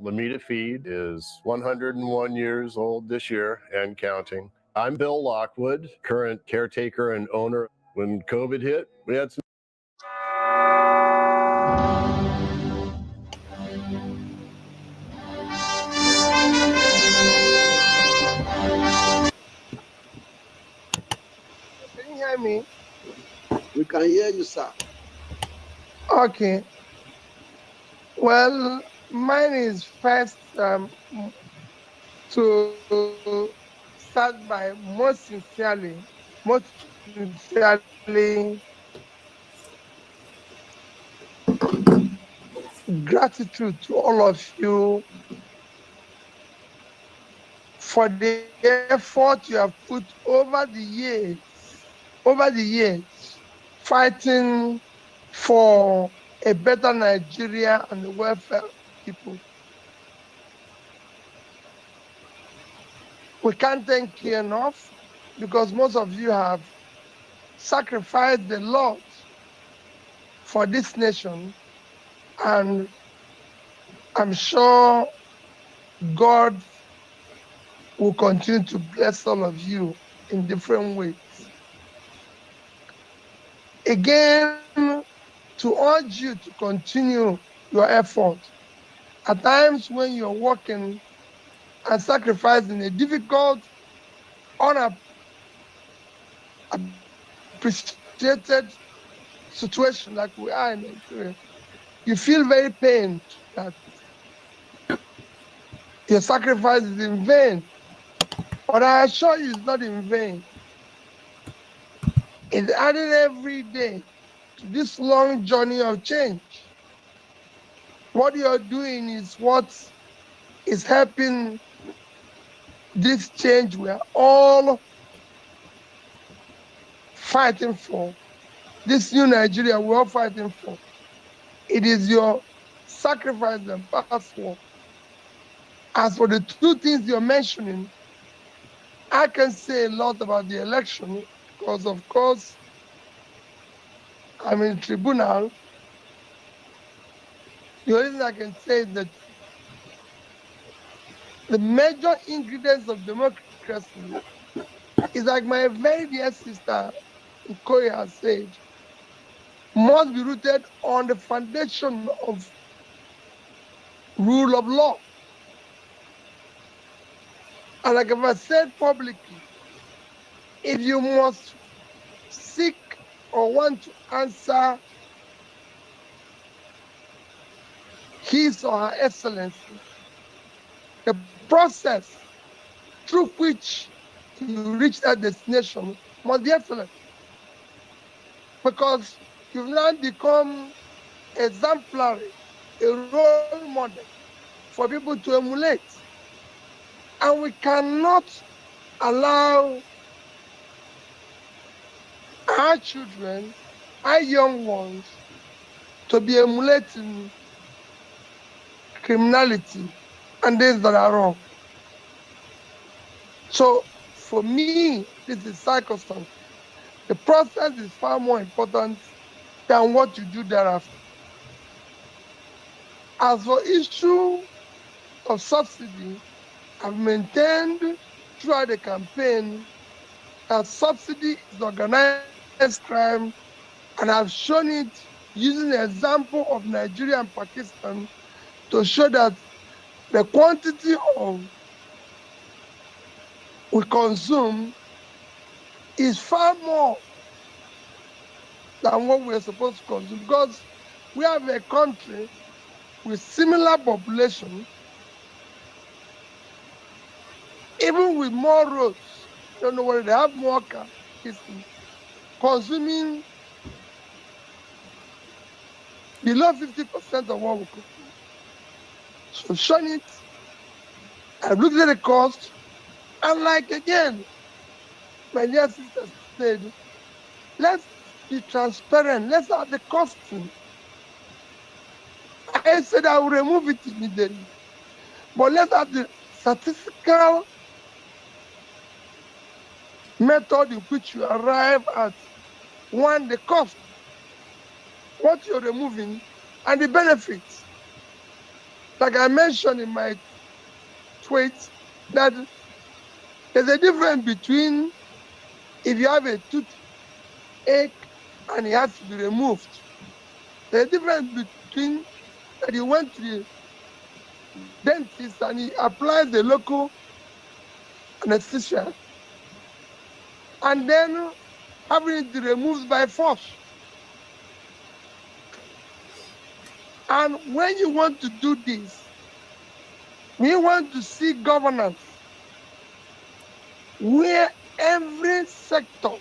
Lamita Feed is 101 years old this year and counting. I'm Bill Lockwood, current caretaker and owner. When COVID hit, we had some. Can you hear me? We can hear you, sir. Okay. Well, mine is first to start by most sincerely gratitude to all of you for the effort you have put over the years, fighting for a better Nigeria and the welfare of people. We can't thank you enough because most of you have sacrificed a lot for this nation, and I'm sure God will continue to bless all of you in different ways. Again, to urge you to continue your effort. At times when you're working and sacrificing a difficult, unappreciated situation like we are in Nigeria, you feel very pained that your sacrifice is in vain. But I assure you it's not in vain. It's added every day to this long journey of change. What you're doing is what is helping this change we are all fighting for. This new Nigeria we're all fighting for. It is your sacrifice and password. As for the two things you're mentioning, I can say a lot about the election because, of course, I'm in tribunal. The only thing I can say is that the major ingredients of democracy is, like my very dear sister Nkoye has said, must be rooted on the foundation of rule of law. And like I've said publicly, if you must seek or want to answer His or Her Excellency, the process through which you reach that destination must be excellent. Because you've now become exemplary, a role model for people to emulate. And we cannot allow our children, our young ones, to be emulating criminality and things that are wrong. So for me, this is circumstance. The process is far more important than what you do thereafter. As for issue of subsidy, I've maintained throughout the campaign that subsidy is organized crime, and I've shown it using the example of Nigeria and Pakistan to show that the quantity of we consume is far more than what we're supposed to consume, because we have a country with similar population, even with more roads. I don't know whether they have more cars, consuming below 50% of what we consume. So shun it. I've looked at the cost, and like again, my dear sister said, let's be transparent. Let's have the costing. I said I will remove it immediately. But let's have the statistical method in which you arrive at, one, the cost, what you're removing, and the benefits. like I mentioned in my tweet, that there's a difference between if you have a toothache and it has to be removed. There's a difference between that you went to the dentist and he applies the local anesthesia and then having it removed by force. And when you want to do this, we want to see governance where every sector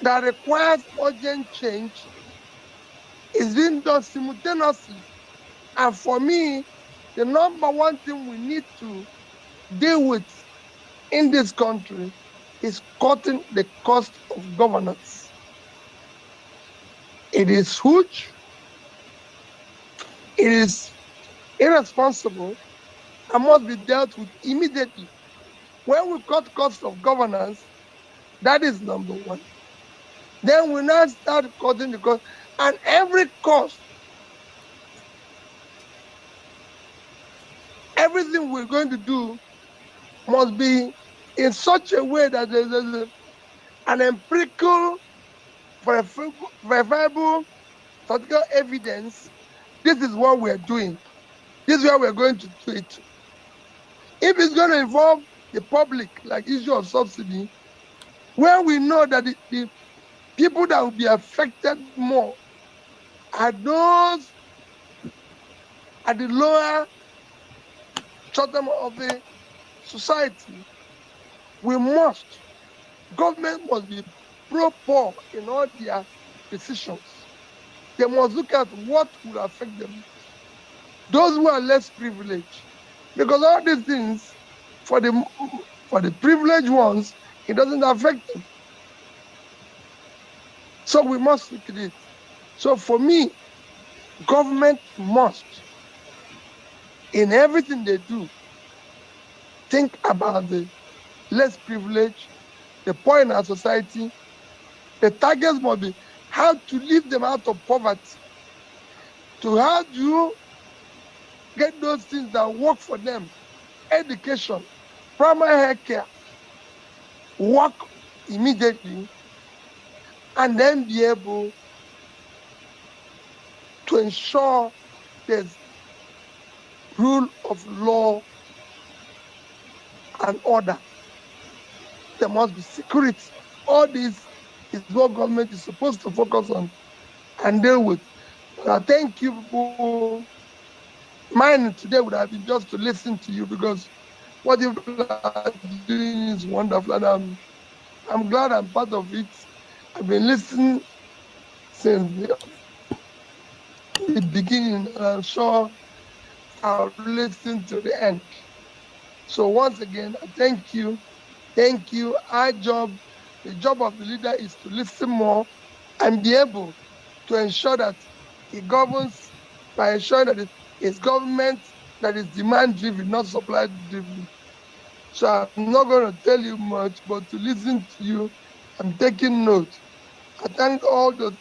that requires urgent change is being done simultaneously. And for me, the number one thing we need to deal with in this country is cutting the cost of governance. It is huge, it is irresponsible, and must be dealt with immediately. When we cut cost of governance, that is number one. Then we now start cutting the cost, and every cost, everything we're going to do must be in such a way that there's an empirical, verifiable, statistical evidence. This is what we're doing. This is where we're going to do it. If it's going to involve the public, like issue of subsidy, where we know that the people that will be affected more are those at the lower bottom of the society, government must be pro-poor in all their decisions. They must look at what will affect them most. Those who are less privileged. Because all these things, for the privileged ones, it doesn't affect them. So we must look at it. So for me, government must, in everything they do, think about the less privileged, the poor in our society. The targets must be how to lift them out of poverty, to how do you get those things that work for them, education, primary health care, work immediately, and then be able to ensure there's rule of law and order. There must be security. All this is what government is supposed to focus on and deal with. But I thank you people. Mine today would have been just to listen to you because what you are doing is wonderful, and I'm glad I'm part of it. I've been listening since the beginning, and I'm sure I'll listen to the end. So once again, I thank you. Thank you. The job of the leader is to listen more and be able to ensure that he governs by ensuring that it's government that is demand-driven, not supply-driven. So I'm not going to tell you much, but to listen to you, I'm taking note. I thank all those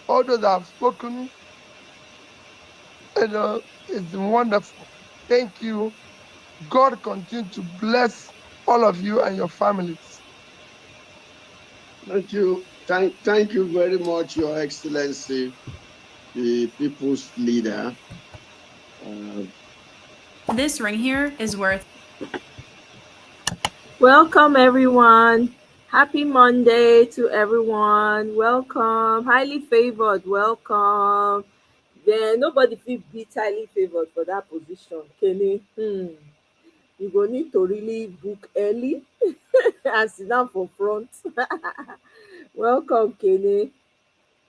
that have spoken. It's wonderful. Thank you. God continue to bless all of you and your families. Thank you. Thank you very much, Your Excellency, the people's leader. This ring here is worth. Welcome, everyone. Happy Monday to everyone. Welcome. Highly favored. Welcome. Then nobody feel beat highly favored for that position. Kenny, you go need to really book early and sit down for front. Welcome, Kenny.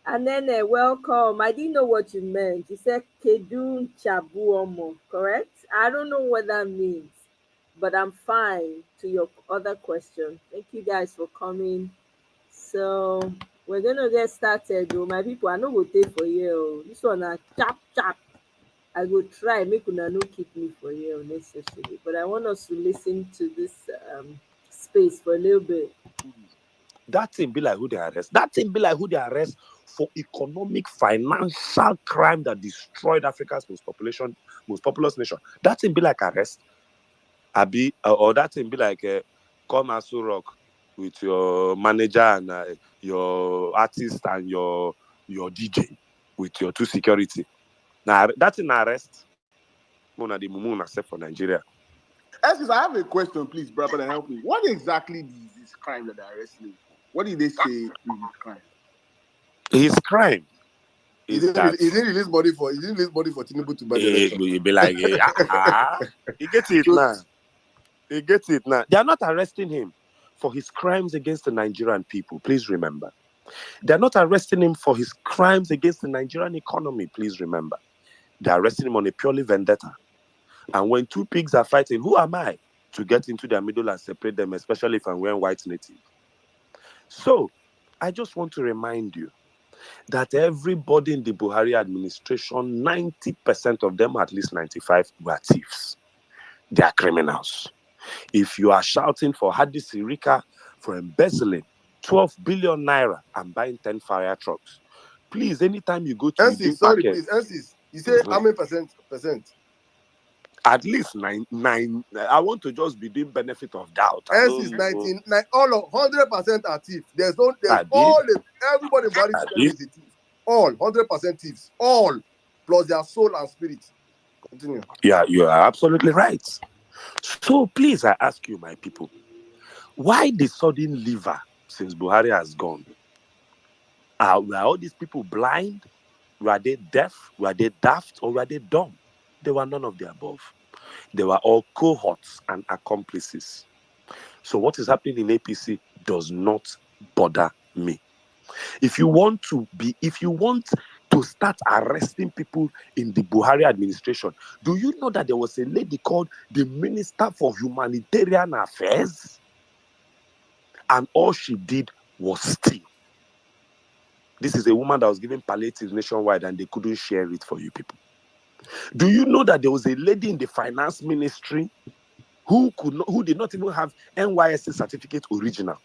And then welcome. I didn't know what you meant. You said Kedun Chabuomo, correct? I don't know what that means, but I'm fine to your other question. Thank you guys for coming. So we're gonna get started though. My people, I know go take for you. This one a chap. I go try make una no keep me for here unnecessarily. But I want us to listen to this space for a little bit. That thing be like who they arrest. That thing be like who they arrest for economic, financial crime that destroyed Africa's most populous nation. That thing be like arrest. Or that thing be like come as rock with your manager and your artist and your DJ with your 2 security. Now that's an arrest. Mona the Mumu except for Nigeria. Estes, I have a question, please, brother, help me. What exactly is this crime that they're arresting him for? What did they say is his crime? His crime He is that didn't release body for Tinubu to buy the election. he be like, he gets it now. He gets it now. They are not arresting him for his crimes against the Nigerian people. Please remember. They are not arresting him for his crimes against the Nigerian economy. Please remember. They are arresting him on a purely vendetta. And when 2 pigs are fighting, who am I to get into their middle and separate them, especially if I'm wearing white native? So, I just want to remind you that everybody in the Buhari administration, 90% of them, at least 95, were thieves. They are criminals. If you are shouting for Hadi Sirika for embezzling 12 billion naira and buying 10 fire trucks, please, anytime you go to Estes, sorry, please, Estes, you say how many percent? At least nine. I want to just be doing benefit of doubt. Estes, 99, all of 100% are thieves. Everybody in Buhari is a thief. All 100% thieves. All plus their soul and spirit. Continue. Yeah, you are absolutely right. So please, I ask you, my people, why the sudden lever since Buhari has gone? Were all these people blind? Were they deaf? Were they daft? Or were they dumb? They were none of the above. They were all cohorts and accomplices. So what is happening in APC does not bother me. If you want to start arresting people in the Buhari administration, do you know that there was a lady called the Minister for Humanitarian Affairs? And all she did was steal. This is a woman that was given palliatives nationwide and they couldn't share it for you people. Do you know that there was a lady in the finance ministry who did not even have NYSC certificate original?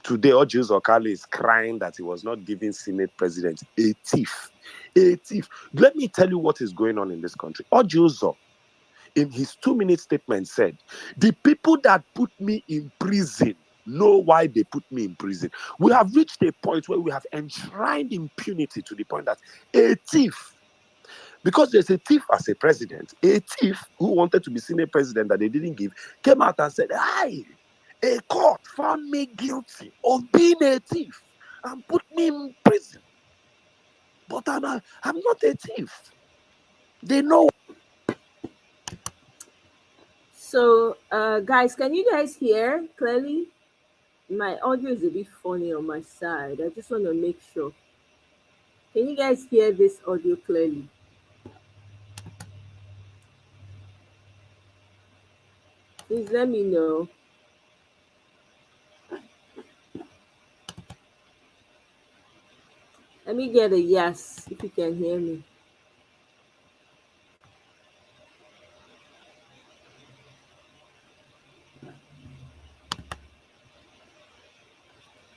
Today, Ojiuzo Okale is crying that he was not giving Senate president a thief. A thief. Let me tell you what is going on in this country. Ojiuzo, in his 2-minute statement, said, the people that put me in prison know why they put me in prison. We have reached a point where we have enshrined impunity to the point that a thief, because there's a thief as a president, a thief who wanted to be Senate president that they didn't give, came out and said, a court found me guilty of being a thief and put me in prison. But I'm not a thief. They know. So, guys, can you guys hear clearly? My audio is a bit funny on my side. I just want to make sure. Can you guys hear this audio clearly? Please let me know. Let me get a yes if you can hear me.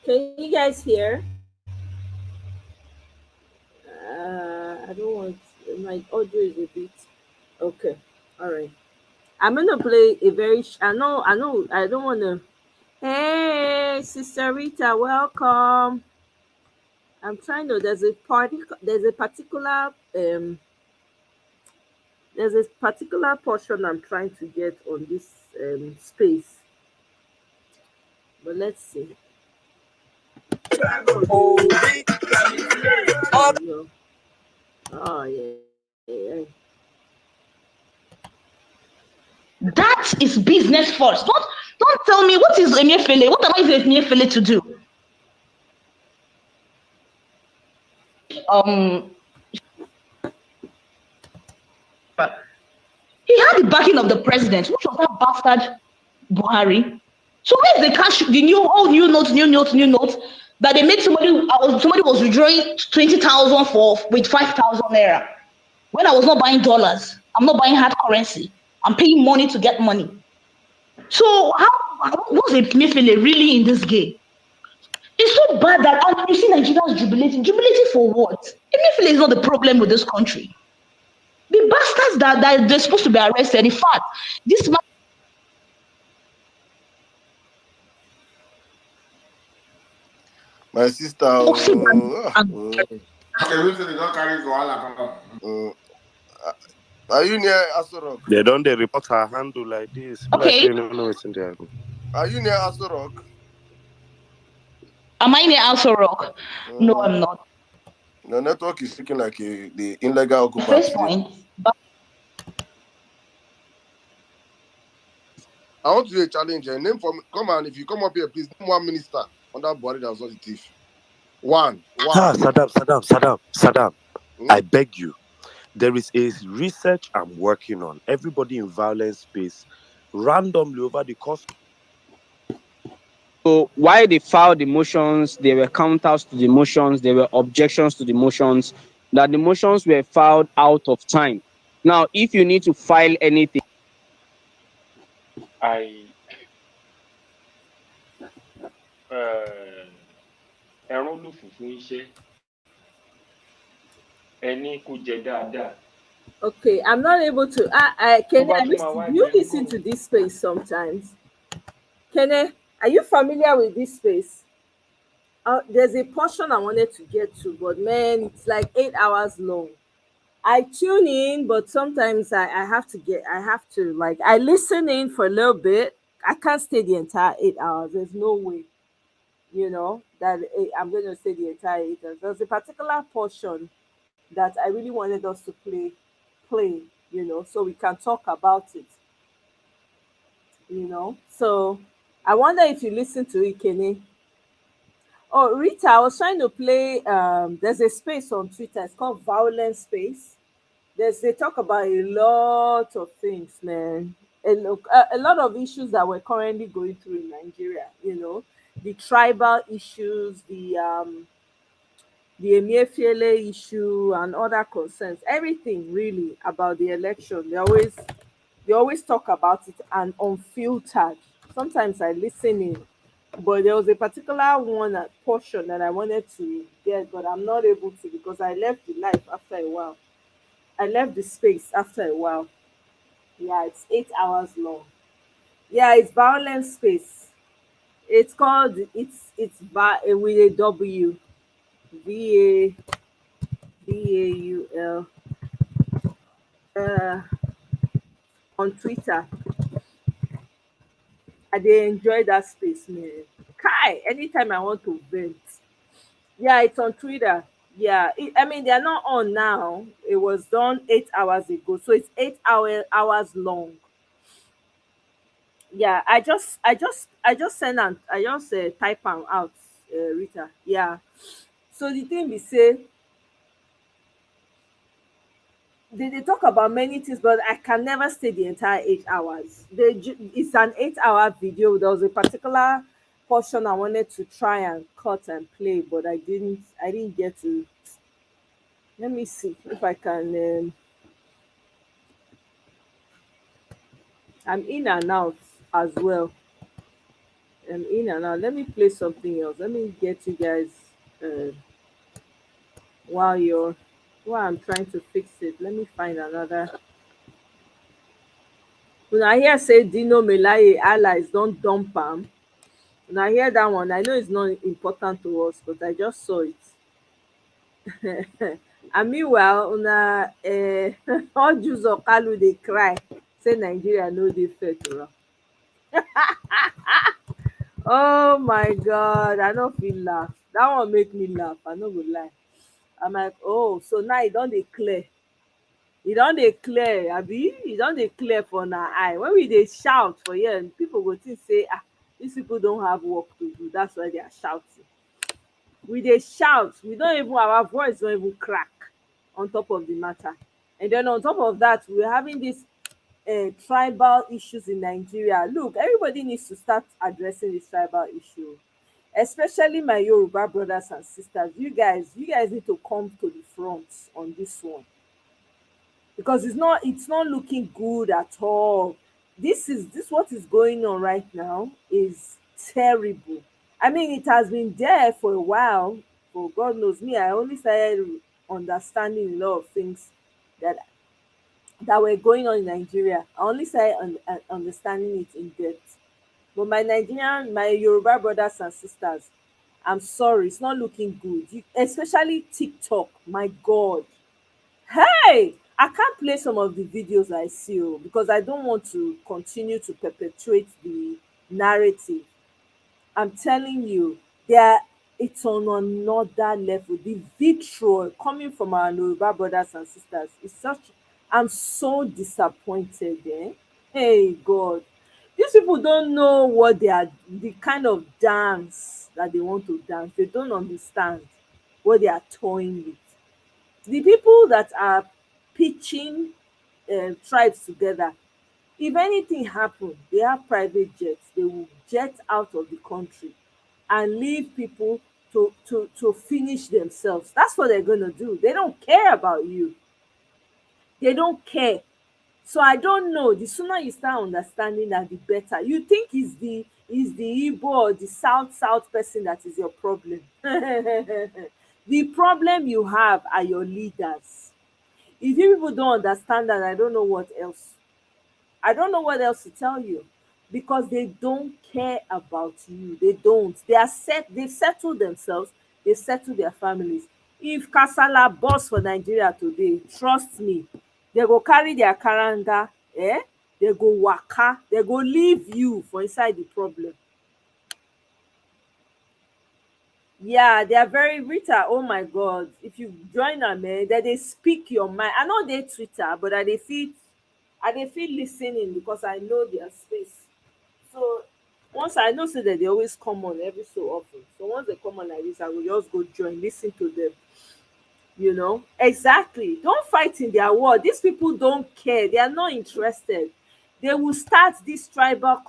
Can you guys hear? I don't want, my audio is a bit, okay, all right. I'm gonna play a very, I know, I don't want to, hey, Sister Rita, welcome. I'm trying to, there's a particular portion I'm trying to get on this space, but let's see. Oh yeah. That is business first. Don't tell me what is Emefiele. What am I using Emefiele to do? He had the backing of the president, which was that bastard Buhari. So where's the cash? The new notes that they made somebody was withdrawing 20,000 with 5,000 naira. When I was not buying dollars, I'm not buying hard currency. I'm paying money to get money. So how was Emefiele really in this game? It's so bad that, and you see Nigerians jubilating. Jubilating for what? Emefiele is not the problem with this country. The bastards that they're supposed to be arrested. In fact, this man. My sister. Are you near Asorok? They don't report her handle like this. Okay. Are you near Asorok? Am I near Aso Rock? No, I'm not. The network is looking like the illegal occupant. First point. But I want to do a challenge. Name for me. Come on, if you come up here, please name one minister on that body that was not the thief. One. Saddam. I beg you. There is a research I'm working on. Everybody in violence space, randomly over the course. So why they filed the motions, there were counters to the motions, there were objections to the motions, that the motions were filed out of time. Now, if you need to file anything, Okay, I'm not able to. Do you listen to this space sometimes? Kene, are you familiar with this space? There's a portion I wanted to get to, but man, it's like 8 hours long. I tune in, but sometimes I have to like, I listen in for a little bit. I can't stay the entire 8 hours. There's no way, that I'm going to stay the entire 8 hours. There's a particular portion that I really wanted us to play, so we can talk about it, So I wonder if you listen to it, Kenny. Oh, Rita, I was trying to play. There's a space on Twitter. It's called Violence Space. They talk about a lot of things, man. A lot of issues that we're currently going through in Nigeria. The tribal issues, the Emefiele issue, and other concerns. Everything really about the election. They always talk about it and unfiltered. Sometimes I listen in, but there was a particular portion that I wanted to get, but I'm not able to because I left the life after a while. I left the space after a while. Yeah, it's 8 hours long. Yeah, it's Violence Space. It's called with a W, VAUL, on Twitter. I dey enjoy that space, man. Kai, anytime I want to vent. Yeah, it's on Twitter. Yeah, they're not on now. It was done 8 hours ago, so it's hours long. Yeah, I just send and I just type am out, Rita. Yeah. So the thing we say, they talk about many things, but I can never stay the entire 8 hours. It's an 8 hour video. There was a particular portion I wanted to try and cut and play, but I didn't get to. Let me see if I can. I'm in and out as well. I'm in and out. Let me play something else. Let me get you guys uh, while I'm trying to fix it. Let me find another. When I hear say Dino Melaye allies don't dump am, when I hear that one, I know it's not important to us, but I just saw it. And meanwhile, una all Jews of Kalu they cry, say Nigeria no dey fair to am. Oh my God, I no fit laugh. That one make me laugh. I no go lie. I'm like, oh, so now e don dey clear. E don dey clear, abi? E don dey clear for una eye. When we dey shout for here, people go think say, these people don't have work to do. That's why they are shouting. We dey shout. We don't even, our voice don't even crack on top of the matter. And then on top of that, we're having this tribal issues in Nigeria. Look, everybody needs to start addressing this tribal issue, especially my Yoruba brothers and sisters. You guys need to come to the front on this one, because it's not looking good at all. This what is going on right now is terrible. I mean, it has been there for a while. For God knows me, I only started understanding a lot of things that were going on in Nigeria. I only started understanding it in depth. But my Yoruba brothers and sisters, I'm sorry, it's not looking good. Especially TikTok. My God, hey, I can't play some of the videos I see because I don't want to continue to perpetuate the narrative. I'm telling you, there it's on another level. The vitriol coming from our Yoruba brothers and sisters is such. I'm so disappointed. Hey God, these people don't know what they are. The kind of dance that they want to dance. They don't understand what they are toying with. The people that are pitching tribes together, if anything happen, they have private jets. They will jet out of the country and leave people to finish themselves. That's what they're going to do. They don't care about you. They don't care. So I don't know. The sooner you start understanding that, the better. You think is the Igbo or the south person that is your problem. The problem you have are your leaders. If you people don't understand that, I don't know what else. I don't know what else to tell you, because they don't care about you. They don't. They've settled themselves, they settle their families. If kasala burst for Nigeria today, trust me, they go carry their karanga, they go waka, they go leave you for inside the problem. Yeah, they are very Rita. Oh my God. If you join them, that they speak your mind. I know they Twitter, but I dey feel listening because I know their space. So once I know say that they always come on every so often. So once they come on like this, I will just go join, listen to them. Exactly. Don't fight in their war. These people don't care. They are not interested. They will start this tribal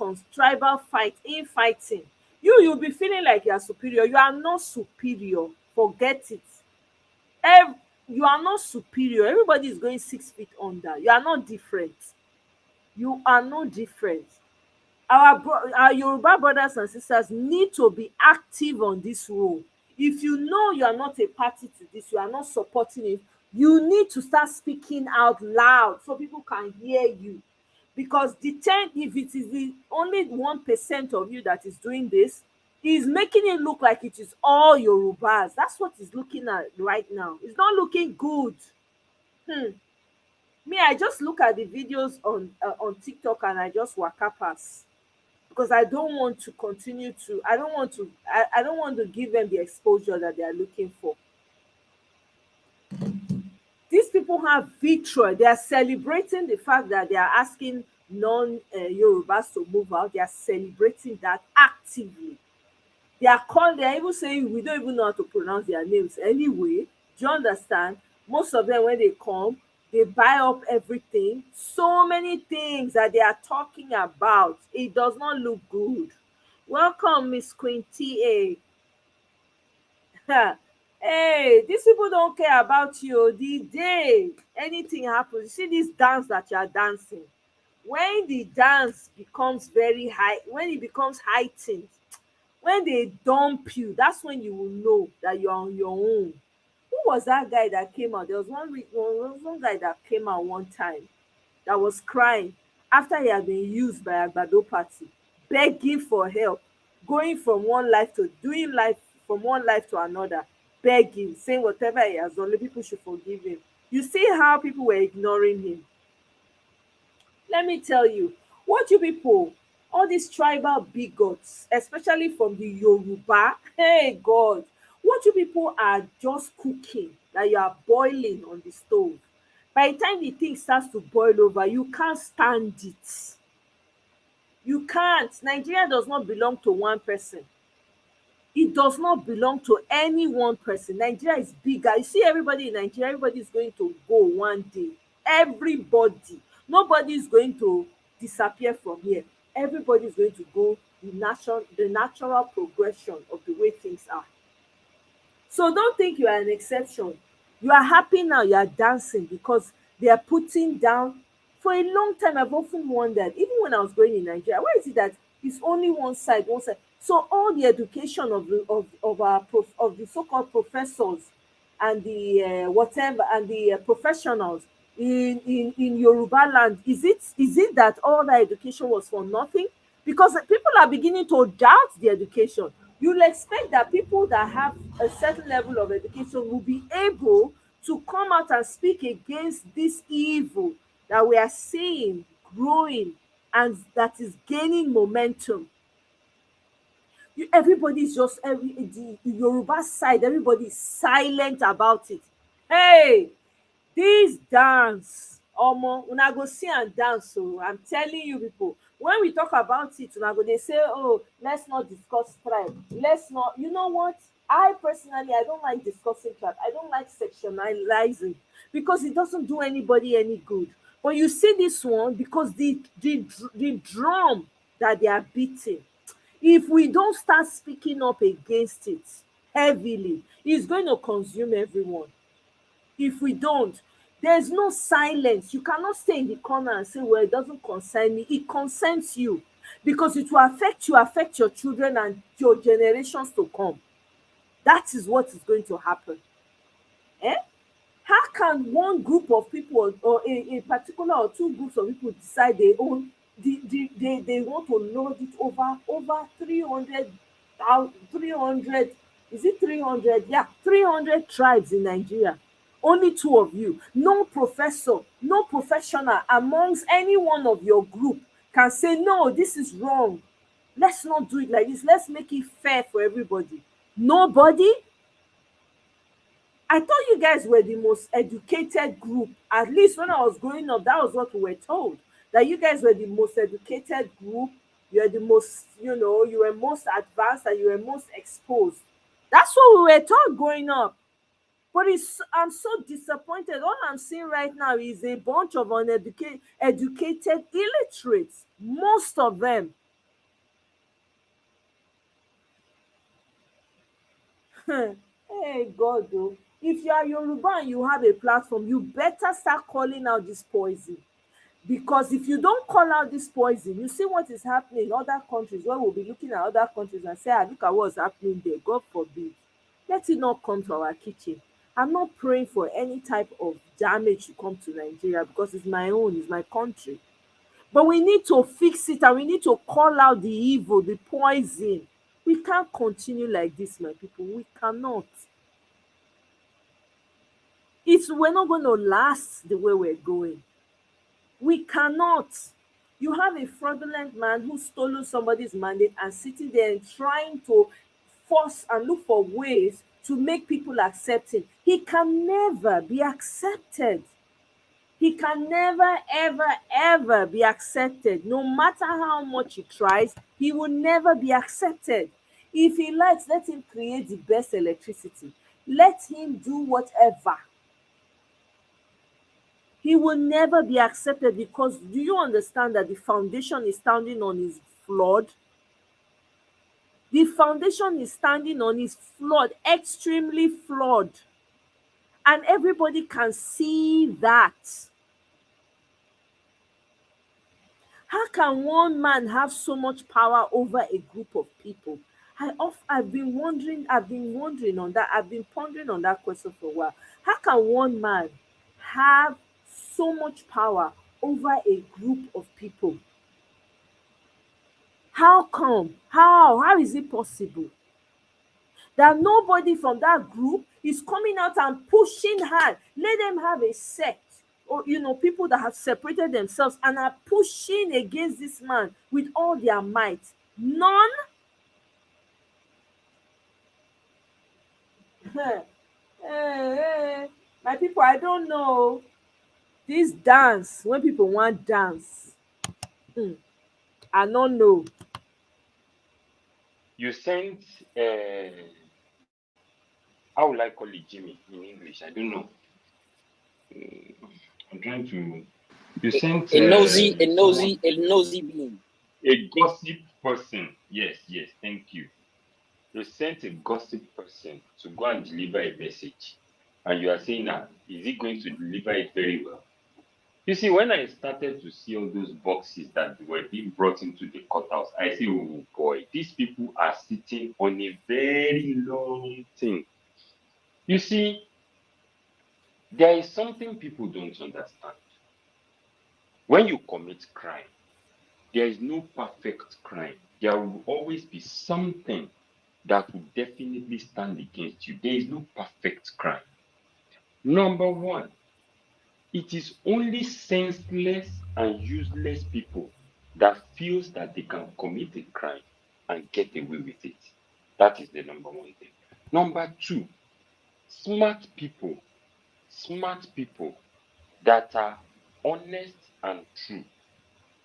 fight, infighting. You'll be feeling like you are superior. You are not superior. Forget it. You are not superior. Everybody is going 6 feet under. You are not different. You are not different. Our Yoruba brothers and sisters need to be active on this role. If you know you are not a party to this, you are not supporting it, you need to start speaking out loud so people can hear you. Because if it is the only 1% of you that is doing this, is making it look like it is all Yorubas. That's what it's looking at right now. It's not looking good. Me, I just look at the videos on TikTok and I just waka pass, because I don't want to continue to. I don't want to give them the exposure that they are looking for. These people have vitriol. They are celebrating the fact that they are asking non-Yorubas to move out. They are celebrating that actively. They are even saying we don't even know how to pronounce their names anyway. Do you understand? Most of them, when they come, they buy up everything. So many things that they are talking about. It does not look good. Welcome, Miss Queen TA. Hey, these people don't care about you. The day anything happens, you see this dance that you are dancing. When the dance becomes very high, when it becomes heightened, when they dump you, that's when you will know that you're on your own. Who was that guy that came out? There was one guy that came out one time that was crying after he had been used by Agbado Party, begging for help, going from one life to doing life from one life to another, begging, saying whatever he has done, people should forgive him. You see how people were ignoring him. Let me tell you, what you people, all these tribal bigots, especially from the Yoruba, hey God, what you people are just cooking, that you are boiling on the stove. By the time the thing starts to boil over, you can't stand it. You can't. Nigeria does not belong to one person. It does not belong to any one person. Nigeria is bigger. You see everybody in Nigeria, everybody is going to go one day. Everybody. Nobody is going to disappear from here. Everybody is going to go the natural progression of the way things are. So don't think you are an exception. You are happy now, you are dancing because they are putting down. For a long time, I've often wondered, even when I was going in Nigeria, why is it that it's only one side, one side? So all the education of the so-called professors and the whatever and the professionals in Yoruba land, is it that all that education was for nothing? Because people are beginning to doubt the education. You'll expect that people that have a certain level of education will be able to come out and speak against this evil that we are seeing growing and that is gaining momentum. Everybody's just the Yoruba side, everybody's silent about it. Hey, this dance, omo, una go see and dance. So I'm telling you people, when we talk about it, una go, they say, oh, let's not discuss tribe. Let's not, you know what? I personally, I don't like discussing tribe. I don't like sectionalizing because it doesn't do anybody any good. But you see this one, because the drum that they are beating, if we don't start speaking up against it heavily, it's going to consume everyone. If we don't, there's no silence. You cannot stay in the corner and say, well, it doesn't concern me. It concerns you, because it will affect you, affect your children and your generations to come. That is what is going to happen. Eh? How can one group of people, or a particular or two groups of people, decide they own they want to load it over 300, 300, is it 300? Yeah, 300 tribes in Nigeria. Only two of you, no professor, no professional amongst any one of your group can say, no, this is wrong, let's not do it like this, let's make it fair for everybody. Nobody. I thought you guys were the most educated group. At least when I was growing up, that was what we were told. That you guys were the most educated group. You are the most, you were most advanced and you were most exposed. That's what we were taught growing up. But I'm so disappointed. All I'm seeing right now is a bunch of educated illiterates. Most of them. Hey God, though, if you are Yoruba and you have a platform, you better start calling out this poison. Because if you don't call out this poison, you see what is happening in other countries, where we'll be looking at other countries and say, look at what's happening there. God forbid. Let it not come to our kitchen. I'm not praying for any type of damage to come to Nigeria, because it's my own, it's my country. But we need to fix it, and we need to call out the evil, the poison. We can't continue like this, my people. We cannot. We're not going to last the way we're going. We cannot. You have a fraudulent man who's stolen somebody's mandate and sitting there and trying to force and look for ways to make people accept him. He can never be accepted. He can never, ever, ever be accepted. No matter how much he tries, he will never be accepted. If he likes, let him create the best electricity. Let him do whatever. He will never be accepted, because do you understand that the foundation is standing on is flawed? The foundation is standing on is flawed, extremely flawed. And everybody can see that. How can one man have so much power over a group of people? I've been wondering on that. I've been pondering on that question for a while. How can one man have so much power over a group of people? How come? How is it possible that nobody from that group is coming out and pushing hard? Let them have a sect, or people that have separated themselves and are pushing against this man with all their might. None. My people, I don't know. This dance, when people want dance, I don't know. You sent, how will I call it, Jimmy, in English? I don't know. I'm trying to. You sent A nosy being. a gossip person. Yes, thank you. You sent a gossip person to go and deliver a message, and you are saying that, is he going to deliver it very well? You see, when I started to see all those boxes that were being brought into the courthouse, I say, oh boy, these people are sitting on a very long thing. You see, there is something people don't understand. When you commit crime, there is no perfect crime. There will always be something that will definitely stand against you. There is no perfect crime. Number one, it is only senseless and useless people that feels that they can commit a crime and get away with it. That is the number one thing. Number two, smart people that are honest and true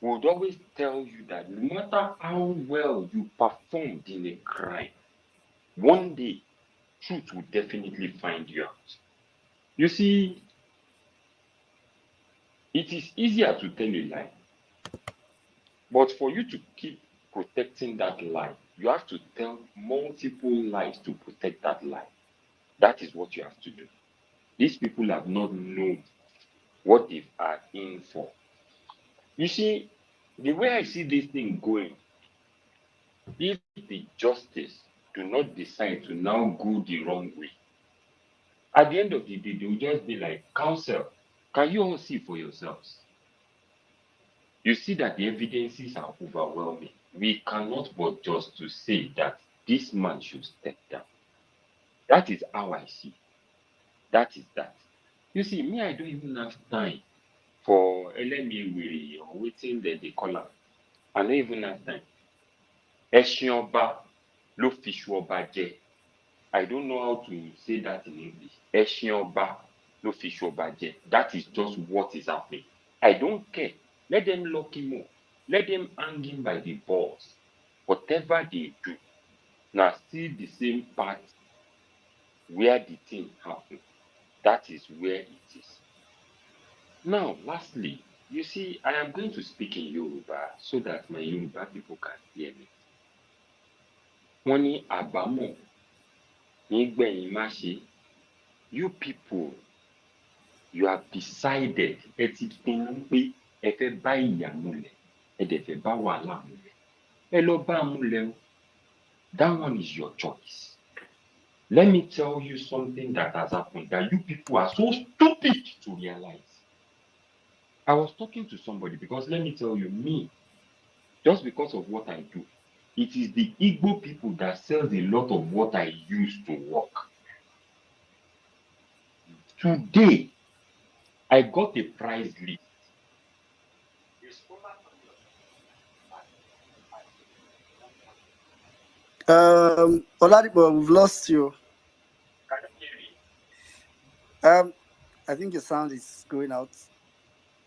would always tell you that no matter how well you performed in a crime, one day truth will definitely find you out. You see, it is easier to tell a lie, but for you to keep protecting that lie, you have to tell multiple lies to protect that lie. That is what you have to do. These people have not known what they are in for. You see, the way I see this thing going, if the justice do not decide to now go the wrong way, at the end of the day, they will just be like, counsel, can you all see for yourselves? You see that the evidences are overwhelming. We cannot but just to say that this man should step down. That is how I see. That is that. You see, me, I don't even have time for LMA or waiting that they call am. I don't even have time. Ẹṣin ọba ló fi ṣu ọba jẹ. I don't know how to say that in English. Ẹṣin ọba ló fi ṣu ọba jẹ. That is just what is happening. I don't care. Let them lock him up. Let them hang him by the balls. Whatever they do, now still the same part where the thing happened. That is where it is. Now, lastly, you see, I am going to speak in Yoruba so that my Yoruba people can hear me. Wọ́n ní àbámọ̀ nígbẹ̀yìn má ṣe. You people, you have decided, ẹ ti pinnu pé ẹ fẹ́ bá ìyà múlẹ̀, ẹ dẹ̀ fẹ́ bá wàhálà múlẹ̀. Ẹ lọ bá a múlẹ̀ o. That one is your choice. Let me tell you something that has happened that you people are so stupid to realize. I was talking to somebody because let me tell you, me, just because of what I do, it is the Igbo people that sells a lot of what I use to work. Today, I got a price list. Oladipo, we've lost you. Can you hear me? I think your sound is going out.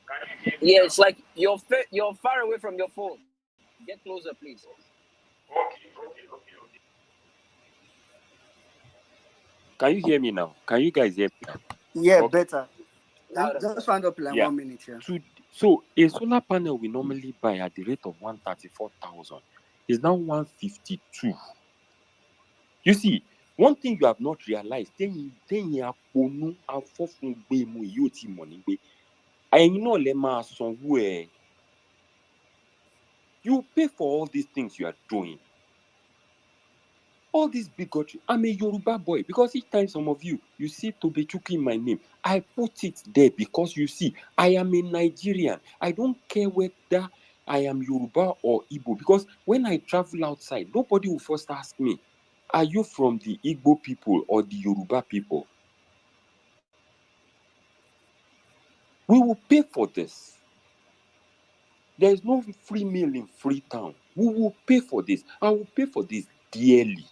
Can you hear me? Yeah, it's like you're far away from your phone. Get closer, please. Okay. Can you hear me now? Can you guys hear me now? Yeah, Okay. better. Just round up like 1 minute here. So a solar panel we normally buy at the rate of 134,000 is now 152. You see, one thing you have not realized, you pay for all these things you are doing. All this bigotry. I'm a Yoruba boy because each time some of you see Tobechuki in my name, I put it there because you see, I am a Nigerian. I don't care whether I am Yoruba or Igbo because when I travel outside, nobody will first ask me, are you from the Igbo people or the Yoruba people? We will pay for this. There is no free meal in Freetown. We will pay for this. I will pay for this dearly.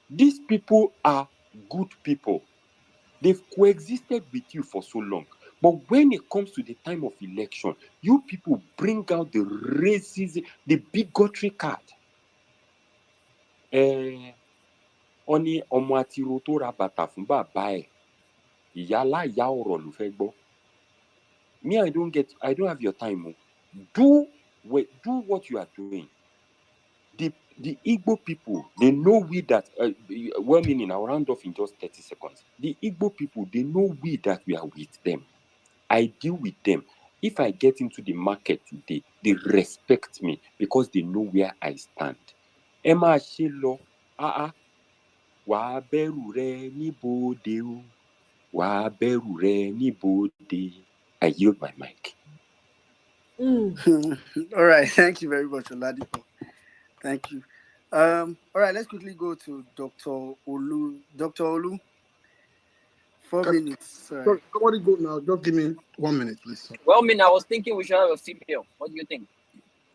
These people are good people. They've coexisted with you for so long. But when it comes to the time of election, you people bring out the racism, the bigotry card. Oni ọmọ àtìrò tó ra bàtà fún bàbá ẹ̀. Ìyálà ìyá ọ̀rọ̀ ló fẹ́ gbọ́. Me, I don't have your time. Do what you are doing. The Igbo people, they know we that, well meaning, I'll round off in just 30 seconds. The Igbo people, they know we that we are with them. I deal with them. If I get into the market today, they respect me because they know where I stand. Emma Shilo, wa beru re ni bode o, wa beru re ni bode. I yield my mic. All right, thank you very much, Oladipo. Thank you. All right, let's quickly go to Dr. Olu. Dr. Olu, 4 minutes. Sorry, somebody go now. Just give me 1 minute, please. Well, I was thinking we should have a female. What do you think?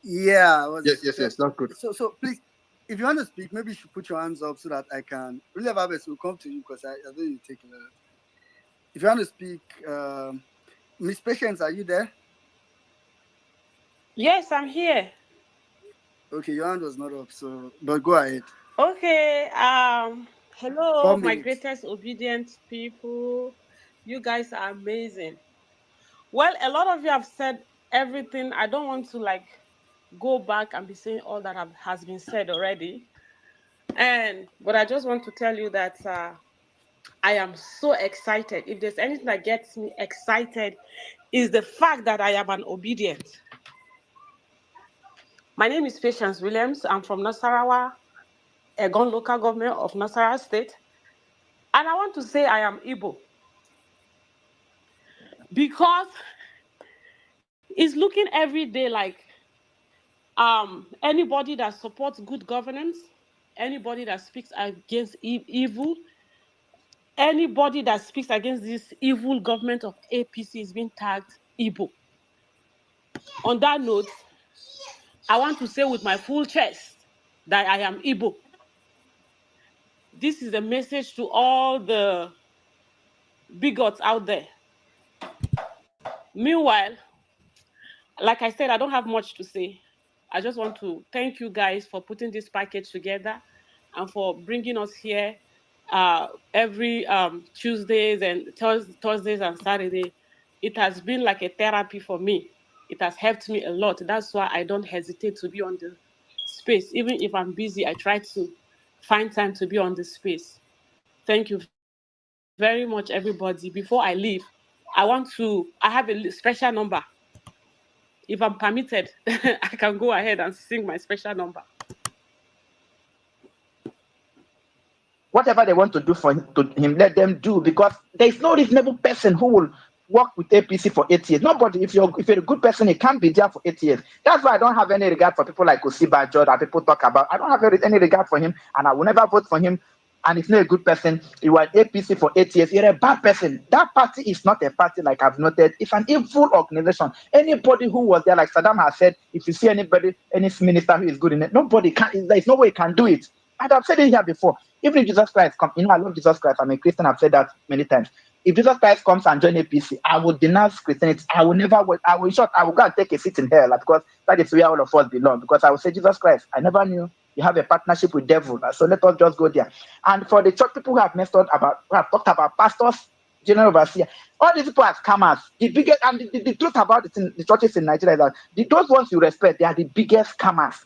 Yeah. Yes, that's good. So please, if you want to speak, maybe you should put your hands up so that I can. Really, Babes will come to you because I know you take a lot of time. If you want to speak, Miss Patience, are you there? Yes, I'm here. Okay, your hand was not up, but go ahead. Okay. Hello, my greatest obedient people. You guys are amazing. Well, a lot of you have said everything. I don't want to go back and be saying all that has been said already. But I just want to tell you that I am so excited. If there's anything that gets me excited, is the fact that I am an obedient. My name is Patience Williams. I'm from Nasarawa, Egon local government of Nasarawa State. And I want to say I am Igbo. Because it's looking every day like anybody that supports good governance, anybody that speaks against evil, anybody that speaks against this evil government of APC is being tagged Igbo. On that note, I want to say with my full chest that I am Igbo. This is a message to all the bigots out there. Meanwhile, like I said, I don't have much to say. I just want to thank you guys for putting this package together and for bringing us here every Tuesdays and Thursdays and Saturday. It has been like a therapy for me. It has helped me a lot. That's why I don't hesitate to be on the space. Even if I'm busy, I try to find time to be on the space. Thank you very much, everybody. Before I leave, I have a special number. If I'm permitted, I can go ahead and sing my special number. Whatever they want to do for him, let them do, because there is no reasonable person who will work with APC for 8 years. Nobody. If you're a good person, it can't be there for 8 years. That's why I don't have any regard for people like Osibajo that people talk about. I don't have any regard for him, and I will never vote for him. And he's not a good person. You are APC for 8 years. You're a bad person. That party is not a party, like I've noted. It's an evil organization. Anybody who was there, like Saddam has said, if you see anybody, any minister who is good in it, nobody can. There's no way he can do it. And I've said it here before. Even if Jesus Christ comes, I love Jesus Christ. I'm a Christian. I've said that many times. If Jesus Christ comes and join APC, I will denounce Christianity. I will never wait. I will go and take a seat in hell, because that is where all of us belong. Because I will say, Jesus Christ, I never knew you have a partnership with devil. So let us just go there. And for the church people who have talked about pastors, general overseer, all these people are scammers. The biggest, and the truth about it in the churches in Nigeria is that those ones you respect, they are the biggest scammers.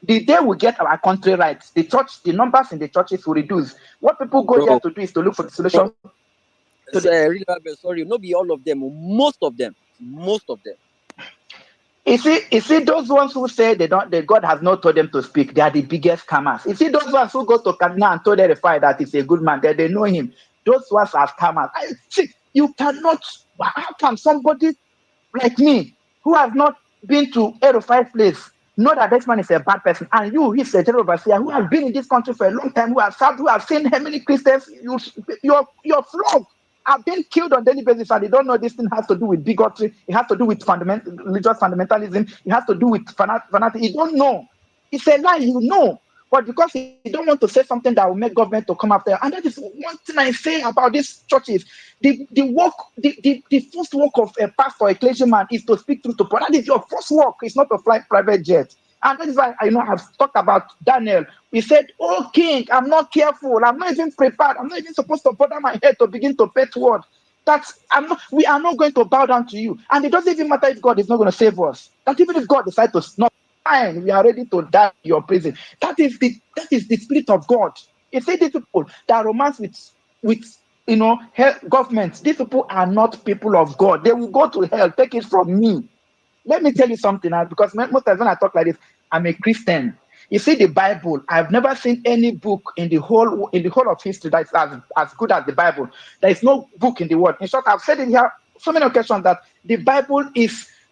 The day we get our country right, the numbers in the churches will reduce. What people go there to do is to look for the solution. Sorry, not be all of them, most of them. You see, those ones who say God has not told them to speak, they are the biggest scammers. You see, those ones who go to Kaduna and told Verify that he's a good man, that they know him, those ones are scammers. You cannot. How can somebody like me, who has not been to Verify place, know that this man is a bad person, and he's a general overseer who has been in this country for a long time, who have seen how many Christians, you're flogged, have been killed on daily basis, and they don't know this thing has to do with bigotry, it has to do with religious fundamentalism, it has to do with fanatism. You don't know. It's a lie, you know. But because you don't want to say something that will make government to come after, and that is one thing I say about these churches. The first work of a pastor, a clergyman, is to speak truth to poor. That is your first work. It's not to fly private jet. And that is why I've talked about Daniel. He said, "Oh King, I'm not careful. I'm not even prepared. I'm not even supposed to bother my head to begin to pay word. We are not going to bow down to you. And it doesn't even matter if God is not going to save us. That even if God decides to not, fine, we are ready to die in your prison. That is the spirit of God. You see these people that romance with government. These people are not people of God. They will go to hell. Take it from me. Let me tell you something, because most times when I talk like this, I'm a Christian. You see, the Bible, I've never seen any book in the whole of history that's as good as the Bible. There is no book in the world. In short, I've said it here so many occasions that the Bible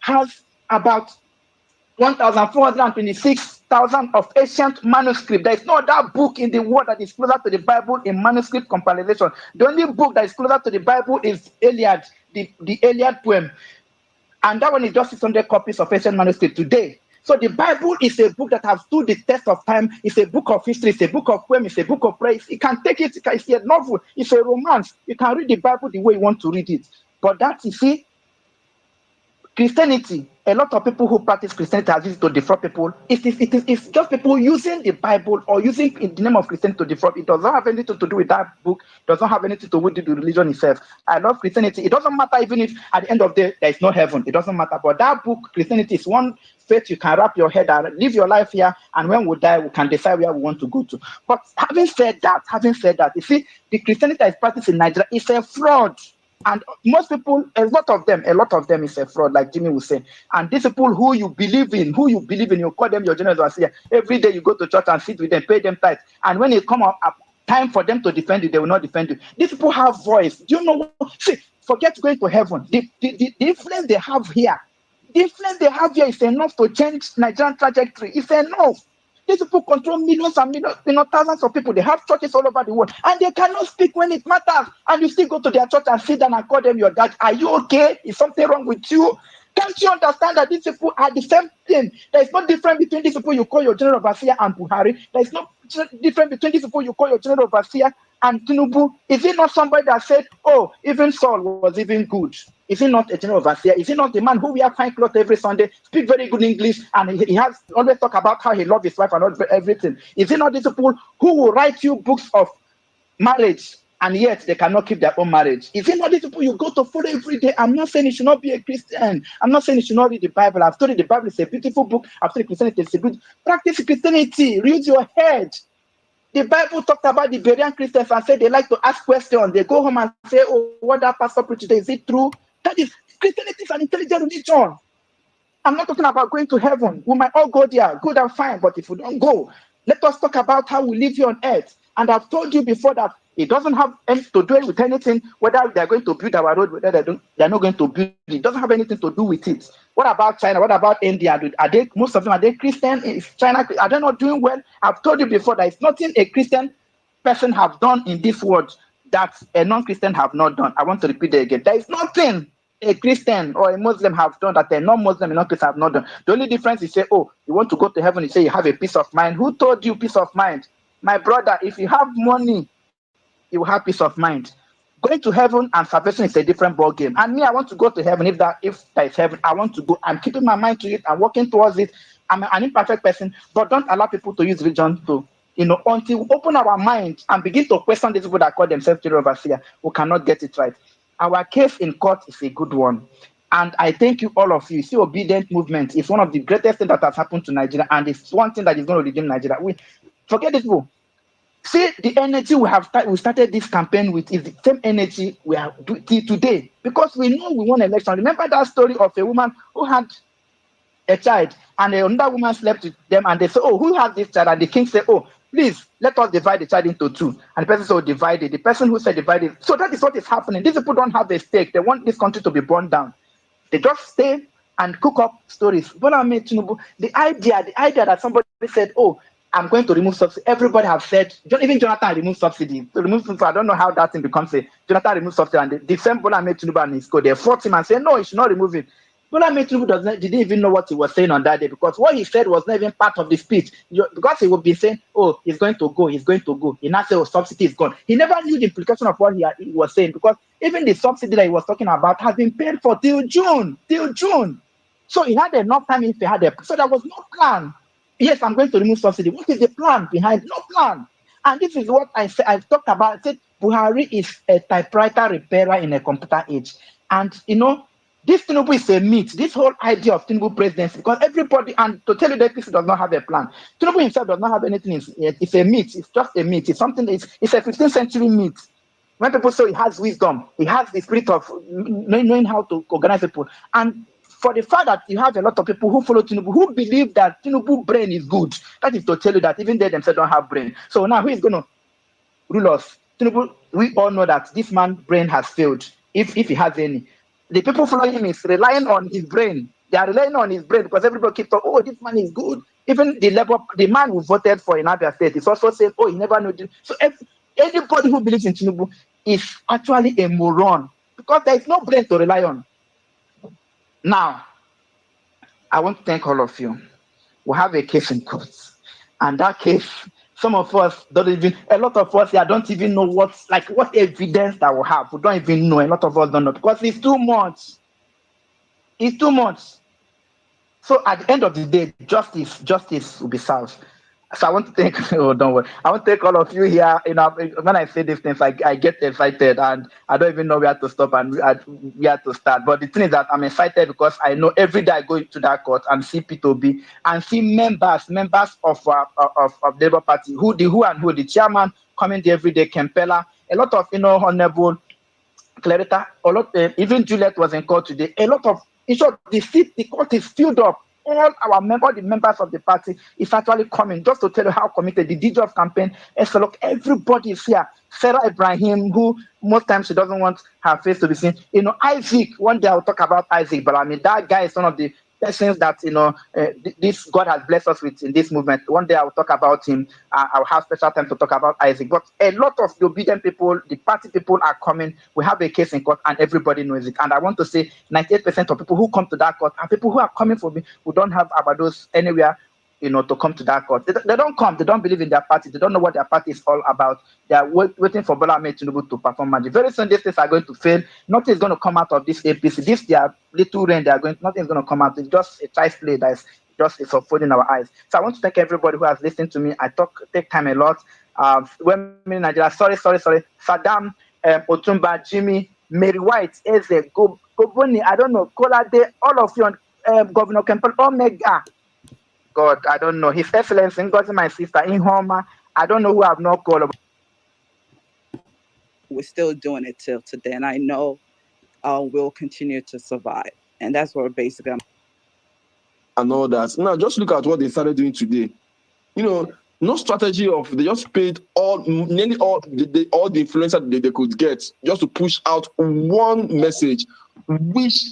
has about 1,426,000 of ancient manuscript. There is no other book in the world that is closer to the Bible in manuscript compilation. The only book that is closer to the Bible is Iliad, the Iliad poem. And that one is just 600 copies of ancient manuscript today. So the Bible is a book that has stood the test of time. It's a book of history. It's a book of poem. It's a book of praise. You can take it. It's a novel. It's a romance. You can read the Bible the way you want to read it. But that, you see, Christianity, a lot of people who practice Christianity are used to defraud people. It's just people using the Bible or using in the name of Christianity to defraud. It doesn't have anything to do with that book. It doesn't have anything to do with the religion itself. I love Christianity. It doesn't matter even if at the end of the day there is no heaven. It doesn't matter. But that book, Christianity, is one faith you can wrap your head and live your life here. And when we die, we can decide where we want to go to. But having said that, you see, the Christianity that is practiced in Nigeria is a fraud. And most people, a lot of them is a fraud, like Jimmy was saying. And these people who you believe in, you call them your general overseer. Every day you go to church and sit with them, pay them tithe. And when it come up time for them to defend you, they will not defend you. These people have voice. Do you know what? See, forget going to heaven. The influence they have here, is enough to change Nigerian trajectory. It's enough. These people control millions and millions, thousands of people. They have churches all over the world, and they cannot speak when it matters. And you still go to their church and sit down and call them your dad. Are you okay? Is something wrong with you? Can't you understand that these people are the same thing? There is no difference between these people you call your general overseer and Buhari. There is no difference between these people you call your general overseer and Tinubu. Is it not somebody that said, oh, even Saul was even good? Is he not a general overseer? Is he not the man who wear fine clothes every Sunday, speak very good English, and he has always talk about how he loves his wife and everything? Is it not these people who will write you books of marriage and yet they cannot keep their own marriage? Is it not these people you go to follow every day? I'm not saying you should not be a Christian. I'm not saying you should not read the Bible. I've told you the Bible is a beautiful book. I've told you Christianity is a good. Practice Christianity. Use your head. The Bible talked about the Berean Christians and said they like to ask questions. They go home and say, oh, what that pastor preached today, is it true? That is, Christianity is an intelligent religion. I'm not talking about going to heaven. We might all go there, good and fine, but if we don't go, let us talk about how we live here on earth. And I've told you before that it doesn't have anything to do with anything, whether they're going to build our road, whether they're not going to build it. It doesn't have anything to do with it. What about China? What about India? Most of them, are they Christian? Is China, are they not doing well? I've told you before that it's nothing a Christian person have done in this world that a non-Christian have not done. I want to repeat it again. There is nothing a Christian or a Muslim have done that a non-Muslim and non-Christian have not done. The only difference is say, oh, you want to go to heaven, you say you have a peace of mind. Who told you peace of mind? My brother, if you have money, you will have peace of mind. Going to heaven and salvation is a different ball game. And me, I want to go to heaven. If there is heaven, I want to go. I'm keeping my mind to it. I'm working towards it. I'm an imperfect person, but don't allow people to use religion to, until we open our mind and begin to question these people that call themselves children of Asiya, we cannot get it right. Our case in court is a good one. And I thank you, all of you. See, obedient movement is one of the greatest things that has happened to Nigeria. And it's one thing that is going to redeem Nigeria. We forget this, people. See, the energy we started this campaign with is the same energy we are till today, because we know we won election. Remember that story of a woman who had a child and another woman slept with them, and they said, oh, who has this child? And the king said, oh, please let us divide the child into two. And the person said, oh, divide it. The person who said divide it. So that is what is happening. These people don't have a stake. They want this country to be burned down. They just stay and cook up stories. But I mean, the idea that somebody said, oh, I'm going to remove subsidy. Everybody have said, even Jonathan removed subsidy. To remove subsidy, I don't know how that thing becomes a Jonathan removed subsidy. And the same Bola Ahmed Tinubu and his co, they fought him and said, no, he should not remove it. Bola Ahmed Tinubu didn't even know what he was saying on that day, because what he said was not even part of the speech. Because he would be saying, oh, he's going to go. He now said, oh, subsidy is gone. He never knew the implication of what he was saying, because even the subsidy that he was talking about has been paid for till June. So he had enough time if he had so there was no plan. Yes, I'm going to remove subsidy. What is the plan behind? No plan. And this is what I said. I've talked about. I said Buhari is a typewriter repairer in a computer age. And this Tinubu is a myth. This whole idea of Tinubu presidency, because everybody, and to tell you that this does not have a plan. Tinubu himself does not have anything. It's a myth. It's just a myth. It's something. It's a 15th century myth. When people say he has wisdom, he has the spirit of knowing how to organize people. And for the fact that you have a lot of people who follow Tinubu, who believe that Tinubu brain is good, that is to tell you that even they themselves don't have brain. So now who is going to rule us? Tinubu, we all know that this man's brain has failed, if he has any. The people following him is relying on his brain. They are relying on his brain because everybody keeps talking, oh, this man is good. Even the man who voted for in Abia State is also saying, oh, he never knew this. So anybody who believes in Tinubu is actually a moron because there is no brain to rely on. Now, I want to thank all of you. We have a case in court, and that case, some of us don't even, a lot of us here don't even know what evidence that we have. We don't even know. A lot of us don't know because it's too much. It's too much. So at the end of the day, justice will be served. So I want to thank, oh, don't worry. I want to thank all of you here. You know, when I say these things, I get excited and I don't even know where to stop and where to start. But the thing is that I'm excited because I know every day I go into that court and see P2B and see members of the Labour Party, the chairman coming there every day, Kempela, a lot of, honorable Clarita, a lot, even Juliet was in court today. A lot of, in short, the court is filled up. All the members of the party is actually coming just to tell you how committed the DJ's campaign is. Look, everybody is here. Sarah Ibrahim, who most times she doesn't want her face to be seen. Isaac, one day I'll talk about Isaac, but I mean, that guy is one of the persons that, this God has blessed us with in this movement. One day I'll talk about him. I'll have special time to talk about Isaac. But a lot of the obedient people, the party people are coming. We have a case in court and everybody knows it. And I want to say 98% of people who come to that court and people who are coming for me who don't have Abados anywhere, to come to that court. They don't come. They don't believe in their party. They don't know what their party is all about. They are waiting for Bola Ahmed Tinubu to perform magic. Very soon, these things are going to fail. Nothing is going to come out of this APC. This their little rain. Nothing is going to come out. It's just a child's play that is just it's unfolding our eyes. So I want to thank everybody who has listened to me. I take time a lot. Women in Nigeria. Sorry. Saddam, Otumba, Jimmy, Mary White, Eze, Goboni. I don't know. Kolade. All of you, Governor Kempel, Omega. God, I don't know. His Excellency, Ngozi, my sister, Inhoma. I don't know who I've not called. We're still doing it till today, and I know we'll continue to survive. And that's what basically and all that. Now, just look at what they started doing today. No strategy of they just paid nearly all the influencers they could get just to push out one message, which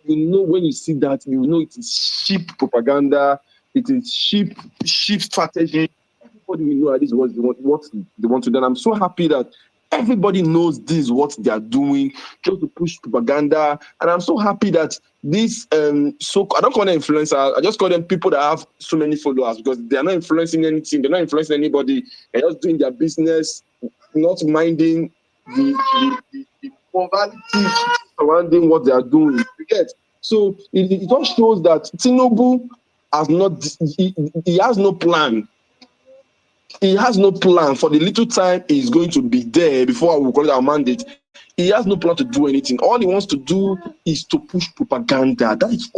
when you see that, it is cheap propaganda. It is cheap strategy. Everybody will know that this is what they want to do. And I'm so happy that everybody knows this is what they are doing, just to push propaganda. And I'm so happy that this I don't call them influencers, I just call them people that have so many followers, because they are not influencing anything, they're not influencing anybody, they're just doing their business, not minding the poverty surrounding what they are doing. You get? So it just shows that Tinubu he has no plan. He has no plan for the little time he's going to be there before we call it our mandate. He has no plan to do anything. All he wants to do is to push propaganda. That is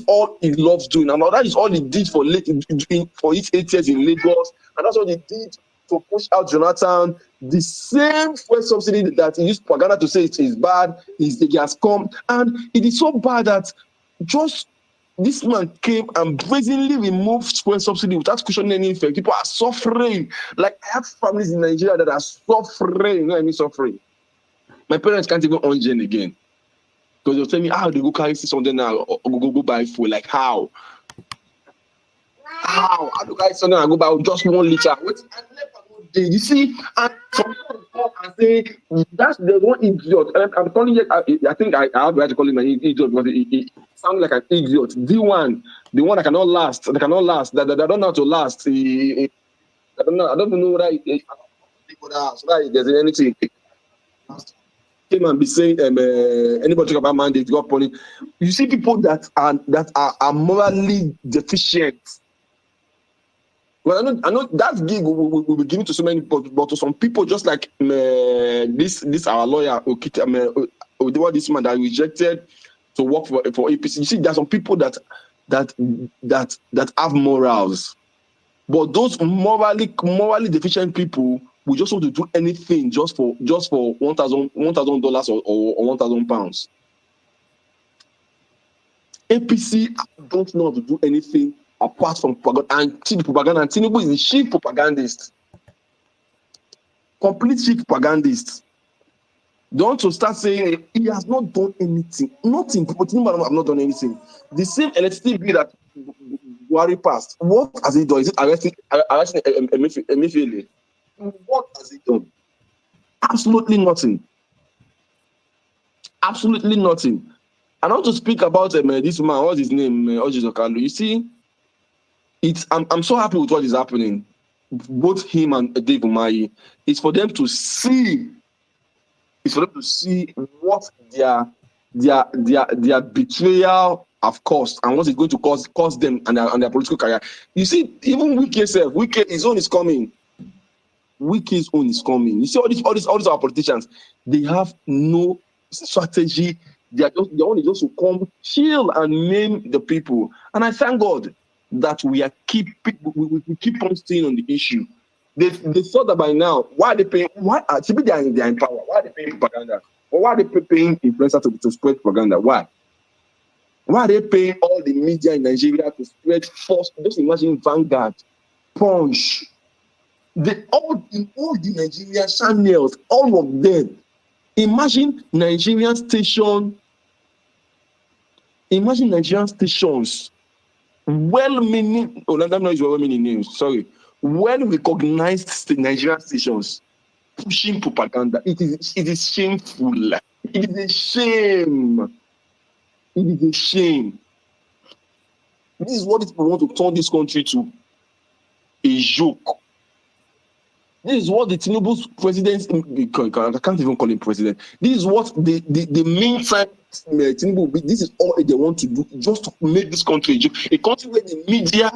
all he loves doing. And that is all he did for his 8 years in Lagos. And that's what he did to push out Jonathan. The same fuel subsidy that he used propaganda to say it is bad, he has come. And it is so bad that just this man came and brazenly removed fuel subsidy without questioning any effect. People are suffering. Like, I have families in Nigeria that are suffering. You know what I mean, suffering. My parents can't even on gen again. Because they'll tell me, how they go carry 600 now or go buy fuel. Like, how? How do I something and go buy just 1 liter? You see, and some people come and say that's the one idiot. And I'm calling it. I think I have to call him an idiot because he sounds like an idiot. The one that cannot last. That don't know how to last. I don't know whether there's anything. Came and be saying anybody talk about mandate got police. You see people that are morally deficient. Well, I know that gig will be given to so many people, but to some people, just like this our lawyer, this man that rejected to work for APC. You see, there are some people that have morals, but those morally deficient people we just want to do anything just for $1,000 or £1,000. APC don't know how to do anything apart from propaganda. And Tinubu is the chief propagandist, complete chief propagandist. Don't to start saying he has not done anything. Nothing. Tinubu have not done anything. The same electricity bill that Buhari passed, what has he done? Is it arresting Emefiele? What has he done? Absolutely nothing. Absolutely nothing. And I want to speak about this man. What's his name? Orji Okalu. You see, I'm so happy with what is happening. Both him and Dave Umahi. It's for them to see. It's for them to see what their betrayal have cost and what it's going to cost them and their political career. You see, even Wike, his own is coming. Wike's own is coming. You see, all these our politicians, they have no strategy. They want just to come, chill, and name the people. And I thank God that we keep on staying on the issue. They thought that by now, why are they paying? Why they are in power? Why are they paying propaganda? Or why are they paying influencers to spread propaganda? Why? Why are they paying all the media in Nigeria to spread false? Just imagine Vanguard, Punch, all the Nigerian channels, all of them. Imagine Nigerian stations, well-meaning, well-meaning names, sorry, well-recognized Nigerian stations pushing propaganda. It is shameful. It is a shame. It is a shame. This is what people want to turn this country to. A joke. This is what the Tinubu's president, I can't even call him president. This is what the meantime Tinubu, this is all they want to do, just to make this country a country where the media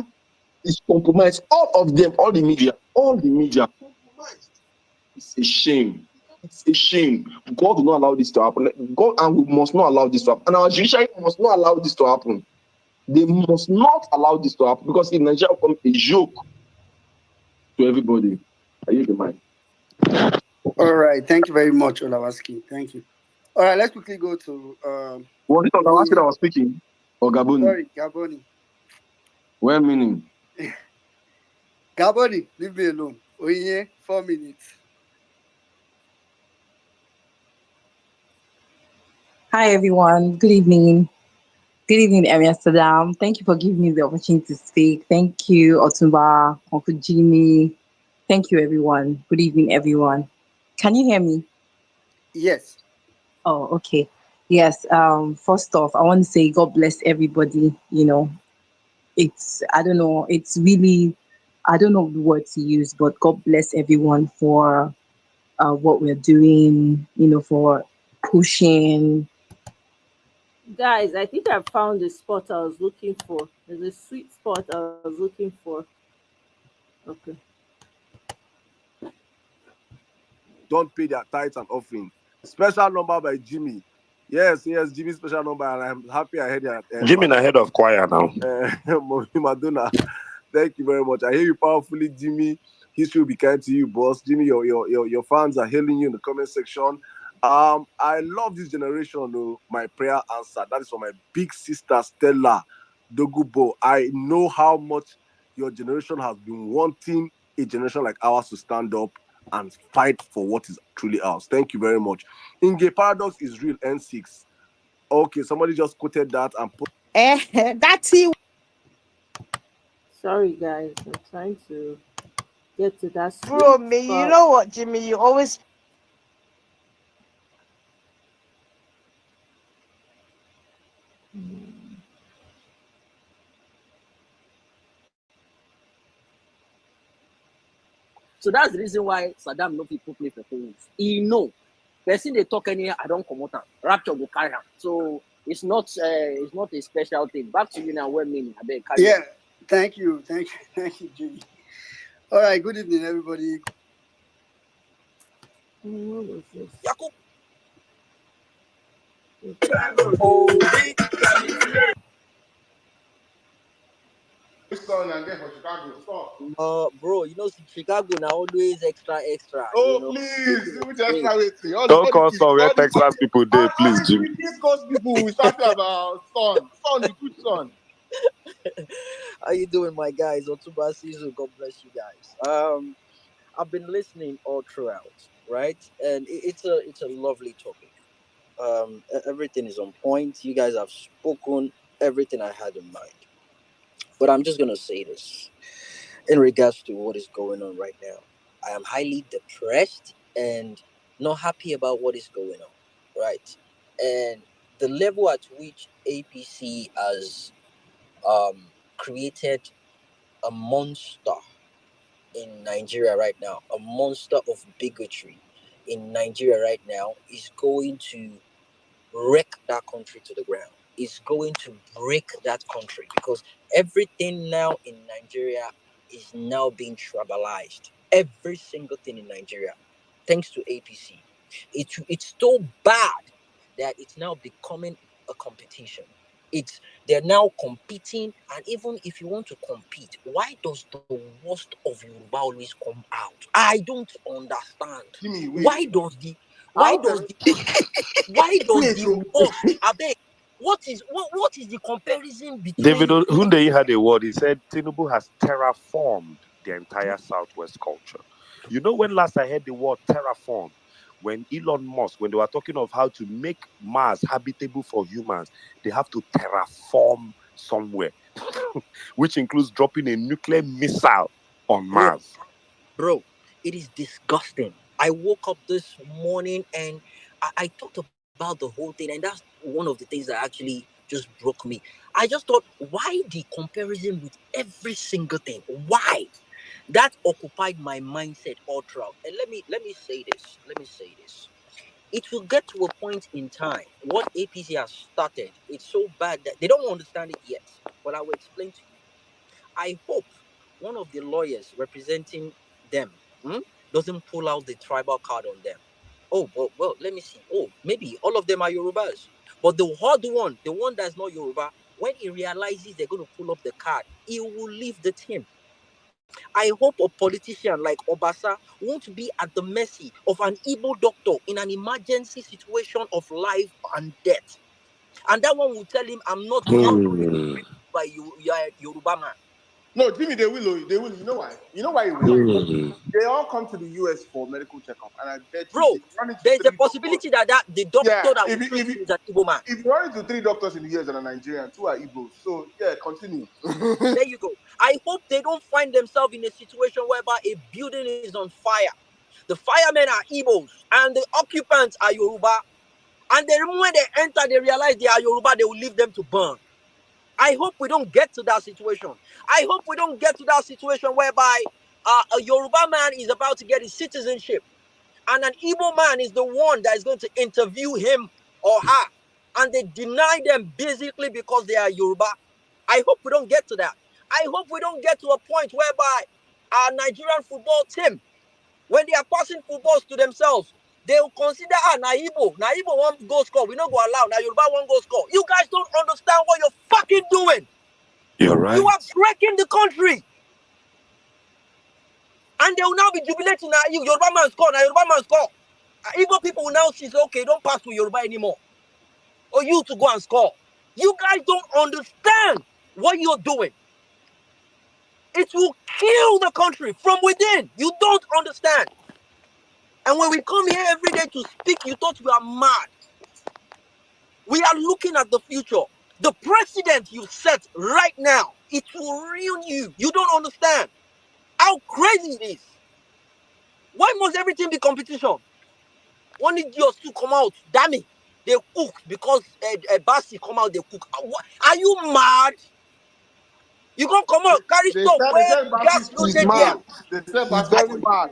is compromised. All of them, all the media compromised. It's a shame. It's a shame. God will not allow this to happen. God, and we must not allow this to happen. And our judiciary must not allow this to happen. They must not allow this to happen, because in Nigeria will become a joke to everybody. I use the mic. All right. Thank you very much, Olawaski. Thank you. All right. Let's quickly go to. Was it Olawaski that was speaking? Or Gaboni? Sorry, Gaboni. Well meaning. Gaboni, leave me alone. Oye, 4 minutes. Hi, everyone. Good evening. Good evening, Amsterdam. Thank you for giving me the opportunity to speak. Thank you, Otumba, Uncle Jimmy. Thank you, everyone. Good evening, everyone. Can you hear me? Yes. Oh, okay. Yes. First off, I want to say God bless everybody. You know, I don't know, it's really, I don't know the word to use, but God bless everyone for what we're doing, you know, for pushing. Guys, I think I found the spot I was looking for. There's a sweet spot I was looking for. Okay. Don't pay their tithes and offering. Special number by Jimmy. Yes, Jimmy's special number, and I'm happy I heard that. Jimmy in head of choir now. Madonna, thank you very much. I hear you powerfully, Jimmy. History will be kind to you, boss. Jimmy, your fans are hailing you in the comment section. I love this generation, though. My prayer answer. That is for my big sister Stella Dogubo. I know how much your generation has been wanting a generation like ours to stand up and fight for what is truly ours. Thank you very much. Inge Paradox is real, N6. Okay, somebody just quoted that and put. That's it. Sorry, guys. I'm trying to get to that. Bro, me, you know what, Jimmy? You always. So that's the reason why Saddam no people play for things. He know. Person they talk anyhow, I don't come out. Rapture will carry him. So it's not a special thing. Back to you now. What meaning? I beg. Yeah. Thank you, Jimmy. All right. Good evening, everybody. What was this? son and get for Chicago. Stop. Bro, you know Chicago now always extra. Oh, please. Which extra waiting? Don't call some where Texas people all there, please, Jimmy. the East Coast people we talking about son, the good son. How you doing, my guys? Otuba Sizu, God bless you guys. I've been listening all throughout, right? And it's a lovely topic. Everything is on point. You guys have spoken everything I had in mind. But I'm just gonna say this in regards to what is going on right now. I am highly depressed and not happy about what is going on, right? And the level at which APC has created a monster in Nigeria right now, a monster of bigotry in Nigeria right now, is going to wreck that country to the ground. It's going to break that country because everything now in Nigeria is now being tribalized. Every single thing in Nigeria, thanks to APC. It's so bad that it's now becoming a competition. They're now competing, and even if you want to compete, why does the worst of Yoruba always come out? I don't understand. Why does the worst? I beg. What is the comparison between David Hunde had a word. He said Tinubu has terraformed the entire Southwest culture. You know when last I heard the word terraform? When Elon Musk, when they were talking of how to make Mars habitable for humans, they have to terraform somewhere, which includes dropping a nuclear missile on Mars. Bro, it is disgusting. I woke up this morning and I thought about the whole thing, and that's one of the things that actually just broke me. I just thought, why the comparison with every single thing? Why? That occupied my mindset all throughout. And let me say this. It will get to a point in time. What APC has started, it's so bad that they don't understand it yet. But I will explain to you. I hope one of the lawyers representing them doesn't pull out the tribal card on them. Oh, well, let me see. Oh, maybe all of them are Yorubas. But the hard one, the one that's not Yoruba, when he realizes they're going to pull up the card, he will leave the team. I hope a politician like Obasa won't be at the mercy of an Igbo doctor in an emergency situation of life and death. And that one will tell him, I'm not going to be by you, you are a Yoruba man. No, Jimmy, they will. You know why? You know why he will? They all come to the US for medical checkup, and I bet you, there's a possibility that the doctor that will treat you is an Igbo man. If you run into 3 doctors in the US and a Nigerian, 2 are Igbos. So yeah, continue. There you go. I hope they don't find themselves in a situation whereby a building is on fire. The firemen are Igbos and the occupants are Yoruba. And the moment when they enter, they realize they are Yoruba, they will leave them to burn. I hope we don't get to that situation. I hope we don't get to that situation whereby a Yoruba man is about to get his citizenship and an Igbo man is the one that is going to interview him or her. And they deny them basically because they are Yoruba. I hope we don't get to that. I hope we don't get to a point whereby our Nigerian football team, when they are passing footballs to themselves, they will consider, Igbo one goal score. We don't go allow. Now Yoruba one goal score. You guys don't understand what you're fucking doing. You're right. You are breaking the country. And they will now be jubilating. Now Yoruba man score. Now Yoruba man score. Igbo people will now say, okay, don't pass to Yoruba anymore. Or you to go and score. You guys don't understand what you're doing. It will kill the country from within. You don't understand. And when we come here every day to speak, you thought we are mad. We are looking at the future. The precedent you set right now, it will ruin you. You don't understand how crazy it is. Why must everything be competition? One idiots to come out, damn it, they cook because a Basi come out, they cook. Are you mad? You gonna come out, carry stuff where gas no dead there. He's very mad.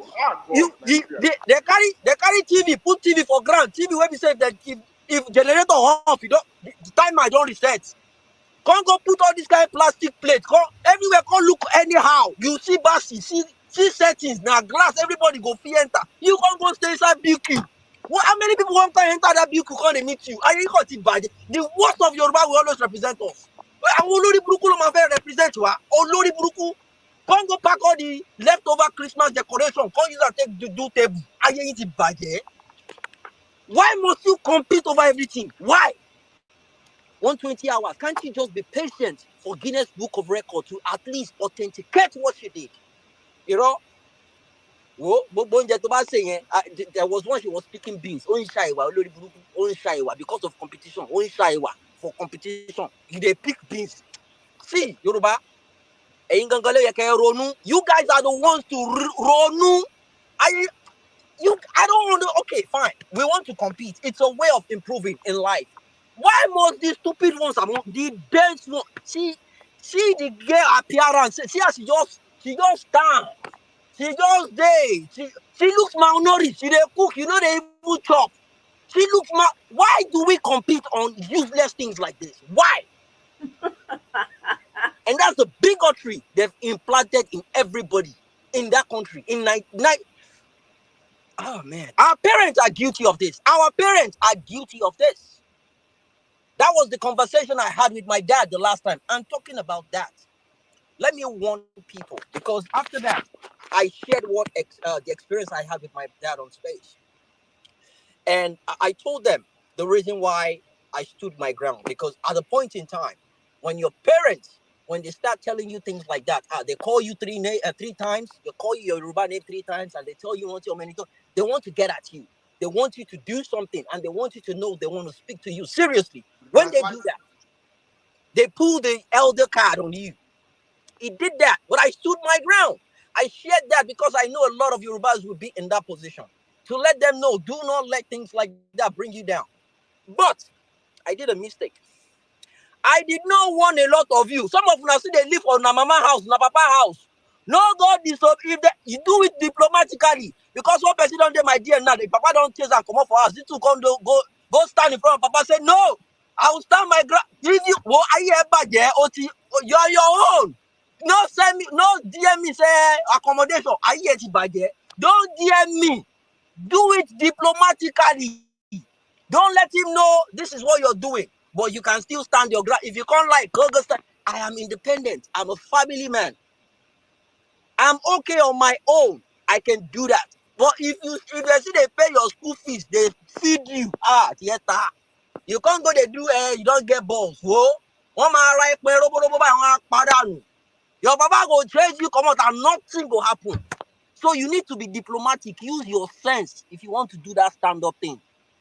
They carry TV, put TV for ground. TV where we say that if generator off, the timer don't reset. Can't go put all this kind of plastic plate. Everywhere can't look anyhow. You see Basi, see settings, now glass, everybody go free enter. You can't go stay inside BQ. How many people want to enter that BQ can't meet you? I really got it bad. The worst of Yoruba will always represent us. Àwọn olórí burúkú ló máa fẹ́ represent wa. Olórí burúkú. Come go pack all the leftover Christmas decoration. Come use and take do table. Ayé yín ti bàjẹ́. Why must you compete over everything? Why? 120 hours. Can't you just be patient for Guinness Book of Record to at least authenticate what you did? You know? There was one she was speaking beans. Because of competition. For competition. They pick beans. See, Yoruba. You guys are the ones to ronu. I don't want to. Okay, fine. We want to compete. It's a way of improving in life. Why must these stupid ones among the dense ones? See the girl appearance. See how she just stand. She just day. She looks malnourished. She dey cook. You know they even chop. She looks mal. Why do we compete on useless things like this? Why? And that's the bigotry they've implanted in everybody in that country. Oh man, our parents are guilty of this. Our parents are guilty of this. That was the conversation I had with my dad the last time. I'm talking about that. Let me warn people, because after that, I shared the experience I had with my dad on space. And I told them the reason why I stood my ground. Because at a point in time, when your parents, when they start telling you things like that, they call you three times, they call you your Yoruba name 3 times, and they tell you how many times, they want to get at you. They want you to do something, and they want you to know they want to speak to you seriously. When they do that, they pull the elder card on you. He did that, but I stood my ground. I shared that because I know a lot of Yorubas will be in that position. To let them know, do not let things like that bring you down. But I did a mistake. I did not want a lot of you. Some of you see they live on mama house, na papa house. No God if you do it diplomatically. Because one person don't do my dear now, the papa don't chase and come up for us. This two come go stand in front of papa, say no. I will stand my ground. If you you're your own. No send me, no DM me say accommodation. Don't DM me. Do it diplomatically. Don't let him know this is what you're doing. But you can still stand your ground. If you can't go stand. I am independent. I'm a family man. I'm okay on my own. I can do that. But if they see they pay your school fees, they feed you. Theater. You can't go they do you don't get balls. Whoa. Your papa go change you, come out, and nothing will happen. So you need to be diplomatic. Use your sense if you want to do that stand-up thing.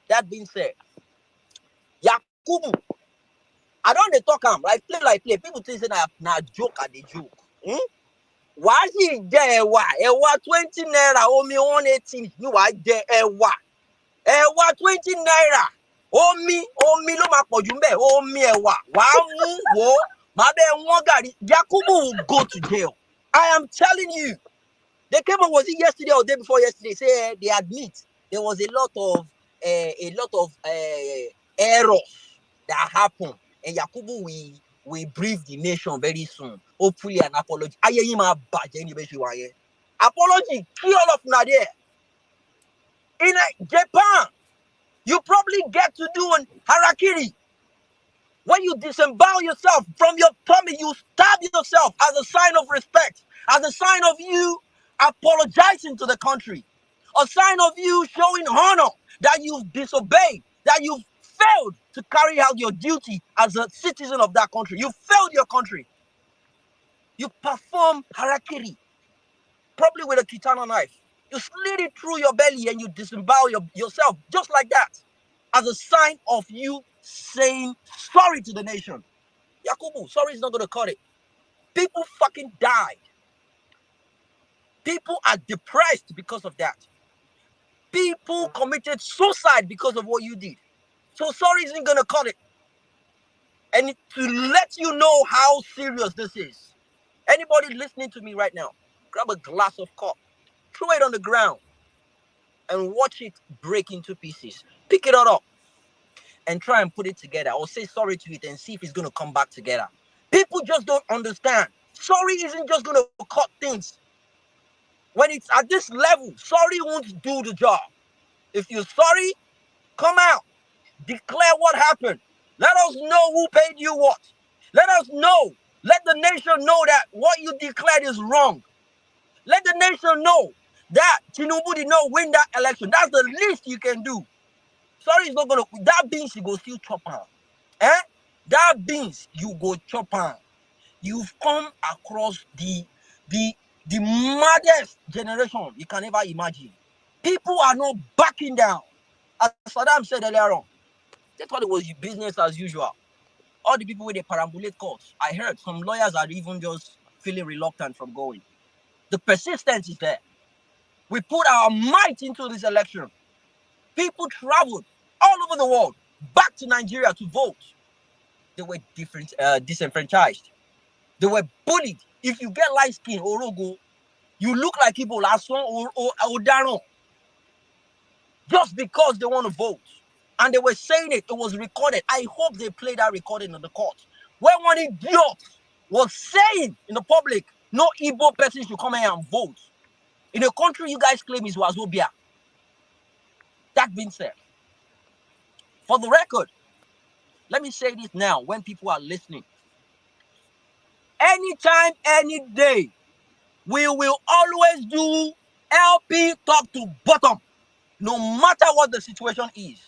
That being said, Yakubu, I don't dey talk am like play. People think say na joke at the joke. Why he jẹ ẹwà 20 naira omi 180 ni wàá jẹ ẹwà 20 naira omi ló máa pọ̀jù ń bẹ̀ omi ẹ̀wà wàá mú wò ó máa bẹ́ẹ̀ wọ́n gàrí. Yakubu will go to jail. I am telling you. They came on, was it yesterday or day before yesterday? Say they admit there was a lot of errors that happened, and Yakubu we brief the nation very soon. Hopefully an apology. Apology, kill all of Nadia. In Japan, you probably get to do an harakiri. When you disembowel yourself from your tummy, you stab yourself as a sign of respect, as a sign of you apologizing to the country, a sign of you showing honor that you've disobeyed, that you've failed to carry out your duty as a citizen of that country. You failed your country. You perform harakiri, probably with a katana knife. You slit it through your belly and you disembowel yourself just like that, as a sign of you saying sorry to the nation. Yakubu, sorry is not going to cut it. People fucking died. People are depressed because of that. People committed suicide because of what you did. So sorry isn't going to cut it. And to let you know how serious this is, anybody listening to me right now, grab a glass of cup, throw it on the ground, and watch it break into pieces. Pick it up and try and put it together, or say sorry to it and see if it's going to come back together. People just don't understand. Sorry isn't just going to cut things. When it's at this level, sorry won't do the job. If you're sorry, come out. Declare what happened. Let us know who paid you what. Let us know. Let the nation know that what you declared is wrong. Let the nation know that Tinubu did not win that election. That's the least you can do. Sorry, it's not gonna. That beans you go still chop on. That beans you go chop on. You've come across the maddest generation you can ever imagine. People are not backing down. As Saddam said earlier on, they thought it was business as usual. All the people with the parambulate courts, I heard some lawyers are even just feeling reluctant from going. The persistence is there. We put our might into this election. People traveled all over the world back to Nigeria to vote. They were disenfranchised. They were bullied. If you get light skin, Orogo, you look like Igbo Lason or Odaron. Just because they want to vote. And they were saying it was recorded. I hope they play that recording in the court. When one idiot was saying in the public, no Igbo person should come here and vote. In a country you guys claim is Wazobia. That being said, for the record, let me say this now when people are listening. Anytime, any day, we will always do LP top to bottom, no matter what the situation is.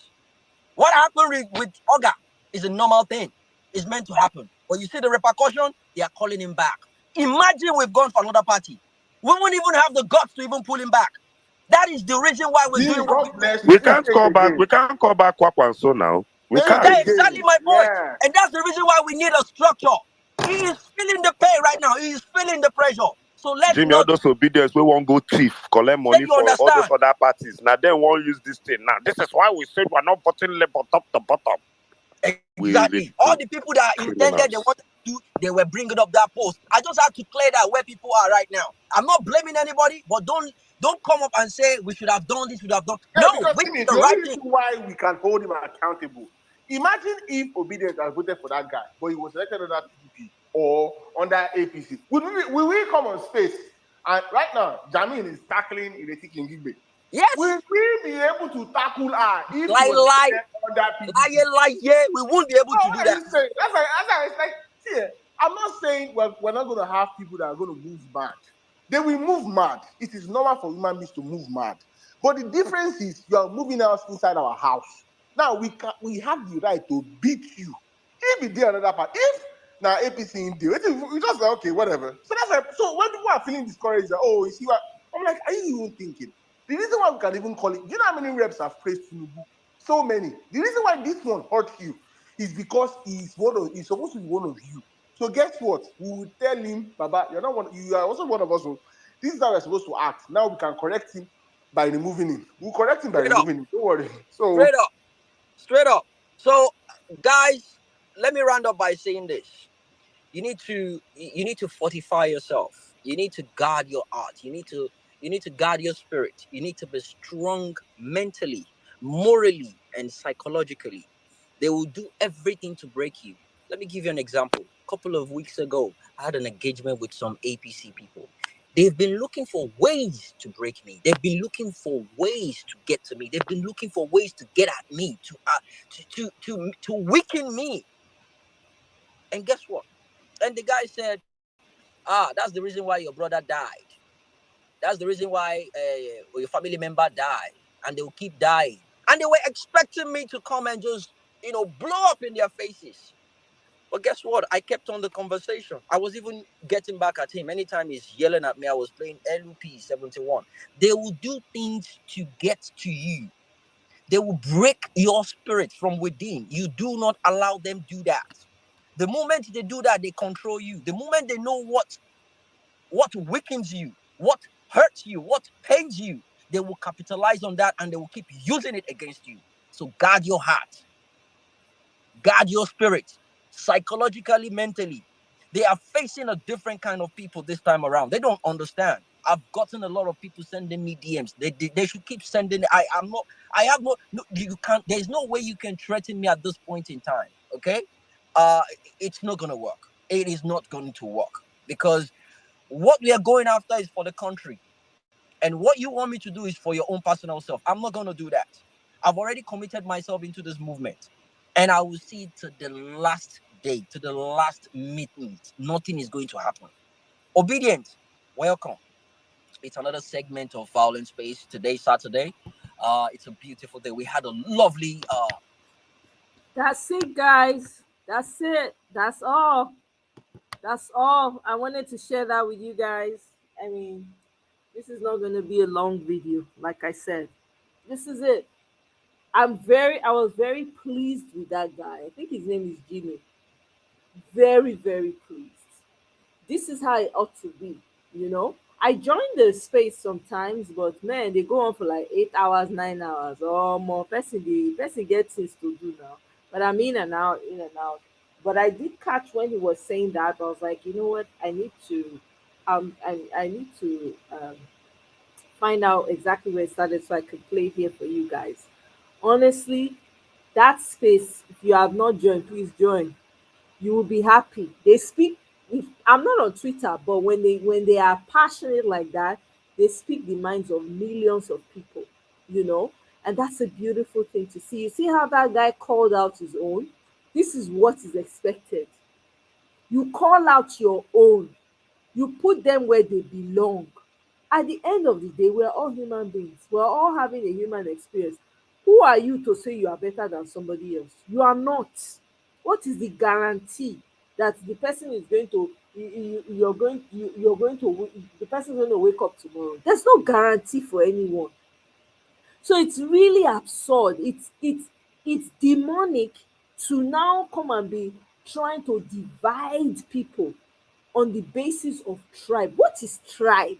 What happened with Oga is a normal thing. It's meant to happen. But you see the repercussion, they are calling him back. Imagine we've gone for another party. We won't even have the guts to even pull him back. That is the reason why we're doing what we're doing. We can't call back. We can't call back Kwakwanso now. We can't. That's exactly my point. Yeah. And that's the reason why we need a structure. He is feeling the pain right now. He is feeling the pressure. So let's Jimmy, all those obedience, we won't go thief, collect money for all those other parties. Now they won't use this thing. Now this is why we said we're not voting Labour top to bottom. Exactly. All the people that intended they wanted to do, they were bringing up that post. I just have to clear that where people are right now. I'm not blaming anybody, but don't come up and say we should have done this, we should have done. Yeah, no, because we the only reason why we can hold him accountable. Imagine if Obedience had voted for that guy, but he was elected under PDP or under APC. Will we come on space? And right now, Jamin is tackling Ireti Kingigbe. Yes. Will we be able to tackle her if he was under PDP? We won't be able to do that. That's like, see, I'm not saying we're not going to have people that are going to move mad. They will move mad. It is normal for human beings to move mad. But the difference is you are moving us inside our house. Now we have the right to beat you. If we did another part, if now APC in deal, we just like okay, whatever. So that's like, so when people are feeling discouraged, like, oh, you see what I'm like, are you even thinking? The reason why we can even call it, do you know how many reps have praised Tinubu? So many. The reason why this one hurt you is because he's supposed to be one of you. So guess what? We will tell him, Baba, you're not one. You are also one of us. This is how we're supposed to act. Now we can correct him by removing him. We'll correct him by removing him. Don't worry. So straight up. So, guys, let me round up by saying this: you need to fortify yourself. You need to guard your heart. You need to guard your spirit. You need to be strong mentally, morally, and psychologically. They will do everything to break you. Let me give you an example. A couple of weeks ago, I had an engagement with some APC people. They've been looking for ways to break me. They've been looking for ways to get to me. They've been looking for ways to get at me, to weaken me. And guess what? And the guy said, that's the reason why your brother died. That's the reason why your family member died. And they will keep dying. And they were expecting me to come and just, blow up in their faces. But guess what? I kept on the conversation. I was even getting back at him. Anytime he's yelling at me, I was playing LUP 71. They will do things to get to you. They will break your spirit from within. You do not allow them do that. The moment they do that, they control you. The moment they know what weakens you, what hurts you, what pains you, they will capitalize on that and they will keep using it against you. So guard your heart. Guard your spirit. Psychologically, mentally. They are facing a different kind of people this time around. They don't understand. I've gotten a lot of people sending me DMs. They should keep sending. You can't. There's no way you can threaten me at this point in time. Okay, it's not gonna work. It is not going to work because what we are going after is for the country, and what you want me to do is for your own personal self. I'm not gonna do that. I've already committed myself into this movement, and I will see it to the last day, to the last minute, nothing is going to happen. Obedient, welcome. It's another segment of Violent Space. Today, Saturday. It's a beautiful day. We had a lovely That's it, guys. That's it. That's all. That's all. I wanted to share that with you guys. I mean, this is not going to be a long video, like I said. This is it. I was very pleased with that guy. I think his name is Jimmy. Very, very pleased. This is how it ought to be, you know. I join the space sometimes, but man, they go on for like 8 hours, 9 hours, or more. The person gets things to do now. But I'm in and out, in and out. But I did catch when he was saying that. I was like, you know what? I need to find out exactly where it started so I could play here for you guys. Honestly, that space, if you have not joined, please join. You will be happy. They speak. If I'm not on Twitter, but when they are passionate like that, they speak the minds of millions of people, you know, and that's a beautiful thing to see. You see how that guy called out his own? This is what is expected. You call out your own, you put them where they belong. At the end of the day, we're all human beings. We're all having a human experience. Who are you to say you are better than somebody else? You are not. What is the guarantee that the person is going to you're going to the person is going to wake up tomorrow? There's no guarantee for anyone. So it's really absurd. It's demonic to now come and be trying to divide people on the basis of tribe. What is tribe?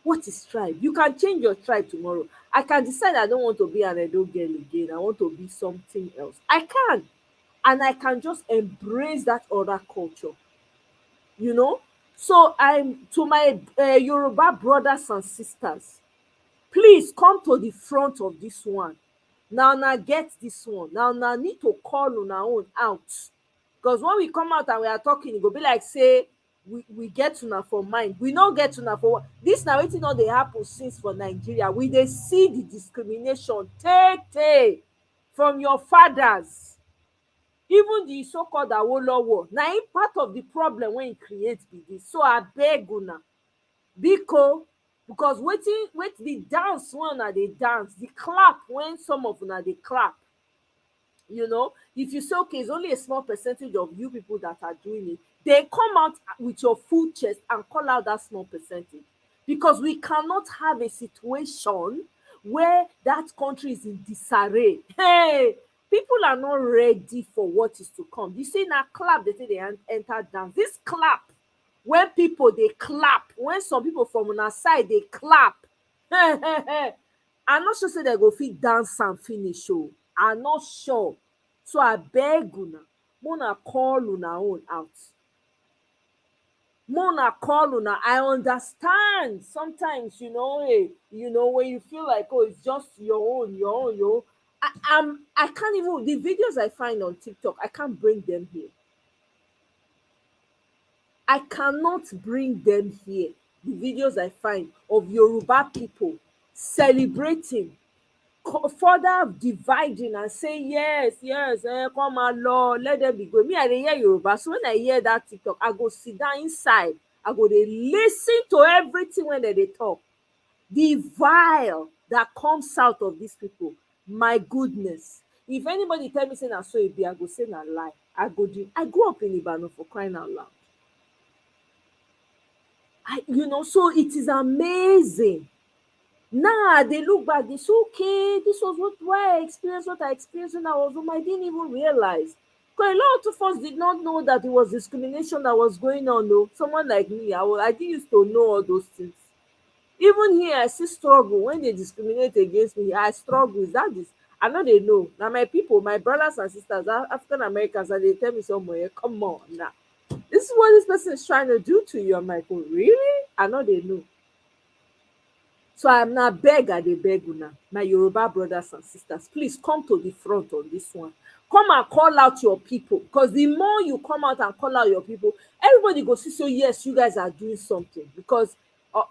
What is tribe? You can change your tribe tomorrow. I can decide I don't want to be an Edo girl again. I want to be something else. I can. And I can just embrace that other culture, you know? So I'm to my Yoruba brothers and sisters, please come to the front of this one. Now get this one. Now need to call una own out. Because when we come out and we are talking, it go be like say we get una for mind. We no get una for what? This na wetin don dey happen since for Nigeria. We dey see the discrimination tey from your fathers. Even the so-called Awolowo, na him part of the problem wey he create be this. So abeg una, biko, because wetin the dance wey una dey dance, the clap when some of una dey clap, you know, if you say okay, it's only a small percentage of you people that are doing it, then come out with your full chest and call out that small percentage, because we cannot have a situation where that country is in disarray. Hey, people are not ready for what is to come. You see, now clap, they say they enter dance. This clap, when people they clap, when some people from on our side they clap, I'm not sure say they go fit dance and finish. Oh, I'm not sure. So I beg una, mona call una own out. Mona call una. I understand sometimes, you know, hey, you know, when you feel like, oh, it's just your own. I can't even, the videos I find on TikTok, I can't bring them here. I cannot bring them here. The videos I find of Yoruba people celebrating, further dividing and saying yes, come along, let them be going. Me, I dey hear Yoruba, so when I hear that TikTok, I go sit down inside, I go dey listen to everything when they talk. The vile that comes out of these people, my goodness. If anybody tell me say na so e be, I go say na lie. I grew up in Ibadan, for crying out loud. So it is amazing. Now they look back, they say, okay, this was why I experienced what I experienced when I was home. I didn't even realize. Because a lot of us did not know that it was discrimination that was going on. Though. Someone like me, I didn't used to know all those things. Even here, I still struggle. When they discriminate against me, I struggle. Is that this? I know they know. Now my people, my brothers and sisters, African Americans, and they tell me somewhere, come on now. This is what this person is trying to do to you. I'm like, oh, really? I know they know. So I'm not beg, I dey beg una, my Yoruba brothers and sisters, please come to the front on this one. Come and call out your people, because the more you come out and call out your people, everybody go see, so yes, you guys are doing something, because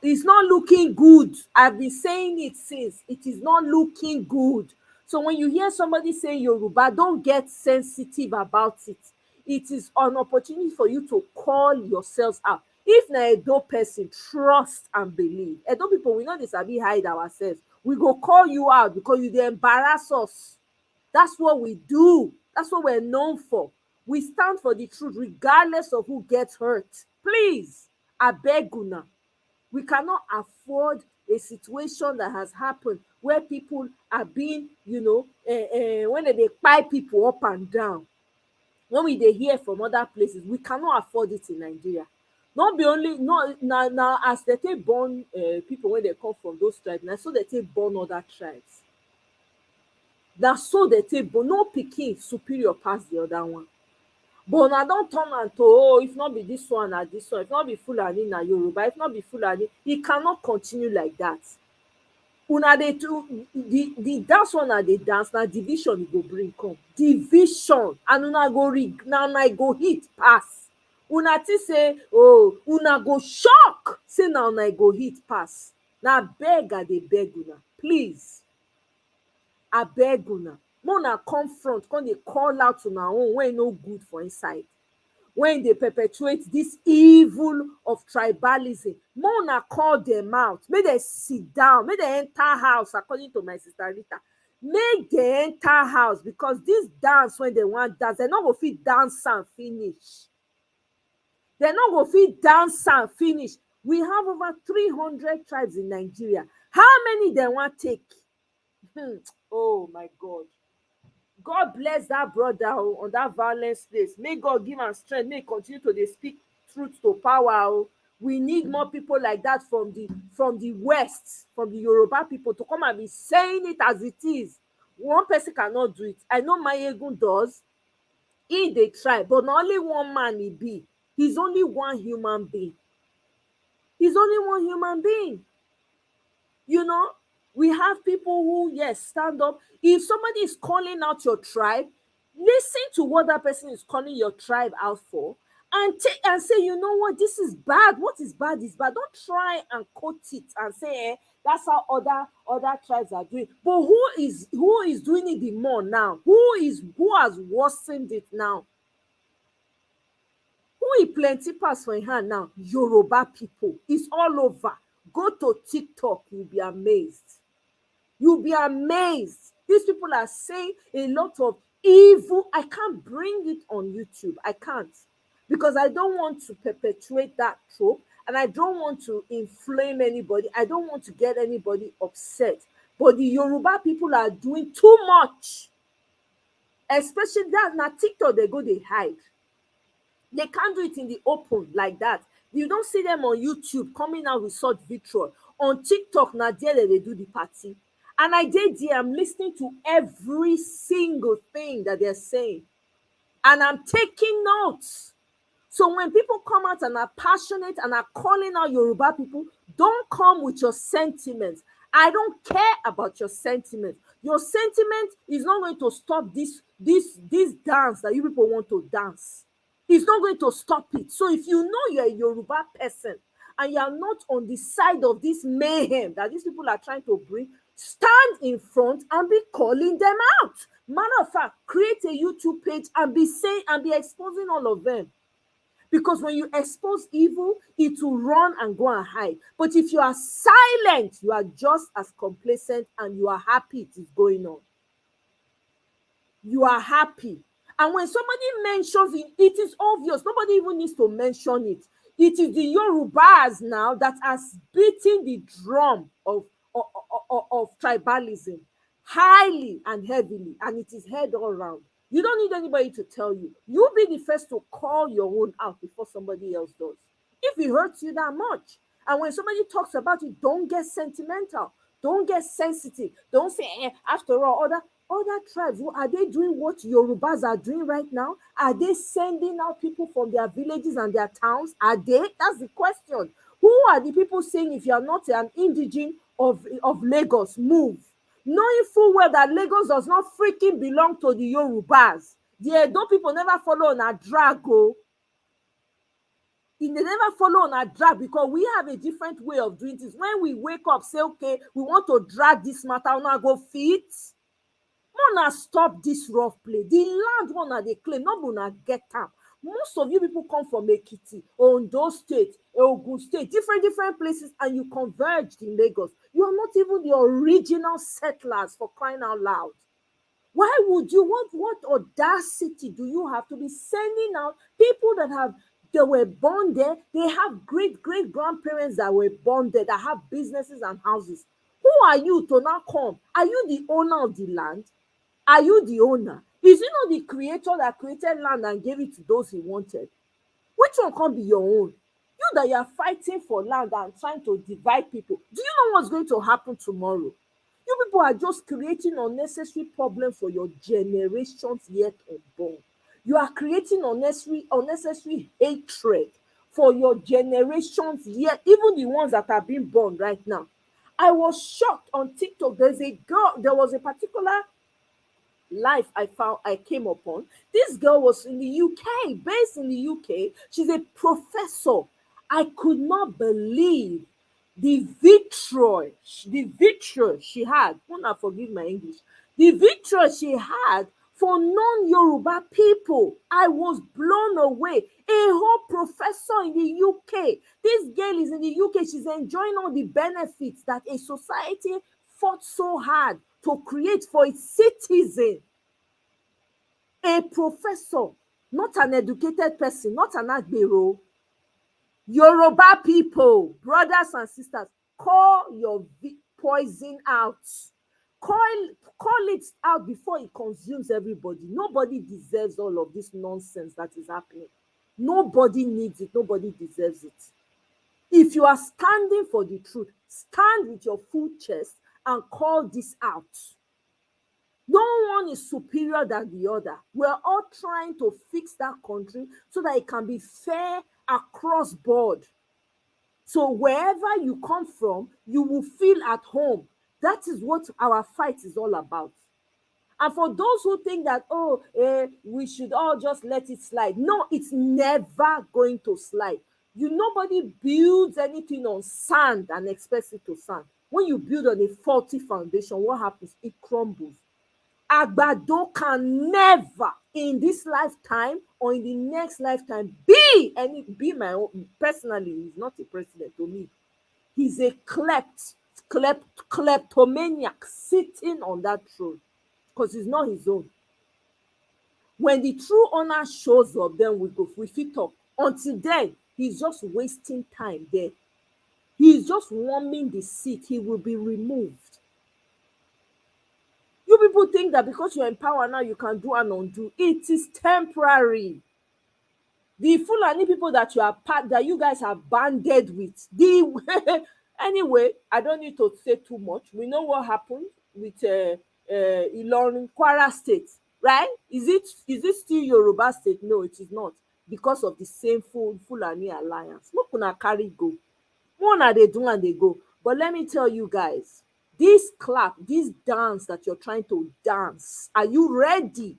it's not looking good. I've been saying it since. It is not looking good. So when you hear somebody say Yoruba, don't get sensitive about it. it is an opportunity for you to call yourselves out. If na Edo person, trust and believe. Edo people, we no dey sabi hide ourselves. We go call you out because you dey embarrass us. That's what we do. That's what we're known for. We stand for the truth regardless of who gets hurt. Please, abeg una. We cannot afford a situation that has happened where people are being, when they kpai people up and down. When we dey hear from other places, we cannot afford it in Nigeria. Not be only now as they take born people when they come from those tribes, na so they take born other tribes. Na so they take born. No pikin superior pass the other one. But una don turn am to, if not be this one na this one, if not be Fulani na Yoruba, if not be Fulani, e cannot continue like that. Una dey do the dance one na dey dance, na division e go bring come. Division, and una go hit pass. Una think say, una go shock say na una go hit pass. Na beg I dey beg una, please. Abeg una, make una come front, come dey call out una own wey no good for inside. When they perpetuate this evil of tribalism, make una call them out. Make dem sit down, make dem enter house, according to my sister Rita. Make dem enter house, because this dance when they wan dance, dem no go fit dance am finish. Dem no go fit dance am finish. We have over 300 tribes in Nigeria. How many dem wan take? Oh my God. God bless that brother on that violence place. May God give am strength. May he continue to dey speak truth to power. We need more people like that from the West, from the Yoruba people, to come and be saying it as it is. One person cannot do it. I know Mayegun does. He dey try, but na only one man he be. He's only one human being. He's only one human being. We have people who, yes, stand up. If somebody is calling out your tribe, listen to what that person is calling your tribe out for, and say, you know what, this is bad. What is bad is bad. Don't try and quote it and say, that's how other tribes are doing. But who is doing it the more now? Who has worsened it now? Who is plenty pass for hand now? Yoruba people. It's all over. Go to TikTok, you'll be amazed. You'll be amazed. These people are saying a lot of evil. I can't bring it on YouTube. I can't. Because I don't want to perpetuate that trope. And I don't want to inflame anybody. I don't want to get anybody upset. But the Yoruba people are doing too much. Especially that, now TikTok, they hide. They can't do it in the open like that. You don't see them on YouTube coming out with such vitriol. On TikTok, now there they do the party. And I did there, I'm listening to every single thing that they're saying. And I'm taking notes. So when people come out and are passionate and are calling out Yoruba people, don't come with your sentiments. I don't care about your sentiments. Your sentiment is not going to stop this dance that you people want to dance. It's not going to stop it. So if you know you're a Yoruba person and you're not on the side of this mayhem that these people are trying to bring, stand in front and be calling them out. Matter of fact, create a YouTube page and be saying and be exposing all of them. Because when you expose evil, it will run and go and hide. But if you are silent, you are just as complacent and you are happy it is going on. You are happy. And when somebody mentions it, it is obvious. Nobody even needs to mention it. It is the Yorubas now that are beating the drum of tribalism highly and heavily, and it is heard all around. You don't need anybody to tell you. You be the first to call your own out before somebody else does. If it hurts you that much. And when somebody talks about it, don't get sentimental. Don't get sensitive. Don't say, after all, other tribes, are they doing what Yorubas are doing right now? Are they sending out people from their villages and their towns? Are they? That's the question. Who are the people saying if you are not an indigene of Lagos, move? Knowing full well that Lagos does not freaking belong to the Yorubas. The Edo people never follow on a drag. They never follow on a drag because we have a different way of doing things. When we wake up, say, okay, we want to drag this matter, now go fit. Una stop this rough play. The land una dey claim, no be una get am. Most of you people come from Ekiti, Ondo State, Ogun State, different places, and you converged in Lagos. You are not even the original settlers, for crying out loud. Why would you, what audacity do you have to be sending out people that were born there? They have great grandparents that were born there, that have businesses and houses. Who are you to now come? Are you the owner of the land? Are you the owner? Is it not the creator that created land and gave it to those he wanted? Which one can't be your own? You that you are fighting for land and trying to divide people, do you know what's going to happen tomorrow? You people are just creating unnecessary problems for your generations yet unborn. You are creating unnecessary hatred for your generations yet, even the ones that are being born right now. I was shocked on TikTok. There was a particular life I came upon. This girl was in the UK, based in the UK. She's a professor. I could not believe the vitriol she had. Wanna forgive my English. The vitriol she had for non-Yoruba people. I was blown away. A whole professor in the UK. This girl is in the UK. She's enjoying all the benefits that a society fought so hard to create for its citizen. A professor, not an educated person, not an agbero. Yoruba people, brothers and sisters, call your poison out. Call it out before it consumes everybody. Nobody deserves all of this nonsense that is happening. Nobody needs it. Nobody deserves it. If you are standing for the truth, stand with your full chest and call this out. No one is superior than the other. We're all trying to fix that country so that it can be fair across board. So wherever you come from, you will feel at home. That is what our fight is all about. And for those who think that, we should all just let it slide. No, it's never going to slide. Nobody builds anything on sand and expects it to stand. When you build on a faulty foundation, what happens? It crumbles. Agbado can never in this lifetime or in the next lifetime be my own. Personally, he's not a president to me. He's a kleptomaniac sitting on that throne because it's not his own. When the true owner shows up, then we fit talk. Until then, he's just wasting time there. He's just warming the seat. He will be removed. You people think that because you're in power now, you can do and undo. It is temporary. The Fulani people that you guys have banded with. Anyway, I don't need to say too much. We know what happened with Ilorin, Kwara State, right? Is it still Yoruba State? No, it is not. Because of the same Fulani alliance. Make una carry go. One are they do and they go. But let me tell you guys, this clap, this dance that you're trying to dance, are you ready?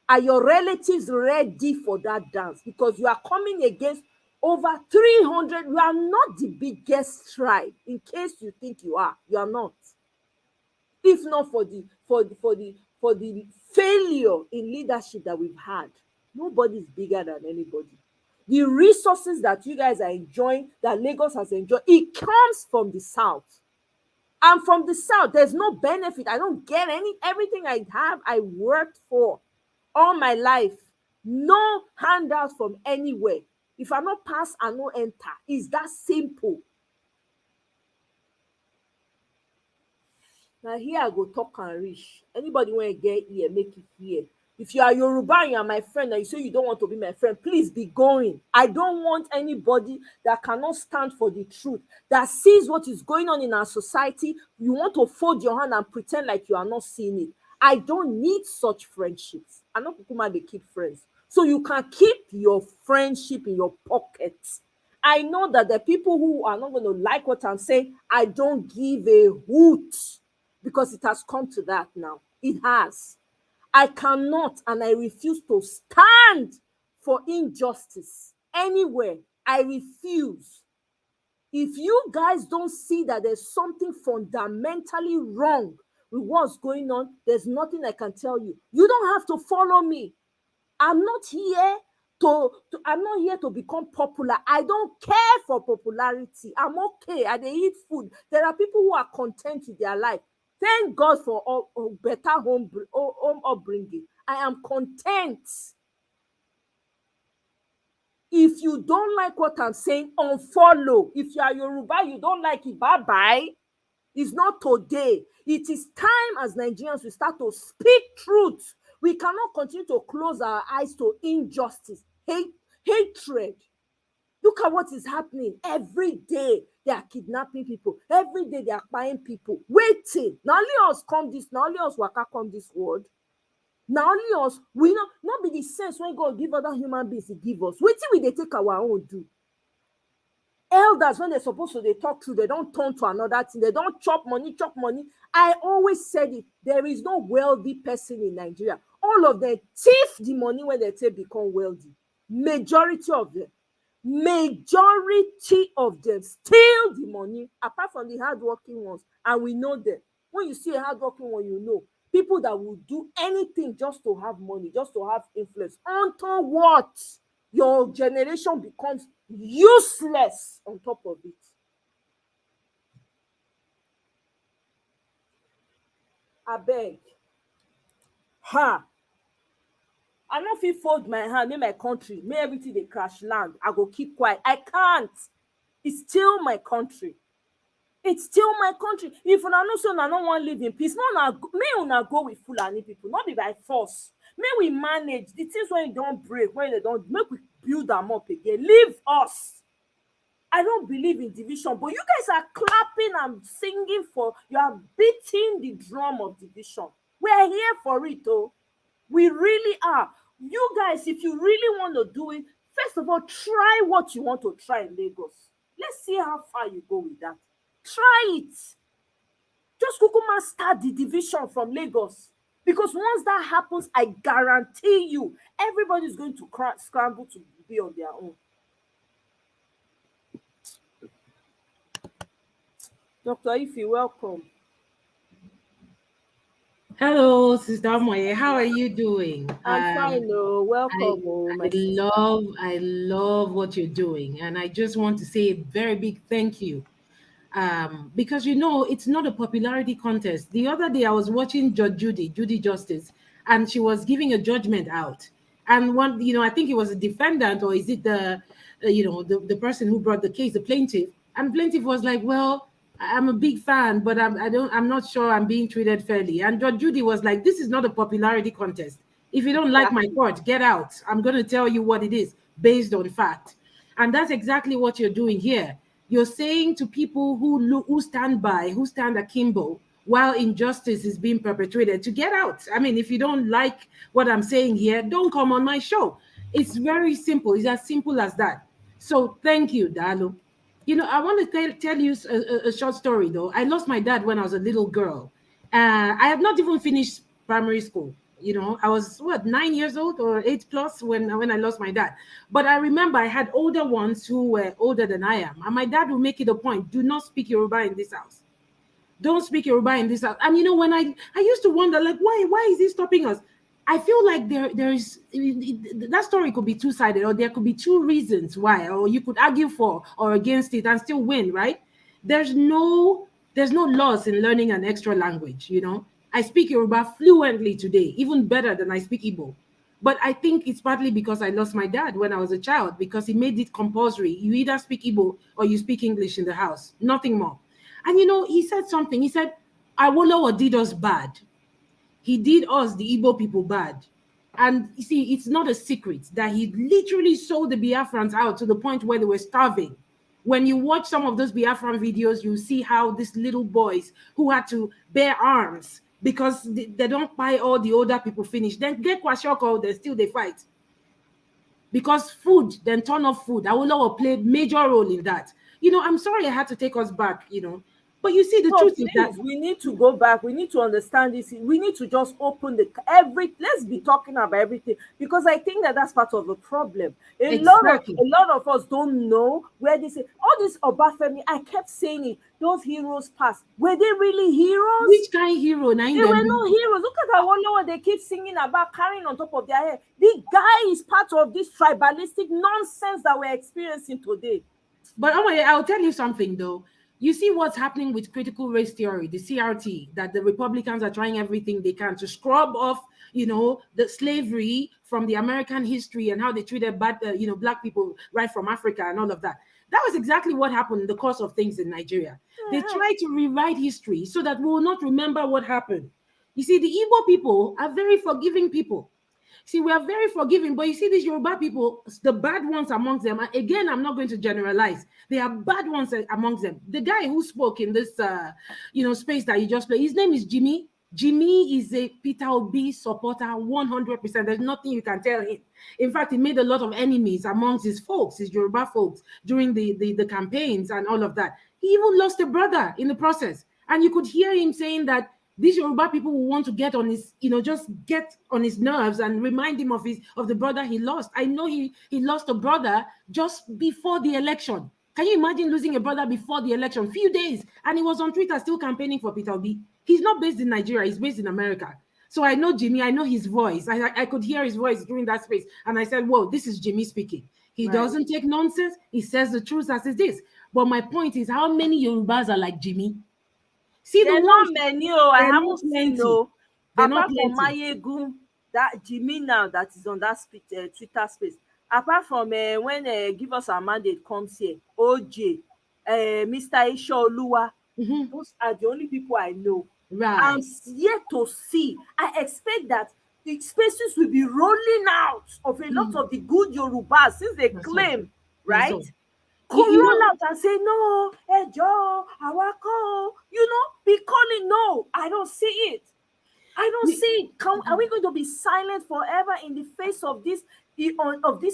Are your relatives ready for that dance? Because you are coming against over 300. You are not the biggest tribe. In case you think you are not. If not for the failure in leadership that we've had, nobody is bigger than anybody. The resources that you guys are enjoying, that Lagos has enjoyed, it comes from the south. And from the south, there's no benefit. I don't get everything I have, I worked for all my life. No handouts from anywhere. If I not pass, I no enter. It's that simple. Now here I go talk and reach. Anybody want to get here, make it here. If you are Yoruba and you are my friend and you say you don't want to be my friend, please be going. I don't want anybody that cannot stand for the truth, that sees what is going on in our society. You want to fold your hand and pretend like you are not seeing it. I don't need such friendships. I know Kukuma, they keep friends. So you can keep your friendship in your pocket. I know that the people who are not going to like what I'm saying, I don't give a hoot, because it has come to that now. It has. I cannot and I refuse to stand for injustice anywhere. I refuse. If you guys don't see that there's something fundamentally wrong with what's going on, there's nothing I can tell you. You don't have to follow me. I'm not here I'm not here to become popular. I don't care for popularity. I'm okay. I dey eat food. There are people who are content with their life. Thank God for better home upbringing. I am content. If you don't like what I'm saying, unfollow. If you are Yoruba, you don't like it, bye-bye. It's not today. It is time as Nigerians we start to speak truth. We cannot continue to close our eyes to injustice, hatred. Look at what is happening every day. They are kidnapping people. Every day they are buying people. Waiting. Now only us come this. Now only us waka come this world. Now only us. We not be the sense when God give other human beings, He give us. Wait till we they take our own do. Elders, when they're supposed to they talk to, they don't turn to another thing. They don't chop money. I always said it. There is no wealthy person in Nigeria. All of them thief the money when they say become wealthy. Majority of them steal the money, apart from the hardworking ones. And we know them. When you see a hardworking one, you know. People that will do anything just to have money, just to have influence. Until what? Your generation becomes useless on top of it. Abeg. I no fit fold my hand, make my country, make everything dey crash land. I go keep quiet. I can't. It's still my country. It's still my country. If una know say una no wan live in peace, may una go with Fulani people, not be by force. May we manage the things when you don't break, when they don't make we build them up again. Leave us. I don't believe in division, but you guys are clapping and singing for, you are beating the drum of division. We are here for it, oh. We really are. You guys, if you really want to do it, first of all, try what you want to try in Lagos. Let's see how far you go with that. Try it. Just kukuma start the division from Lagos. Because once that happens, I guarantee you, everybody's going to scramble to be on their own. Dr. Ify, welcome. Hello, Sister Moye. How are you doing? I'm fine. Oh, welcome. I love what you're doing, and I just want to say a very big thank you. Because it's not a popularity contest. The other day I was watching Judge Judy Justice, and she was giving a judgment out. And one, I think it was a defendant, or is it the person who brought the case, the plaintiff? And plaintiff was like, well, I'm a big fan, but I'm not sure I'm being treated fairly. And Judge Judy was like, this is not a popularity contest. If you don't like my court, get out. I'm going to tell you what it is based on fact. And that's exactly what you're doing here. You're saying to people who stand akimbo while injustice is being perpetrated to get out. I mean, if you don't like what I'm saying here, don't come on my show. It's very simple. It's as simple as that. So thank you, Dalu. I want to tell you a short story, though. I lost my dad when I was a little girl. I have not even finished primary school. I was 9 years old or 8+ when I lost my dad. But I remember I had older ones who were older than I am. And my dad would make it a point, do not speak Yoruba in this house. Don't speak Yoruba in this house. And when I used to wonder, like, why is he stopping us? I feel like there is that story could be two-sided, or there could be two reasons why, or you could argue for or against it and still win, right? There's no loss in learning an extra language, I speak Yoruba fluently today, even better than I speak Igbo. But I think it's partly because I lost my dad when I was a child, because he made it compulsory. You either speak Igbo or you speak English in the house, nothing more. And he said something. He said, Awolowo did us bad. He did us, the Igbo people, bad. And you see, it's not a secret that he literally sold the Biafrans out to the point where they were starving. When you watch some of those Biafran videos, you see how these little boys who had to bear arms because they don't buy all the older people finish. Then get kwashoko, then still they fight. Because food, then turn off food. Awolowo played major role in that. I'm sorry I had to take us back, But you see, the So truth is that please, we need to go back. We need to understand this. We need to just open let's be talking about everything, because I think that that's part of the problem. Exactly. A lot of us don't know where they say all this Obafemi. I kept saying it. Those heroes passed. Were they really heroes? Which kind of hero? They were no heroes. Look at that one what they keep singing about carrying on top of their head. The guy is part of this tribalistic nonsense that we're experiencing today. But I'll tell you something though. You see what's happening with critical race theory, the CRT, that the Republicans are trying everything they can to scrub off, the slavery from the American history and how they treated black people right from Africa and all of that. That was exactly what happened in the course of things in Nigeria. They try to rewrite history so that we will not remember what happened. You see, the Igbo people are very forgiving people. See, we are very forgiving, but you see these Yoruba people, the bad ones amongst them, again, I'm not going to generalize. There are bad ones amongst them. The guy who spoke in this, space that you just played, his name is Jimmy. Jimmy is a Peter Obi supporter, 100%. There's nothing you can tell him. In fact, he made a lot of enemies amongst his folks, his Yoruba folks, during the campaigns and all of that. He even lost a brother in the process. And you could hear him saying that these Yoruba people will want to get on his, just get on his nerves and remind him of the brother he lost. I know he lost a brother just before the election. Can you imagine losing a brother before the election? Few days, and he was on Twitter still campaigning for Peter Obi. He's not based in Nigeria, he's based in America. So I know Jimmy, I know his voice. I could hear his voice during that space. And I said, whoa, this is Jimmy speaking. He doesn't take nonsense. He says the truth as it is. But my point is, how many Yorubas are like Jimmy? See, they're not many. I haven't seen apart from Mayegun, that Jimmy now that is on that Twitter space. Apart from when Give Us a Mandate comes here, OJ, Mr. Ishaoluwa, those are the only people I know. Right. I'm yet to see. I expect that the spaces will be rolling out of a lot of the good Yorubas since they claim, right? Could roll out and say, no, Ejo, Awako, be calling. No, I don't see it. I don't see it. Are we going to be silent forever in the face of this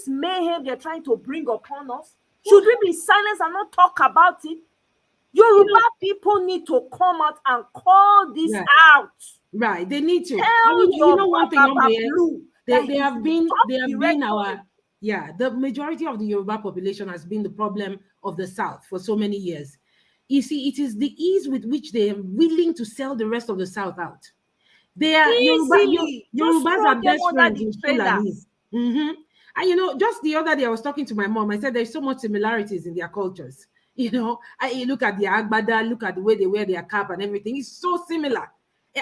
mayhem they're trying to bring upon us? Should we be silent and not talk about it? Yoruba people need to come out and call this out. Right, they need to. Tell your one thing, Blue, they have been our. Yeah, the majority of the Yoruba population has been the problem of the South for so many years. You see, it is the ease with which they are willing to sell the rest of the South out. They are Yorubas are best friends with Fulani. And just the other day I was talking to my mom. I said there's so much similarities in their cultures. I look at their agbada, look at the way they wear their cap and everything. It's so similar.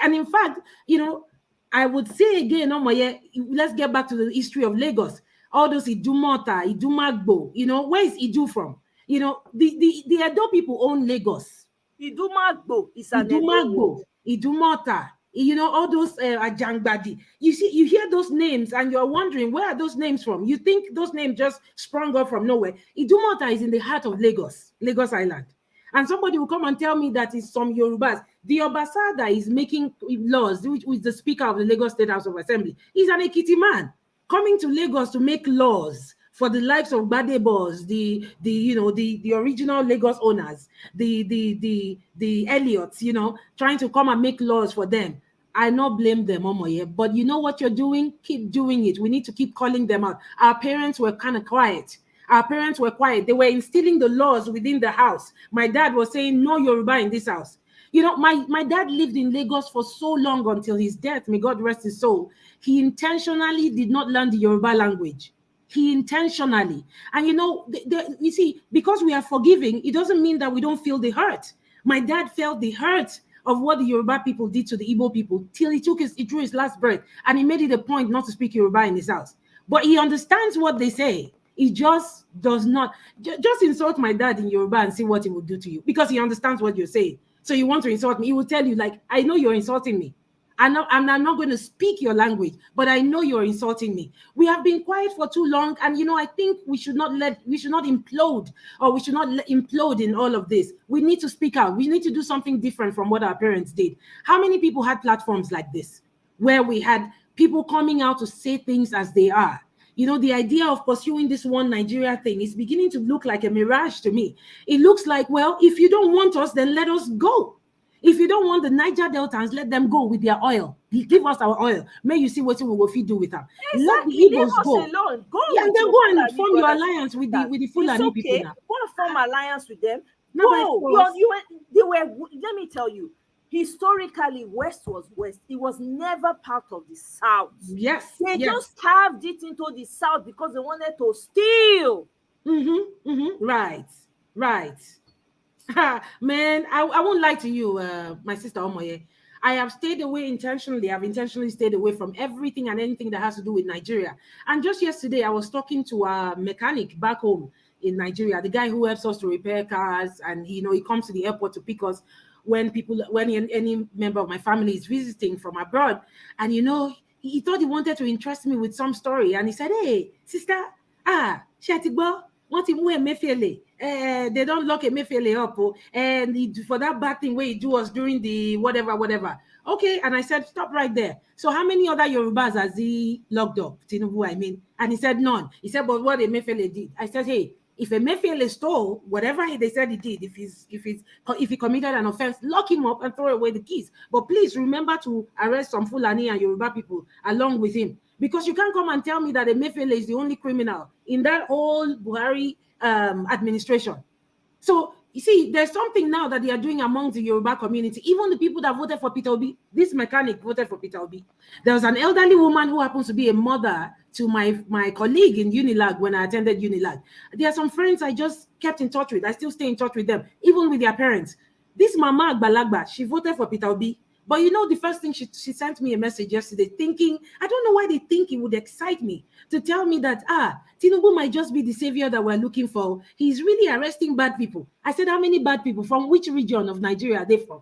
And in fact, I would say again, let's get back to the history of Lagos. All those Idumota, Idumagbo, where is Idu from? The Edo people own Lagos. Idumagbo is an Idumagbo, Idumota, all those Ajangbadi. You see, you hear those names and you're wondering, where are those names from? You think those names just sprung up from nowhere. Idumota is in the heart of Lagos Island. And somebody will come and tell me that it's some Yorubas. The Obasa that is making laws, which is the Speaker of the Lagos State House of Assembly, is an Ekiti man coming to Lagos to make laws for the likes of Badebos, the original Lagos owners, the Elliots, trying to come and make laws for them. I not blame them, Omoye, but you know what you're doing? Keep doing it. We need to keep calling them out. Our parents were kind of quiet. They were instilling the laws within the house. My dad was saying, no Yoruba in this house. My dad lived in Lagos for so long until his death, may God rest his soul. He intentionally did not learn the Yoruba language. He intentionally. And you see, because we are forgiving, it doesn't mean that we don't feel the hurt. My dad felt the hurt of what the Yoruba people did to the Igbo people till he drew his last breath, and he made it a point not to speak Yoruba in his house. But he understands what they say. He just does not. Just insult my dad in Yoruba and see what he will do to you, because he understands what you're saying. So you want to insult me, he will tell you, like, I know you're insulting me. I'm not going to speak your language, but I know you're insulting me. We have been quiet for too long, and I think we should not implode, or we should not implode in all of this. We need to speak out. We need to do something different from what our parents did. How many people had platforms like this, where we had people coming out to say things as they are? You know, the idea of pursuing this one Nigeria thing is beginning to look like a mirage to me. It looks like, well, if you don't want us, then let us go. If you don't want the Niger Deltans, let them go with their oil. Give us our oil. May you see what we will do with them. Let the Exactly. Leave Igbos us go. alone. Go Yeah, and with then your go and Fulani form your brothers. alliance with the It's Fulani people okay. now. Go and form alliance with them. Now by Go. force. They were. Let me tell you. Historically, West was West. It was never part of the South. Yes. They yes. just carved it into the South because they wanted to steal. Right. Man, I won't lie to you, my sister Omoye. I have stayed away intentionally. I've intentionally stayed away from everything and anything that has to do with Nigeria. And just yesterday, I was talking to a mechanic back home in Nigeria, the guy who helps us to repair cars, and he comes to the airport to pick us when any member of my family is visiting from abroad. And he thought he wanted to interest me with some story, and he said, "Hey, sister, Shatigbo, what in Emefiele? They don't lock Emefiele up, and for that bad thing where he do us during the whatever. Okay." And I said, "Stop right there. So how many other Yorubas has he locked up? Tinubu, I mean." And he said, "None." He said, "But what Emefiele did?" I said, "Hey, if Emefiele stole whatever they said he did, if he committed an offense, lock him up and throw away the keys. But please remember to arrest some Fulani and Yoruba people along with him. Because you can't come and tell me that Emefiele is the only criminal in that whole Buhari administration." So you see, there's something now that they are doing among the Yoruba community. Even the people that voted for Peter Obi, this mechanic voted for Peter Obi. There was an elderly woman who happens to be a mother to my colleague in Unilag when I attended Unilag. There are some friends I just kept in touch with. I still stay in touch with them, even with their parents. This Mama Agbalagba, she voted for Peter Obi. But the first thing she sent me a message yesterday thinking, I don't know why they think it would excite me to tell me that, Tinubu might just be the savior that we're looking for. He's really arresting bad people. I said, how many bad people? From which region of Nigeria are they from?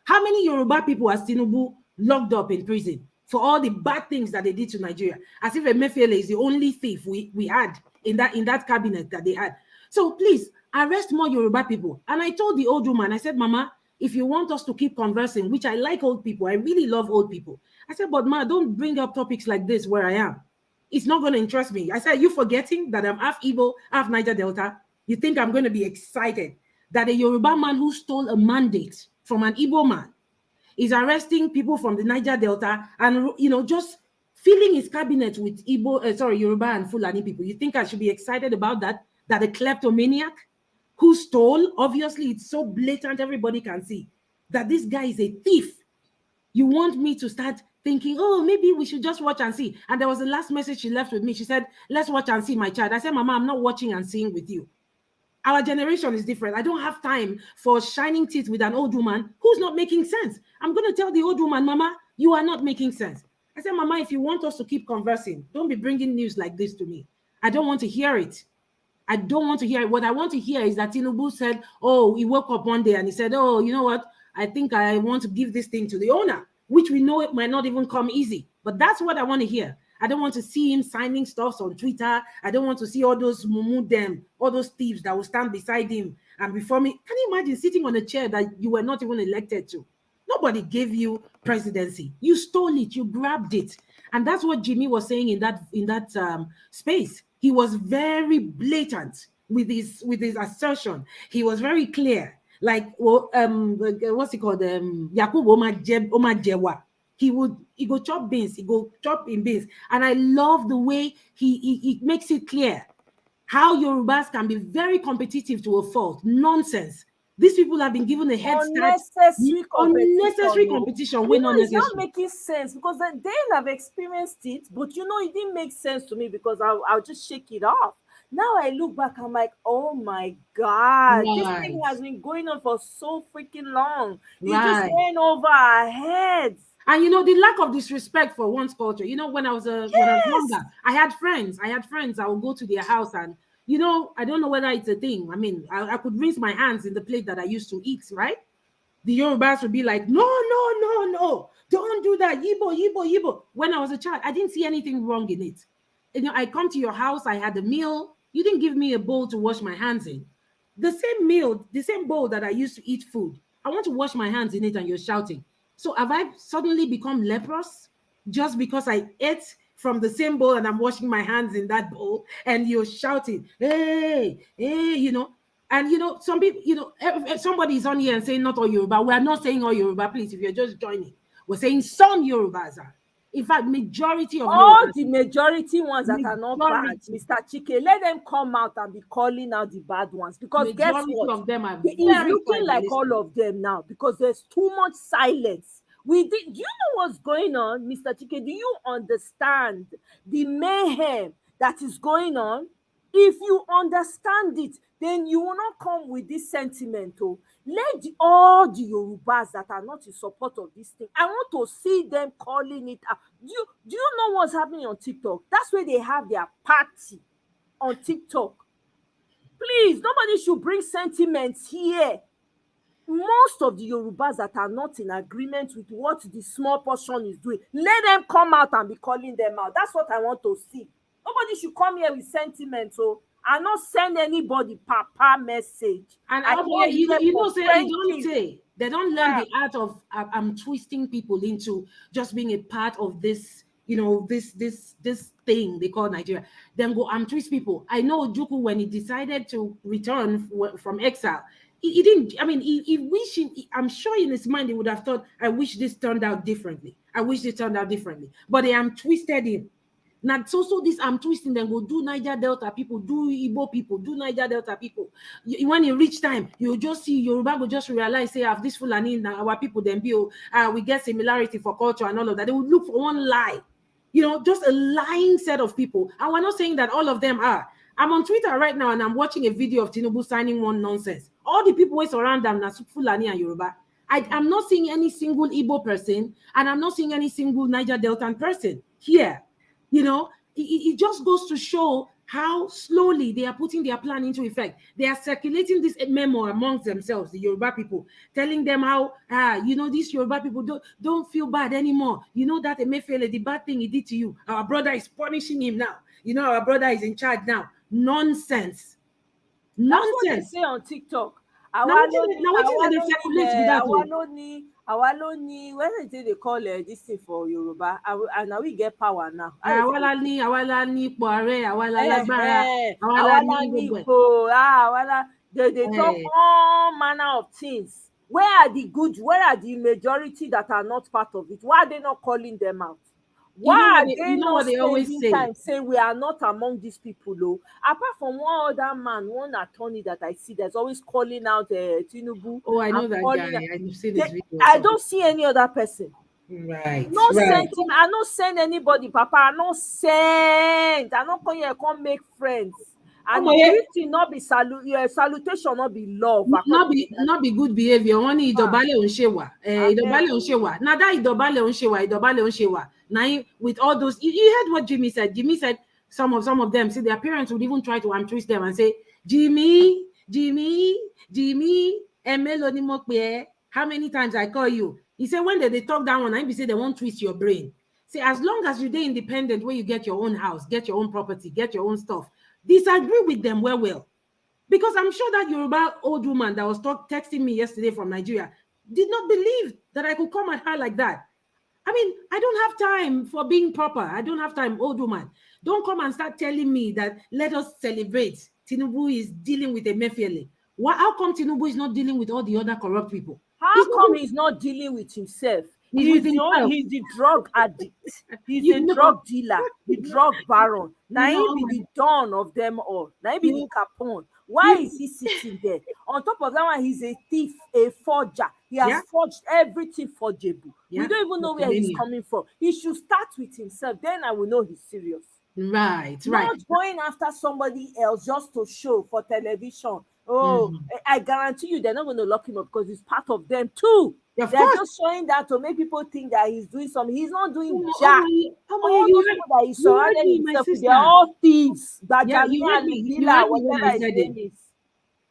How many Yoruba people has Tinubu locked up in prison for all the bad things that they did to Nigeria? As if Emefiele is the only thief we had in that cabinet that they had. So please, arrest more Yoruba people. And I told the old woman, I said, Mama, if you want us to keep conversing, which I like old people, I really love old people. I said, but Ma, don't bring up topics like this where I am. It's not going to interest me. I said, you forgetting that I'm half Igbo, half Niger Delta? You think I'm going to be excited that a Yoruba man who stole a mandate from an Igbo man is arresting people from the Niger Delta and, just filling his cabinet with Yoruba and Fulani people? You think I should be excited about that? That a kleptomaniac who stole, obviously it's so blatant, everybody can see that this guy is a thief. You want me to start thinking, oh, maybe we should just watch and see? And there was the last message she left with me. She said, let's watch and see, my child. I said, Mama, I'm not watching and seeing with you. Our generation is different. I don't have time for shining teeth with an old woman who's not making sense. I'm going to tell the old woman, Mama, you are not making sense. I said, Mama, if you want us to keep conversing, don't be bringing news like this to me. I don't want to hear it. I don't want to hear it. What I want to hear is that Tinubu said, oh, he woke up one day and he said, oh, you know what? I think I want to give this thing to the owner, which we know it might not even come easy. But that's what I want to hear. I don't want to see him signing stuff on Twitter. I don't want to see all those all those thieves that will stand beside him and before me. Can you imagine sitting on a chair that you were not even elected to? Nobody gave you presidency. You stole it. You grabbed it. And that's what Jimmy was saying in that space. He was very blatant with his assertion. He was very clear. Like, what's he called? Yakub Omajewa. He go chop beans. He go chop in beans. And I love the way he makes it clear how Yorubas can be very competitive to a fault. Nonsense. These people have been given a head start. Unnecessary competition. It's not making sense because they have experienced it, but it didn't make sense to me because I'll just shake it off. Now I look back, I'm like, oh my God, this thing has been going on for so freaking long. It just went over our heads. And the lack of disrespect for one's culture. When I was younger, I had friends. I would go to their house and I don't know whether it's a thing. I mean, I could rinse my hands in the plate that I used to eat, right? The Yorubas would be like, no, don't do that. Yibo. When I was a child, I didn't see anything wrong in it. I come to your house, I had a meal. You didn't give me a bowl to wash my hands in. The same meal, the same bowl that I used to eat food. I want to wash my hands in it and you're shouting. So have I suddenly become leprous just because I ate from the same bowl and I'm washing my hands in that bowl and you're shouting, hey, hey, you know. And you know, some people, you know, if somebody is on here and saying not all Yoruba. We are not saying all Yoruba, please. If you're just joining, we're saying some Yorubas are. In fact, majority of all Yorubas. the majority ones that are not bad, Mr. Chike, let them come out and be calling out the bad ones, because guess Majority what? of them are He's very looking like tribalistic. all of them now because there's too much silence. Do you know what's going on, Mr. Chike? Do you understand the mayhem that is going on? If you understand it, then you will not come with this sentiment. Oh, let all the Yorubas that are not in support of this thing, I want to see them calling it out. Do you know what's happening on TikTok? That's where they have their party on TikTok. Please, nobody should bring sentiments here. Most of the Yorubas that are not in agreement with what the small portion is doing, let them come out and be calling them out. That's what I want to see. Nobody should come here with sentiments, so and not send anybody papa message. And I yeah, come here for say friendship. they don't learn the art of twisting people into just being a part of this, you know, this thing they call Nigeria. Then go and twist people. I know Ojukwu, when he decided to return from exile, he didn't. I mean, I'm sure in his mind he would have thought, I wish this turned out differently. I wish this turned out differently. But they twisted him. Now, so this I'm twisting them, go do Niger Delta people, do Igbo people, do Niger Delta people. When you reach time, you just see Yoruba go just realize, say, have this Fulani in our people, then we get similarity for culture and all of that. They would look for one lie, you know, just a lying set of people. And we're not saying that all of them are. I'm on Twitter right now and I'm watching a video of Tinubu signing one nonsense. All the people who surround them are Fulani and Yoruba. I'm not seeing any single Igbo person, and I'm not seeing any single Niger Delta person here. You know, it just goes to show how slowly they are putting their plan into effect. They are circulating this memo amongst themselves, the Yoruba people, telling them how, you know, these Yoruba people don't feel bad anymore. You know that Emefiele, the bad thing he did to you, our brother is punishing him now. You know, our brother is in charge now. Nonsense. That's what they say on TikTok. When they they call this thing for Yoruba, and now we get power now. They talk all manner of things. Where are the good? Where are the majority that are not part of it? Why are they not calling them out? Why are they not spending time saying we are not among these people? Though, apart from one other man, one attorney that I see that's always calling out Tinubu. Oh, I know that guy. I've seen his video. I don't see any other person. Right. No send him. I don't send anybody, Papa. I don't send. I don't come here come make friends. And greeting not be salutation, not be love. Not be good behavior. Only idobale unshewa. Idobale unshewa. Now that idobale unshewa. Now with all those, you heard what Jimmy said. Jimmy said some of them, see, their parents would even try to untwist them and say, Jimmy, how many times I call you? He said when they talk that one, I be say they won't twist your brain. See, as long as you're independent, where you get your own house, get your own property, get your own stuff, disagree with them well. Because I'm sure that Yoruba old woman that was texting me yesterday from Nigeria did not believe that I could come at her like that. I mean, I don't have time for being proper. I don't have time, old woman. Don't come and start telling me that let us celebrate. Tinubu is dealing with Emefiele. How come Tinubu is not dealing with all the other corrupt people? How come he's not dealing with himself? He's the drug addict. He's a drug dealer, the drug baron. Now he be the dawn of them all. Now he be the Capone. Why is he sitting there? On top of that one, he's a thief, a forger. He has forged everything forgeable. We don't even know where he's coming from. He should start with himself. Then I will know he's serious. Right. Not going after somebody else just to show for television. Oh, I guarantee you they're not going to lock him up because he's part of them too. They're just showing that to make people think that he's doing something. He's not doing jack. All those people that he's surrounded himself with, they're all thieves. You heard me when I said it.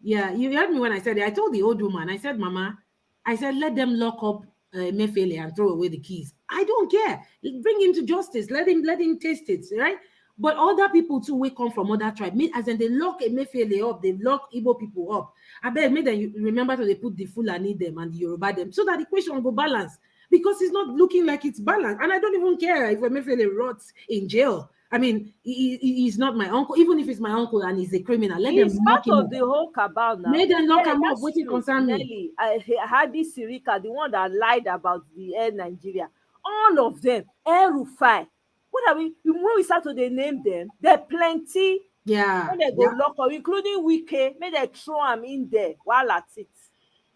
Yeah, you heard me when I said it. I told the old woman, I said, Mama, I said, let them lock up Emefiele and throw away the keys. I don't care. Bring him to justice. Let him taste it, right? But other people too will come from other tribes. As in they lock Emefiele up, they lock Igbo people up. I bet made them remember to they put the Fulani them and the Yoruba them so that the equation will go balance. because it's not looking like it's balanced. And I don't even care if Emefiele rots in jail. I mean, he's not my uncle. Even if it's my uncle and he's a criminal, let them He's lock part him of up. the whole cabal now. Let them lock Yeah, him up. that's What it true. concern me? Nelly, Hadi Sirika, the one that lied about the Air Nigeria, all of them, Air Rufai. What are we? When we start to name them, there plenty. Yeah. When they go lock up, including Wike, may they throw them in there while at it.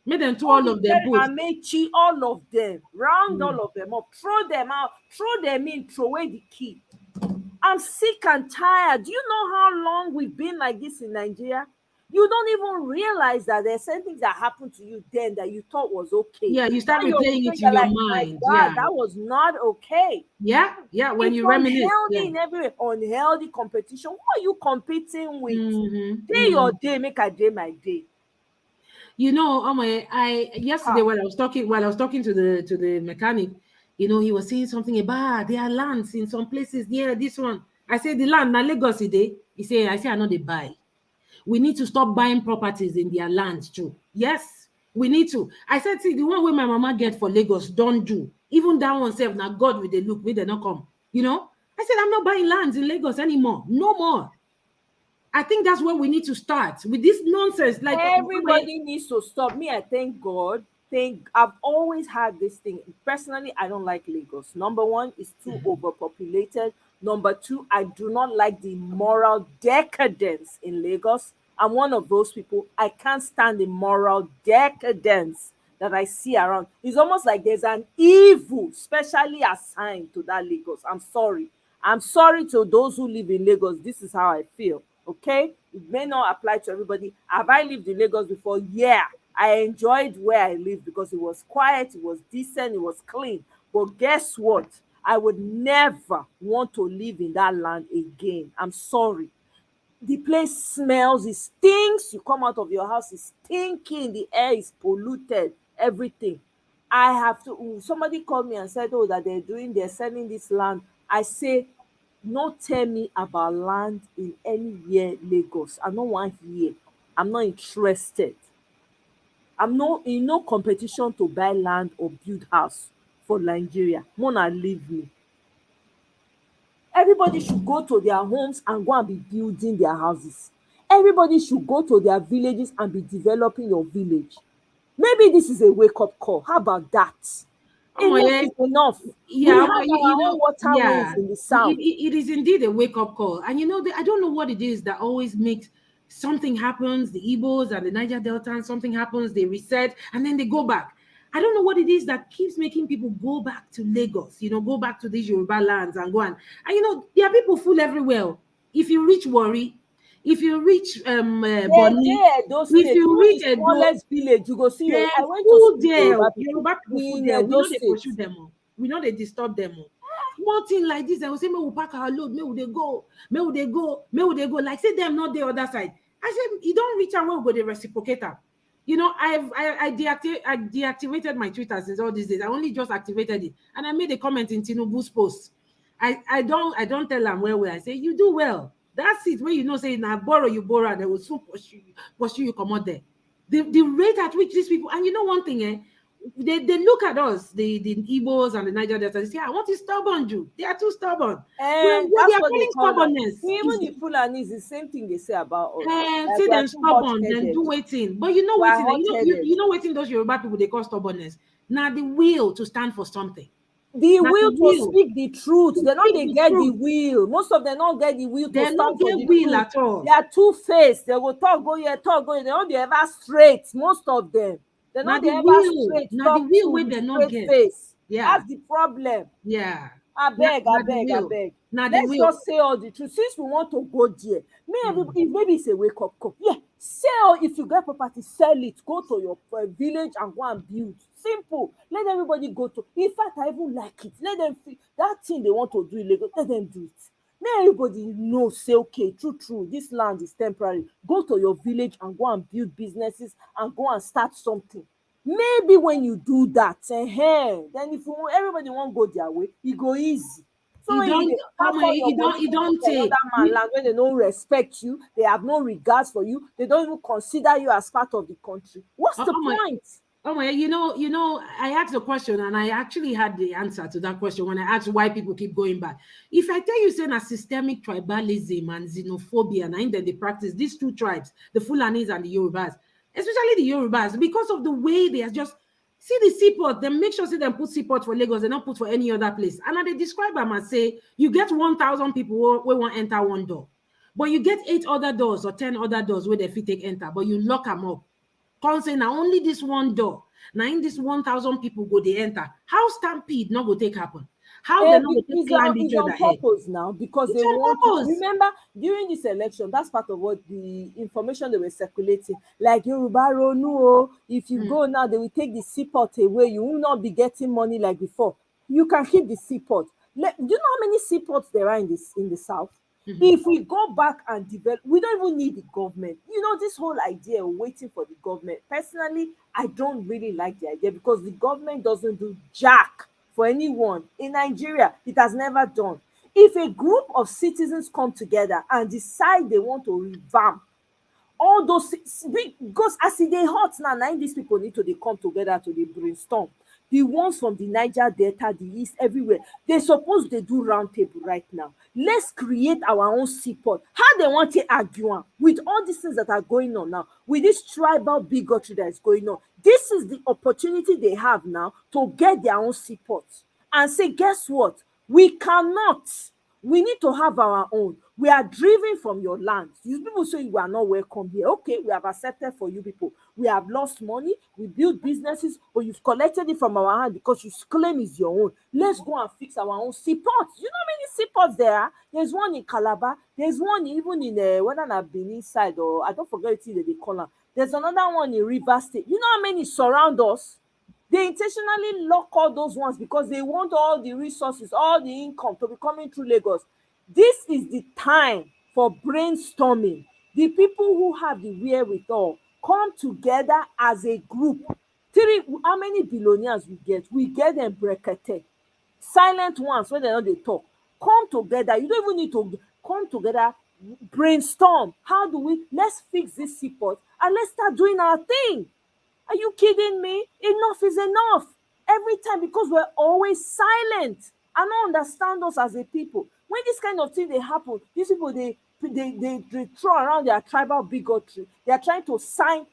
Make them throw all of them both. Amechi, all of them, round all of them up, throw them out, throw them in, throw away the key. I'm sick and tired. Do you know how long we've been like this in Nigeria? You don't even realize that there's certain things that happened to you then that you thought was okay. Yeah, you start Now you're replaying it you're in your like, my mind. God, Yeah. that was not okay. Yeah, when It's you reminisce. unhealthy in every way. Unhealthy competition. Who are you competing with? Day your day, make a day my day. You know, I yesterday while I was talking to the mechanic, you know, he was saying something about there are lands in some places. Yeah, this one. I said the land na Lagos today. He said, I know they buy. We need to stop buying properties in their land too. Yes, we need to. I said, see, the one where my mama get for Lagos, don't do. Even that one self, now God with the look, may they not come. You know? I said, I'm not buying lands in Lagos anymore. No more. I think that's where we need to start with this nonsense. Like everybody needs to stop. Me, I thank God. I've always had this thing. Personally, I don't like Lagos. Number one, it's too overpopulated. Number two, I do not like the moral decadence in Lagos. I'm one of those people. I can't stand the moral decadence that I see around. It's almost like there's an evil specially assigned to that Lagos. I'm sorry. I'm sorry to those who live in Lagos. This is how I feel. Okay, it may not apply to everybody. Have I lived in Lagos before? Yeah, I enjoyed where I lived because it was quiet, it was decent, it was clean. But guess what? I would never want to live in that land again. I'm sorry. The place smells, it stinks. You come out of your house, it's stinking, the air is polluted, everything. I have to, somebody called me and said, oh, that they're selling this land. I say, no tell me about land in anywhere Lagos. I no wan hear. I'm not interested. I'm no in no competition to buy land or build house for Nigeria. Mona leave me. Everybody should go to their homes and go and be building their houses. Everybody should go to their villages and be developing your village. Maybe this is a wake-up call. How about that? Enough is enough. We Yeah, have but our you know, own waterways in the south. it is indeed a wake-up call. And you know, I don't know what it is that always makes something happens, the Igbos and the Niger Delta, and something happens, they reset, and then they go back. I don't know what it is that keeps making people go back to Lagos, you know, go back to these Yoruba lands and go on. And you know, there are people full everywhere. If you reach Warri, if you reach Bonny, Those if states, you even reach the Edo, smallest village, you go see. they're I went to full school with there. Yoruba People full in there. We Edo know they State. pursue them. We know they disturb them. Small thing like this, I will say, may we pack our load, may we they go, may we they go, may we they go. Like say them not the other side. I said, you don't reach out where we go, they reciprocate them. You know, I deactivated my Twitter since all these days. I only just activated it, and I made a comment in Tinubu's post. I don't tell them where I say you do well. That's it. Where you know say now borrow you borrow, and they will soon pursue you come out there. The rate at which these people, and you know one thing, they look at us, the Igbos and the Niger Delta, they say, I want to stubborn you. They are too stubborn. And What they that's are what they calling call them. stubbornness. Even the Fulani is the same thing they say about us. Like Say we are them too stubborn, then hot-headed. do waiting. But you know We are waiting, hot-headed. you know waiting those Yoruba people they call stubbornness. Now the will to stand for something. The Now will the to will speak the truth. They not speak they the get the truth. will. Most of them not get the will to They stand not for get the will truth. at all. They are two-faced. They will talk go here, talk go here. They not be ever straight. Most of them. They Now not the they ever will, straight. now the Talk will true where with they not straight get. face. Yeah, That's the problem. yeah. I beg. Now the will. Now the Let's will. just say all the truth. Since we want to go there, maybe it's a wake-up call. Yeah, sell if you get property, sell it. Go to your village and go and build. Simple. Let everybody go to. In fact, I even like it. Let them feel that thing they want to do illegal. Let them do it. Let everybody know. Say okay, true. This land is temporary. Go to your village and go and build businesses and go and start something. Maybe when you do that, then if everybody won't go their way, it go easy. So when you pack all your money It don't for take. another man land, when they don't respect you, they have no regards for you, they don't even consider you as part of the country. What's the point? Oh my, I asked a question and I actually had the answer to that question when I asked why people keep going back. If I tell you, saying a systemic tribalism and xenophobia, and then they practice these two tribes, the Fulanis and the Yorubas, especially the Yorubas, because of the way they are just see the seaport, they make sure say them put seaport for Lagos, they not put for any other place. And they describe them as say you get 1,000 people who won't enter one door, but you get 8 other doors or 10 other doors where they fit take enter, but you lock them up. Come say now only this one door. Now in this 1,000 people go they enter. How stampede not go take happen? How they not go take climb each It's on other head? purpose now because It's they on want to. purpose. Remember, during this election, that's part of what the information they were circulating. Like Yoruba Ronu, if you go now, they will take the seaport away. You will not be getting money like before. You can keep the seaport. Do you know how many seaports there are in the south? If we go back and develop, we don't even need the government. This whole idea of waiting for the government. Personally, I don't really like the idea because the government doesn't do jack for anyone. In Nigeria, it has never done. If a group of citizens come together and decide they want to revamp all those, because as e dey hot now these people need to dey come together to dey brainstorm. The ones from the Niger Delta, the East, everywhere, they suppose dey do round table right now. Let's create our own seaport. How they want to argue am with all these things that are going on now, with this tribal bigotry that is going on? This is the opportunity they have now to get their own seaport and say, guess what? We need to have our own. We are driven from your land. You people say you are not welcome here. Okay, we have accepted for you people. We have lost money, we build businesses, but you've collected it from our hand because you claim it's your own. Let's go and fix our own seaports. You know how many seaports there are? There's one in Calabar, there's one even in whether not Benin side or I don't forget it they call them. There's another one in River State. You know how many surround us? They intentionally lock all those ones because they want all the resources, all the income to be coming through Lagos. This is the time for brainstorming. The people who have the wherewithal come together as a group. How many billionaires we get? We get them brekete. Silent ones when they know they talk. Come together. You don't even need to come together, brainstorm. How do let's fix this seaport and let's start doing our thing. Are you kidding me? Enough is enough. Every time, because we're always silent. I don't understand us as a people. When this kind of thing they happen, these people they throw around their tribal bigotry. They are trying to sign.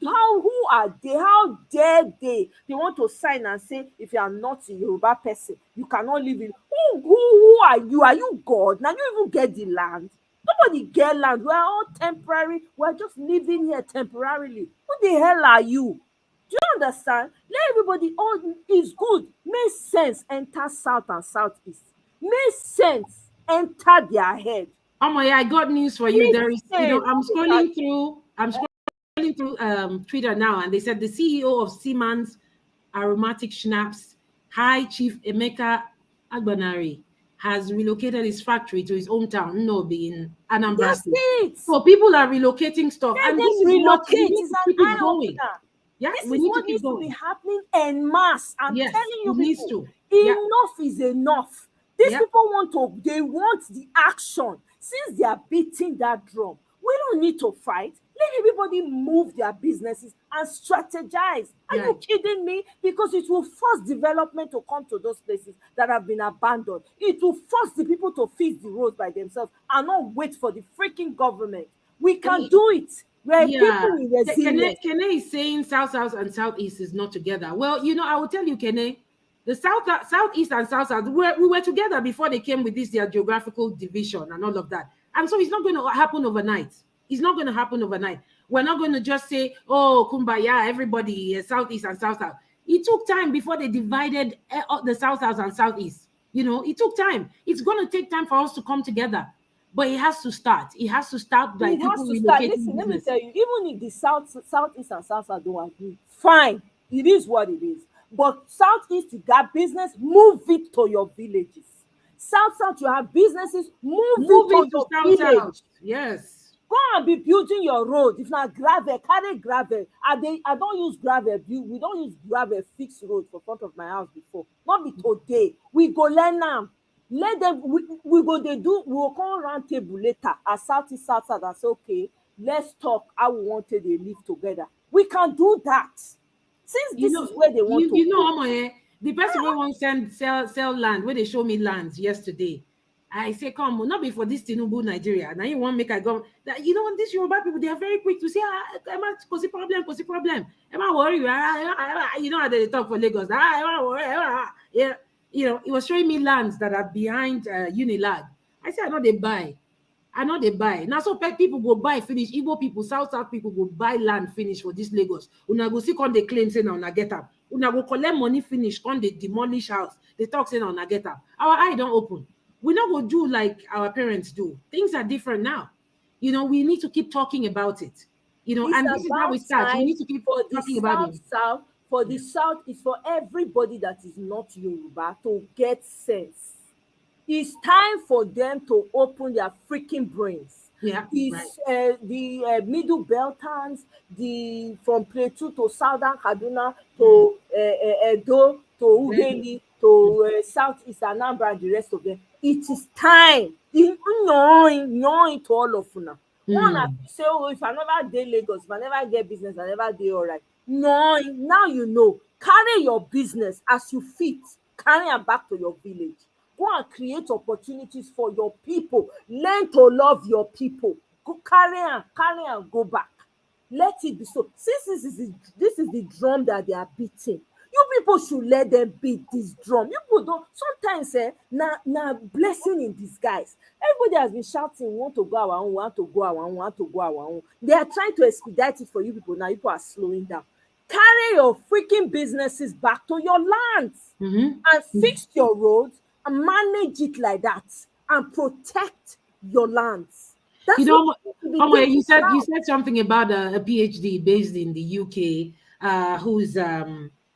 Who are they? How dare they? They want to sign and say, if you are not a Yoruba person, you cannot live in. Who are you? Are you God? Now you even get the land. Nobody get land. We're all temporary. We're just living here temporarily. Who the hell are you? Do you understand? Let everybody, all is good. Make sense. Enter south and southeast. Make sense. Enter their head. Oh my, I got news for you. Make There is, sense. I'm scrolling through Twitter now, and they said the CEO of Siemens Aromatic Schnapps, High Chief Emeka Agbanari, has relocated his factory to his hometown, Nnobi, in Anambra That's State. it. So people are relocating stuff, Let and them this is what we relocate. need It's to an keep it eye going. opener. Yeah, This we is need to what keep needs to going. be happening en masse. I'm Yes, telling you it needs people, to. Yeah. enough is enough. These Yeah. people want the action. Since they are beating that drum, we don't need to fight. Let everybody move their businesses and strategize. Are you kidding me? Because it will force development to come to those places that have been abandoned. It will force the people to fix the roads by themselves and not wait for the freaking government. We can do it. We're people with resilience. Kene is saying South and Southeast is not together. Well, I will tell you, Kene, the Southeast and South we were together before they came with their geographical division and all of that. And so it's not going to happen overnight. It's not going to happen overnight. We're not going to just say, oh, kumbaya, everybody, Southeast and South. It took time before they divided the South and Southeast. It took time. It's going to take time for us to come together. But it has to start. It has to start by people relocating. Listen, let me tell you, even if the Southeast and South don't agree, fine. It is what it is. But Southeast, you got business, move it to your villages. South, you have businesses, move it to your village. Yes. Go and be building your road. If not gravel, carry gravel. I don't use gravel. We don't use gravel fixed road for front of my house before. Not be today. We go learn now. Let them, we will come round table later as Southeast and say, okay, let's talk how we want to live together. We can do that. Since You this know, is where they want to you know, go. Omo, the person wey wan sell land, where they show me lands yesterday. I say, come, not before this Tinubu Nigeria. Now you want make I go. That you know, these Yoruba people, they are very quick to say, Emma, cause problem. Emma worry, you know how they talk for Lagos. Emma worry, yeah. You know, it was showing me lands that are behind Unilag. I said, I know they buy. I know they buy. Now so people go buy finish. Igbo people, South people go buy land finish for this Lagos. Una go see come they claim say na una get am. Una go collect money finish, come they demolish house. They talk say na una get am. Our eye don't open. We not go do like our parents do. Things are different now. You know, we need to keep talking about it. You know, It's and this is how we about start. We time need to keep for the talking about it. South. For the South, is for everybody that is not Yoruba to get sense. It's time for them to open their freaking brains. Yeah, The middle belters, the from Plateau to Southern Kaduna to Edo to Ughelli to Southeast Anambra and the rest of them. It is time. Knowing to all of una. One say, oh, if I never dey Lagos, if I never get business, I never dey alright. Knowing now you know. Carry your business as you fit. Carry am back to your village. Go and create opportunities for your people. Learn to love your people. Go carry am go back. Let it be so. Since this is the drum that they are beating, you people should let them beat this drum. You people don't sometimes na blessing in disguise. Everybody has been shouting, we want to go our own, we want to go our own, we want to go our own. They are trying to expedite it for you people. Now you people are slowing down. Carry your freaking businesses back to your lands and fix your roads and manage it like that and protect your lands. That's You know, what you said something about a PhD based in the UK, who's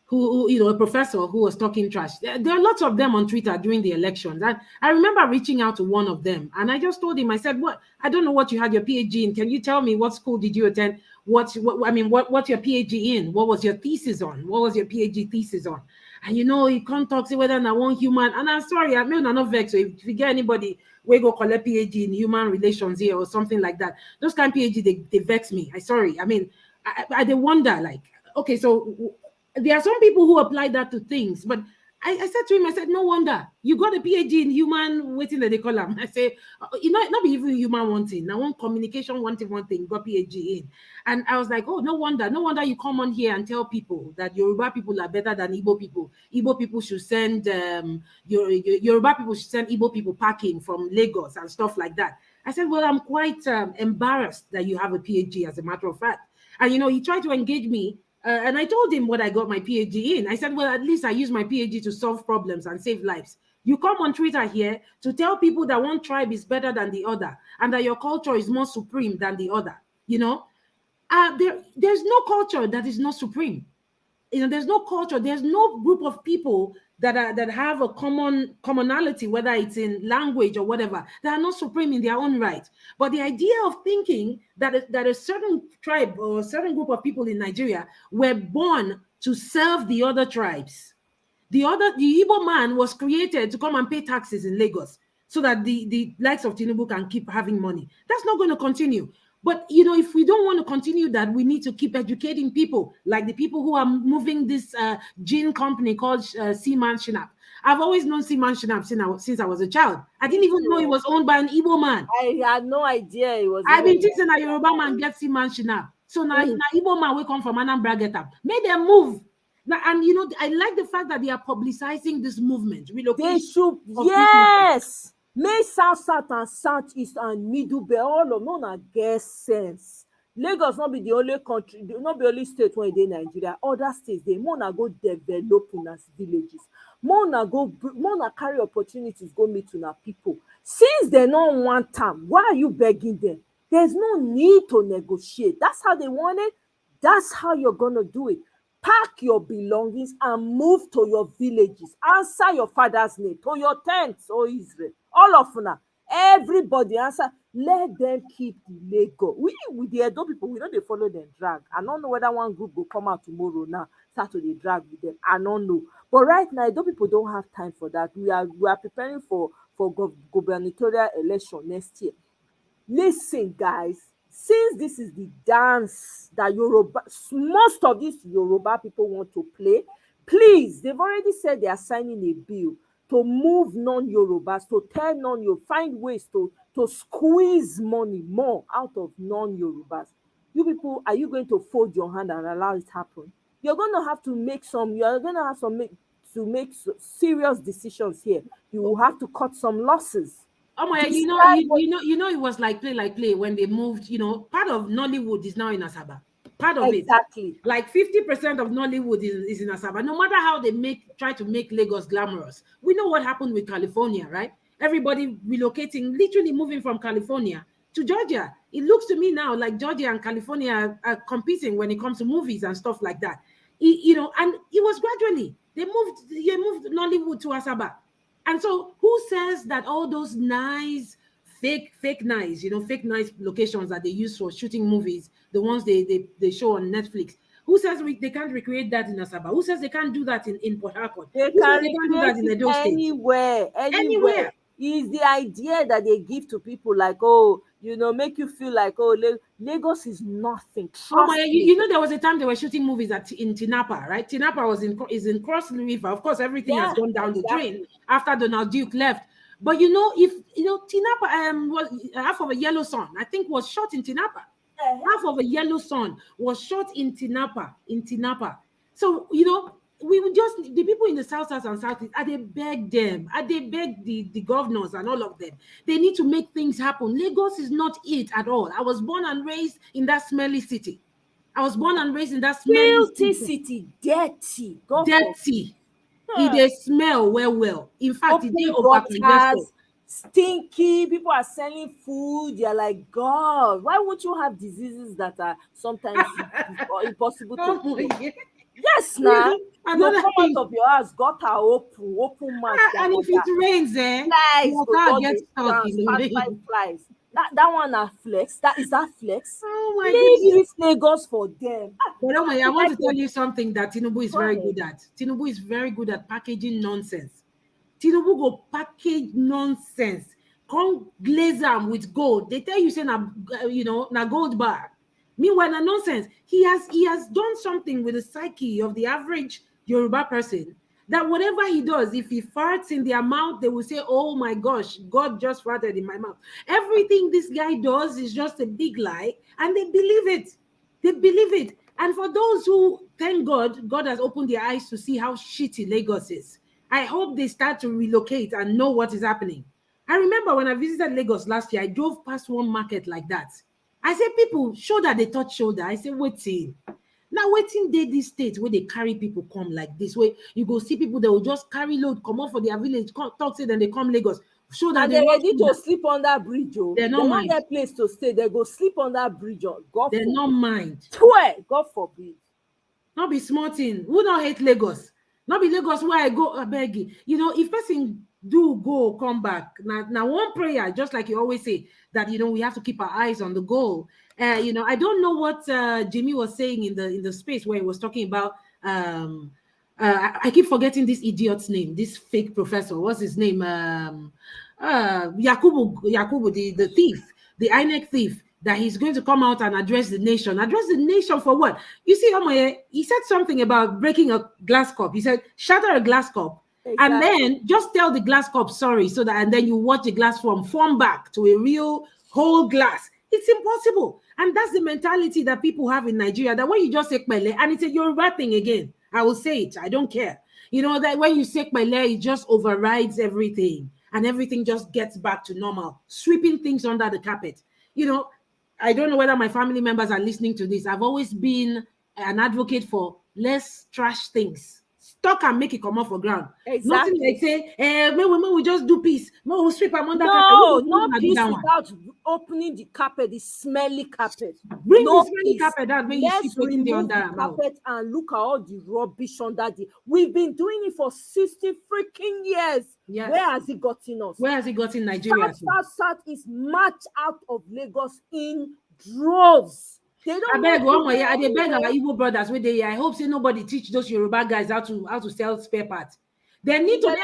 who you know, a professor who was talking trash. There are lots of them on Twitter during the elections. And I remember reaching out to one of them, and I just told him, I said, "What? I don't know what you had your PhD in. Can you tell me what school did you attend? What's your PhD in? What was your thesis on? What was your PhD thesis on?" And you know, he can't talk say whether I want human. And I'm sorry, I mean, I'm not vexed. So if you get anybody we go collect PhD in human relations here or something like that, those kind of PhD they vex me. I sorry. I mean, I they wonder like, okay, so there are some people who apply that to things, but I said to him, I said, no wonder you got a PhD in human waiting that they call them. I say, you know, not be even human one thing. Now one communication one thing, got PhD in. And I was like, oh, no wonder you come on here and tell people that Yoruba people are better than Igbo people. Igbo people should send Yoruba people should send Igbo people packing from Lagos and stuff like that. I said, well, I'm quite embarrassed that you have a PhD, as a matter of fact. And you know, he tried to engage me. And I told him what I got my PhD in. I said, well, at least I use my PhD to solve problems and save lives. You come on Twitter here to tell people that one tribe is better than the other and that your culture is more supreme than the other. You know, there's no culture that is not supreme. You know, there's no culture, there's no group of people that have a commonality, whether it's in language or whatever, that are not supreme in their own right. But the idea of thinking that a certain tribe or a certain group of people in Nigeria were born to serve the other tribes. The Igbo man was created to come and pay taxes in Lagos so that the likes of Tinubu can keep having money. That's not going to continue. But you know, if we don't want to continue that, we need to keep educating people, like the people who are moving this gin company called Seaman Shinap. I've always known Seaman Shinap since I was a child. I didn't even know it was owned by an Igbo man. I had no idea it was. I've been teaching that Yoruba man get Seaman Shinap. So now Igbo man will come from Anambra get up. Make them move. Now, and you know, I like the fact that they are publicizing this movement. They should, yes. May South and Southeast and Middle Belt, all of no get sense. Lagos not be the only country, not be only state where in Nigeria. Other states they more go develop as villages. More carry opportunities go meet una people. Since they don't want time, why are you begging them? There's no need to negotiate. That's how they want it. That's how you're gonna do it. Pack your belongings and move to your villages. Answer your father's name, to your tents, O Israel. All of una, everybody answer. Let them keep the Lego. We with the Edo people, we know they follow them drag. I don't know whether one group will come out tomorrow now, start to drag with them. I don't know. But right now, Edo people don't have time for that. We are preparing for gubernatorial election next year. Listen, guys, since this is the dance that most of these Yoruba people want to play, please, they've already said they are signing a bill to move non-Yorubas, to tell find ways to squeeze money more out of non-Yorubas. You people, are you going to fold your hand and allow it happen? You're going to have to make serious decisions here. You will have to cut some losses. Oh my, you know, it was like play when they moved. Part of Nollywood is now in Asaba. Part of exactly. It, like 50% of Nollywood is in Asaba. No matter how they try to make Lagos glamorous, we know what happened with California, right? Everybody relocating, literally moving from California to Georgia. It looks to me now like Georgia and California are competing when it comes to movies and stuff like that. And it was gradually they moved Nollywood to Asaba. And so who says that all those nice fake nice locations that they use for shooting movies, the ones they show on Netflix, who says they can't recreate that in Asaba? Who says they can't do that in Port Harcourt? They can do that in Edo State? Anywhere. Is the idea that they give to people like, make you feel like, Lagos is nothing. There was a time they were shooting movies in Tinapa, right? Tinapa is in Cross River. Of course, everything has gone down the drain after Donald Duke left. But Tinapa was half of a Yellow Sun, I think, was shot in Tinapa. Half of a Yellow Sun was shot in Tinapa. So we would just, the people in the South and Southeast, they beg them, they beg the governors and all of them. They need to make things happen. Lagos is not it at all. I was born and raised in that smelly city. Filthy city, dirty. Dirty. They smell well. In fact, gutters, stinky. People are selling food. You're like, God, why won't you have diseases that are sometimes impossible to treat? Yes, now. You come out of your house, gutter open mouth. And if it rains, flies get stuck in the rain. Flies. That one are flex. Is that flex? Oh my goodness. Lagos for them. But I want to tell you something that Tinubu is very good at. Tinubu is very good at packaging nonsense. Tinubu go package nonsense. Come glaze them with gold. They tell you say na gold bar. Meanwhile, na nonsense. He has done something with the psyche of the average Yoruba person that whatever he does, if he farts in their mouth, they will say, oh my gosh, God just farted in my mouth. Everything this guy does is just a big lie, and they believe it. And for those who, thank God, God has opened their eyes to see how shitty Lagos is. I hope they start to relocate and know what is happening. I remember when I visited Lagos last year, I drove past one market like that. I said, people, shoulder, they touch shoulder. I said, waiting. Now, waiting day this state where they carry people come like this, where you go see people that will just carry load, come off for their village, talk to them, they come Lagos. Shoulder, and they're ready to sleep on that bridge. They don't mind. Their place to stay. They go sleep on that bridge. They don't mind. God forbid. Not be small thing. Who don't hate Lagos? Not be Lagos where I go, I beg you. If person do go come back, now one prayer, just like you always say, that we have to keep our eyes on the goal. I don't know what Jimmy was saying in the space where he was talking about. I keep forgetting this idiot's name, this fake professor. What's his name? Yakubu, the thief, the INEC thief. That he's going to come out and address the nation. Address the nation for what? You see, Omoye, he said something about breaking a glass cup. He said, shatter a glass cup. Exactly. And then just tell the glass cup sorry, and then you watch the glass form back to a real whole glass. It's impossible. And that's the mentality that people have in Nigeria, that when you just say Pele, and it's a Yoruba thing again, I will say it, I don't care. That when you say Pele, it just overrides everything, and everything just gets back to normal, sweeping things under the carpet. I don't know whether my family members are listening to this. I've always been an advocate for less trash things. Stock and make it come off for ground. Exactly. Nothing like say, we just do peace. We sweep them under carpet. No peace without opening the carpet, the smelly carpet. Bring the smelly carpet out when Let's you sweep it remove the carpet and look at all the rubbish under the. We've been doing it for 60 freaking years. Yes. Where has it gotten us? Where has it gotten Nigeria? South is marched out of Lagos in droves. I beg our Igbo brothers with the. I hope say nobody teach those Yoruba guys how to sell spare parts. They need to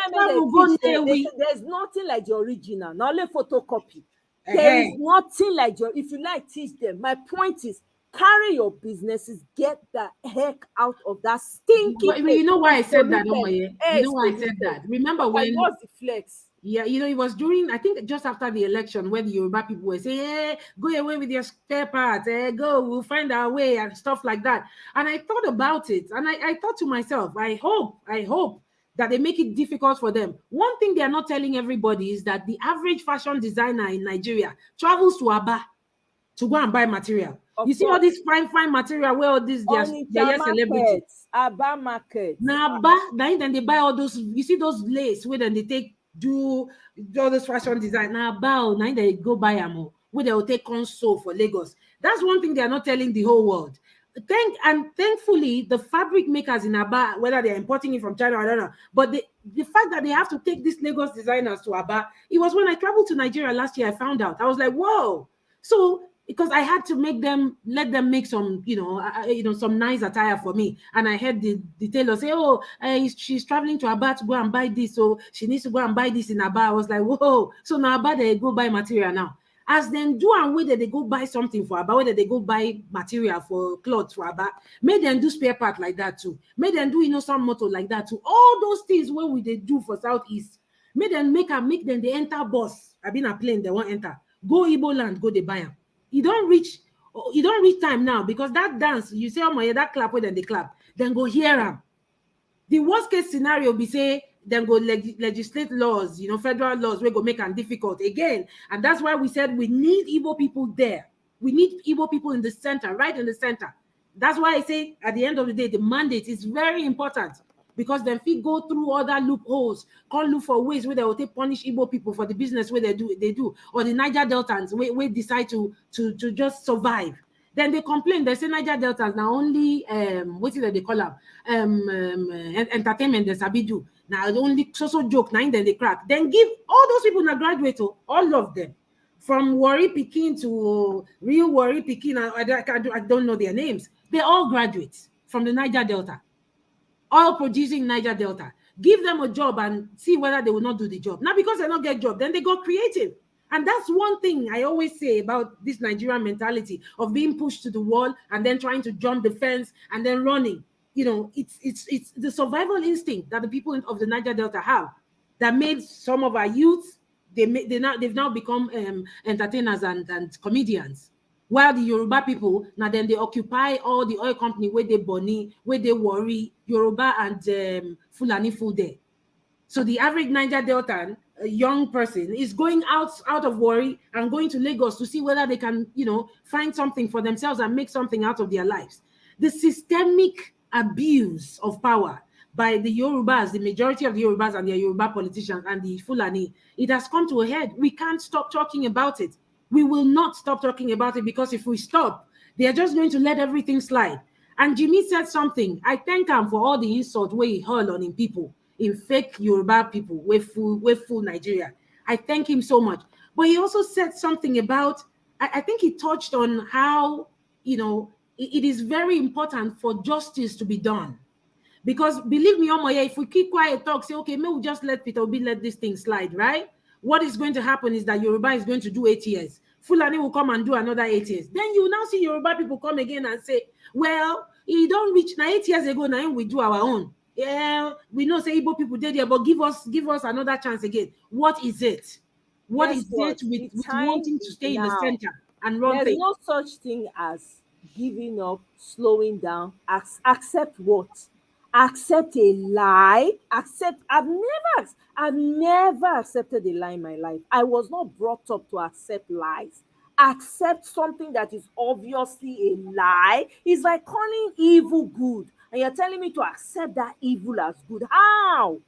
There's nothing like the original, not only photocopy. There is nothing like if you like, teach them. My point is, carry your businesses, get the heck out of that stinky But place. you know why I It's said that, polluted. Omoye? Air You is know why I said polluted. that? Remember when? What's the flex? Yeah, you know, it was during, I think, just after the election, where the Yoruba people were saying, hey, go away with your spare parts, go, we'll find our way, and stuff like that. And I thought about it, and I thought to myself, I hope that they make it difficult for them. One thing they are not telling everybody is that the average fashion designer in Nigeria travels to Aba to go and buy material. You see all this fine material where all this they're celebrity. Aba market. Now Aba, then they buy all those. You see those lace where then they take do all this fashion design. Now Aba, now they go buy them where they will take console for Lagos. That's one thing they are not telling the whole world. Thankfully, the fabric makers in Aba, whether they're importing it from China, I don't know, but the fact that they have to take these Lagos designers to Aba, it was when I traveled to Nigeria last year, I found out. I was like, whoa. So because I had to let them make some, some nice attire for me. And I heard the tailor say, oh, she's traveling to Aba to go and buy this. So she needs to go and buy this in Aba. I was like, whoa. So now Aba, they go buy material now. As them do and whether they go buy something for Aba, whether they go buy material for clothes for Aba, make them do spare part like that too. Make them do, some motor like that too. All those things what we they do for Southeast. Make them they enter bus. I've been a plane, they won't enter. Go Igbo land, go they buy them. You don't reach time now because that dance, you say, oh my, that clap where then they clap, then go hear them. The worst case scenario be say, then go legislate laws, federal laws, we go make them difficult again. And that's why we said we need Igbo people there. We need Igbo people in the center, right in the center. That's why I say at the end of the day, the mandate is very important. Because then if we go through other loopholes, can't look for ways where they will take punish Igbo people for the business where they do, or the Niger Deltans we decide to just survive. Then they complain. They say Niger Deltans now only what is that they call them entertainment. They sabi do now only so joke. Now then they crack. Then give all those people now graduate, all of them, from Warri Pikin to real Warri Pikin. I don't know their names. They all graduates from the Niger Delta. Oil producing Niger Delta. Give them a job and see whether they will not do the job. Now, because they don't get job, then they go creative. And that's one thing I always say about this Nigerian mentality of being pushed to the wall and then trying to jump the fence and then running. It's the survival instinct that the people of the Niger Delta have that made some of our youths, they've now become entertainers and comedians. While the Yoruba people, now then they occupy all the oil company where they Boni, where they worry, Yoruba and Fulani full there. So the average Niger Delta, a young person, is going out of Warri and going to Lagos to see whether they can, find something for themselves and make something out of their lives. The systemic abuse of power by the Yorubas, the majority of the Yorubas and their Yoruba politicians and the Fulani, it has come to a head. We can't stop talking about it. We will not stop talking about it because if we stop, they are just going to let everything slide. And Jimmy said something. I thank him for all the insult where he hurled on in people, in fake Yoruba people, with full Nigeria. I thank him so much. But he also said something about, I think he touched on how, it is very important for justice to be done. Because believe me, Omoye, if we keep quiet, talk, say, okay, maybe we'll just let Peter Obi let this thing slide, right? What is going to happen is that Yoruba is going to do 8 years. Fulani will come and do another 8 years. Then you will now see Yoruba people come again and say, well, he don't reach now 8 years ago, now we do our own. Yeah, we know say Igbo people did there, but give us another chance again. What is it? What is it with wanting to stay in the center and run There's things? no such thing as giving up, slowing down. Accept what? Accept a lie. I've never accepted a lie in my life. I was not brought up to accept lies. Accept something that is obviously a lie. It's like calling evil good, and you're telling me to accept that evil as good. How?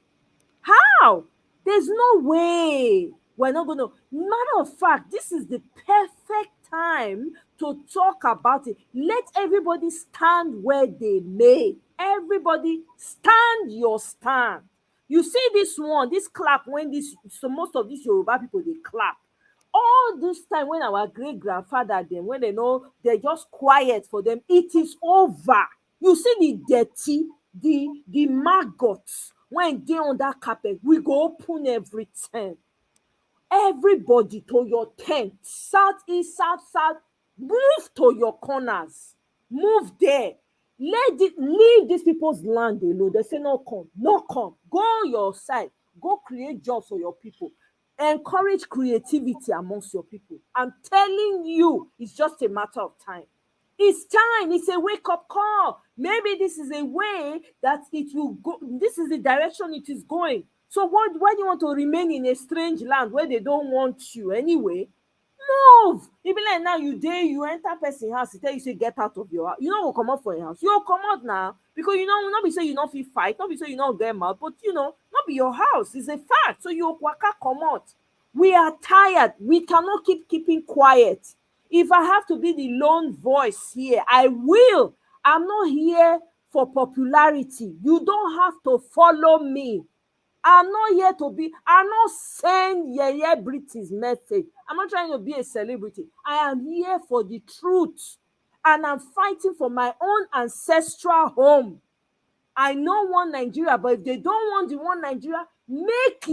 There's no way. We're not going to. Matter of fact, this is the perfect time to talk about it. Let everybody stand where they may. Everybody stand your stand. You see this clap when most of these Yoruba people, they clap. All this time when our great grandfather them, when they know they're just quiet for them, it is over. You see the dirty, the maggots when they on that carpet, we go open everything. Everybody to your tent, south, east, south, move to your corners, move there. Leave these people's land alone. They say no come, no come. Go on your side, go create jobs for your people. Encourage creativity amongst your people. I'm telling you, it's just a matter of time. It's time. It's a wake-up call. Maybe this is a way that it will go. This is the direction it is going. So why do you want to remain in a strange land where they don't want you anyway? Move. Even like now you enter person house, he tell you say get out of your house. You no go comot for your house. You come out now because you know not be say you no fit fight, not be say you no get mouth, but not be your house. It's a fact. So you waka comot. We are tired. We cannot keeping quiet. If I have to be the lone voice here, I will. I'm not here for popularity. You don't have to follow me. I'm not here to be, I'm not saying British message. I'm not trying to be a celebrity. I am here for the truth. And I'm fighting for my own ancestral home. I know one Nigeria, but if they don't want the one Nigeria, make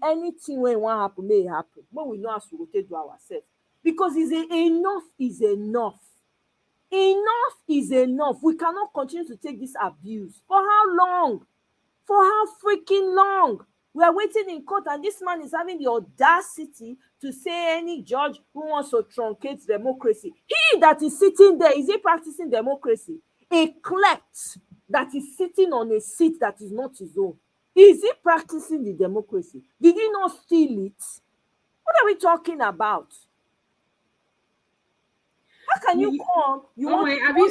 anything when it won't happen, may it happen. But we know how to rotate to ourselves. Because enough is enough. Enough is enough. We cannot continue to take this abuse. For how long? For how freaking long? We are waiting in court, and this man is having the audacity to say any judge who wants to truncate democracy. He that is sitting there, is he practicing democracy? A klept that is sitting on a seat that is not his own. Is he practicing the democracy? Did he not steal it? What are we talking about? How can you come? Have you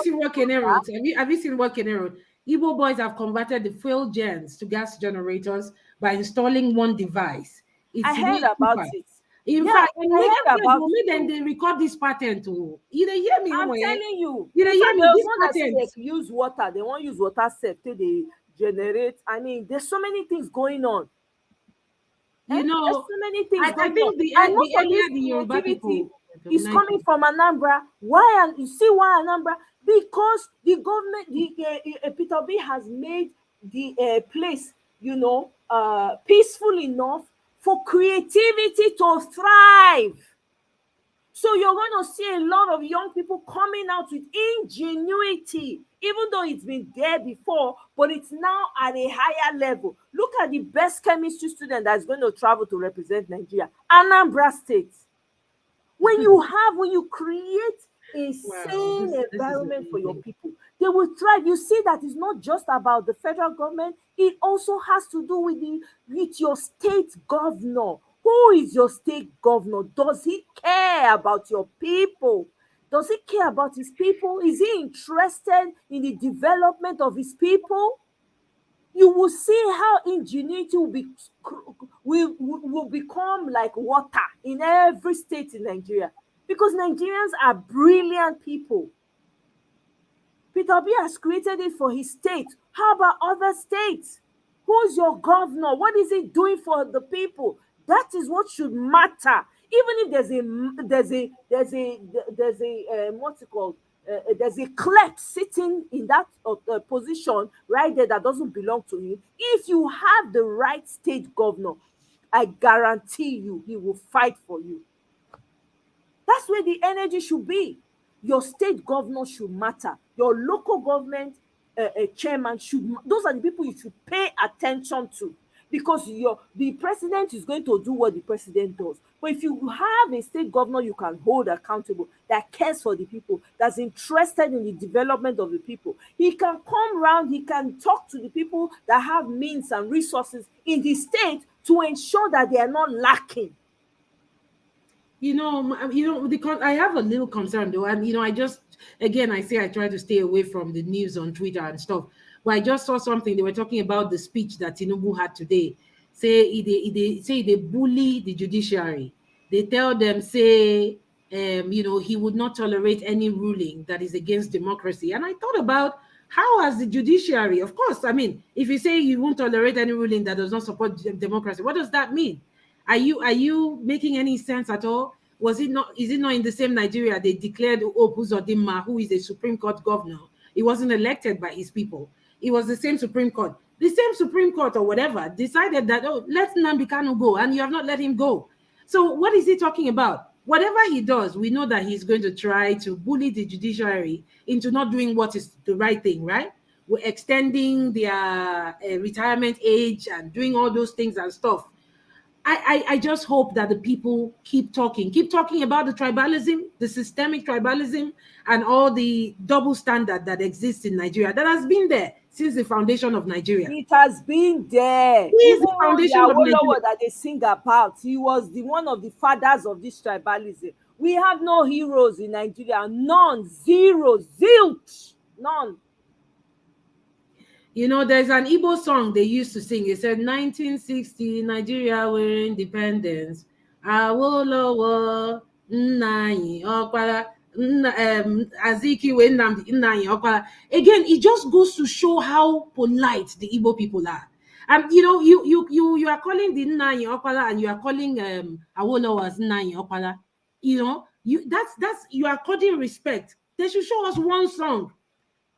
seen what Kenya wrote? Have you seen what Kenya wrote? Igbo boys have converted the fuel gens to gas generators by installing one device. I heard about it. In fact, I heard about it. Then they record this patent too. You hear me? I'm telling you. You hear me? This patent. They use water. They won't use water safe till they generate. I mean, there's so many things going on. There's so many things going on. The Yoruba people is coming from Anambra. Why? You see why Anambra? Because the government, Peter B has made the place, peaceful enough for creativity to thrive. So you're going to see a lot of young people coming out with ingenuity, even though it's been there before, but it's now at a higher level. Look at the best chemistry student that's going to travel to represent Nigeria, Anambra State. When you create a sane environment for your people, they will thrive. You see that it's not just about the federal government, it also has to do with your state governor. Who is your state governor? Does he care about your people? Does he care about his people? Is he interested in the development of his people? You will see how ingenuity will become like water in every state in Nigeria, because Nigerians are brilliant people. Peter B has created it for his state. How about other states? Who's your governor? What is he doing for the people? That is what should matter. Even if there's a clerk sitting in that position right there that doesn't belong to him. If you have the right state governor, I guarantee you he will fight for you. That's where the energy should be. Your state governor should matter. Your local government chairman should. Those are the people you should pay attention to, because the president is going to do what the president does. But if you have a state governor you can hold accountable, that cares for the people, that's interested in the development of the people, he can come around, he can talk to the people that have means and resources in the state to ensure that they are not lacking. I have a little concern though, and I try to stay away from the news on Twitter and stuff. But I just saw something. They were talking about the speech that Tinubu had today. Say they bully the judiciary. They tell them, he would not tolerate any ruling that is against democracy. And I thought about how, as the judiciary, of course, I mean, if you say you won't tolerate any ruling that does not support democracy, what does that mean? Are you making any sense at all? Is it not in the same Nigeria they declared Uzodinma, who is a Supreme Court governor? He wasn't elected by his people. It was the same Supreme Court. The same Supreme Court or whatever decided that, oh, let Nnamdi Kanu go, and you have not let him go. So what is he talking about? Whatever he does, we know that he's going to try to bully the judiciary into not doing what is the right thing, right? We're extending their retirement age and doing all those things and stuff. I just hope that the people keep talking about the tribalism, the systemic tribalism, and all the double standard that exists in Nigeria that has been there since the foundation of Nigeria. It has been there. He is Even the foundation the of Nigeria. Awolowo that they sing about, he was the one of the fathers of this tribalism. We have no heroes in Nigeria. None. Zero. Zilch. None. You know, there's an Igbo song they used to sing. It said, 1960, Nigeria were independence. Awolowo, Nnayi, Okpara, Azikiwe, Nnamdi, Nnayi, Okpara. Again, it just goes to show how polite the Igbo people are. And you know, you are calling the Nnayi Okpara and you are calling Awolowo as Nnayi Okpara. You know, that's you are according respect. They should show us one song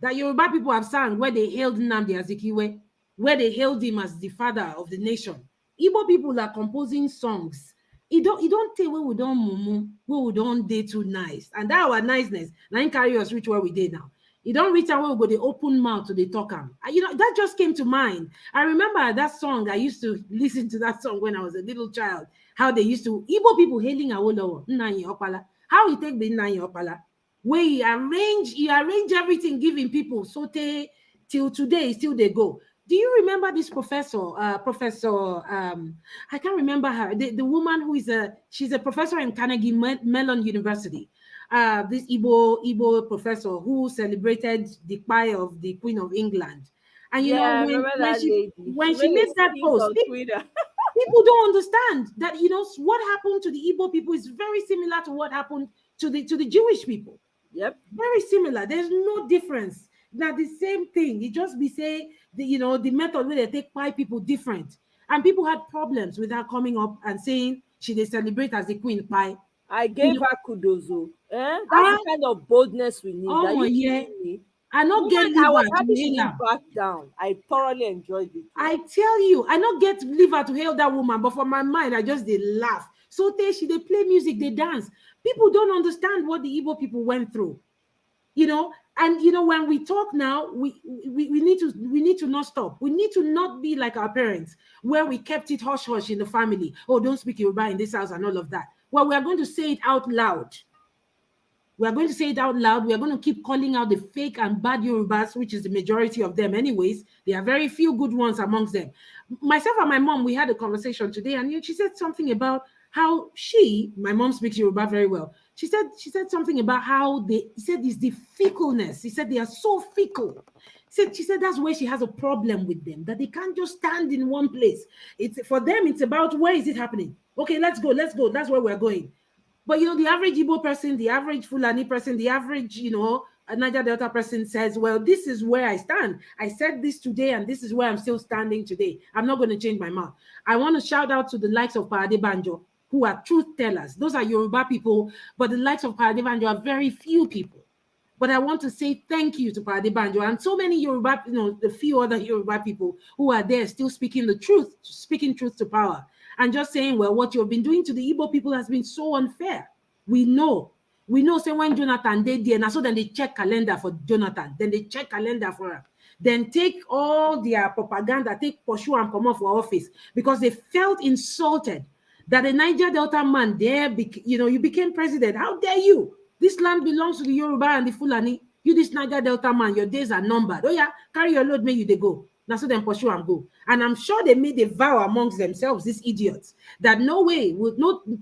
that Yoruba people have sang where they hailed Nnamdi Azikiwe, where they hailed him as the father of the nation. Igbo people are composing songs. It don't tell where we don't mumu, where we don't day too nice. And that our niceness, now carry us reach where we did now. You don't reach out where we go the open mouth to the talk. You know, that just came to mind. I remember that song. I used to listen to that song when I was a little child. How they used to, Igbo people hailing Awolowo, Nnayi Okpala. How he take the Nnayi Okpala? Where he arrange everything, giving people so till today, still they go. Do you remember this professor? I can't remember her. The woman who is she's a professor in Carnegie Mellon University. This Igbo professor who celebrated the pie of the Queen of England. And you know, when she made that post, people don't understand that, you know, what happened to the Igbo people is very similar to what happened to the Jewish people. Yep. Very similar. There's no difference. Now the same thing. It just be say the method where they take pie people different. And people had problems with her coming up and saying she they celebrate as the queen pie. I gave her kudos. That's the kind of boldness we need. Oh yeah. I not get I was liver happy to she hail didn't her. back down. I thoroughly enjoyed it. I tell you, I not get liver to hail that woman, but for my mind, I just they laugh. So they play music, they dance. People don't understand what the Igbo people went through, you know. And you know, when we talk now, we need to not stop. We need to not be like our parents, where we kept it hush hush in the family. Oh, don't speak Yoruba in this house and all of that. Well, we are going to say it out loud. We are going to say it out loud. We are going to keep calling out the fake and bad Yorubas, which is the majority of them anyways. There are very few good ones amongst them. Myself and my mom, we had a conversation today, and she said something about how my mom speaks Yoruba very well. She said something about how he said it's the fickleness. He said they are so fickle. She said that's where she has a problem with them, that they can't just stand in one place. For them, it's about where is it happening? Okay, let's go. That's where we're going. But you know, the average Igbo person, the average Fulani person, the average, you know, Niger Delta person says, well, this is where I stand. I said this today, and this is where I'm still standing today. I'm not going to change my mouth. I want to shout out to the likes of Parade Banjo, who are truth tellers. Those are Yoruba people, but the likes of Parade Banjo are very few people. But I want to say thank you to Parade Banjo and so many Yoruba, you know, the few other Yoruba people who are there still speaking the truth, speaking truth to power. And just saying, well, what you've been doing to the Igbo people has been so unfair. We know, say when Jonathan did there, and so then they check calendar for Jonathan, then they check calendar for her. Then take all their propaganda, take pursue and come off for office because they felt insulted that a Niger Delta man there, you know, you became president. How dare you? This land belongs to the Yoruba and the Fulani. You, this Niger Delta man, your days are numbered. Oh yeah, carry your load, may you they go. Now so then pursue and go. And I'm sure they made a vow amongst themselves, these idiots, that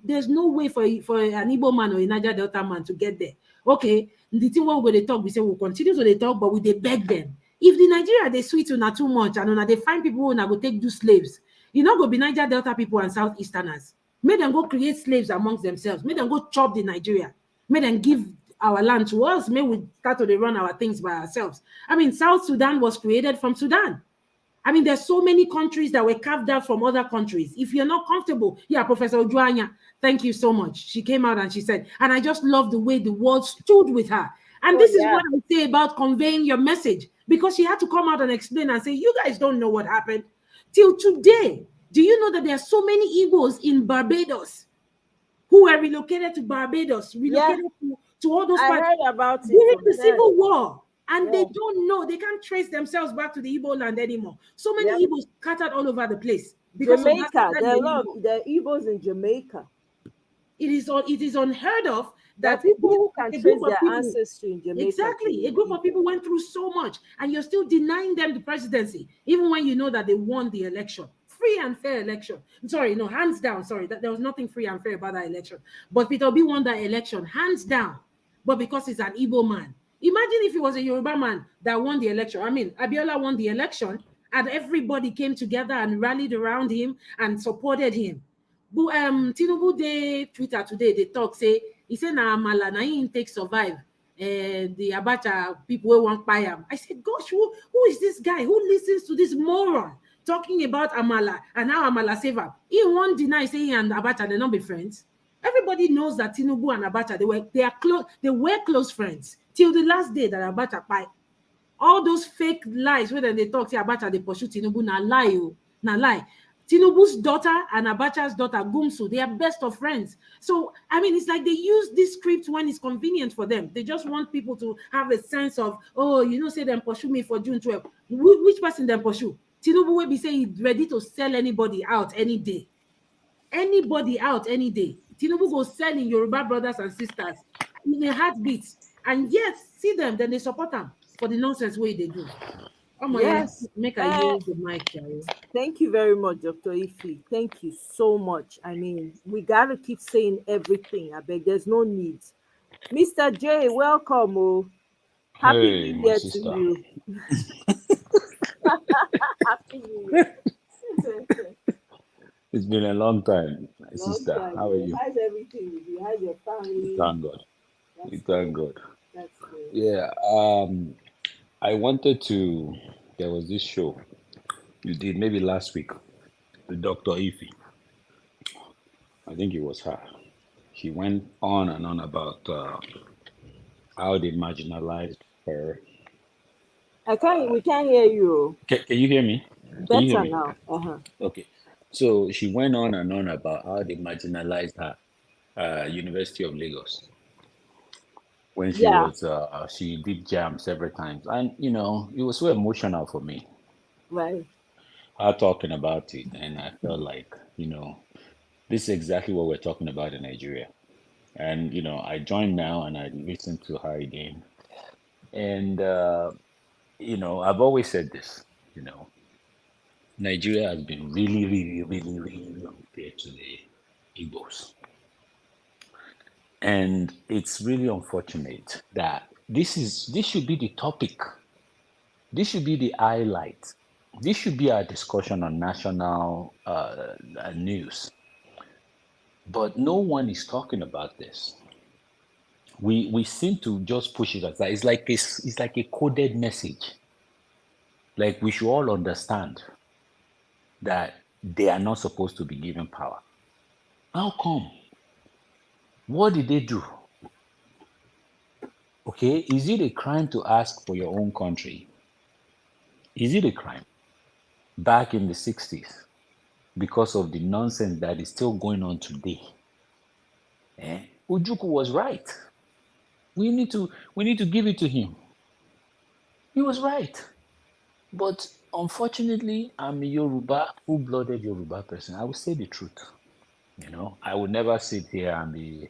there's no way for an Igbo man or a Niger Delta man to get there. Okay, the thing when we're going to talk, we say we'll continue to talk, but we they beg them. If the Nigeria they sweet una too much and una they find people who go take do slaves, you know go be Niger Delta people and Southeasterners. Make them go create slaves amongst themselves. Make them go chop the Nigeria. Make them give our land to us. May we start to run our things by ourselves. I mean, South Sudan was created from Sudan. I mean, there's so many countries that were carved out from other countries. If you're not comfortable, yeah, Professor Ojuanya, thank you so much. She came out and she said, and I just love the way the world stood with her. And this is what I say about conveying your message. because she had to come out and explain and say, you guys don't know what happened. Till today, do you know that there are so many Igbos in Barbados who were relocated to Barbados, relocated to all those I parts heard about it. during the sometimes. Civil War, and they Yeah. don't know, they can't trace themselves back to the Igbo land anymore. So many Yeah. Igbos scattered all over the place because of that. Jamaica. There are a lot of the Igbos in Jamaica. It is unheard of There are that people who can a trace group of their people, ancestry in Jamaica. exactly, a group of people went through so much, and you're still denying them the presidency, even when you know that they won the election, free and fair election. Sorry, no, hands down. Sorry, that there was nothing free and fair about that election. But Peter Obi won that election, hands down. But because he's an Igbo man, imagine if he was a Yoruba man that won the election. I mean, Abiola won the election, and everybody came together and rallied around him and supported him. But Tinubu dey Twitter today, they talk say he say na amala na him take survive the Abacha people wey wan kpai am. I said, gosh, who is this guy? Who listens to this moron talking about amala and how amala save am? He won't deny say he and Abacha they not be friends. Everybody knows that Tinubu and Abacha they were close friends till the last day that Abacha kpai. All those fake lies where they talk say Abacha they pursue Tinubu na lie o, na lie. Tinubu's daughter and Abacha's daughter, Gumsu, they are best of friends. So, I mean, it's like they use this script when it's convenient for them. They just want people to have a sense of, oh, you know, say them pursue me for June 12th. Which person them pursue? Tinubu will be saying he's ready to sell anybody out any day. Anybody out any day. Tinubu go sell in Yoruba brothers and sisters in a heartbeat. And yet, see them, then they support them for the nonsense way they do. Yes. Make I use the mic, Jerry. Thank you very much, Dr. Ife. Thank you so much. I mean, we gotta keep saying everything. I beg, there's no need. Mr. J, welcome. Oh. Happy Hey, New my Year to sister. you. Happy New Year. It's been a long time, my Long sister. time. How are you? How's everything with you? How's your family? Thank God. That's We thank good. God. That's good. Yeah. I wanted to. There was this show you did maybe last week with Dr. Ife. I think it was her. She went on and on about how they marginalized her. We can't hear you. Can you hear me? Can you hear Better me? now. Uh-huh. Okay. So she went on and on about how they marginalized her, University of Lagos, when Yeah, she did jam several times, and you know it was so emotional for me. right. Her talking about it, and I felt like this is exactly what we're talking about in Nigeria. And I joined now and I listened to her again, and I've always said this. Nigeria has been really, really, really, really unfair to the Igbos. And it's really unfortunate that this should be the topic. This should be the highlight. This should be our discussion on national news. But no one is talking about this. We seem to just push it aside. It's like a coded message. Like we should all understand that they are not supposed to be given power. How come? What did they do? Okay, is it a crime to ask for your own country? Is it a crime? Back in the 60s, because of the nonsense that is still going on today. Ujuku was right. We need to give it to him. He was right. But unfortunately, I'm a Yoruba, full-blooded Yoruba person. I will say the truth. I would never sit here and be,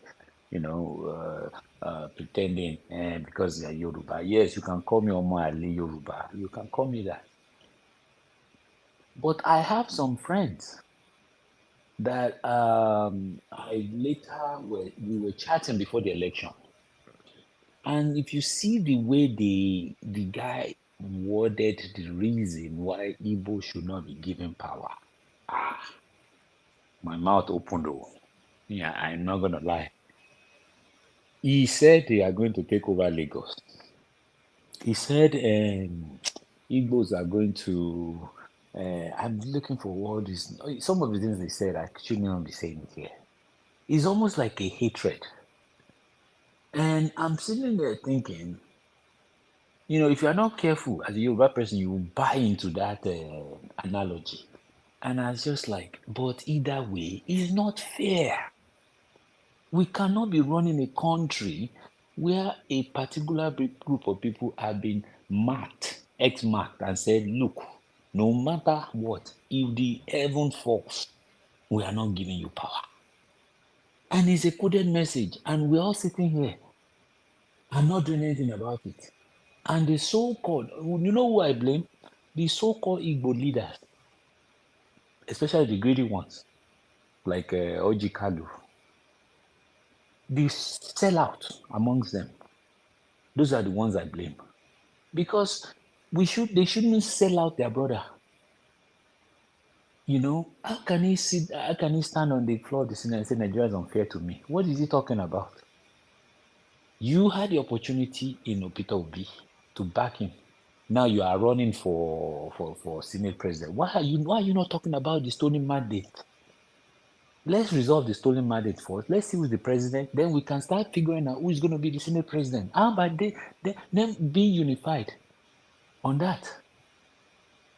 pretending because you're Yoruba. Yes, you can call me Omo Ali Yoruba. You can call me that. But I have some friends that we were chatting before the election. And if you see the way the guy worded the reason why Igbo should not be given power, my mouth opened. Yeah, I'm not gonna lie. He said they are going to take over Lagos. He said Igbos are going to. I'm looking for all this. Some of the things they said, I shouldn't even be saying it here. It's almost like a hatred. And I'm sitting there thinking, if you are not careful as a Yoruba person, you will buy into that analogy. And I was just like, but either way, it's not fair. We cannot be running a country where a particular group of people have been marked, X-marked, and said, look, no matter what, if the heaven falls, we are not giving you power. And it's a coded message, and we're all sitting here and not doing anything about it. And the so-called, you know who I blame? The so-called Igbo leaders, especially the greedy ones, like Oji Kalu. The sellout amongst them. Those are the ones I blame. Because they shouldn't sell out their brother. How can he stand on the floor of the Senate and say Nigeria is unfair to me? What is he talking about? You had the opportunity in Peter Obi to back him. Now you are running for Senate president. Why are you not talking about the stolen mandate? Let's resolve the stolen mandate first. Let's see who's the president. Then we can start figuring out who is going to be the Senate president. How about them being unified on that?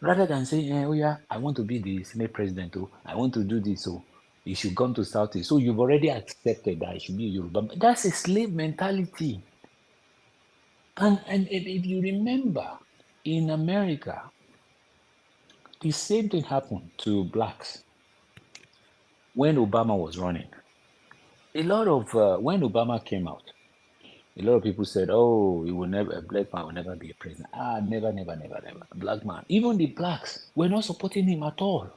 Rather than saying, oh yeah, I want to be the Senate president, oh, I want to do this, so you should come to Southeast. So you've already accepted that I should be a Yoruba. That's a slave mentality. And if you remember, in America, the same thing happened to blacks when Obama was running. A lot of when Obama came out, a lot of people said, "Oh, a black man will never be a president." Never, never, never, never. A black man. Even the blacks were not supporting him at all.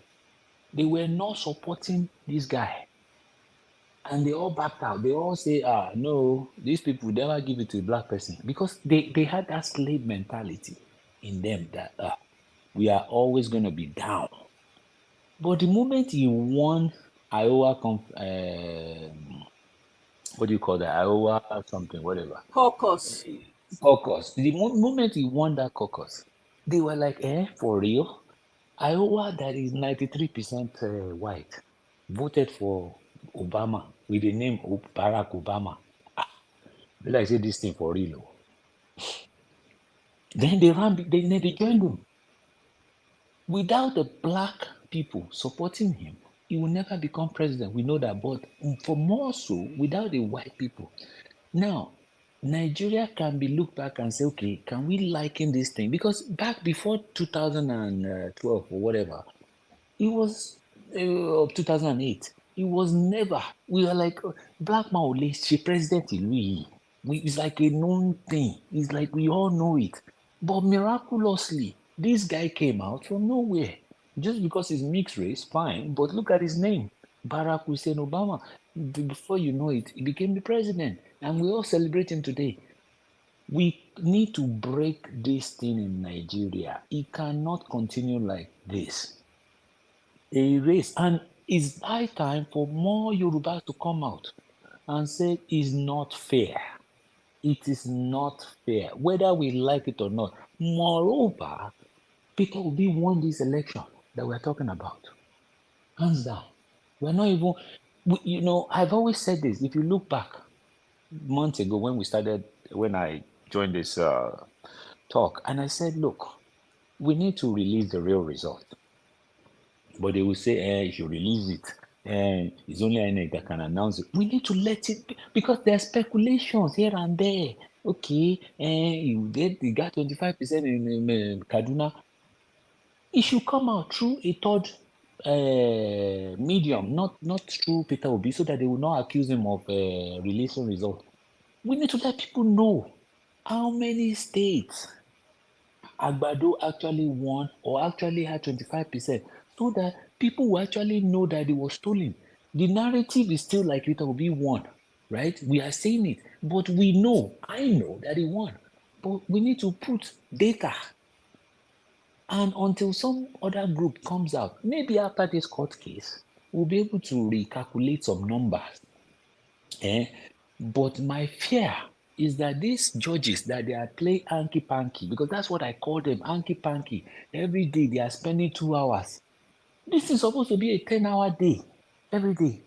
They were not supporting this guy, and they all backed out. They all say, no, these people never give it to a black person because they had that slave mentality in them that we are always going to be down. But the moment he won Iowa, what do you call that? Iowa something, whatever. Caucus. Caucus. The moment he won that caucus, they were like, for real? Iowa, that is 93% white, voted for Obama with the name of Barack Obama. Did I say this thing for real? Then they joined him. Without the black people supporting him, he will never become president. We know that, but for more so, without the white people. Now, Nigeria can be looked back and say, okay, can we liken this thing? Because back before 2012 or whatever, it was 2008. It was never. We were like, black man will she president in we. It's like a known thing. It's like we all know it. But miraculously, this guy came out from nowhere. Just because he's mixed race, fine. But look at his name, Barack Hussein Obama. Before you know it, he became the president, and we all celebrate him today. We need to break this thing in Nigeria. It cannot continue like this. A race, and it's high time for more Yorubas to come out and say it's not fair. It is not fair, whether we like it or not. Moreover, Peter Obi won this election that we're talking about. Hands down. We're not even, I've always said this. If you look back months ago when I joined this talk, and I said, look, we need to release the real result. But they will say, if you release it, and it's only INEC that can announce it. We need to let it be, because there are speculations here and there. Okay, you got 25% in Kaduna. It should come out through a third medium, not through Peter Obi, so that they will not accuse him of releasing results. We need to let people know how many states Agbado actually won or actually had 25%, so that people will actually know that it was stolen. The narrative is still like Peter Obi won, right? We are saying it, but I know that he won. But we need to put data. And until some other group comes out, maybe after this court case, we'll be able to recalculate some numbers. But my fear is that these judges, that they are playing hanky-panky, because that's what I call them, hanky-panky. Every day they are spending 2 hours. This is supposed to be a 10-hour day, every day.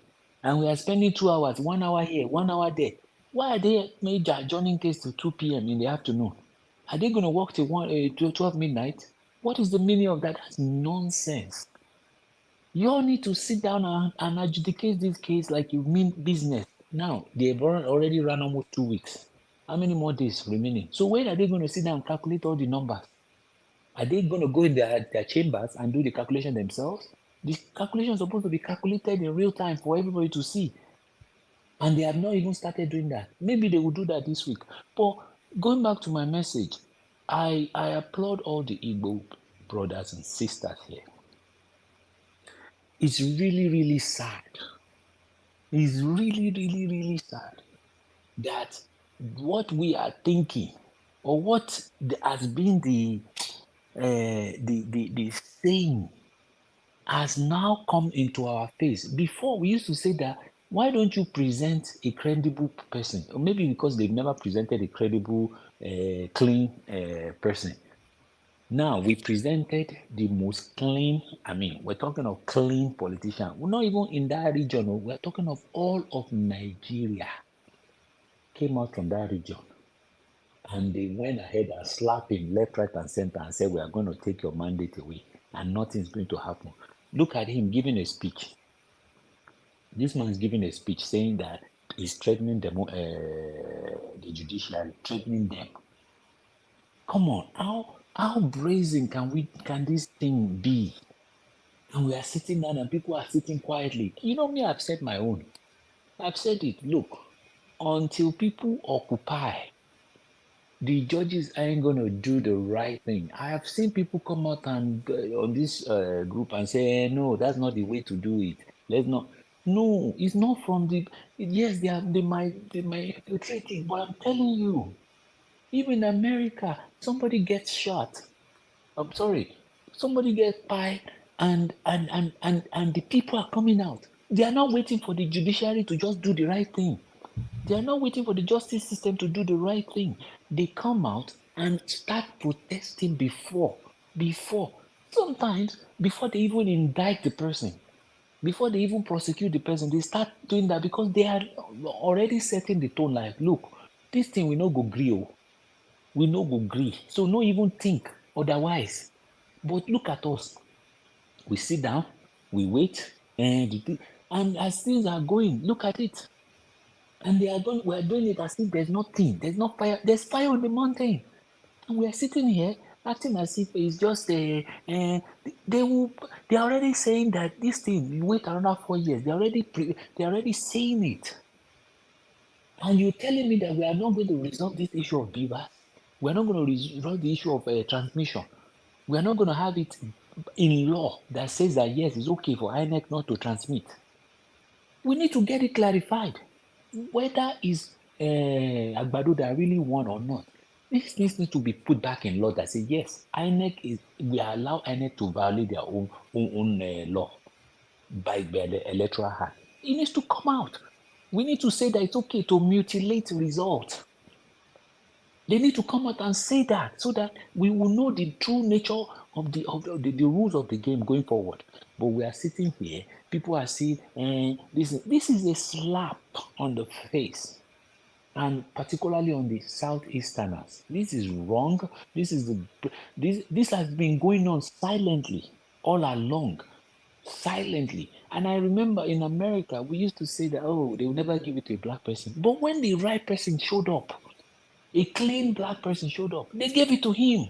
And we are spending 2 hours, 1 hour here, 1 hour there. Why are they made adjourning case to 2 p.m. in the afternoon? Are they going to work till 12 midnight? What is the meaning of that? That's nonsense. You all need to sit down and adjudicate this case like you mean business. Now, they've already run almost 2 weeks. How many more days remaining? So when are they going to sit down and calculate all the numbers? Are they going to go in their chambers and do the calculation themselves? The calculation is supposed to be calculated in real time for everybody to see. And they have not even started doing that. Maybe they will do that this week. But going back to my message, I applaud all the Igbo brothers and sisters here. It's really, really sad. It's really, really, really sad that what we are thinking or what has been the saying has now come into our face. Before, we used to say that, why don't you present a credible person? Or maybe because they've never presented a credible, clean person. Now, we presented the most clean, we're talking of clean politician. We're not even in that region. We're talking of all of Nigeria came out from that region. And they went ahead and slapped him left, right, and center and said, we are going to take your mandate away and nothing's going to happen. Look at him giving a speech. This man is giving a speech saying that he's threatening the judiciary, threatening them. Come on, how brazen can this thing be? And we are sitting down and people are sitting quietly. You know me, I've said my own. I've said it. Look, until people occupy, the judges ain't going to do the right thing. I have seen people come out and on this group and say, no, that's not the way to do it. Let's not. No, it's not from the. Yes, they might infiltrate it, but I'm telling you, even in America, somebody gets shot. I'm sorry, somebody gets fired, and the people are coming out. They are not waiting for the judiciary to just do the right thing. They are not waiting for the justice system to do the right thing. They come out and start protesting before. Sometimes, before they even indict the person, before they even prosecute the person, they start doing that because they are already setting the tone like, look, this thing we no go gree. We no go gree. So no even think otherwise. But look at us. We sit down, we wait, and as things are going, look at it. And we are doing it as if there's nothing, there's no fire, there's fire on the mountain. And we are sitting here acting as if it's just they are already saying that this thing, you wait another 4 years, they're already saying it. And you're telling me that we are not going to resolve this issue of beavers? We're not going to resolve the issue of transmission. We're not going to have it in law that says that yes, it's okay for INEC not to transmit. We need to get it clarified. Whether it's Agbado that really won or not, this needs to be put back in law that says yes, we allow INEC to violate their own law by the electoral act. It needs to come out. We need to say that it's okay to mutilate results. They need to come out and say that so that we will know the true nature of the rules of the game going forward. But we are sitting here, people are saying, this is a slap on the face, and particularly on the southeasterners. This is wrong. This has been going on silently all along. Silently. And I remember in America, we used to say that, oh, they will never give it to a black person. But when the right person showed up, a clean black person showed up, they gave it to him.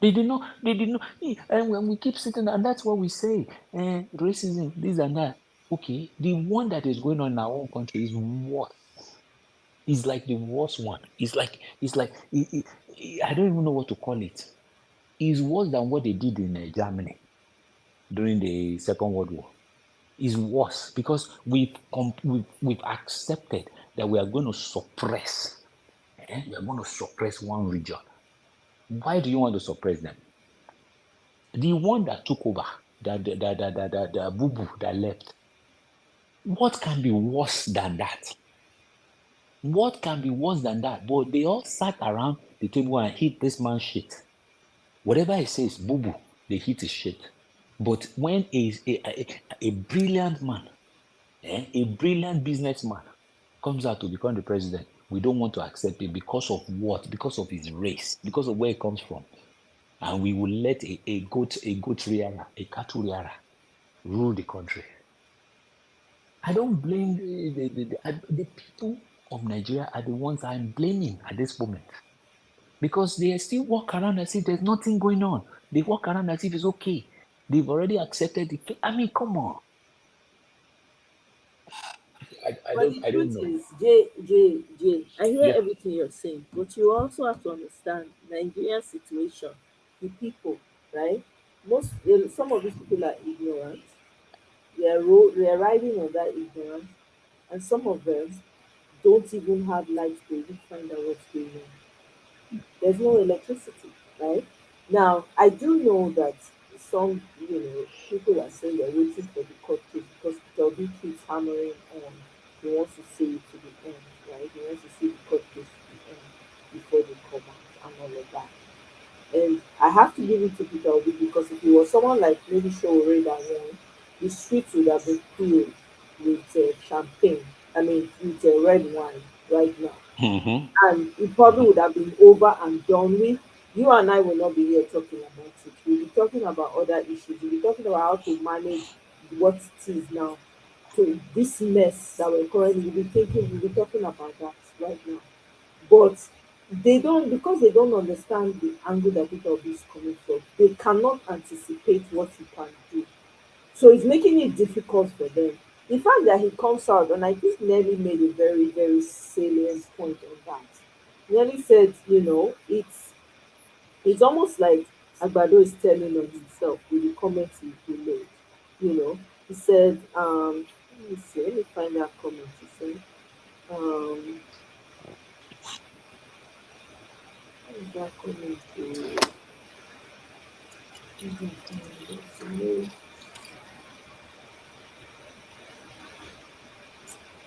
They did not. And when we keep sitting, and that's what we say, racism, this and that. Okay, the one that is going on in our own country is worse. It's like the worst one. I don't even know what to call it. It's worse than what they did in Germany during the Second World War. It's worse because we've accepted that we are going to suppress. We are going to suppress one region. Why do you want to suppress them? The one that took over, the boo-boo that left, what can be worse than that? What can be worse than that? But they all sat around the table and hit this man's shit. Whatever he says, boo-boo, they hit his shit. But when a brilliant man, a brilliant businessman comes out to become the president, We don't want to accept it because of what? Because of his race, because of where he comes from. And we will let a goat rearer, a cattle rearer rule the country. I don't blame the people of Nigeria are the ones I'm blaming at this moment. Because they still walk around as if there's nothing going on. They walk around as if it's okay. They've already accepted it. I mean, come on. But the I don't truth know. is, Jay, I hear Yeah. everything you're saying, but you also have to understand Nigerian situation, the people, right? Some of these people are ignorant. They are riding on that ignorance, and some of them don't even have light to even find out what's going on. There's no electricity, right? Now, I do know that some, people are saying they're waiting for the court case because Toby keeps hammering on. He wants to see it to the end, right? He wants to see the court case to the end before they come out and all of that. And I have to give it to Peter Obi because if he was someone like maybe Showore that won, the streets would have been filled with champagne. I mean, with red wine right now, Mm-hmm. and it probably would have been over and done with. You and I will not be here talking about it. We'll be talking about other issues. We'll be talking about how to manage what it is now. To this mess that we're currently, we'll be talking about that right now. But they don't, because they don't understand the angle that people is coming from. They cannot anticipate what you can do, so it's making it difficult for them. The fact that he comes out, and I think Nelly made a very, very salient point on that. Nelly said, it's almost like Agbado is telling on himself with the comments he made. He said, let me see, let me find that comment. He said, um, what is that comment?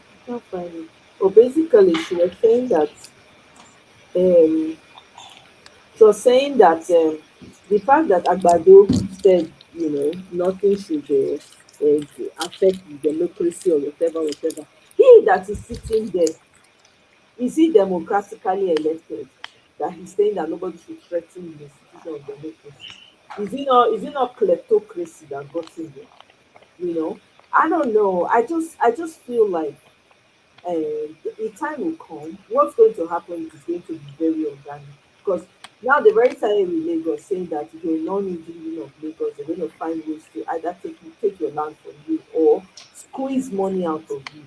I can't find it. But basically, um, she was saying that the fact that Agbado said, nothing should affect the democracy or whatever, whatever. He that is sitting there, is he democratically elected? That he's saying that nobody should threaten the institution of democracy. Is it not kleptocracy that got him there? I don't know. I just feel like a time will come. What's going to happen is going to be very organic because now the very time with Lagos saying that if you're a non-indigenous of Lagos, they're going to find ways to either take your land from you or squeeze money out of you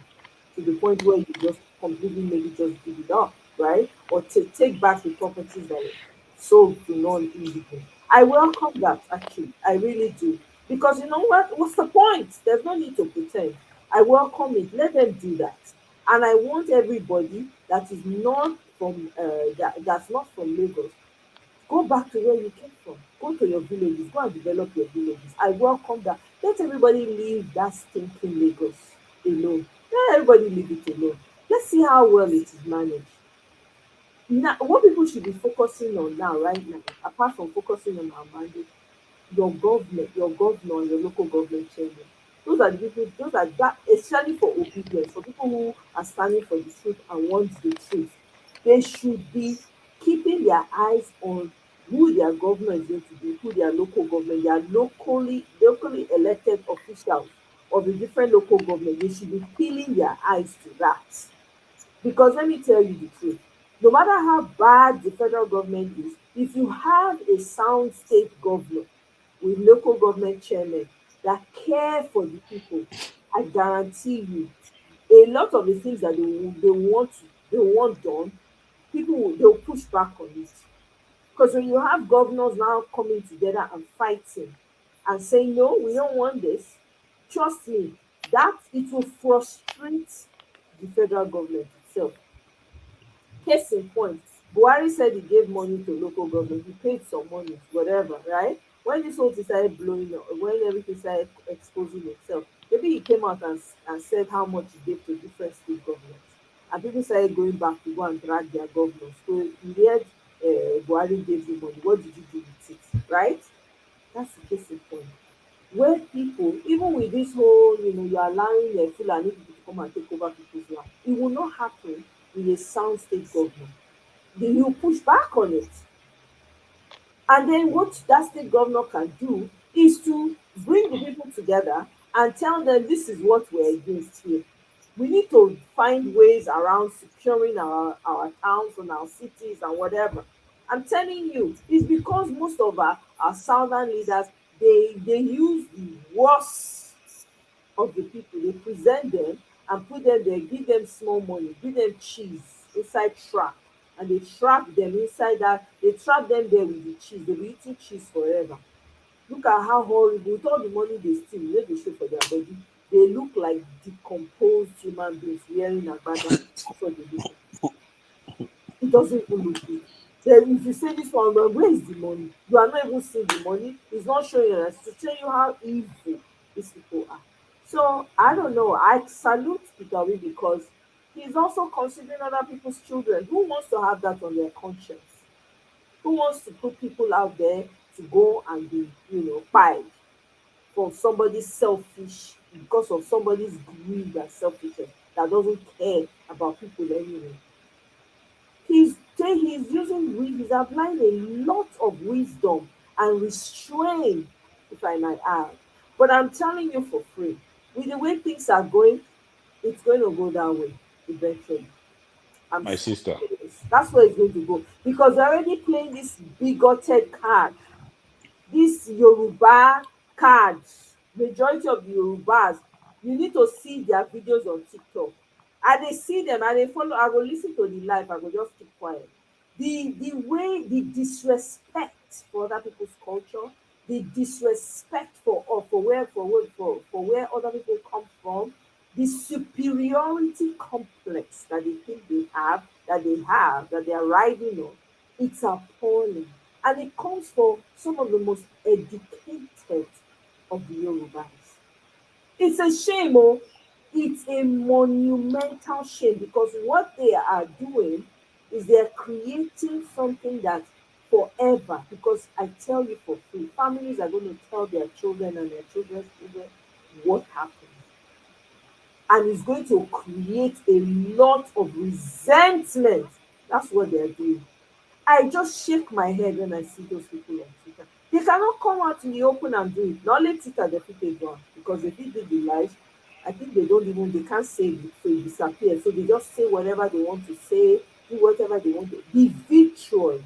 to the point where you just completely maybe just give it up, right? Or to take back the properties that were sold to non-indigenous. I welcome that actually. I really do. Because you know what? What's the point? There's no need to pretend. I welcome it. Let them do that. And I want everybody that is not from that's not from Lagos, go back to where you came from. Go to your villages. Go and develop your villages. I welcome that. Let everybody leave that stinking Lagos alone. Let everybody leave it alone. Let's see how well it is managed. Now, what people should be focusing on now, right now, apart from focusing on our mandate, your government, your governor, and your local government chairman. Those are the people, those are that, especially for obedience, for people who are standing for the truth and want the truth. They should be keeping their eyes on who their governor is going to be, who their local government, their locally elected officials of the different local government. They should be peeling their eyes to that. Because let me tell you the truth, no matter how bad the federal government is, if you have a sound state governor with local government chairmen that care for the people, I guarantee you, a lot of the things that they want done, they'll push back on it. Because when you have governors now coming together and fighting and saying, no, we don't want this, trust me, that it will frustrate the federal government itself. Case in point, Buhari said he gave money to local government, he paid some money, whatever, right? When this whole thing started blowing up, when everything started exposing itself, maybe he came out and said how much he gave to different state governments. And people started going back to go and drag their governors. So you heard Buhari gave you money, what did you do with it, right? That's the case in point. Where people, even with this whole, you're allowing Fulani people to come and take over people's land, it will not happen with a sound state governor. Then you push back on it. And then what that state governor can do is to bring the people together and tell them this is what we're against here. We need to find ways around securing our towns and our cities and whatever. I'm telling you, it's because most of our southern leaders, they use the worst of the people. They present them and put them there, give them small money, give them cheese inside trap, and they trap them inside that. They trap them there with the cheese. They'll be eating cheese forever. Look at how horrible, with all the money they steal, wey dey show for their body, they look like decomposed human beings wearing agbada. That's what they look like. It doesn't even look good. Then if you say this one, well, where is the money? You are not even seeing the money. It's not showing us to tell you how evil these people are. So I don't know. I salute Peter Obi because he's also considering other people's children. Who wants to have that on their conscience? Who wants to put people out there to go and be, pied for somebody's selfish, because of somebody's greed and selfishness that doesn't care about people anyway? He's using he's applying a lot of wisdom and restraint, if I might add. But I'm telling you for free, with the way things are going, it's going to go that way eventually. I'm My so sister, serious. That's where it's going to go. Because they're already playing this bigoted card, this Yoruba cards. Majority of the Yorubas, you need to see their videos on TikTok. I dey see them, I dey follow, I go lis ten to the live, I go just keep quiet. The way, the disrespect for other people's culture, the disrespect for where other people come from, the superiority complex that they think that they are riding on, it's appalling. And it comes from some of the most educated of the Yorubas. It's a shame, oh, it's a monumental shame, because what they are doing is they're creating something that forever, because I tell you for free, families are going to tell their children and their children's children what happened. And it's going to create a lot of resentment. That's what they're doing. I just shake my head when I see those people on Twitter. They cannot come out in the open and do it. Not only Twitter, they fit take one, because if they do the live, I think they can't save it, so it disappears. So they just say whatever they want to say, do whatever they want to. The vitriol,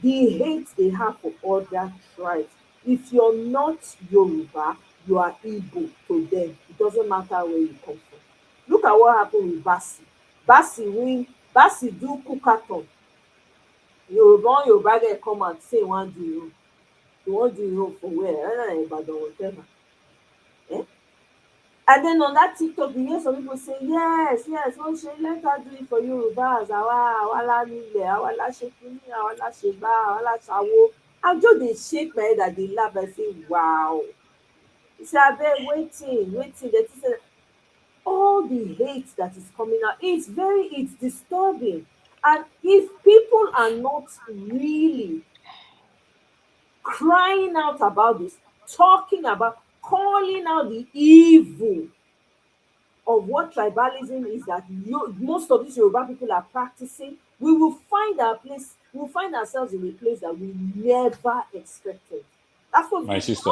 the hate they have for other tribes. If you're not Yoruba, you are Igbo to them. It doesn't matter where you come from. Look at what happened with Basi. Basi do cookathon. Yoruba get come out say e wan do im own. E wan do im own for where? Whether na Ibadan or whatever. Eh? And then on that TikTok, you hear some people say, yes, wọ́n ṣe, let her do it for Yorubas. Àwa la nílẹ̀, àwa la ṣe kíní, àwa la ṣe gbá, àwa la ṣàwo. I just dey shake my head, I dey laugh, I say, wow. You say, abeg, wetin? They think say all the hate that is coming out, it's disturbing. And if people are not really crying out about this, talking about, calling out the evil of what tribalism is, that most of these Yoruba people are practicing, we will find ourselves in a place that we never expected. That's what's my going to sister,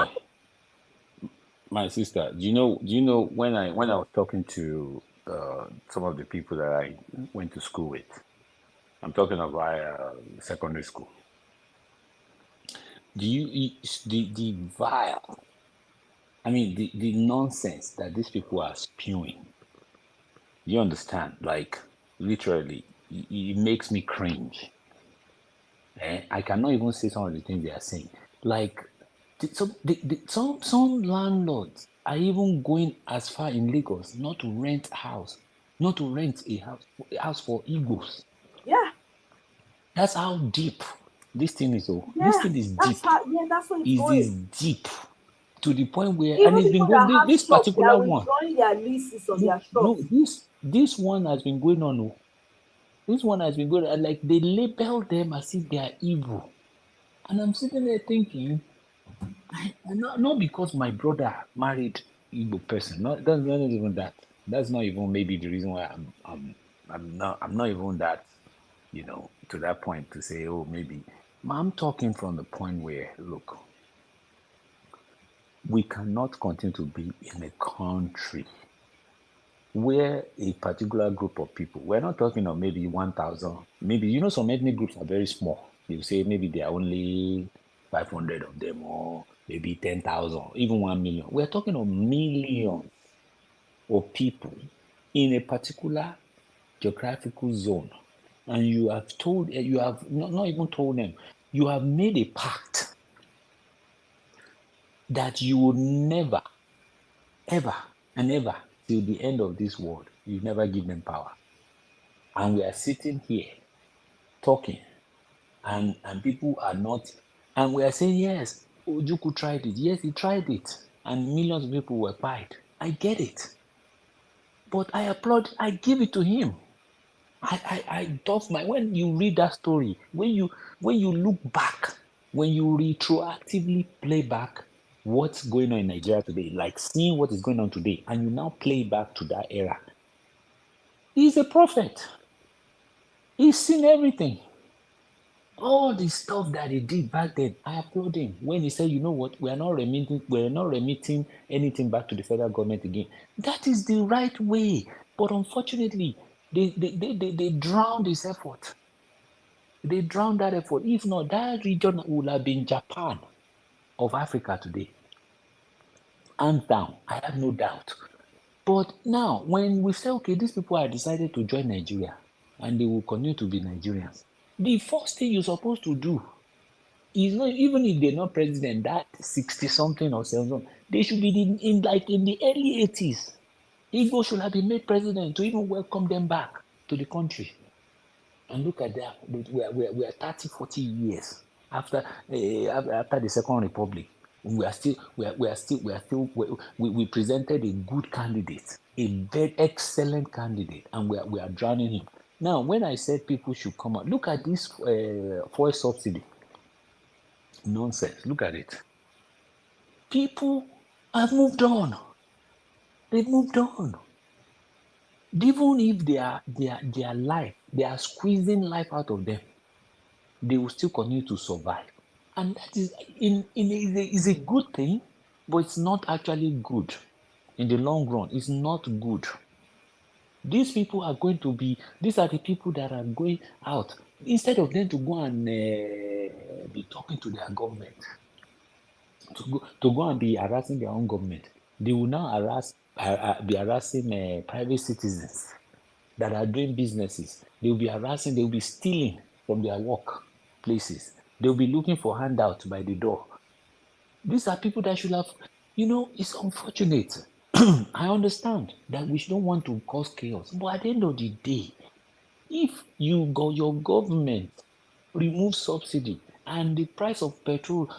happen. do you know when I was talking to some of the people that I went to school with, I'm talking about secondary school. The vile, I mean the nonsense that these people are spewing. You understand? Like literally, it makes me cringe. I cannot even say some of the things they are saying. Like some landlords are even going as far in Lagos not to rent a house for Igbos. Yeah, That's how deep this thing is. Oh, this yeah, thing is deep. that's where it's Is going. deep to the point where, and Even it's been people going. that have This shops, they are particular one, withdrawing their leases on no, their no, shops. this one has been going on. Oh, this one has been going on. Like they label them as if they are evil, and I'm sitting there thinking, not because my brother married Igbo person. Not that's not even that. That's not even maybe the reason why I'm I'm not even that, to that point to say, oh, maybe. I'm talking from the point where, look, we cannot continue to be in a country where a particular group of people, we're not talking of maybe 1,000, maybe, some ethnic groups are very small. You say maybe there are only 500 of them, or maybe 10,000, even 1 million. We're talking of millions of people in a particular geographical zone. And you have not even told them, you have made a pact that you will never, ever, and ever, till the end of this world, you never give them power. And we are sitting here talking, and people are not, and we are saying, yes, Ojuku tried it. Yes, he tried it. And millions of people were paid. I get it. But I applaud, I give it to him. I does my, when you read that story, when you look back, when you retroactively play back what's going on in Nigeria today, like seeing what is going on today, and you now play back to that era, he's a prophet. He's seen everything. All the stuff that he did back then, I applaud him. When he said, you know what, we're not remitting anything back to the federal government again. That is the right way. But unfortunately, they drowned his effort. They drowned that effort. If not, that region would have been Japan of Africa today. Hands down, I have no doubt. But now, when we say, okay, these people have decided to join Nigeria, and they will continue to be Nigerians, the first thing you're supposed to do is not, even if they're not president, that 60 something or 70, they should be in the early 80s. Igbo should have been made president to even welcome them back to the country. And look at that, we are 30, 40 years after after the Second Republic. We presented a good candidate, a very excellent candidate, and we are drowning him. Now, when I said people should come out, look at this fuel subsidy. Nonsense. Look at it. People have moved on. They've moved on. Even if their life, they are squeezing life out of them, they will still continue to survive. And that is a good thing, but it's not actually good. In the long run, it's not good. These people are going to be, these are the people that are going out. Instead of them to go and be talking to their government, to go and be harassing their own government, they will now be harassing private citizens that are doing businesses. They will be harassing, they will be stealing from their work places. They will be looking for handouts by the door. These are people that should have, it's unfortunate. I understand that we don't want to cause chaos, but at the end of the day, if your government removes subsidy and the price of petrol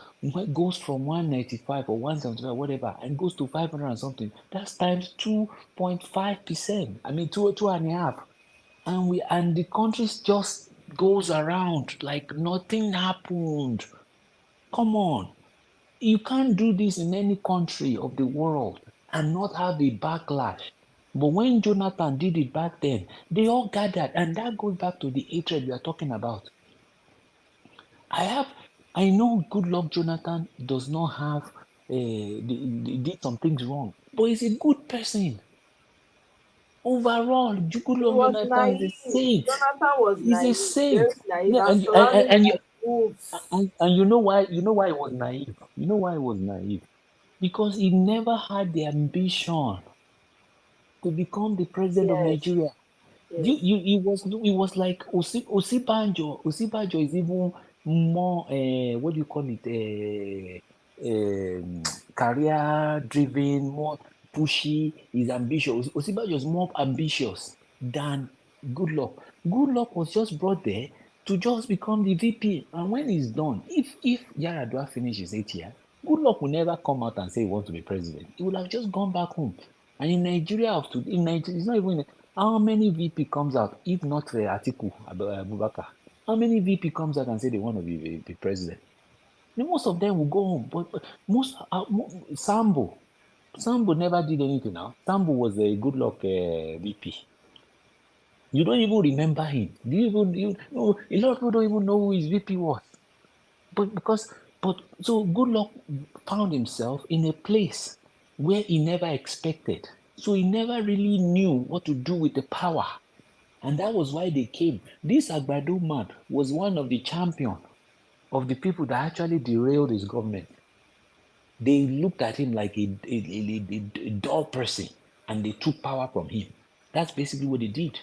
goes from 195 or 175, whatever, and goes to 500 and something, that's times 2.5%. I mean, two and a half. And the country just goes around like nothing happened. Come on. You can't do this in any country of the world and not have a backlash. But when Jonathan did it back then, they all gathered, and that goes back to the hatred we are talking about. I know Goodluck Jonathan does not have, did some things wrong, but he's a good person. Overall, He Goodluck was Jonathan is a naive. saint. Jonathan was He's a naive, very saint. naive, Yeah, and surrounded by wolves. and you know why? You know why he was naive? You know why he was naive? Because he never had the ambition to become the president of Yes, Nigeria. yes. He was like Osibanjo. Osibanjo is even more what do you call it? Career driven, more pushy. He's ambitious. Osibanjo is more ambitious than Goodluck. Goodluck was just brought there to just become the VP. And when he's done, if Yaradua finishes 8 years, Goodluck will never come out and say he wants to be president. He will have just gone back home. And in Nigeria in Nigeria, it's not even how many VP comes out, if not Atiku Abubakar? How many VP comes out and say they want to be president? Most of them will go home, but Sambo never did anything now. Sambo was a good luck VP. You don't even remember him. Do you even no, a lot of people don't even know who his VP was. But so good luck found himself in a place where he never expected. So he never really knew what to do with the power. And that was why they came. This Agbado man was one of the champion of the people that actually derailed his government. They looked at him like a dull person and they took power from him. That's basically what they did.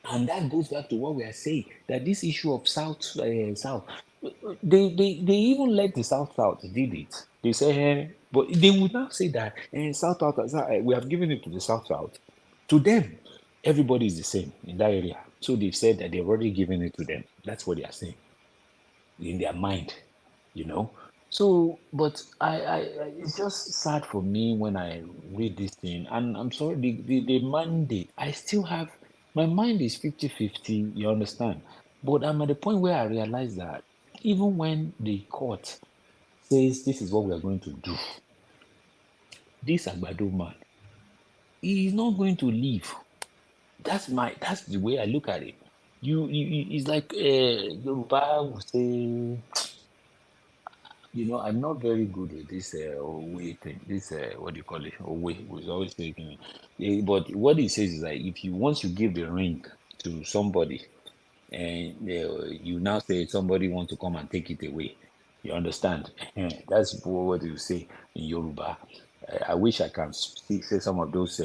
And that goes back to what we are saying, that this issue of South, they even let the South did it. They say, but they would not say that we have given it to the South. To them, everybody is the same in that area. So they've said that they've already given it to them. That's what they are saying in their mind, you know. So, but it's just sad for me when I read this thing. And I'm sorry, the mandate, I still have, my mind is 50-50, you understand? But I'm at the point where I realize that even when the court says this is what we are going to do, this Agbado man, he is not going to leave. That's the way I look at it. It's like Yoruba would say, I'm not very good with this way thing. This what do you call it? Way was always taking it. But what he says is that if you once you give the ring to somebody, and you now say somebody wants to come and take it away, you understand? That's what you say in Yoruba. I wish I can say some of those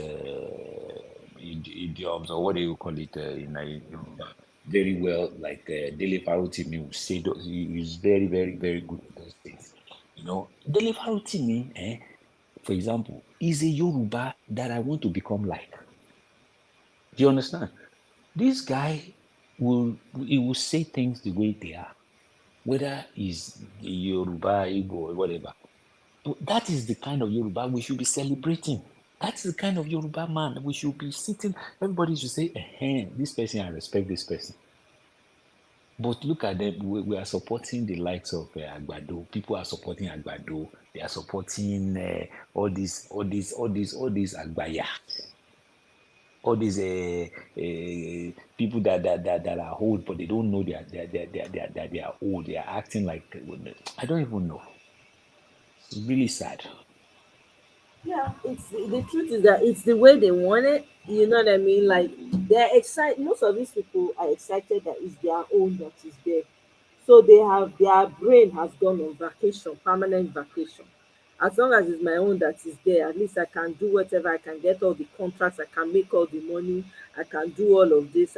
idioms or what do you call it in Yoruba very well. Like Dele Farutimi will say those. He is very, very, very good with those things. Dele Farutimi, for example, is a Yoruba that I want to become like. Do you understand? This guy will say things the way they are, whether he's Yoruba, Igbo, or whatever. But that is the kind of Yoruba we should be celebrating. That's the kind of Yoruba man we should be sitting. Everybody should say, this person, I respect this person. But look at them. We are supporting the likes of Agbado. People are supporting Agbado. They are supporting all these Agbaya, all these people that are old, but they don't know they are old. They are acting like I don't even know. It's really sad. Yeah, it's the truth is that it's the way they want it. You know what I mean? Like they're excited. Most of these people are excited that it's their own that is there. So they have their brain has gone on vacation, permanent vacation. As long as it's my own that is there, at least I can do whatever. I can get all the contracts. I can make all the money. I can do all of this.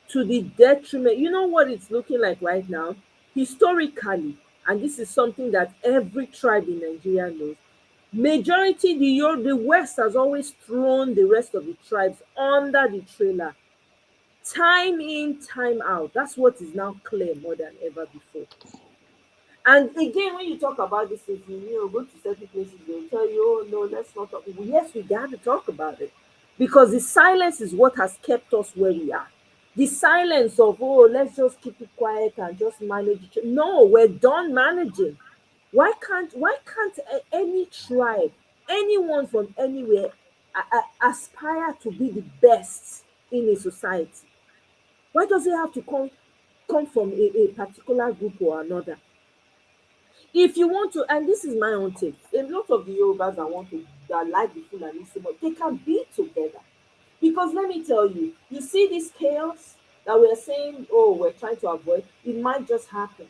To the detriment. You know what it's looking like right now? Historically, and this is something that every tribe in Nigeria knows, majority the West has always thrown the rest of the tribes under the trailer. Time in, time out. That's what is now clear more than ever before. And again, when you talk about this thing, go to certain places, they'll tell you, oh no, let's not talk. Well, yes, we got to talk about it. Because the silence is what has kept us where we are. The silence of, oh, let's just keep it quiet and just manage it. No, we're done managing. Why can't any tribe, anyone from anywhere aspire to be the best in a society? Why does it have to come from a particular group or another? If you want to, and this is my own take, a lot of the Yorubas that like the Fulani system, they can be together. Because let me tell you, you see this chaos that we're saying, oh, we're trying to avoid, it might just happen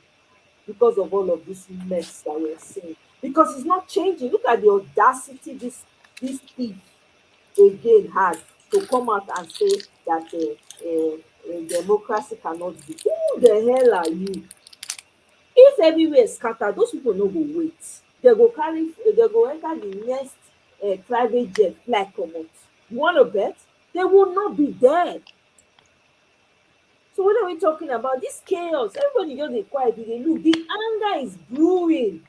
because of all of this mess that we're seeing. Because it's not changing. Look at the audacity this thief again had to come out and say that democracy cannot be. Who the hell are you? If everywhere scatter, those people no go wait. They go enter the next private jet fly comot. You wanna bet? They will not be there. So what are we talking about? This chaos, everybody just dey quiet, dey look. The anger is brewing.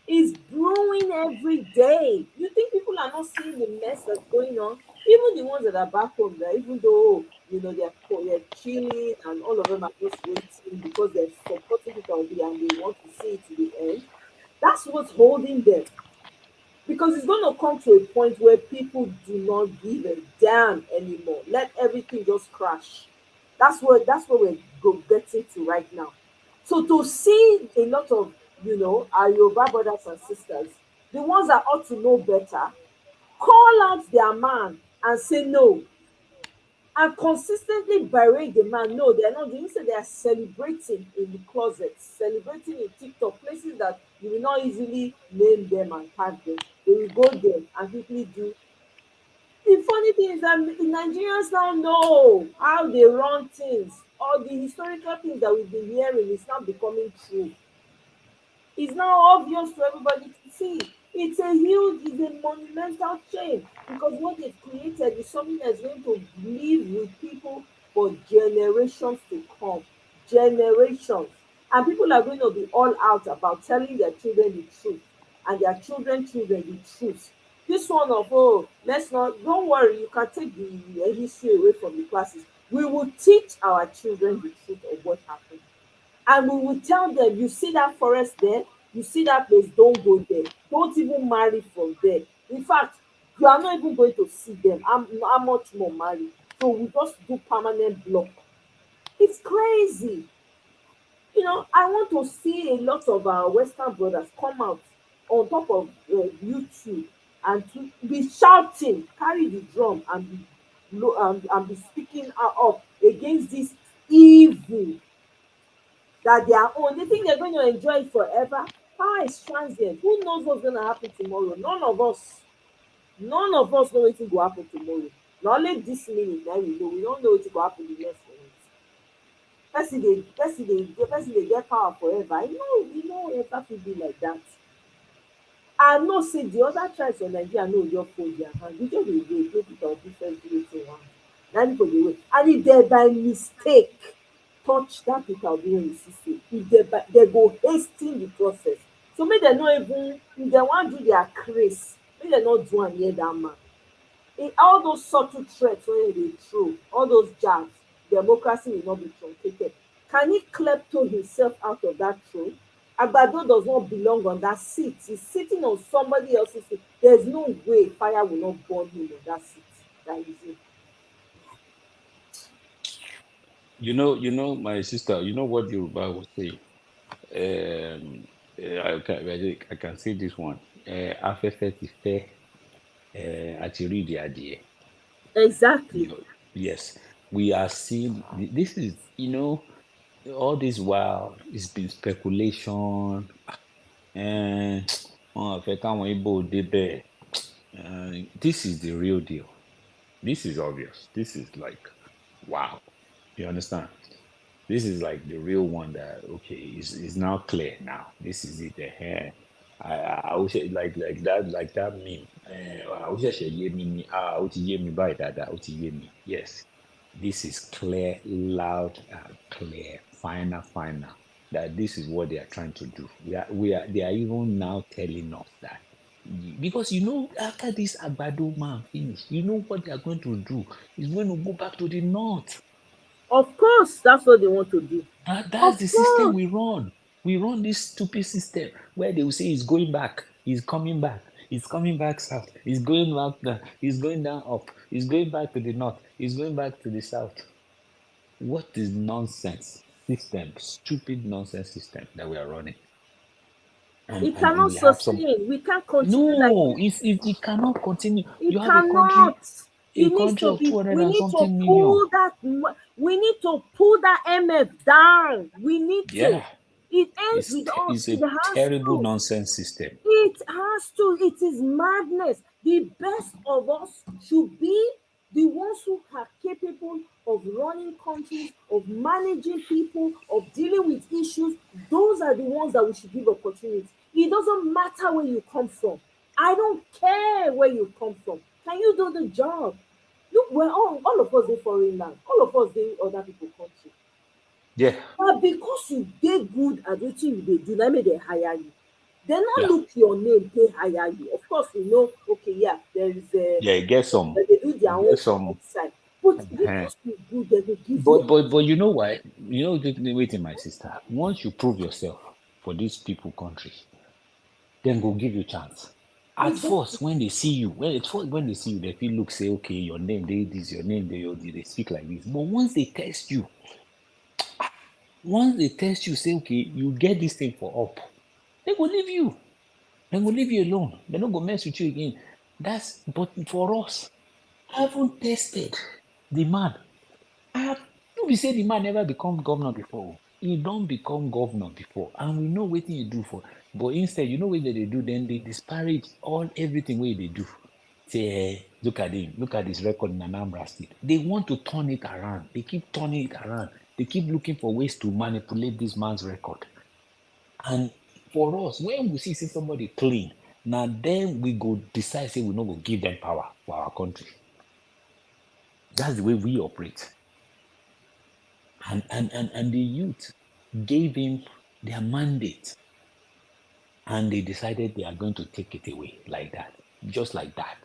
Is brewing every day. You think people are not seeing the mess that's going on? Even the ones that are back home, that even though they're chilling and all of them are just waiting because they're supporting people and they want to see it to the end. That's what's holding them. because it's going to come to a point where people do not give a damn anymore. Let everything just crash. That's where we're getting to right now. So to see a lot of our Yoruba brothers and sisters, the ones that ought to know better, call out their man and say no, and consistently berate the man. No, they're not doing so. They are celebrating in the closet, celebrating in TikTok, places that you will not easily name them and tag them. They will go there and quickly do. The funny thing is that the Nigerians now know how they run things. All the historical things that we've been hearing is now becoming true. It's now obvious to everybody to see. It's a monumental change because what they've created is something that's going to live with people for generations to come. Generations. And people are going to be all out about telling their children the truth and their children the truth. This one of, oh, let's not, don't worry, you can take the history away from the classes. We will teach our children the truth of what happened, and we will tell them, you see that forest there, you see that place, don't go there, don't even marry from there. In fact, you are not even going to see them. How much more marry? So we just do permanent block. It's crazy. I want to see a lot of our western brothers come out on top of YouTube and to be shouting, carry the drum and be speaking up against this evil that they are own. They think they're going to enjoy it forever. Power is transient. Who knows what's going to happen tomorrow? None of us know wetin go happen tomorrow. Na only this minute na we know. We don't know wetin go happen the next minute. Person dey get power forever. Ever fit be like that. I know say the other tribes for Nigeria no just fold their hand. We just dey wait make people of different do wetin we want. Na people dey wait. And if dem by mistake touch that Peter Obi wey you see say, if dem go hasten the process. So make dem no even, if dem wan do their craze, make dem no do am near that man. All those subtle threats wey dem dey throw, all those jabs, democracy will not be truncated. Can he klepto himself out of that throne? Agbado does not belong on that seat. He's sitting on somebody else's seat. There's no way fire will not burn him on that seat. That is it. My sister, you know what Yoruba will say? I can say this one. Afẹ́fẹ́ ti fẹ́, àti rí ìdí adìẹ. Exactly. Yes, we are seeing, this is, all this while, it's been speculation. Wọn fẹ́ káwọn Igbo débẹ̀. This is the real deal. This is obvious. This is like, wow. You understand? This is like the real one that, okay, is now clear now. This is it. I wish like that meme. I wish I should hear me. Ó ti yé mi báyìí dáadáa, ó ti yé mi. Yes, this is clear, loud, clear, final. That this is what they are trying to do. They are even now telling us that, because after this Agbado man finish, what they are going to do is going to go back to the north. Of course, that's what they want to do. That's the system we run. We run this stupid system where they will say he's going back, he's coming back, he's coming back south, he's going back down, he's going down up, he's going back to the north, he's going back to the south. What is nonsense system, stupid nonsense system that we are running? It cannot sustain. We can't continue like this. It cannot continue. It cannot. A country of 200 we and need something to million. pull that. We need to pull that MF down. We need to. It ends with us. It's a terrible nonsense system. It has to. It is madness. The best of us should be the ones who are capable of running countries, of managing people, of dealing with issues. Those are the ones that we should give opportunity. It doesn't matter where you come from. I don't care where you come from. Can you do the job? Look, we're all of us in foreign land. All of us in other people's country. Yeah. But because you dey good at wetin you dey do, na make dem hire you. Dem no look your name, take hire you. Of course, okay, yeah, there is get some. They do their own side. But because you do, they go give you. But you know why? Waiting, my sister. Once you prove yourself for these people country, then go give you chance. At Exactly. first, when they see you, when they see you, they feel look, say, okay, your name, this, your name, they speak like this. But once they test you, say, okay, you get this thing for up, they will leave you. They will leave you alone. They're not gonna mess with you again. But for us, I haven't tested the man. You be say the man never become governor before. He don't become governor before, and we know what he do for. But instead, you know what they do? Then they disparage everything what they do. Say, look at him, look at his record in Anambra State. They want to turn it around. They keep turning it around. They keep looking for ways to manipulate this man's record. And for us, when we see somebody clean, now then we go decide say we not go give them power for our country. That's the way we operate. And the youth gave him their mandate, and they decided they are going to take it away like that, just like that.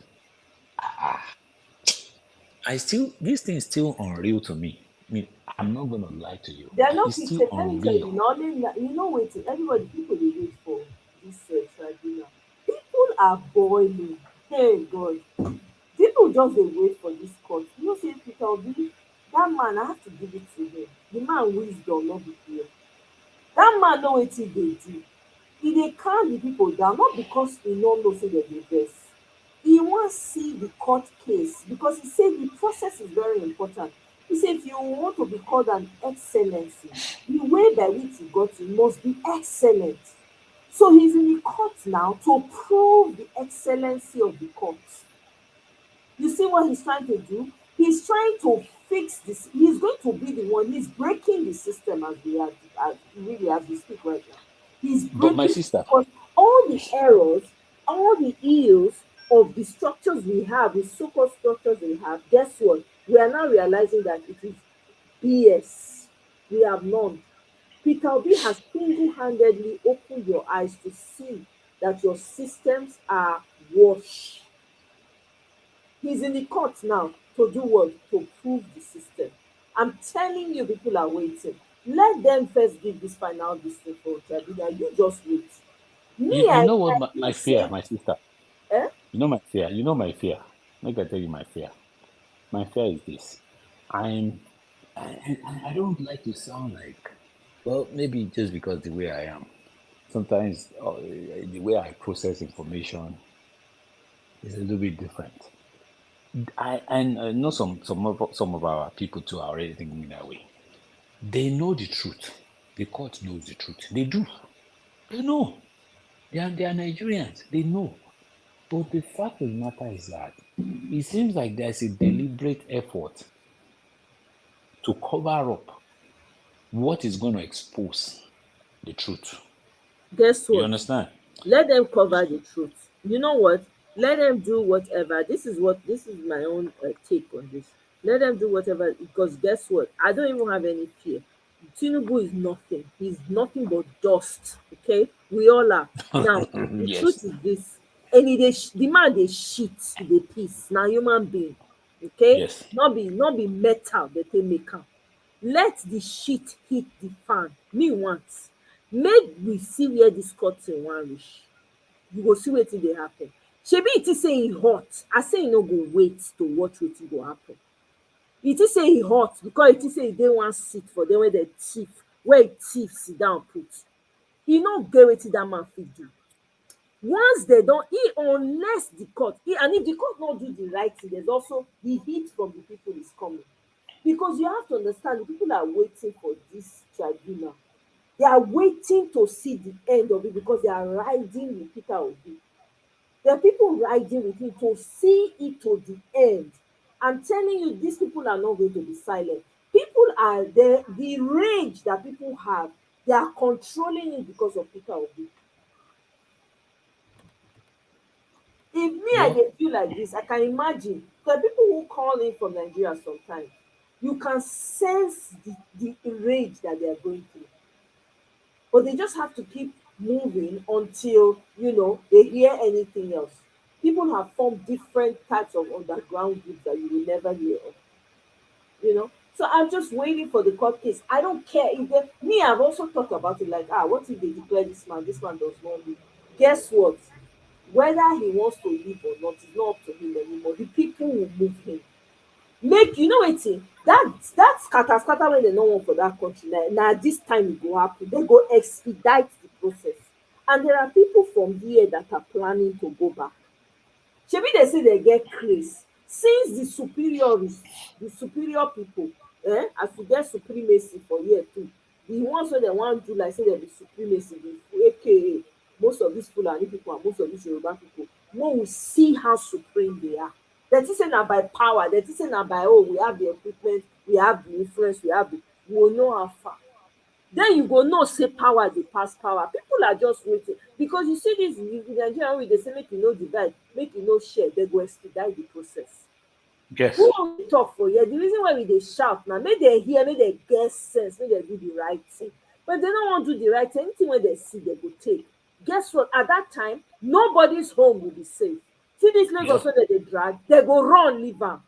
This thing is still unreal to me. I mean, I'm not gonna lie to you. They are not It's still fixing. Let me tell you, unreal. not only you know what everybody people they wait for this tribunal. People are boiling. Hey God, people just dey wait for this court. You know, say Peter Obi, that man, I have to give it to him. The man wisdom, not be fear. That man know wetin dey do. He dey calm the people down, not because he no know say dem dey vex. He wan see the court case because he say the process is very important. He say if you want to be called an excellency, the way by which you got it must be excellent. So he's in the court now to prove the excellency of the court. You see what he's trying to do? He's trying to fix this. He's going to be the one. He's breaking the system as we speak right now. He's But my breaking sister, because all the errors, all the ills of the structures we have, the so-called structures we have. Guess what? We are now realizing that it is BS. We have none. Peter Obi has single-handedly opened your eyes to see that your systems are washed. He's in the court now to do what? To prove the system. I'm telling you, people are waiting. Let them first give this final decision for tribunal. You just wait. you, Me, you know what I my think fear, say, my sister. eh? You know my fear. You know my fear. Make I tell you my fear. My fear is this. I'm I don't like to sound like, well, maybe just because the way I am. Sometimes the way I process information is a little bit different. I know some of our people too are already thinking that way. They know the truth. The court knows the truth. They do. They know. They are Nigerians. They know. But the fact of the matter is that it seems like there's a deliberate effort to cover up what is going to expose the truth. Guess You what? understand? Let them cover the truth. You know what? Let them do whatever. This is my own take on this. Let them do whatever because guess what? I don't even have any fear. Tinubu is nothing. He's nothing but dust. Okay, we all are. Now the Yes. truth is this, and the man dey shit, he dey piss. Na human being. Okay, Yes. not be metal dey take make am. Let the shit hit the fan. Me want make we see where dis curtain wan reach. You go see wetin dey happen. Shebi e think say e hot, I say e no go wait to watch wetin go happen. E think say e hot because e think say e dey one seat for there where thief sit down put. E no get wetin dat man fit do. Once dem don unless the court and if the court no do the right thing, there's also the heat from the people is coming. Because you have to understand the people are waiting for this tribunal. They are waiting to see the end of it because they are riding with Peter Obi. There are people riding with him to see it to the end. I'm telling you, these people are not going to be silent. People are there, the rage that people have, they are controlling it because of Peter Obi. If me, I Well, dey feel like this, I can imagine the people who call in from Nigeria sometimes, you can sense the rage that they are going through. But they just have to keep moving until they hear anything else. People have formed different types of underground groups that you will never hear of. So I'm just waiting for the court case. I don't care if me, I've also talked about it like, what if they declare this man does not live? Guess what? Whether he wants to leave or not is not up to him anymore. The people will move him. Make you know wetin that scatter wey dem no want for that country na this time e go happen. They go expedite the process, and there are people from here that are planning to go back. Shebi dey say dey get craze since the superior people, as we get supremacy for here too, the ones wey dem wan do like say dem be supremacy, the aka most of these Fulani people and most of these Yoruba people, when we see how supreme they are, dem think say na by power, dem think say na by we have the equipment, we have the influence, we have the, we go know how far. Then you go know say power dey pass power. People are just waiting because you see this Nigerian wey dey say make you no divide, make you no share, dem go expedite the process. Yes. Who wan we talk for here? The reason why we dey shout na make dem hear, make dem get sense, make dem do the right thing. But if dem no wan do the right thing, anything wey dem see dem go take. Guess what? At that time, nobody's home will be safe. See this Lagos wey dem dey drag, dem go run leave am.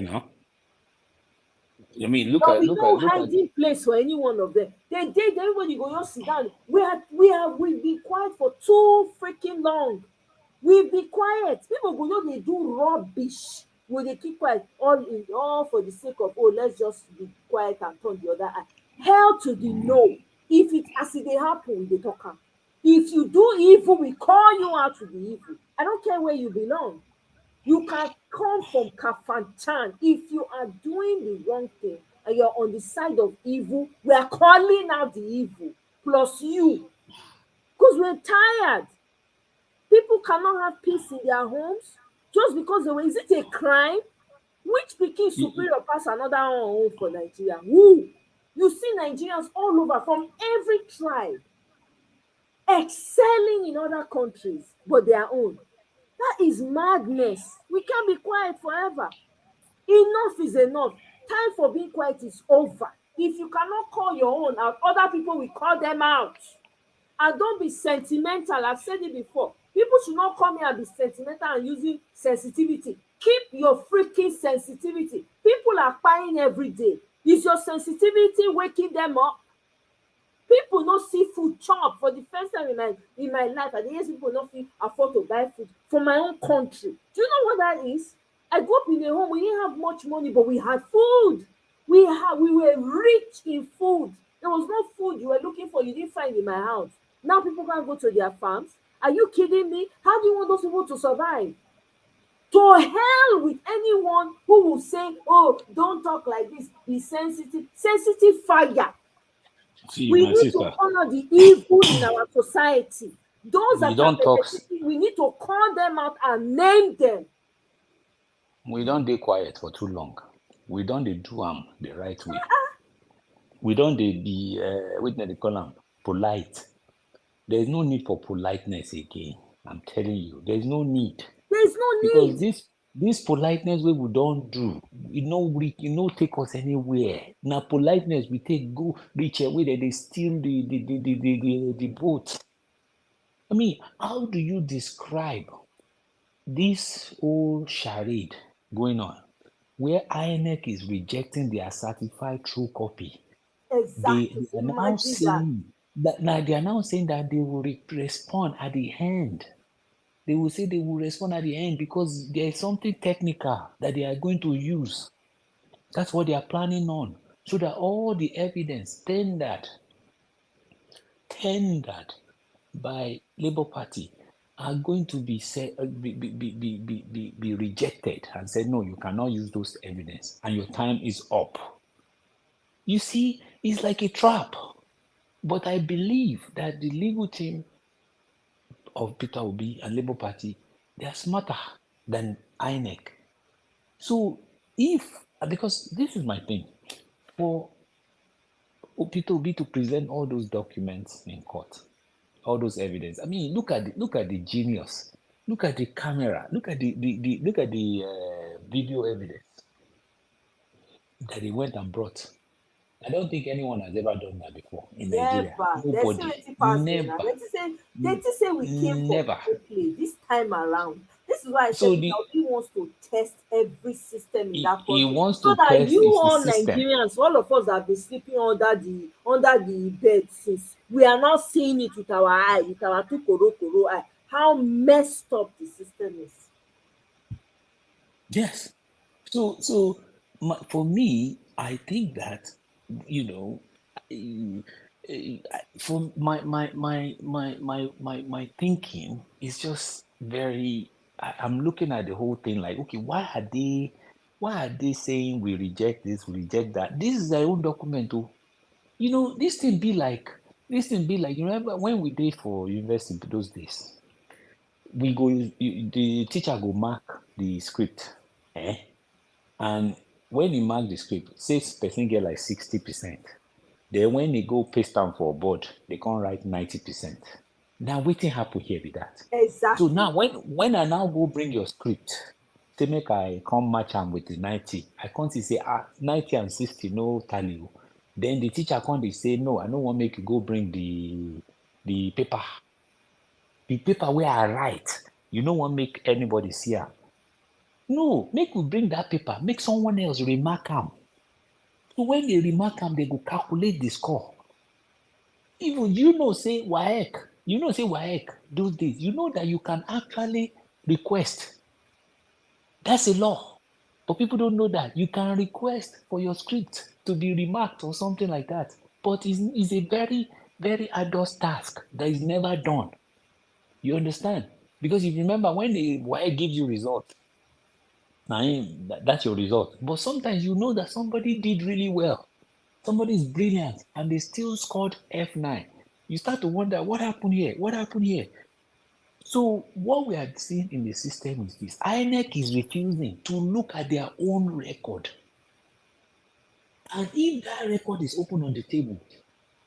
Now. I mean, look There'll at be look no at look at hiding place for any one of them. They did. Everybody go just sit down. We've been quiet for too freaking long. We've been quiet. People go know they do rubbish. Will they keep quiet all for the sake of let's just be quiet and turn the other eye. Hell to the no. If it as it dey happen, they talk am. If you do evil, we call you out to the evil. I don't care where you belong. You can come from Kafanchan. If you are doing the wrong thing and you're on the side of evil, we are calling out the evil plus you. Because we're tired. People cannot have peace in their homes just because they were. Is it a crime? Which pikin superior pass another one for Nigeria? Who? You see Nigerians all over from every tribe excelling in other countries but their own. That is madness. We can't be quiet forever. Enough is enough. Time for being quiet is over. If you cannot call your own out, other people will call them out. And don't be sentimental. I've said it before. People should not come here and be sentimental and using sensitivity. Keep your freaking sensitivity. People are crying every day. Is your sensitivity waking them up? People no see food chop for the first time in my life. I dey hear people no fit afford to buy food for my own country. Do you know what that is? I grew up in a home, we didn't have much money, but we had food. We were rich in food. There was no food you were looking for, you didn't find in my house. Now people can't go to their farms. Are you kidding me? How do you want those people to survive? To hell with anyone who will say, don't talk like this, be sensitive. Sensitive fire. see, We my need sister. to honor the evil in our society. Those We that are don't talk. benefiting, we need to call them out and name them. We don't dey quiet for too long. We don't dey do am the right way. We don't dey be wetin they call am polite. There is no need for politeness again. I'm telling you, there is no need. There is no Because need. this politeness wey we don do, e no take us anywhere. Na politeness we take go reach where they steal the vote. I mean, how do you describe this whole charade going on, where INEC is rejecting their certified true copy? Exactly. They are now saying that they will respond at the end. They will say they will respond at the end because there is something technical that they are going to use. That's what they are planning on, so that all the evidence tendered by Labour Party are going to be rejected and said, no, you cannot use those evidence and your time is up. You see, it's like a trap. But I believe that the legal team of Peter Obi and Labour Party, they are smarter than INEC. So because this is my thing, for Peter Obi to present all those documents in court, all those evidence. I mean, look at the genius. Look at the camera. Look at the video evidence that he went and brought. I don't think anyone has ever done that before in Nigeria. Never. There's still Nobody. 80 past there now. Never. They say we came for Never. play this time around. This is why I said So he wants to test every system in that he country, wants so to that test you the all system. Nigerians, all of us that have been sleeping under the bed since, we are now seeing it with our eye, with our two koro eye, how messed up the system is. Yes. So for me, I think that, you know, for my thinking is just very. I'm looking at the whole thing like, okay, why are they saying we reject this, we reject that? This is their own document, too. You know, this thing be like. You remember when we did for university those days? We go, the teacher go mark the script, eh? And when he mark the script, say person get like 60%. Then when they go paste am for board, they can't write 90%. Now wetin happen here with that? So Exactly. now when I now go bring your script, say make I come match am with the 90, I can't say 90 and 60 no tally o. Then the teacher can't say no, I no wan make you go bring the paper. The paper where I write, you no wan make anybody see am. No, make we bring that paper, make someone else remark am. So when they remark am, they go calculate the score. Even say WAEC those days, you know that you can actually request. That's a law. But people don't know that. You can request for your script to be remarked or something like that. But it's a very, very arduous task that is never done. You understand? Because if you remember when the WAEC gives you results, that's your result. But sometimes you know that somebody did really well. Somebody is brilliant and they still scored F9. You start to wonder what happened here? What happened here? So what we are seeing in the system is this. INEC is refusing to look at their own record. And if that record is open on the table,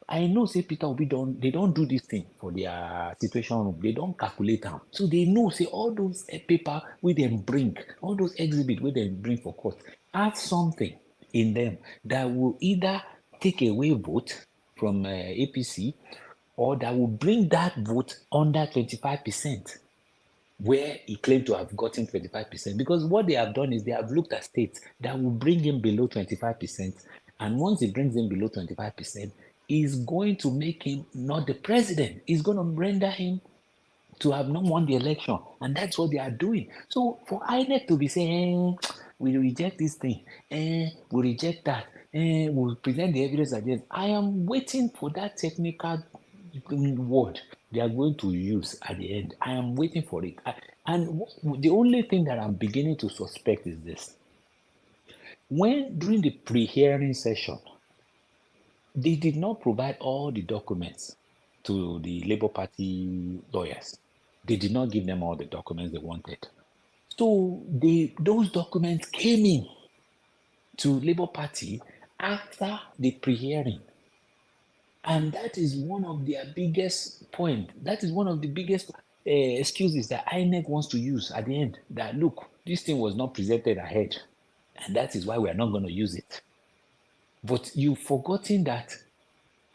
I know say Peter Obi they don't do this thing for their situation room. They don't calculate them. So they know say all those paper we them bring, all those exhibit we them bring for court, have something in them that will either take away vote from APC or that will bring that vote under 25%, where he claimed to have gotten 25%. Because what they have done is they have looked at states that will bring him below 25%. And once it brings him below 25%, is going to make him not the president. It's going to render him to have not won the election. And that's what they are doing. So for INEC to be saying, we reject this thing, we reject that, we'll present the evidence against, I am waiting for that technical word they are going to use at the end. I am waiting for it. And the only thing that I'm beginning to suspect is this. When during the pre-hearing session, they did not provide all the documents to the Labour Party lawyers. They did not give them all the documents they wanted. So those documents came in to Labour Party after the pre-hearing. And that is one of their biggest point. That is one of the biggest excuses that INEC wants to use at the end. That look, this thing was not presented ahead. And that is why we are not going to use it. But you've forgotten that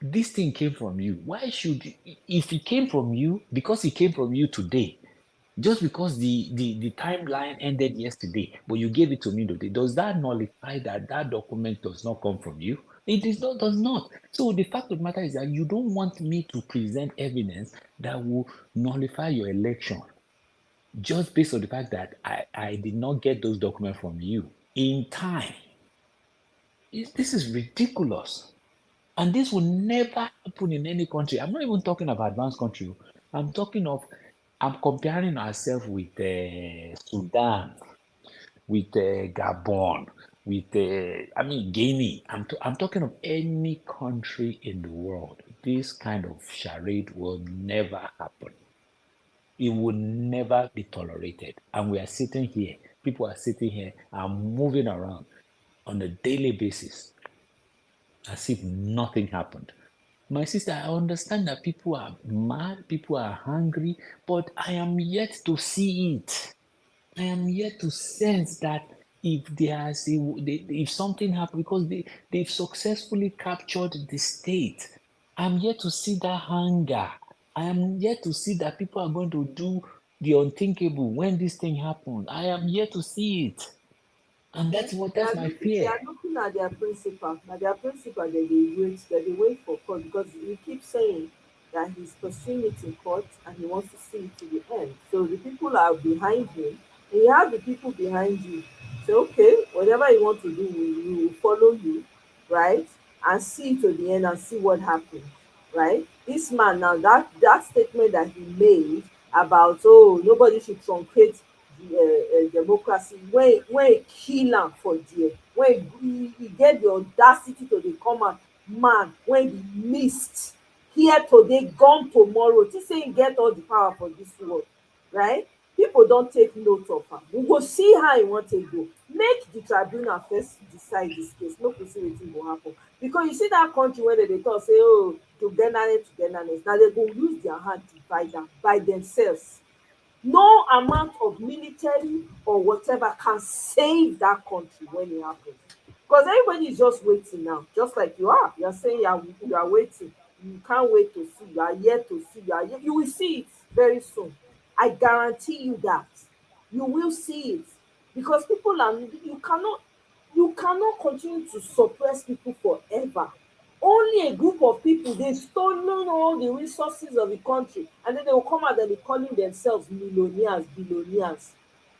this thing came from you. Why should, if it came from you, because it came from you today, just because the timeline ended yesterday, but you gave it to me today, does that nullify that that document does not come from you? It is not, does not. So the fact of the matter is that you don't want me to present evidence that will nullify your election just based on the fact that I did not get those documents from you in time. This is ridiculous. And this will never happen in any country. I'm not even talking of advanced country. I'm talking of, I'm comparing ourselves with Sudan, with Gabon, with, Guinea. I'm talking of any country in the world. This kind of charade will never happen. It will never be tolerated. And we are sitting here, people are sitting here and moving around on a daily basis as if nothing happened. My sister, I understand that people are mad, people are hungry, but I am yet to see it. I am yet to sense that if if something happened, because they've successfully captured the state, I'm yet to see that hunger. I am yet to see that people are going to do the unthinkable when this thing happens. I am yet to see it. And that's my They fear. are looking at their principal. Now their principal that they wait for court because you keep saying that he's pursuing it in court and he wants to see it to the end. So the people are behind him, and you have the people behind you. So okay, whatever you want to do, we will follow you, right? And see to the end and see what happens, right? This man now, that statement that he made about, oh, nobody should truncate the democracy, when he kill am for there, when he get the audacity to dey come out, man, when he missed here today, gone tomorrow, think say he get all the power for this world, right? People don take note of am. We go see how e wan take go. Make the tribunal first decide this case, make we see wetin go happen. Because you see that country wey dem dey talk say, oh, togetherness, na dem go use their hand divide am by themselves. No amount of military or whatever can save that country when e happen, because everybody is just waiting now, just like you are saying you are waiting. You can't wait to see, you are here to see, you will see it very soon. I guarantee you that you will see it, because people are, you cannot continue to suppress people forever. Only a group of people, they've stolen all the resources of the country, and then they will come out and be calling themselves millionaires, billionaires,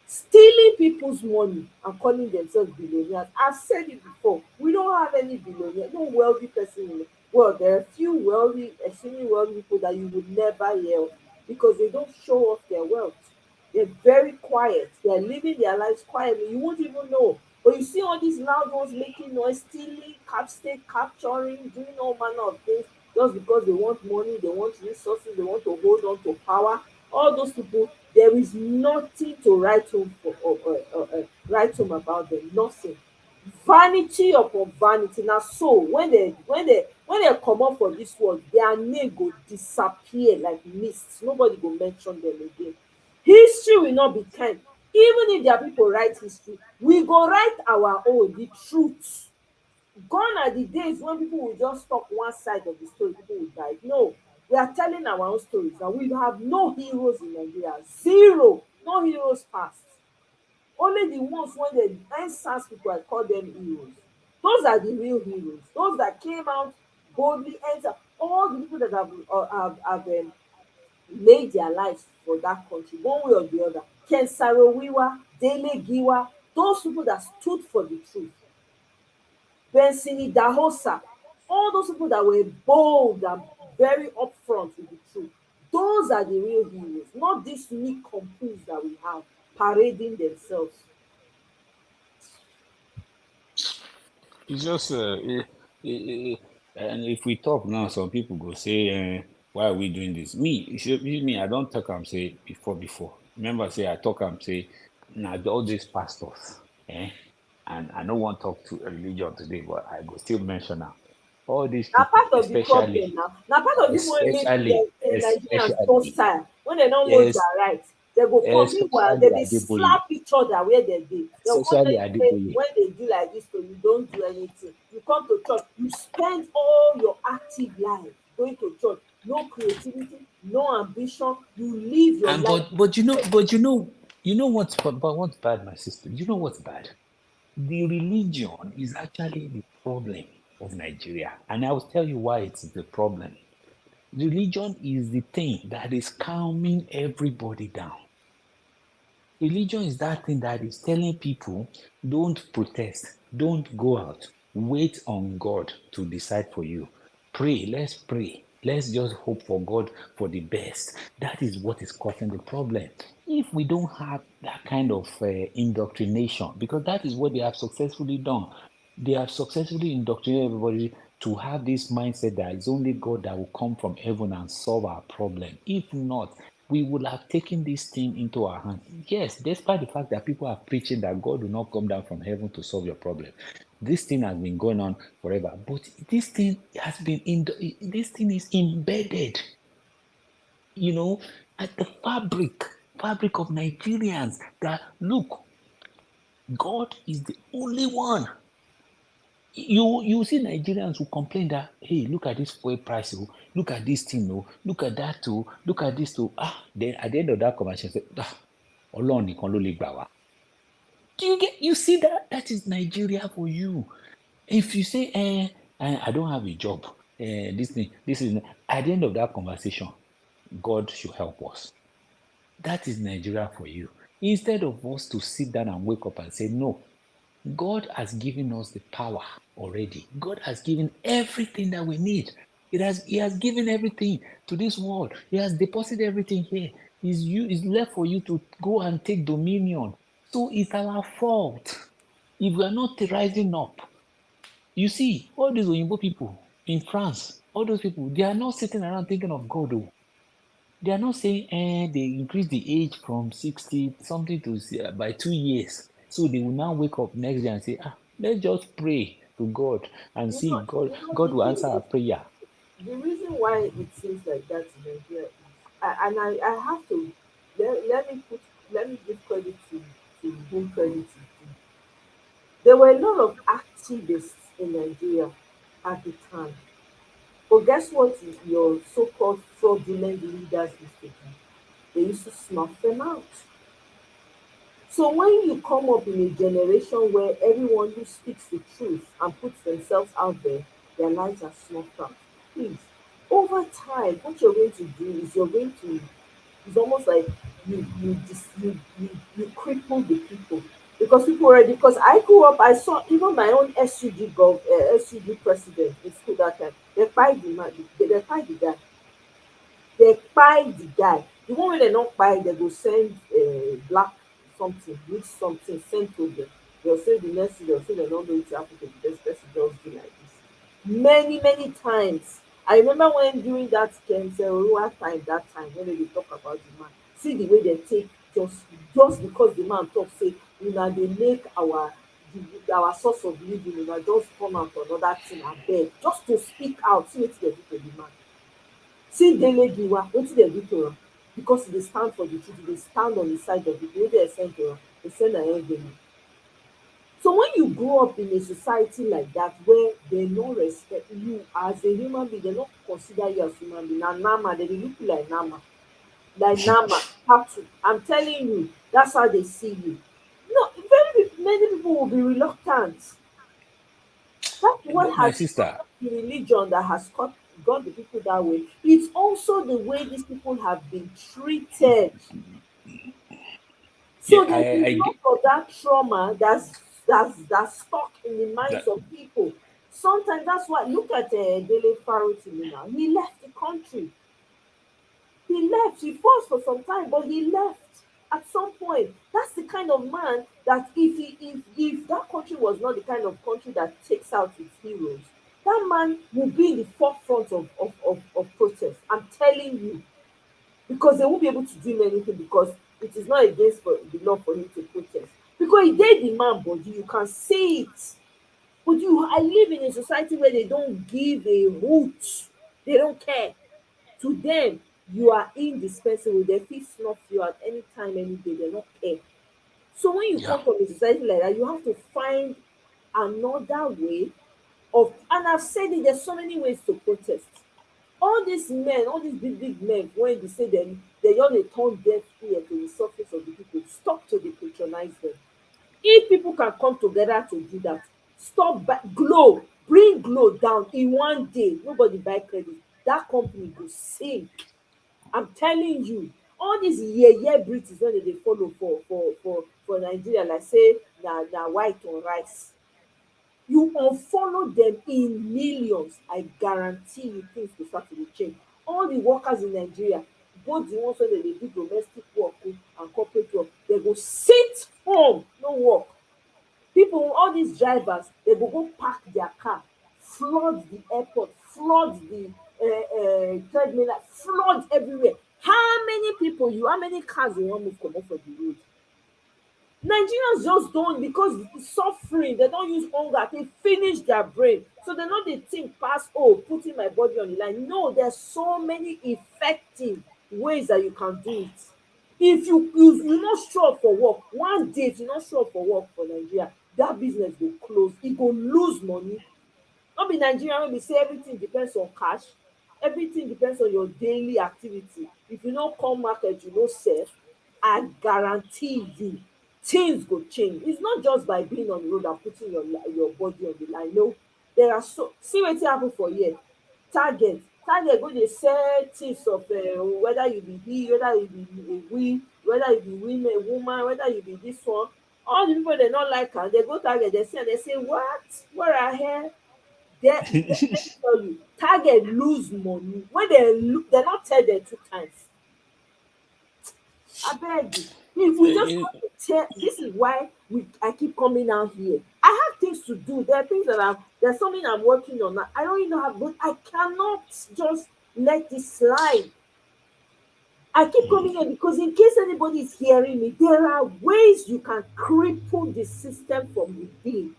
stealing people's money and calling themselves billionaires. I've said it before, we don't have any billionaire, no wealthy person in the world. There are few wealthy, extremely wealthy people that you would never hear of, because they don't show off their wealth. They're very quiet. They're living their lives quietly. You won't even know. But you see all these loud ones making noise, stealing, capturing, doing all manner of things just because they want money, they want resources, they want to hold on to power. All those people, there is nothing to write home for, write home about them. Nothing. Vanity upon vanity. Na so when they comot for dis world, their name go disappear like mist. Nobody go mention them again. History will not be kind. Even if their people write history, we go write our own, the truth. Gone are the days when people will just talk one side of the story, people will die. No, we are telling our own stories, and we have no heroes in Nigeria. Zero. No heroes past. Only the ones when they endsars people, I call them heroes. Those are the real heroes. Those that came out boldly, enter. All the people that have made their lives for that country, one way or the other. Ken Saro-Wiwa, Dele Giwa, those people that stood for the truth. Bensini Dahosa, all those people that were bold and very upfront with the truth. Those are the real heroes, not these unique compoos that we have parading themselves. It's just and if we talk now, some people go say, "Why are we doing this?" Me, I don't talk. I'm say before. Remember, say I talk. I'm say now all these pastors, and I don't want to talk to religion today, but I go still mention now. All these Na people, part of the problem now. Na part of the reason wey make Nigerians hostile. When dem don know their right, dem go come. Meanwhile, especially dem dey Adeboye, slap each other where dem dey. Dem go come tell especially you say Adeboye. when they do like this to you, don't do anything. You come to church, you spend all your active life going to church. No creativity, no ambition. You live your And life. you know what's bad, my sister? You know what's bad? The religion is actually the problem of Nigeria. And I will tell you why it's the problem. Religion is the thing that is calming everybody down. Religion is that thing that is telling people, don't protest, don't go out, wait on God to decide for you. Pray. Let's just hope for God for the best. That is what is causing the problem. If we don't have that kind of indoctrination, because that is what they have successfully done, they have successfully indoctrinated everybody to have this mindset that it's only God that will come from heaven and solve our problem. If not, we would have taken this thing into our hands. Yes, despite the fact that people are preaching that God will not come down from heaven to solve your problem. This thing has been going on forever, but this thing this thing is embedded, at the fabric of Nigerians. That look, God is the only one. You see Nigerians who complain that, hey, look at this fuel price, oh, look at this thing, oh, look at that, oh, look at this, oh. Then at the end of that conversation, say, Ọlọ́run nìkan ló lè gbà wá. You see that? That is Nigeria for you. If you say, I don't have a job, this thing, this is at the end of that conversation, God should help us. That is Nigeria for you. Instead of us to sit down and wake up and say, no, God has given us the power already. God has given everything that we need. He has given everything to this world. He has deposited everything here. It's left for you to go and take dominion. So it's our fault if we are not rising up. You see, all these Oyinbo people in France, all those people, they are not sitting around thinking of God. Oh. They are not saying they increase the age from 60 something to by 2 years. So they will now wake up next day and say, let's just pray to God and see God The will thing answer our is, prayer. the reason why it seems like that in Nigeria is, I have to let me give credit to whom credit is due. There were a lot of activists in Nigeria at the time. But guess what your so-called fraudulent leaders used to do? They used to snuff them out. So when you come up in a generation where everyone who speaks the truth and puts themselves out there, their lives are snuffed out. Please, over time, what you're going to do is you're going to, it's almost like you cripple the people. Because people already, because I grew up, I saw even my own SUG president in school that time, they fight the man, they fight the guy. They kpai the guy. The one wey dem no kpai, dem go send black something, mix something, send to dem. Dem say the next thing, dem say dem no know wetin happen to the best person just do like this. Many times. I remember when during that Kensel time, that time when dem dey talk about the man, see the way dem take just because the man talk say una dey make our source of living, una just come out for another thing abeg, just to speak out, see wetin dem do to the man. See Dele Giwa, wetin dem do to am? Because e dey stand for the truth, e dey stand on the side of the people wey dem send to am, dey send am envelope. So when you grow up in a society like that where dem no respect you as a human being, dem no consider you as human being, na nama, dem dey look you like nama, cattle. I'm telling you, that's how they see you. No, many people will be reluctant. That's what My has sister, caused the religion that has got the people that way. It's also the way these people have been treated. yeah, So there's a I lot get of that trauma that's stuck in the minds that. of people. Sometimes that's why look at Dele Farotimi now. He left the country. He left. He fought for some time, but he left at some point. That's the kind of man that if that country was not the kind of country that takes out its heroes, that man will be in the forefront of protest. I'm telling you, because they won't be able to do him anything because it is not against the law for him to protest. Because he did the man body, you can see it. But I live in a society where they don't give a hoot. They don't care. To them, you are indispensable. They fit snuff you at any time, any day. They don't care. So when you Yeah, come from a society like that, you have to find another way of. And I've said it. There's so many ways to protest. All these men, all these big men, when they say them, they only turn deaf ear to the surface of the people. Stop to dey patronize them. If people can come together to do that, glow, bring glow down in one day, nobody buy credit, that company go sink. I'm telling you, all these british wey dem dey follow for Nigeria, like say na white on rice, you unfollow them in millions, I guarantee you things go start to dey change. All the workers in Nigeria, both the ones wey dey do domestic work and corporate work, they go sit home no work. People, all these drivers, they go park their car, flood the airport, flood the terminal, flood everywhere. How many cars you wan move comot for the road? Nigerians just don't, because suffering, they don't use hunger take finish their brain, so they no dey think pass, putting my body on the line. No, there's so many effective ways that you can do it. If you no show up for work one day, if you no show up for work for Nigeria, that business go close, e go lose money. No be Nigeria wey be say everything depends on cash, everything depends on your daily activity. If you no come market, you no sell, I guarantee you things go change. It's not just by being on the road and putting your body on the line. No, there are so see wetin happen for here. Target go dey sell things of whether you be he, whether you be a we, whether you be woman, whether you be this one. All the people dey no like am, dey go Target, dey see am, dey say what? What I hear? Let me tell you, Target lose money when dey no tell dem 2 times. Abeg you, we just want to tell. This is why I keep coming out here. I have things to do. There are things there's something I'm working on. I don't even have, but I cannot just let this slide. I keep coming here because in case anybody is hearing me, there are ways you can cripple the system from within.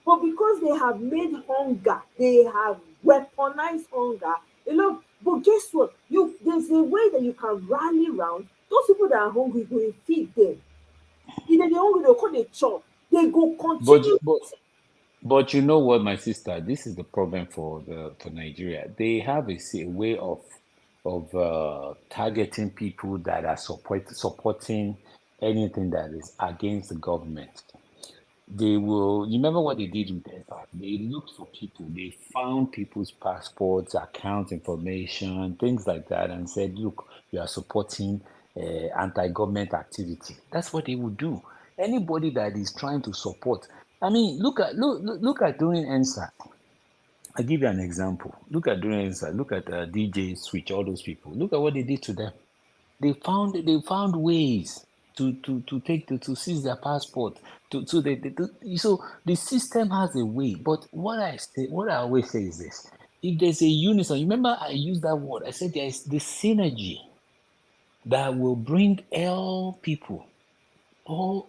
But because they have made hunger, they have weaponized hunger. But guess what? There's a way that you can rally around those people that are hungry. Go and feed them. If they're hungry, they'll come and chop. They go But continue. but you know what, my sister, this is the problem for Nigeria. They have a way of targeting people that are supporting anything that is against the government. They will. You remember what they did with EFA? They looked for people. They found people's passports, account information, things like that, and said, "Look, you are supporting anti-government activity." That's what they would do. Anybody that is trying to support. I mean, look at during NSA. I give you an example. Look at during NSA. Look at DJ Switch. All those people. Look at what they did to them. They found ways to seize their passport. So the system has a way. But what I always say is this: if there's a unison, you remember I used that word. I said there is the synergy that will bring all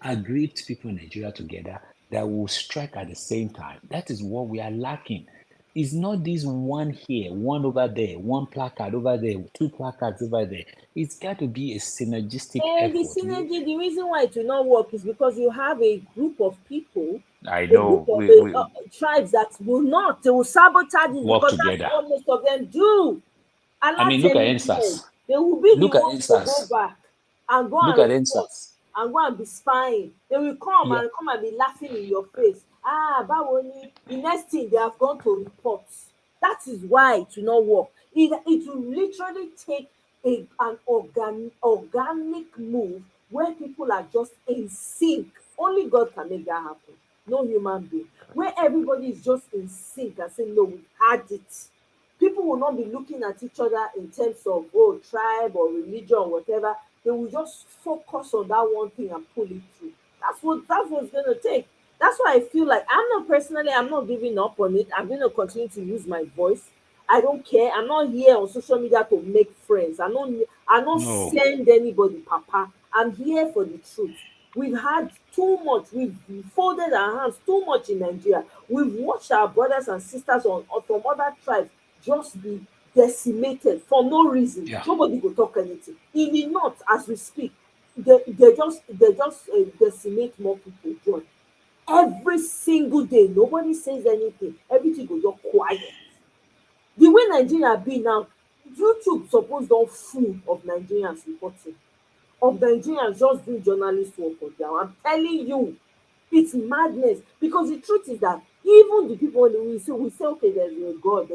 aggrieved people in Nigeria together that will strike at the same time. That is what we are lacking. It's not this one here, one over there, one placard over there, 2 placards over there. It's got to be a synergistic And the effort. synergy, the reason why it will not work is because you have a group of people, I a group know of we tribes that they will sabotage it work because that's together. what most of them do. I mean, look at Alátẹnujẹ, NSAS. they will be the Look at ones to go NSAS. back and go Look and at report NSAS. and go and be spying. They will come Yeah. and be laughing in your face. Báwo ni? The next thing they have gone to report. That is why it will not work. It will literally take an organic move where people are just in sync. Only God can make that happen. No human being. Where everybody is just in sync and saying, no, we've had it. People will not be looking at each other in terms of tribe or religion or whatever. They will just focus on that one thing and pull it through. That's what it's gonna take. That's why I feel like I'm not giving up on it. I'm gonna continue to use my voice. I don't care. I'm not here on social media to make friends. I don't No. send anybody, Papa. I'm here for the truth. We've had too much. We've folded our hands too much in Nigeria. We've watched our brothers and sisters from other tribes just be decimated for no reason. Yeah. Nobody go talk anything. In the north, as we speak, they just decimate more people join. Every single day, nobody says anything. Everything go just quiet. The way Nigeria be now, YouTube suppose don full of Nigerians reporting, of Nigerians just doing journalist work for them. I'm telling you, it's madness. Because the truth is that even the people when we say okay, there's a God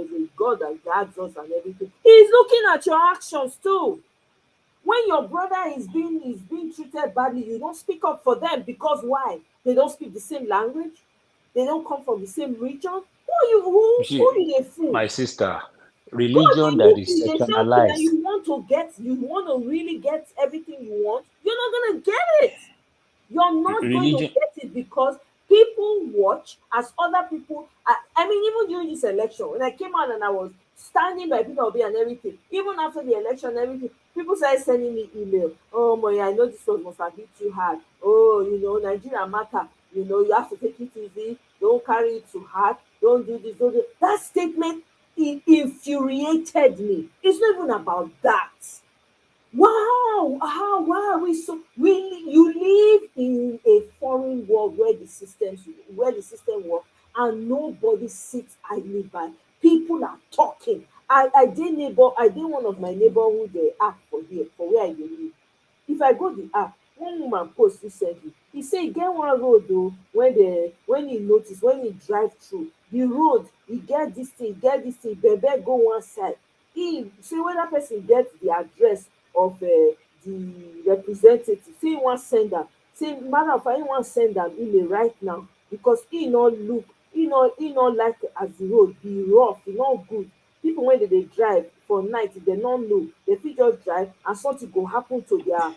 that guides us and everything. He's looking at your actions too. When your brother is being treated badly, you don't speak up for them because why? They don't speak the same language. They don't come from the same region. You Who see, you dey fool? my sister, God religion dey that look is you, dey say okay, and sectionalized. you want to really get everything you want, you're not gonna get it. You're not going to Religion. get it because people watch as other people. I mean, even during this election, when I came out and I was standing by Peter Obi and everything, even after the election and everything, people started sending me email. Oh, my, I know this was must have been too hard. Oh, Nigeria matter. You have to take it easy. Don't carry it too hard. Don't do this. Don't do that. Statement infuriated me. It's not even about that. Wow, why are we so you live in a foreign world where the system works and nobody sits idly by. People are talking. I did one of my neighborhood app for here, for where I dey live. If I go the app, one woman post recently, e say e get one road when he notice when he drive through, the road e get this thing bebe go one side. He see when that person get the address of the representative, say he wan send am, say matter of fact he wan send am email right now because he no look, he no like as the road be rough, e no good. People wey dey drive for night, if dem no know, dem fit just drive and something go happen to their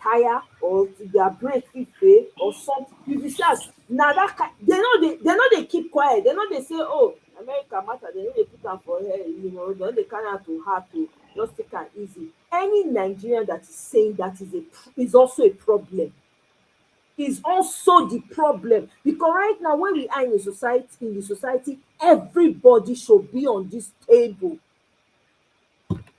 tire or to their brake fit fail or something. If you see as na that kind, dem no dey keep quiet, dem no dey say oh America matter, dem no dey put am for head, dem no dey carry am to heart o, just take am easy. Any Nigerian that is saying that is also a problem, is also the problem, because right now when we are in the society everybody should be on this table.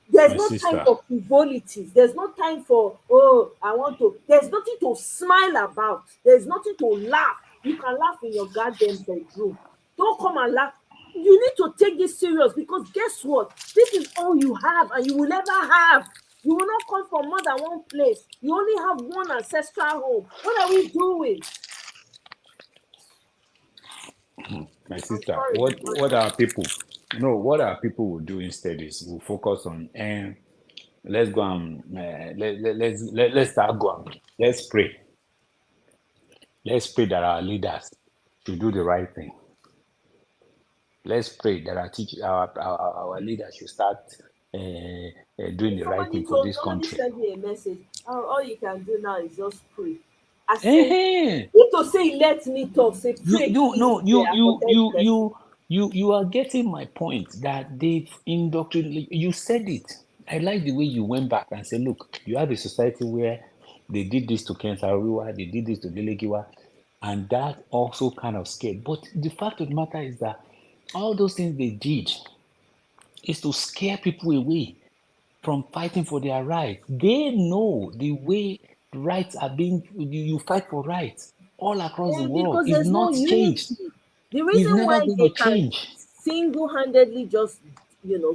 There's My no time sister, for frivolities, there's no time for oh I want to, there's nothing to smile about, there's nothing to laugh. You can laugh in your goddamn bedroom, don't come and laugh. You need to take this serious, because guess what, this is all you have and you will never have. You will not come from more than one place, you only have one ancestral home. What are we doing? my I'm sister, sorry, my what brother. our people, no, what our people will do instead is we'll focus on, and let's go and let's start going. Let's pray that our leaders should do the right thing. Let's pray that our leaders should start doing the right thing for this Somebody country. sent me a message. All you can do now is just pray. I said, Hey, need to say let me talk, say you pray you please, no yeah, I for tell the person. you are getting my point that they've indoctrinated. You said it. I like the way you went back and said, look, you have a society where they did this to Ken Saro-Wiwa, they did this to Delegiwa, and that also kind of scared. But the fact of the matter is that all those things they did is to scare people away from fighting for their rights. They know the way rights are being, you fight for rights all across the And world. because It's there's no not changed. unity. The It's reason never why going they to can change. single-handedly just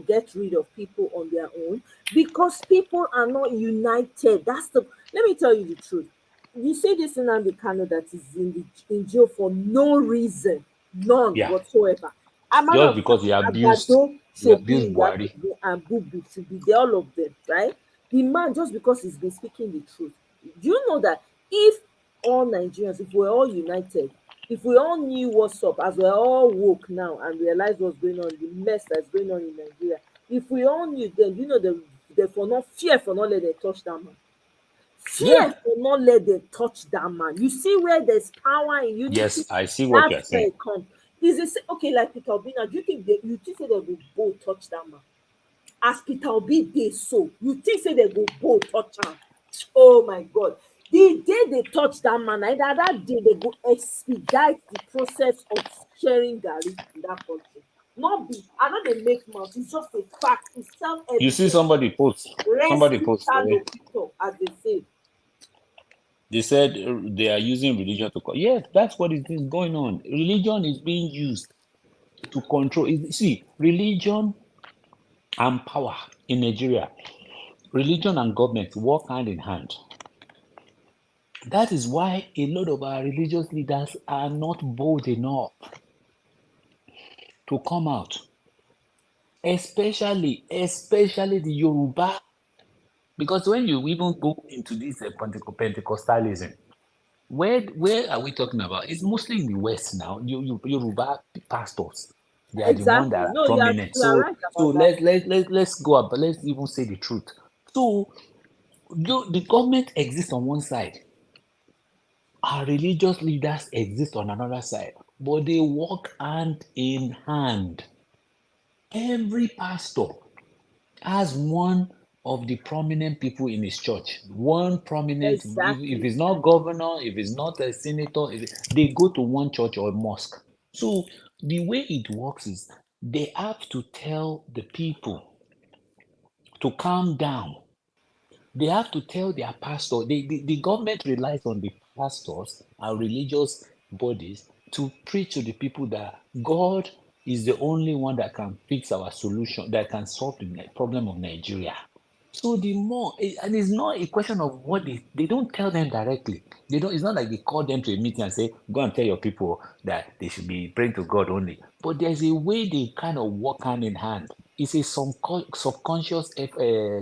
get rid of people on their own, because people are not united. That's the, let me tell you the truth. You say this Nnamdi Kanu that is in jail for no reason, none Yeah. whatsoever. A matter Just of fact, because Agbado you should be abused in that, Buhari. and Bubu should be there, all of them, right? The man, just because he's been speaking the truth. Do you know that if all Nigerians, if we're all united, if we all knew what's up, as we're all woke now and realize what's going on, the mess that's going on in Nigeria, if we all knew, then they for not fear for not let them touch that man. Yeah. Fear for not let them touch that man. You see where there's power in unity, Yes, I see what that's you're where saying. it comes. Is it okay like Peter Obi now? Do you think say they will both touch that man? As Peter Obi dey so, you think say they go both touch am? Oh my God. The day they touch that man, na that day they go expedite the process of sharing garri in that country. Not be, I know they make mouth, it's just a fact, it's You see self-evident. somebody Res ipsa eh, loquitur, as they say. they said they are using religion to yes, that's what is going on. Religion is being used to control. See, religion and power in Nigeria, religion and government work hand in hand. That is why a lot of our religious leaders are not bold enough to come out, especially the Yoruba. Because when you even go into this Pentecostalism, where are we talking about? It's mostly in the West now. Yoruba pastors, they are the ones that Exactly. are No, prominent. you are So right so about that. let's go up, but let's even say the truth. So the government exists on one side, our religious leaders exist on another side, but they work hand in hand. Every pastor has one of the prominent people in his church. One prominent, if Exactly. it's not governor, if it's not a senator, they go to one church or mosque. So the way it works is they have to tell the people to calm down. They have to tell their pastor. The government relies on the pastors and religious bodies to preach to the people that God is the only one that can fix our solution, that can solve the problem of Nigeria. So the more, and it's not a question of what they don't tell them directly. They don't. It's not like they call them to a meeting and say, "Go and tell your people that they should be praying to God only." But there's a way they kind of work hand in hand. It's a subconscious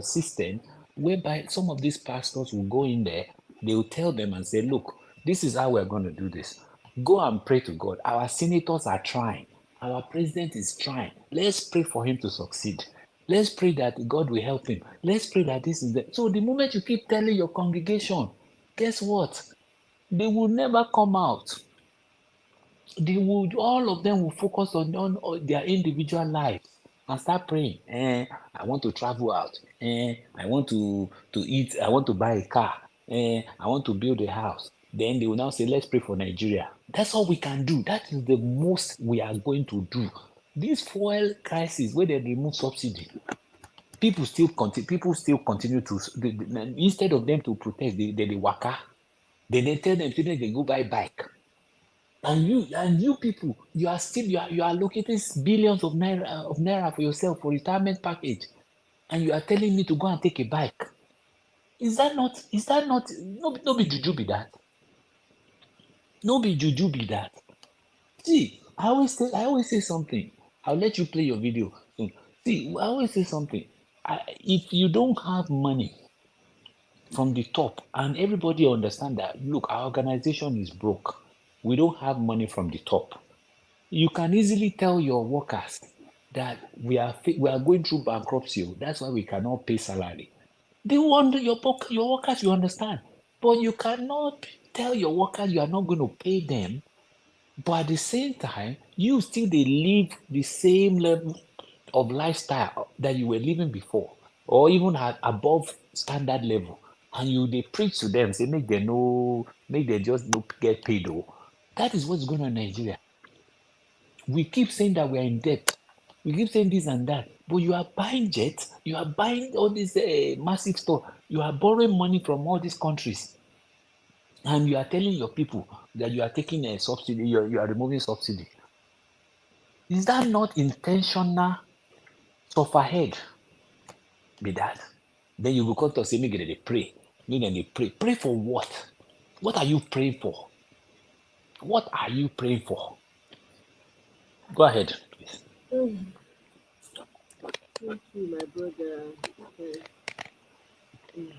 system whereby some of these pastors will go in there. They will tell them and say, "Look, this is how we're going to do this. Go and pray to God. Our senators are trying. Our president is trying. Let's pray for him to succeed. Let's pray that God will help him. Let's pray that this is the." So the moment you keep telling your congregation, guess what? They will never come out. They would, all of them will focus on their individual lives and start praying. I want to travel out. I want to eat. I want to buy a car. I want to build a house. Then they will now say, let's pray for Nigeria. That's all we can do. That is the most we are going to do. This fuel crisis, where they remove subsidy, people still continue to, instead of them to protest, they waka. Then they tell them they go buy bike. And you people, you are allocating billions of naira for yourself for retirement package, and you are telling me to go and take a bike. Is that not no be juju be that? No be juju be that. See, I always say something. I'll let you play your video soon. See, I always say something. If you don't have money from the top and everybody understand that, look, our organization is broke, we don't have money from the top, you can easily tell your workers that we are going through bankruptcy. That's why we cannot pay salary. They want your workers, you understand, but you cannot tell your workers you are not going to pay them, but at the same time you still they live the same level of lifestyle that you were living before, or even at above standard level, and they preach to them, say make they just no get paid. That is what's going on in Nigeria. We keep saying that we are in debt. We keep saying this and that, but you are buying jets, you are buying all this massive stuff, you are borrowing money from all these countries, and you are telling your people that you are taking a subsidy, you are removing subsidy. Is that not intentional sufferhead? Be that? Then you will come to say, make they pray. Make them they pray. Pray for what? What are you praying for? What are you praying for? Go ahead, please. Thank you, my brother. Thank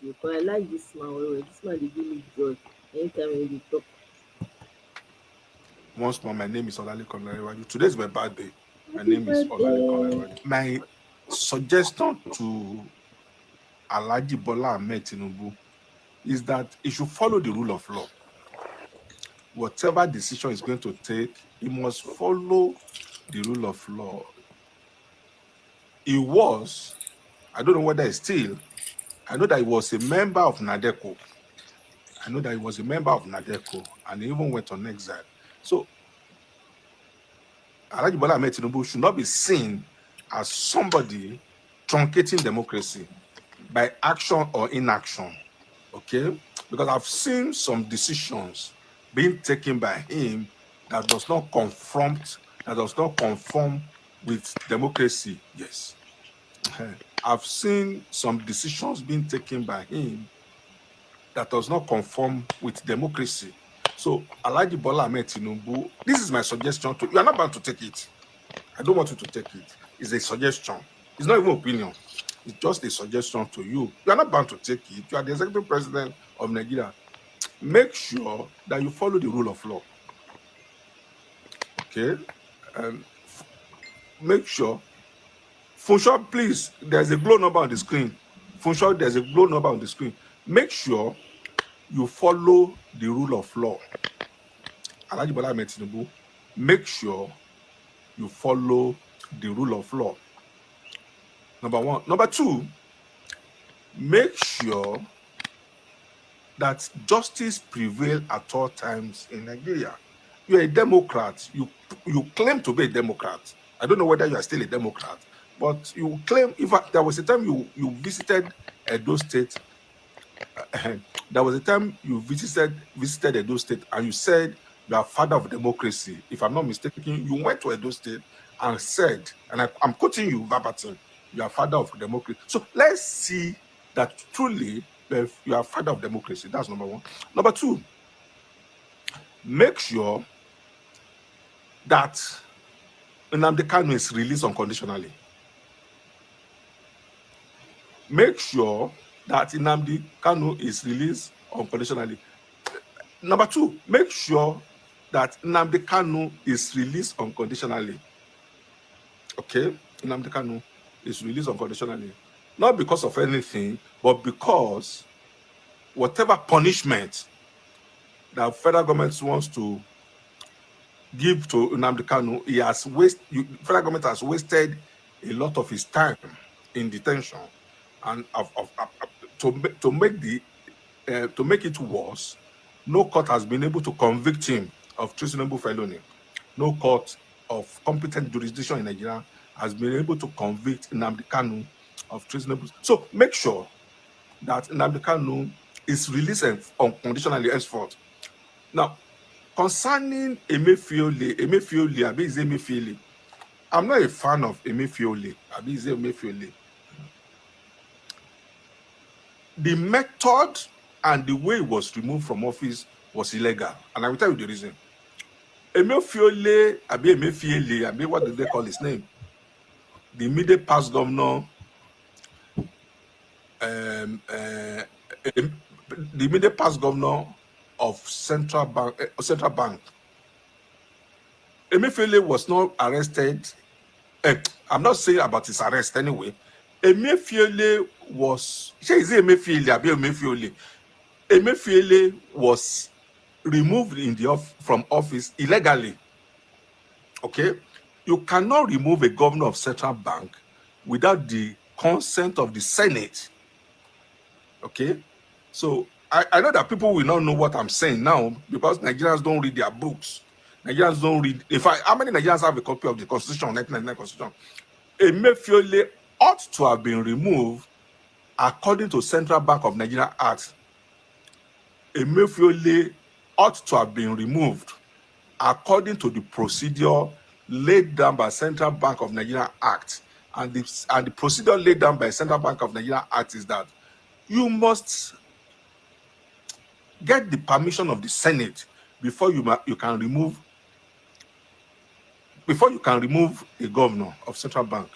you. But I like this man. This man dey give me joy anytime when you talk. Once more, my name is Olalekan Larewaju. Today is my birthday. My Happy name is Olalekan birthday. Larewaju. My suggestion to Alhaji Bola Ahmed Tinubu is that he should follow the rule of law. Whatever decision he's going to take, he must follow the rule of law. I don't know whether he's still, I know that he was a member of NADECO. And he even went on exile. So Alhaji Bola Ahmed Tinubu should not be seen as somebody truncating democracy by action or inaction, okay? Because I've seen some decisions being taken by him that does not conform with democracy. Yes. I've seen some decisions being taken by him that does not conform with democracy. So Alhaji Bola Ahmed Tinubu, this is my suggestion to you. You are not bound to take it. I don't want you to take it. It's a suggestion. It's not even opinion. It's just a suggestion to you. You are not bound to take it. You are the executive president of Nigeria. Make sure that you follow the rule of law. Okay? Make sure. Funsho, please, there's a glow number on the screen. Funsho, there's a glow number on the screen. Make sure you follow the rule of law. Alhaji Bola Ahmed Tinubu, make sure you follow the rule of law. Number one. Number two, make sure that justice prevails at all times in Nigeria. You're a Democrat. You claim to be a Democrat. I don't know whether you are still a Democrat, but you claim, in fact, there was a time you visited Edo State. There was a time you visited Edo State and you said you are father of democracy. If I'm not mistaken, you went to Edo State and said, and I'm quoting you verbatim, you are father of democracy. So let's see that truly you are father of democracy. That's number one. Number two, make sure that Nnamdi Kanu is released unconditionally. Make sure that Nnamdi Kanu is released unconditionally. Number two, make sure that Nnamdi Kanu is released unconditionally. Okay? Nnamdi Kanu is released unconditionally. Not because of anything, but because whatever punishment that federal government wants to give to Nnamdi Kanu, federal government has wasted a lot of his time in detention, and to make it worse, no court has been able to convict him of treasonable felony. No court of competent jurisdiction in Nigeria has been able to convict Nnamdi Kanu of treasonable. So make sure that Nnamdi Kanu is released unconditionally henceforth. Now, concerning Emefiele, I'm not a fan of Emefiele. The method and the way he was removed from office was illegal, and I will tell you the reason. Emefiele, what did they call his name? The immediate past governor, the immediate past governor of Central Bank. Emefiele was not arrested. I'm not saying about his arrest anyway. Emefiele was removed from office illegally. Okay, you cannot remove a governor of Central Bank without the consent of the Senate. Okay, so I know that people will not know what I'm saying now because Nigerians don't read their books. Nigerians don't read. In fact, how many Nigerians have a copy of the Constitution, 1999 Constitution? Emefiele ought to have been removed according to Central Bank of Nigeria Act. Emefiele ought to have been removed according to the procedure laid down by Central Bank of Nigeria Act. And the procedure laid down by Central Bank of Nigeria Act is that you must get the permission of the Senate before you can remove a governor of Central Bank.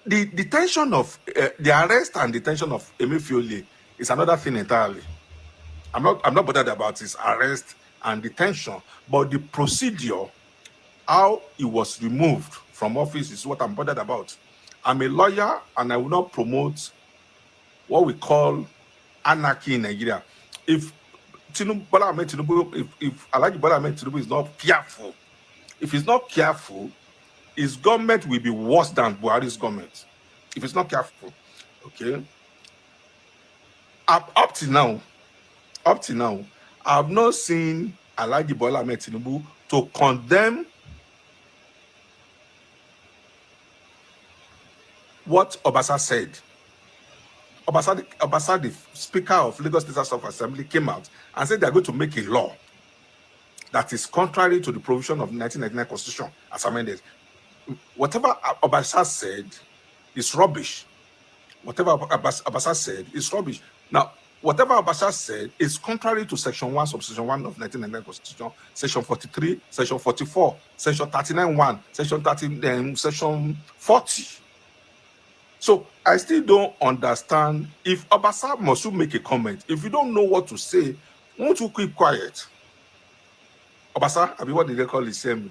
The detention of the arrest and detention of Emefiele is another thing entirely. I'm not bothered about his arrest and detention, but the procedure, how he was removed from office, is what I'm bothered about. I'm a lawyer, and I will not promote what we call anarchy in Nigeria. If Alhaji Bola Ahmed Tinubu is not careful, if he's not careful, his government will be worse than Buhari's government. If it's not careful, okay. Up to now, I have not seen Alhaji Bola Ahmed Tinubu to condemn what Obasa said. Obasa, the Speaker of Lagos State House of Assembly, came out and said they are going to make a law that is contrary to the provision of the 1999 Constitution as amended. Whatever Obasa said is rubbish. Whatever Obasa said is rubbish. Now, whatever Obasa said is contrary to Section 1, Subsection 1 of 1999 Constitution, Section 43, Section 44, Section 39(1), Section 30, Section 40. So I still don't understand if Obasa must make a comment. If you don't know what to say, won't you keep quiet? Obasa, what did they call his name?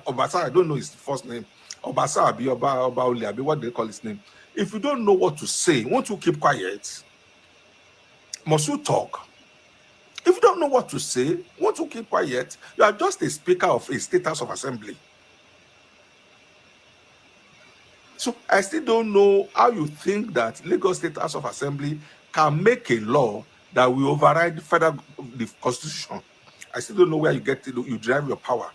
Obasa, I don't know his first name. Obasa, Oba, what do they call his name? If you don't know what to say, won't you keep quiet? Must you talk? If you don't know what to say, won't you keep quiet? You are just a speaker of a state house of assembly. So I still don't know how you think that Lagos State House of Assembly can make a law that will override the Constitution. I still don't know where you derive your power.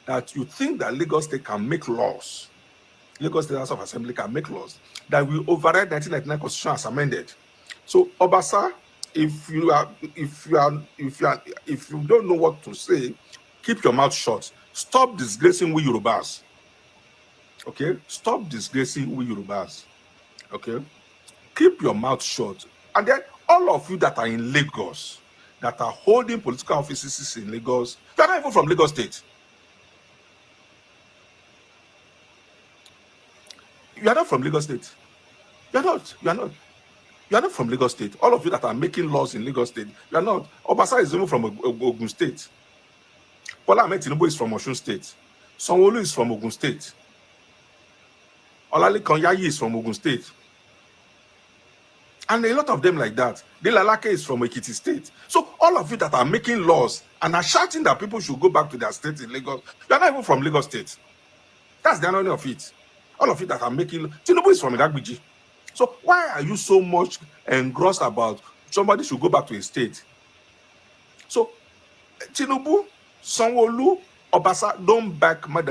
That you think that Lagos State can make laws. Lagos State House of Assembly can make laws that will override 1999 Constitution as amended. So Obasa, if you don't know what to say, keep your mouth shut. Stop disgracing we Yorubas. Okay, stop disgracing we Yorubas. Okay, keep your mouth shut. And then all of you that are in Lagos, that are holding political offices in Lagos, you are not even from Lagos State. You are not from Lagos State. You are not. You are not. You are not from Lagos State. All of you that are making laws in Lagos State, you are not. Obasa is even from Ogun State. Bola Ahmed Tinubu is from Osun State. Sanwo-Olu is from Ogun State. Olalekan Yayi is from Ogun State. And a lot of them like that. Delalake is from Ekiti State. So all of you that are making laws and are shouting that people should go back to their state in Lagos, you are not even from Lagos State. That's the irony of it. All of you that are making Tinubu is from Ilagbiji. So why are you so much engrossed about somebody should go back to his state? So Tinubu, Sanwo-Olu, Obasa, don't back more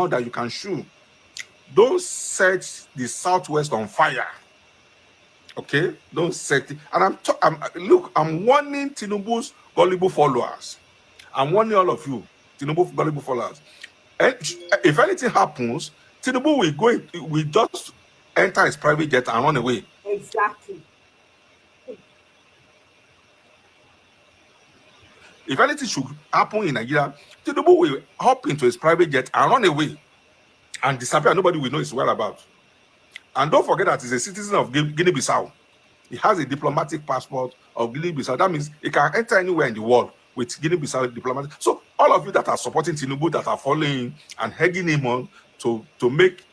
than you can chew. Don't set the Southwest on fire. Okay, don't set it. And I'm warning Tinubu's gullible followers. I'm warning all of you, Tinubu gullible followers. And if anything happens, Tinubu will just enter his private jet and run away. Exactly. If anything should happen in Nigeria, Tinubu will hop into his private jet and run away and disappear. Nobody will know his whereabouts. And don't forget that he's a citizen of Guinea-Bissau. He has a diplomatic passport of Guinea-Bissau. That means he can enter anywhere in the world with Guinea-Bissau diplomatic. So all of you that are supporting Tinubu, that are following and egging him on to make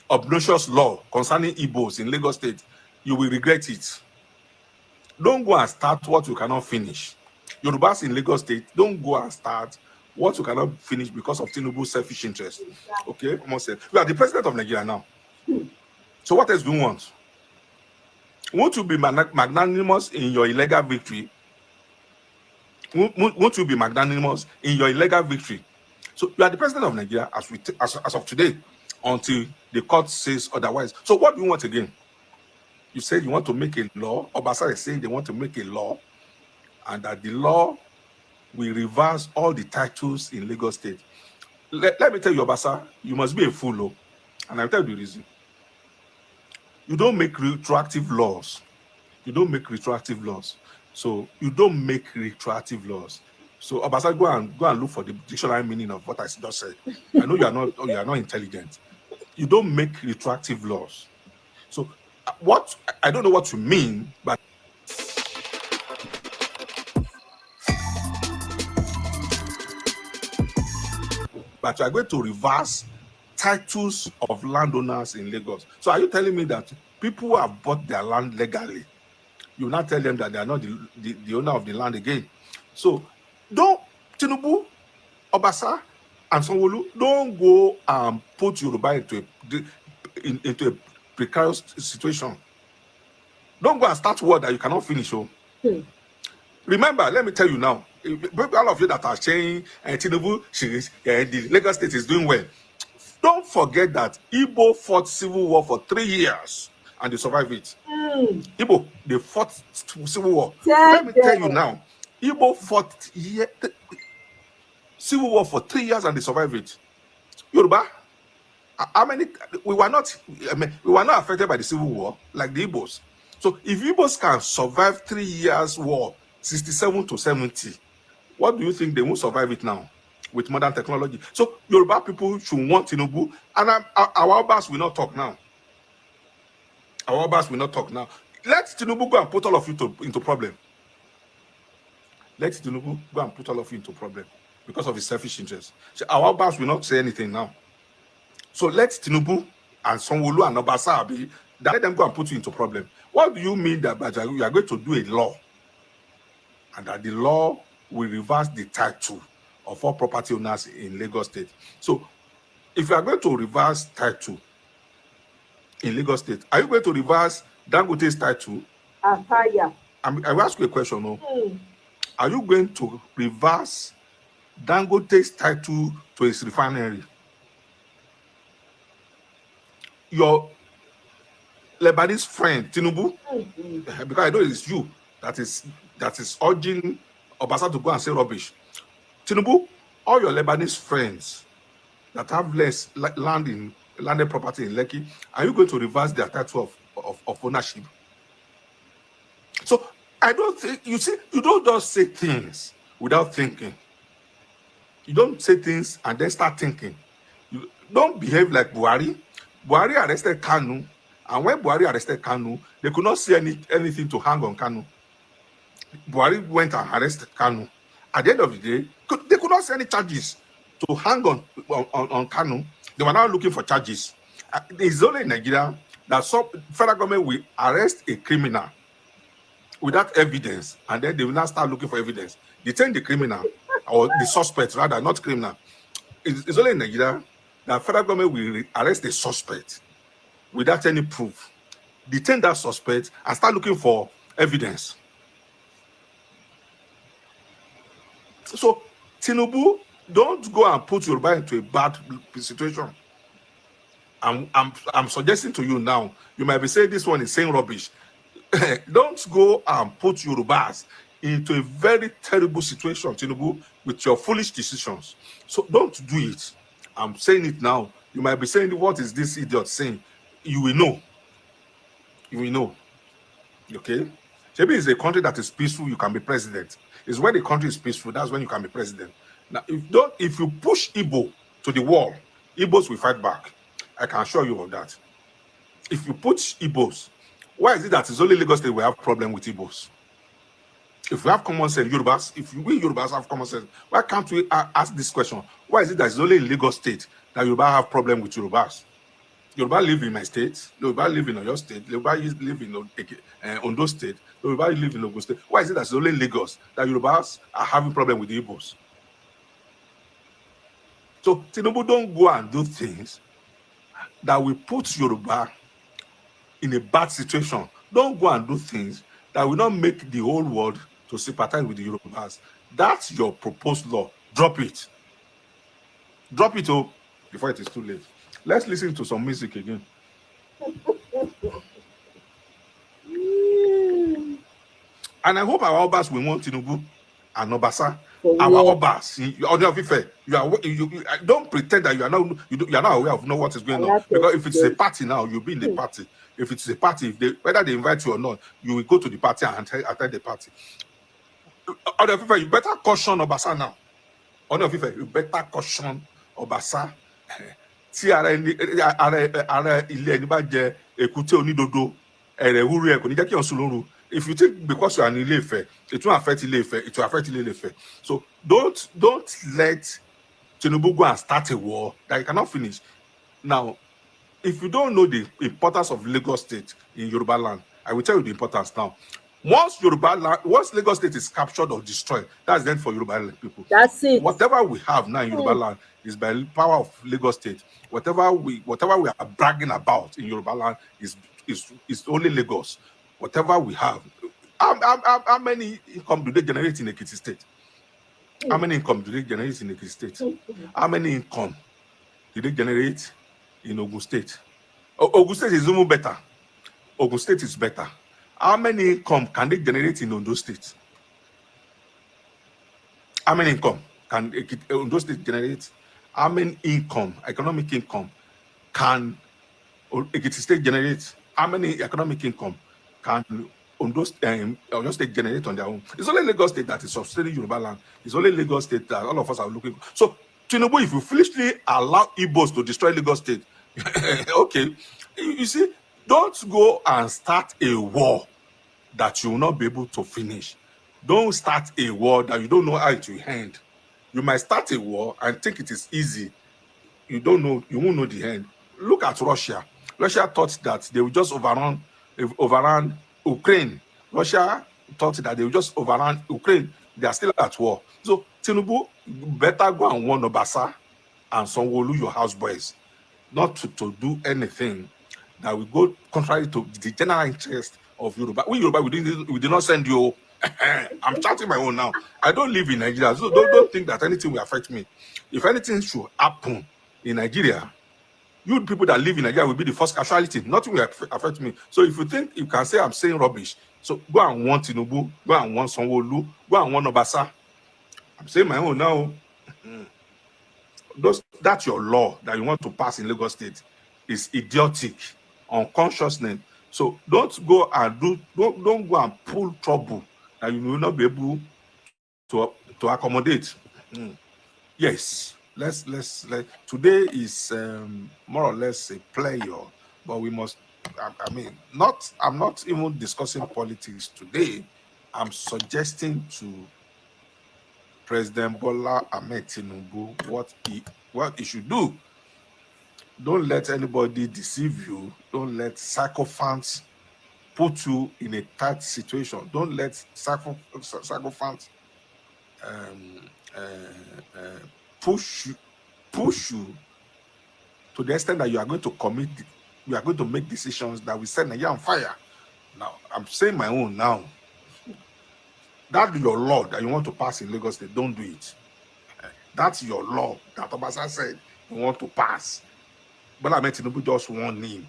obnoxious law concerning Igbos in Lagos State, you will regret it. Don't go and start what you cannot finish. Yorubas in Lagos State, don't go and start what you cannot finish because of Tinubu's selfish interest. Okay, almost said. You are the president of Nigeria now. So what else do you want? Won't you be magnanimous in your illegal victory? Won't you be magnanimous in your illegal victory? So you are the president of Nigeria as of today, until the court says otherwise. So what do you want again? You said you want to make a law. Obasa is saying they want to make a law, and that the law will reverse all the titles in Lagos State. Let me tell you, Obasa, you must be a fool, oh, and I'll tell you the reason. You don't make retroactive laws. You don't make retroactive laws. So you don't make retroactive laws. So Obasa, go and look for the dictionary meaning of what I just said. I know you are not intelligent. You don't make retroactive laws. So what I don't know what you mean, but you are going to reverse titles of landowners in Lagos. So are you telling me that people who have bought their land legally, you now tell them that they are not the owner of the land again? So don't, Tinubu, Obasa, and Sanwo-Olu, don't go and put Yoruba into a precarious situation. Don't go and start war that you cannot finish. Oh. Remember, let me tell you now, all of you that are saying Tinubu, the Lagos State is doing well. Don't forget that Igbo fought civil war for 3 years and they survived it. Igbo, they fought civil war. Let me tell you now, Igbo fought civil war for 3 years and they survived it. Yoruba, how many? We were not affected by the civil war like the Igbos. So if Igbos can survive 3 years war, 67 to 70, what do you think they won't survive it now with modern technology? So Yoruba people should want Tinubu, and our Obas will not talk now. Our Obas will not talk now. Let Tinubu go and put all of you into problem. Let Tinubu go and put all of you into problem because of his selfish interest. So our Obas will not say anything now. So let Tinubu and Sanwo-Olu and Obasa let them go and put you into problem. What do you mean that you are going to do a law and that the law will reverse the title of all property owners in Lagos State? So if you are going to reverse title in Lagos State, are you going to reverse Dangote's title? I will ask you a question. No? Are you going to reverse Dangote's title to his refinery? Your Lebanese friend Tinubu, because I know it's you that is urging Obasa to go and say rubbish. Tinubu, all your Lebanese friends that have less land in landed property in Lekki, are you going to reverse their title of ownership? So I don't think, you see, you don't just say things without thinking. You don't say things and then start thinking. You don't behave like Buhari. Buhari arrested Kanu, and when Buhari arrested Kanu, they could not see anything to hang on Kanu. Buhari went and arrested Kanu. At the end of the day, they could not see any charges to hang on Kanu. They were now looking for charges. It's only in Nigeria that some federal government will arrest a criminal without evidence, and then they will now start looking for evidence. Detain the criminal, or the suspect rather, not criminal. It's only in Nigeria that federal government will arrest a suspect without any proof, detain that suspect, and start looking for evidence. So Tinubu, don't go and put Yoruba into a bad situation. I'm suggesting to you now, you might be saying this one is saying rubbish. Don't go and put Yorubas into a very terrible situation, Tinubu, with your foolish decisions. So don't do it. I'm saying it now. You might be saying, what is this idiot saying? You will know. You will know. Okay? Maybe it's a country that is peaceful, you can be president. It's when the country is peaceful, that's when you can be president. Now, if you push Igbo to the wall, Igbos will fight back. I can assure you of that. If you push Igbos, why is it that it's only Lagos State we have problem with Igbos? If we have common sense, Yorubas, if we Yorubas have common sense, why can't we ask this question? Why is it that it's only in Lagos State that Yoruba have problem with Yorubas? Yoruba live in my state, Yoruba live in Oyo State, Yoruba live in Ondo State, Yoruba live in Ogun State. Why is it that it's only in Lagos that Yorubas are having problem with the Igbos? So Tinubu, don't go and do things that will put Yoruba in a bad situation. Don't go and do things that will not make the whole world to sympathize with the Yorubas. That's your proposed law. Drop it. Drop it, before it is too late. Let's listen to some music again. And I hope our Obas will want Tinubu and Obasa. Our Obas, you don't pretend that you are not aware of what is going on. Because if it's a party now, you'll be in the party. If it's a party, whether they invite you or not, you will go to the party and attend the party. You better caution Obasa now. You better caution Obasa. Tí ara ilé ẹni bá jẹ èkúté onídodo ẹrẹ wúru ẹ kò ní jẹ́ kí ọ̀sùn lóru. If you think because you are in Ile-Ife, it won't affect Ile-Ife, it will affect Ile-Ife. So don't let Tinubu go and start a war that you cannot finish. Now, if you don't know the importance of Lagos State in Yoruba land, I will tell you the importance now. Once Lagos State is captured or destroyed, that's then for Yoruba land people. That's it. Whatever we have now in Yoruba land is by the power of Lagos State. Whatever we are bragging about in Yoruba land is only Lagos. Whatever we have, how many income do they generate in Ekiti State? How many income do they generate in Ekiti State? How many income do they generate in Ogun State? Ogun State is even better. Ogun State is better. How many income can they generate in Ondo State? How many income can Ondo State generate? How many economic income can Ekiti State generate? How many economic income can Ondo State generate on their own? It's only Lagos State that is sustaining Yoruba land. It's only Lagos State that all of us are looking for. So, Tinubu, if you foolishly allow Igbos to destroy Lagos State, okay, you see, don't go and start a war that you will not be able to finish. Don't start a war that you don't know how it will end. You might start a war and think it is easy. You don't know, you won't know the end. Look at Russia. Russia thought that they would just overrun Ukraine. Russia thought that they would just overrun Ukraine. They are still at war. So Tinubu, better go and warn Obasa and Sanwo-Olu, your houseboys, not to do anything that will go contrary to the general interest of Yoruba. We Yoruba, we did not send you. I'm starting my own now. I don't live in Nigeria, so don't think that anything will affect me. If anything should happen in Nigeria, you people that live in Nigeria will be the first casualty. Nothing will affect me. So if you think you can say I'm saying rubbish, so go and want Tinubu, go and want Sanwo-Olu, go and want Obasa. I'm saying my own now. That's your law that you want to pass in Lagos State. is idiotic, unconsciousness. So don't go and don't go and pull trouble that you will not be able to accommodate. Mm. Yes, let today is more or less a player, but we must. I mean, not. I'm not even discussing politics today. I'm suggesting to President Bola Ahmed Tinubu what he should do. Don't let anybody deceive you. Don't let sycophants put you in a tight situation. Don't let sycophants um, uh, uh, push you to the extent that you are going to you are going to make decisions that will set Nigeria on fire. Now, I'm saying my own now. That's your law that you want to pass in Lagos State. Don't do it. That's your law that Obasa said you want to pass. But I mean, Tinubu just one name.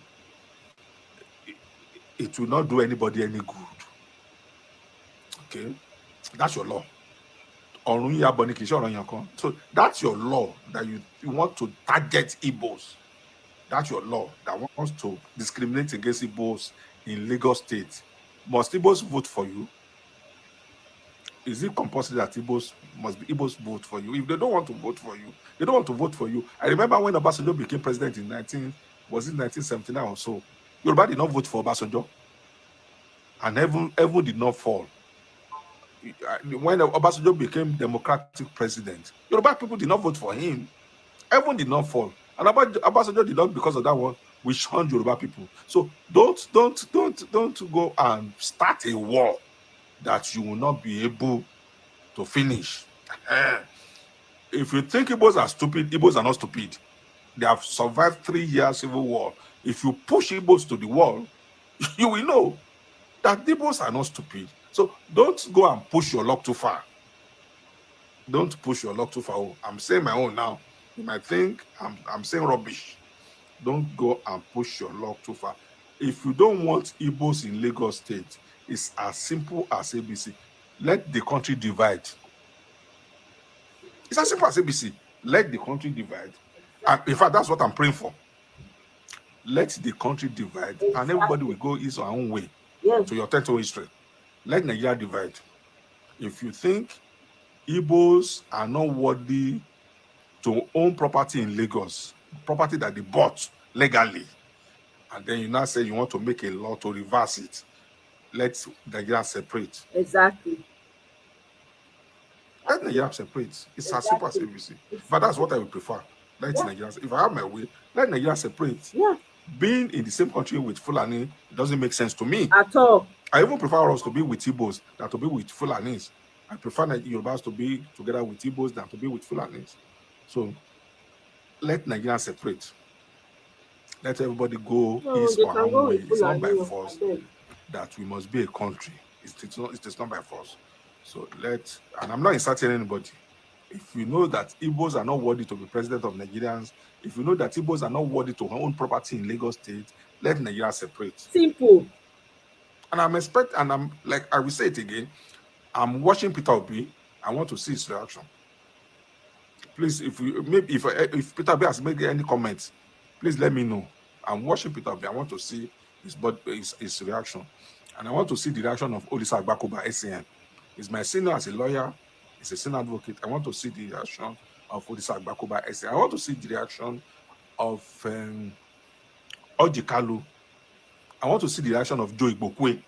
It will not do anybody any good. Okay, that's your law. So that's your law that you want to target Igbos. That's your law that wants to discriminate against Igbos in Lagos State. Must Igbos vote for you? Is it compulsory that Igbos vote for you? If they don't want to vote for you, they don't want to vote for you. I remember when Obasanjo became president in 1979 or so, Yoruba did not vote for Obasanjo, and heaven did not fall. When Obasanjo became democratic president, Yoruba people did not vote for him. Heaven did not fall. And Obasanjo did not, because of that one, we shunned Yoruba people. So don't go and start a war that you will not be able to finish. If you think Igbos are stupid, Igbos are not stupid. They have survived 3 years civil war. If you push Igbos to the wall, you will know that Igbos are not stupid. So don't go and push your luck too far. Don't push your luck too far. Oh, I'm saying my own now. You might think I'm saying rubbish. Don't go and push your luck too far. If you don't want Igbos in Lagos State, it's as simple as ABC. Let the country divide. It's as simple as ABC. Let the country divide. And in fact, that's what I'm praying for. Let the country divide, and everybody will go his own way Yes. to your territory history. Let Nigeria divide. If you think Igbos are not worthy to own property in Lagos, property that they bought legally, and then you now say you want to make a law to reverse it, let Nigeria separate. Exactly. Let Nigeria separate. It's as simple as Exactly. ABC. But that's what I would prefer. Let Yeah. Nigeria, if I have my way, let Nigeria separate. Yeah. Being in the same country with Fulani, it doesn't make sense to me. At all. I even prefer us to be with Igbos than to be with Fulanis. I prefer Yorubas to be together with Igbos than to be with Fulanis. So let Nigeria separate. Let everybody go No, his they or her can own go way. with It's not by Fulani. I force beg. that we must be a country. It's not by force. So and I'm not insulting anybody. If you know that Igbos are not worthy to be president of Nigerians, if you know that Igbos are not worthy to own property in Lagos State, let Nigeria separate. Simple. And I'm like, I will say it again, I'm watching Peter Obi. I want to see his reaction. Please, if Peter Obi has made any comments, please let me know. I'm watching Peter Obi. I want to see his reaction. And I want to see the reaction of Olisa Agbakoba, SCN. He's my senior as a lawyer. He's a senior advocate. I want to see the reaction of Olisa Agbakoba, SCN. I want to see the reaction of Orji Kalu. I want to see the reaction of Joe Igbokwe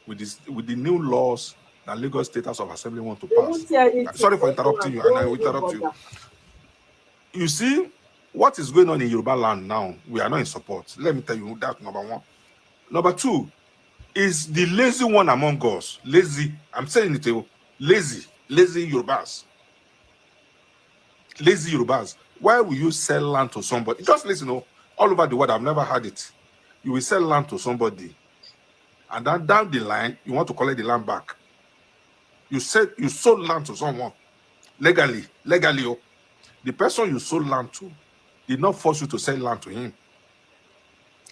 with the new laws that Lagos State House of Assembly want to They pass. won't tell anything. Sorry for Just go interrupting and you, and I don't will even interrupt you. bother. You see, what is going on in Yoruba land now, we are not in support. Let me tell you that, number one. Number two, is the lazy one among us. Lazy, I'm saying it, lazy Yorubas. Lazy Yorubas. Why will you sell land to somebody? Just listen, all over the world, I've never had it. You will sell land to somebody, and then down the line, you want to collect the land back. You said you sold land to someone legally. Oh. The person you sold land to did not force you to sell land to him.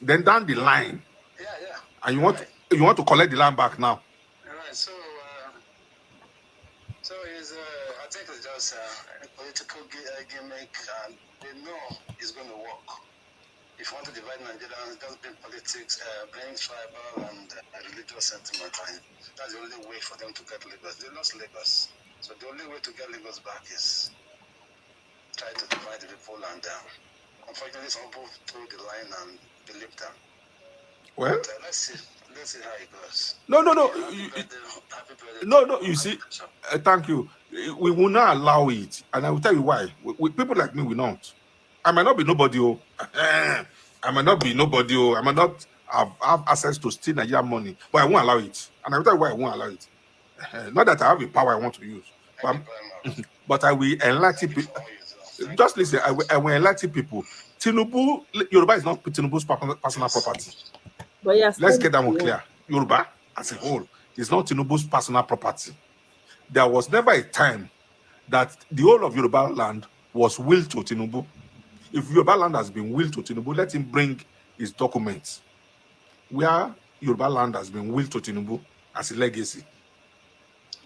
Then down the line, and you want to collect the land back now. So it's I think it's just a political gimmick, and they know it's going to work. if you want to divide Nigerians, just bring politics, bring tribal and religious sentiment, and that's the only way for them to get Lagos. They lost Lagos. So the only way to get Lagos back is try to divide the people, and unfortunately, some people told the line and believed them. Well, But let's see how it goes. no. Happy birthday. No. You see, thank you. We will not allow it, and I will tell you why. People like me will not. I might not be nobody. I might not be nobody. I might not have access to steal Nigerian money, but I won't allow it. And I will tell you why I won't allow it. Not that I have a power I want to use, but I will enlighten people. Just listen. I will enlighten people. Tinubu, Yoruba is not Tinubu's personal property. But yes, Let's get that one clear. Yoruba, as a whole, is not Tinubu's personal property. There was never a time that the whole of Yoruba land was willed to Tinubu. If Yoruba land has been willed to Tinubu, let him bring his documents where Yoruba land has been willed to Tinubu as a legacy.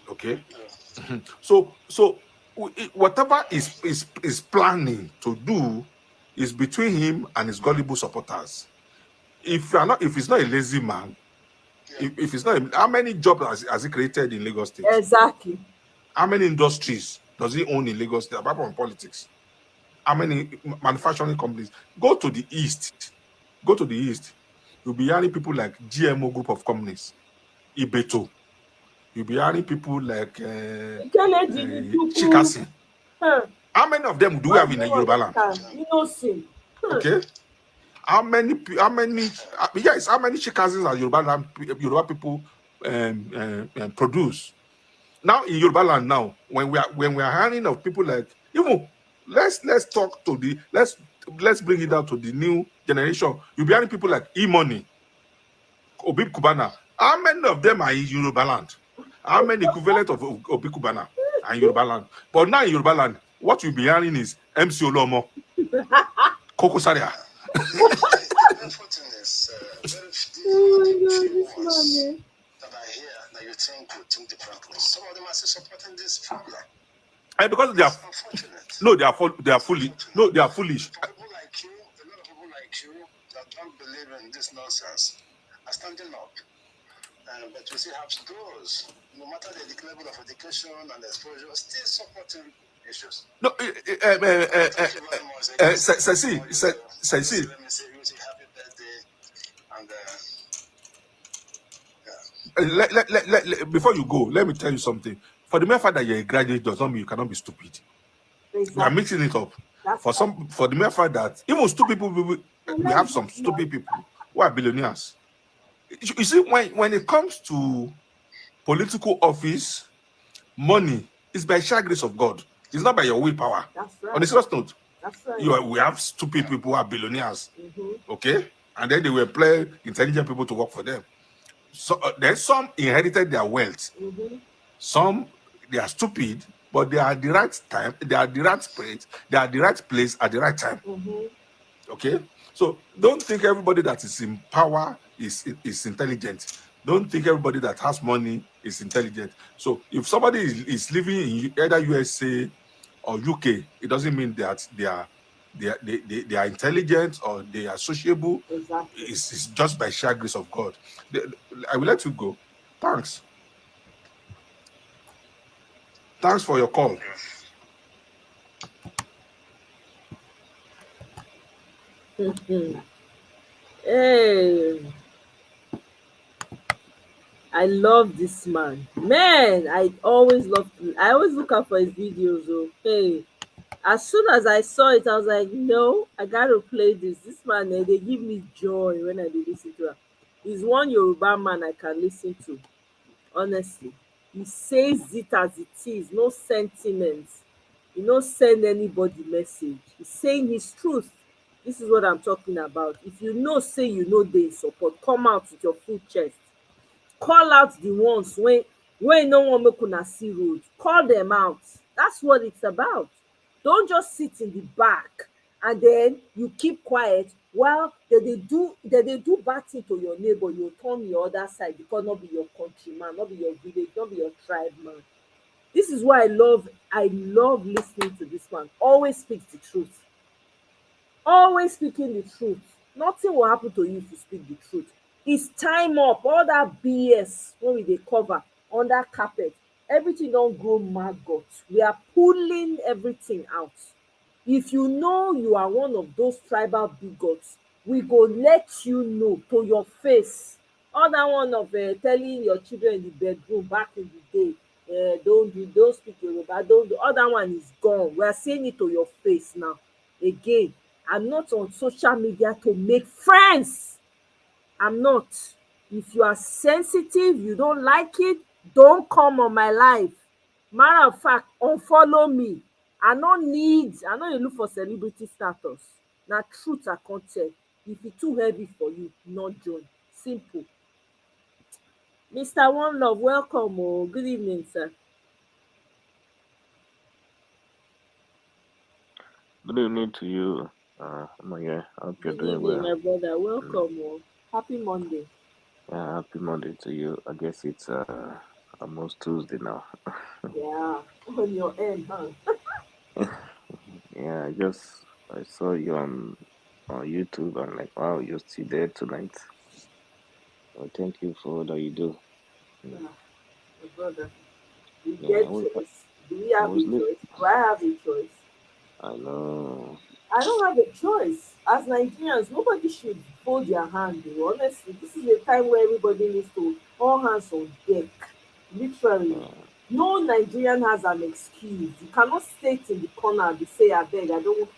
Okay? So whatever is planning to do is between him and his gullible supporters. If he's not a lazy man, if it's not, how many jobs has he created in Lagos State? Exactly. How many industries does he own in Lagos State, apart from politics? How many manufacturing companies? Go to the east. You'll be hearing people like GMO Group of Companies, Ibeto. You'll be hearing people like Chikasi. How many of them do we have in the Yoruba land? Okay. How many Chikasis are Yoruba people produce? Now in Yoruba land now, when we are hearing of people like, even let's bring it down to the new generation. You'll be hearing people like E-Money, Obib Kubana. How many of them are in Yoruba land? How many equivalent of Obib Kubana are in Yoruba land? But now in Yoruba land, what you'll be hearing is MC Olomo, Koko Saria. That I hear that you think would think differently. Some of them are still supporting this problem. And because they are foolish. No, they are foolish. People like you, a lot of people like you that don't believe in this nonsense are standing up. But we still have those, no matter the level of education and exposure, still supporting issues. No, Sesi. Let me say, you say happy birthday and Before you go, let me tell you something. For the mere fact that you're a graduate does not mean you cannot be stupid. Exactly. We are mixing it up. For the mere fact that even stupid people, we have some stupid people who are billionaires. You see, when it comes to political office, money is by sheer grace of God. It's not by your willpower. That's right. On a serious note, that's right. We have stupid people who are billionaires. Okay? And then they will employ intelligent people to work for them. So then some inherited their wealth. Some, they are stupid, but they are at the right time, they are at the right place, they are at the right place at the right time. Okay? So don't think everybody that is in power is intelligent. Don't think everybody that has money is intelligent. So if somebody is living in either USA or UK, it doesn't mean that they are intelligent or they are sociable. Exactly. It's just by sheer grace of God. I will let you go. Thanks. Thanks for your call. Hey, I love this man. Man, I always look out for his videos. Okay. As soon as I saw it, I was like, no, I gotta play this. This man, they give me joy when I do listen to him. He's one Yoruba man I can listen to. Honestly. He says it as it is, no sentiments. He no send anybody message. He's saying his truth. This is what I'm talking about. If you know, say you know they support, come out with your full chest. Call out the ones when no one make una see road. Call them out. That's what it's about. Don't just sit in the back and then you keep quiet while they do bad thing to your neighbor. You turn your other side because not be your countryman, not be your village, not be your tribe man. This is why I love listening to this man. Always speaks the truth. Always speaking the truth. Nothing will happen to you if you speak the truth. It's time up. All that BS wey we dey cover under carpet, everything don grow maggot. We are pulling everything out. If you know you are one of those tribal bigots, we go let you know to your face. All that one of telling your children in the bedroom back in the day, don't speak Yoruba, don't do, all that one is gone. We are saying it to your face now. Again, I'm not on social media to make friends. I'm not. If you are sensitive, you don't like it, don't come on my life. Matter of fact, unfollow me. I no dey look for celebrity status. Na truth I come tell. If e too heavy for you, no join. Simple. Mr. One Love, welcome o. Good evening, sir. Good evening to you, Amaya. I hope you're Good doing evening, well. my brother. Mm, Welcome o. Happy Monday. yeah, happy Monday to you. I guess it's almost Tuesday now. Yeah, on your end, huh? Yeah, I saw you on YouTube. I'm like, wow, you're still there tonight. Well, thank you for all that you do. Mm, Ah, my brother. We yeah, get choice. Do we I have a was choice? Do I have a choice? I know. I don't have a choice. As Nigerians, nobody should fold their hand. Oh. Honestly, this is a time where everybody needs to all hands on deck. Literally, Yeah, no Nigerian has an excuse. You cannot sit in the corner and be say, "I beg, I don't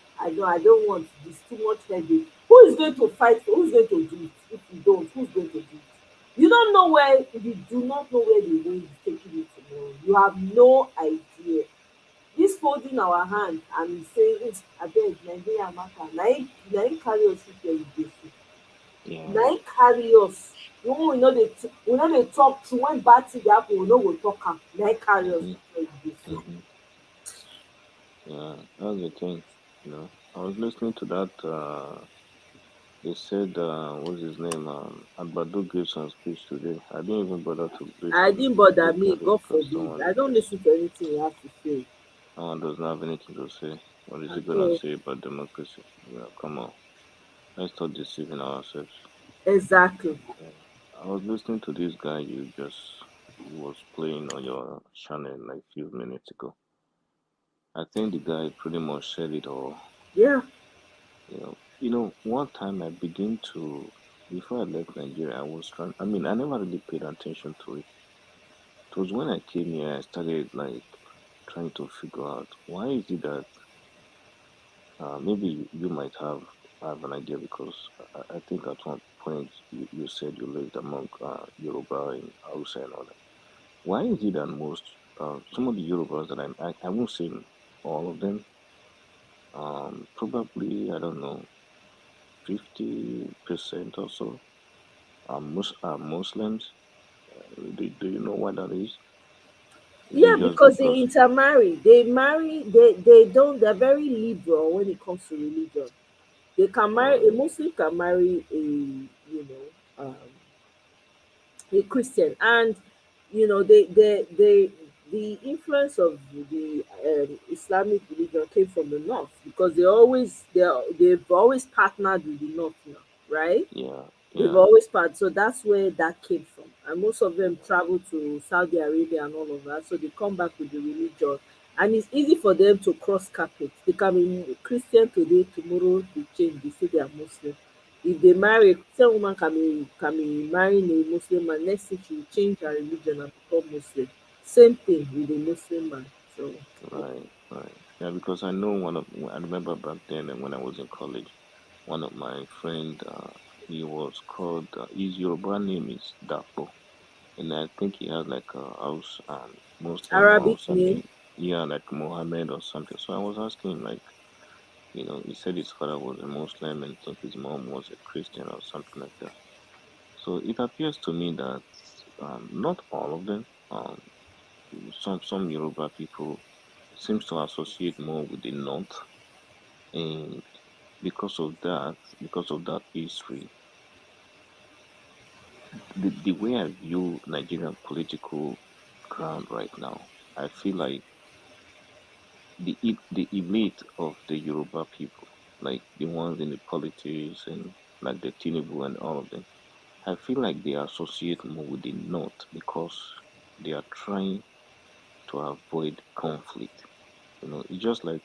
want this. Too much headache." Who is going to fight for? Who's going to do it? If you don't, who's going to do it? You don't know where. You do not know where the wind is taking you tomorrow. You have no idea. Dis folding our hand and saying abeg Nigeria matter na im carry us reach where we dey so. Na yeah. im carry us. When we no dey talk true, when bad thing dey happen we no go talk am, na im carry us Mm-hmm, reach where we dey so. mm-hmm. Yeah, that's the thing. I was listening to that. They said, what's his name? Agbado gave some speech today. I didn't even bother to I listen. didn't I bother just me, got it God because forbid. I don't listen to anything you have to say someone does not have anything to say. What is he at gonna all. say about democracy? Come on, let's stop deceiving ourselves. Exactly. Yeah. I was listening to this guy you just was playing on your channel like a few minutes ago. I think the guy pretty much said it all. Yeah. One time I begin to before I left Nigeria, I was trying. I mean, I never really paid attention to it. It was when I came here, I started like trying to figure out why is it that maybe you might have an idea because I think at one point you said you lived among Yoruba and Hausa and all that. Why is it that most some of the Yorubas that I won't say all of them, probably I don't know 50% or so are Muslims. Do you know what that is? Is Yeah, it just because they because? intermarry. They marry, they don't, they're very liberal when it comes to religion. They can marry, a Right. Muslim can marry a Christian, and the influence of the Islamic religion came from the north because they've always partnered with the north now, right? Yeah. They've Yeah. always part, so that's where that came from. And most of them travel to Saudi Arabia and all of that. So they come back with the religion. And it's easy for them to cross carpet. They can be Christian today, tomorrow they change, they say they are Muslim. If they marry, some woman can be marrying a Muslim man, next thing she will change her religion and become Muslim. Same thing with a Muslim man. So yeah. Right. Right. Yeah. Because I remember back then when I was in college, one of my friend, he was called. His Yoruba name is Dapo, and I think he has like a house Muslim or Arabic Hausa name. name. Yeah, like Mohammed or something. So I was asking him like, he said his father was a Muslim and think his mom was a Christian or something like that. So it appears to me that not all of them, some Yoruba people seems to associate more with the North, and because of that history, the way I view Nigerian political ground right now, I feel like the elite of the Yoruba people, like the ones in the politics and like the Tinubu and all of them, I feel like they associate more with the North because they are trying to avoid conflict. It's just like,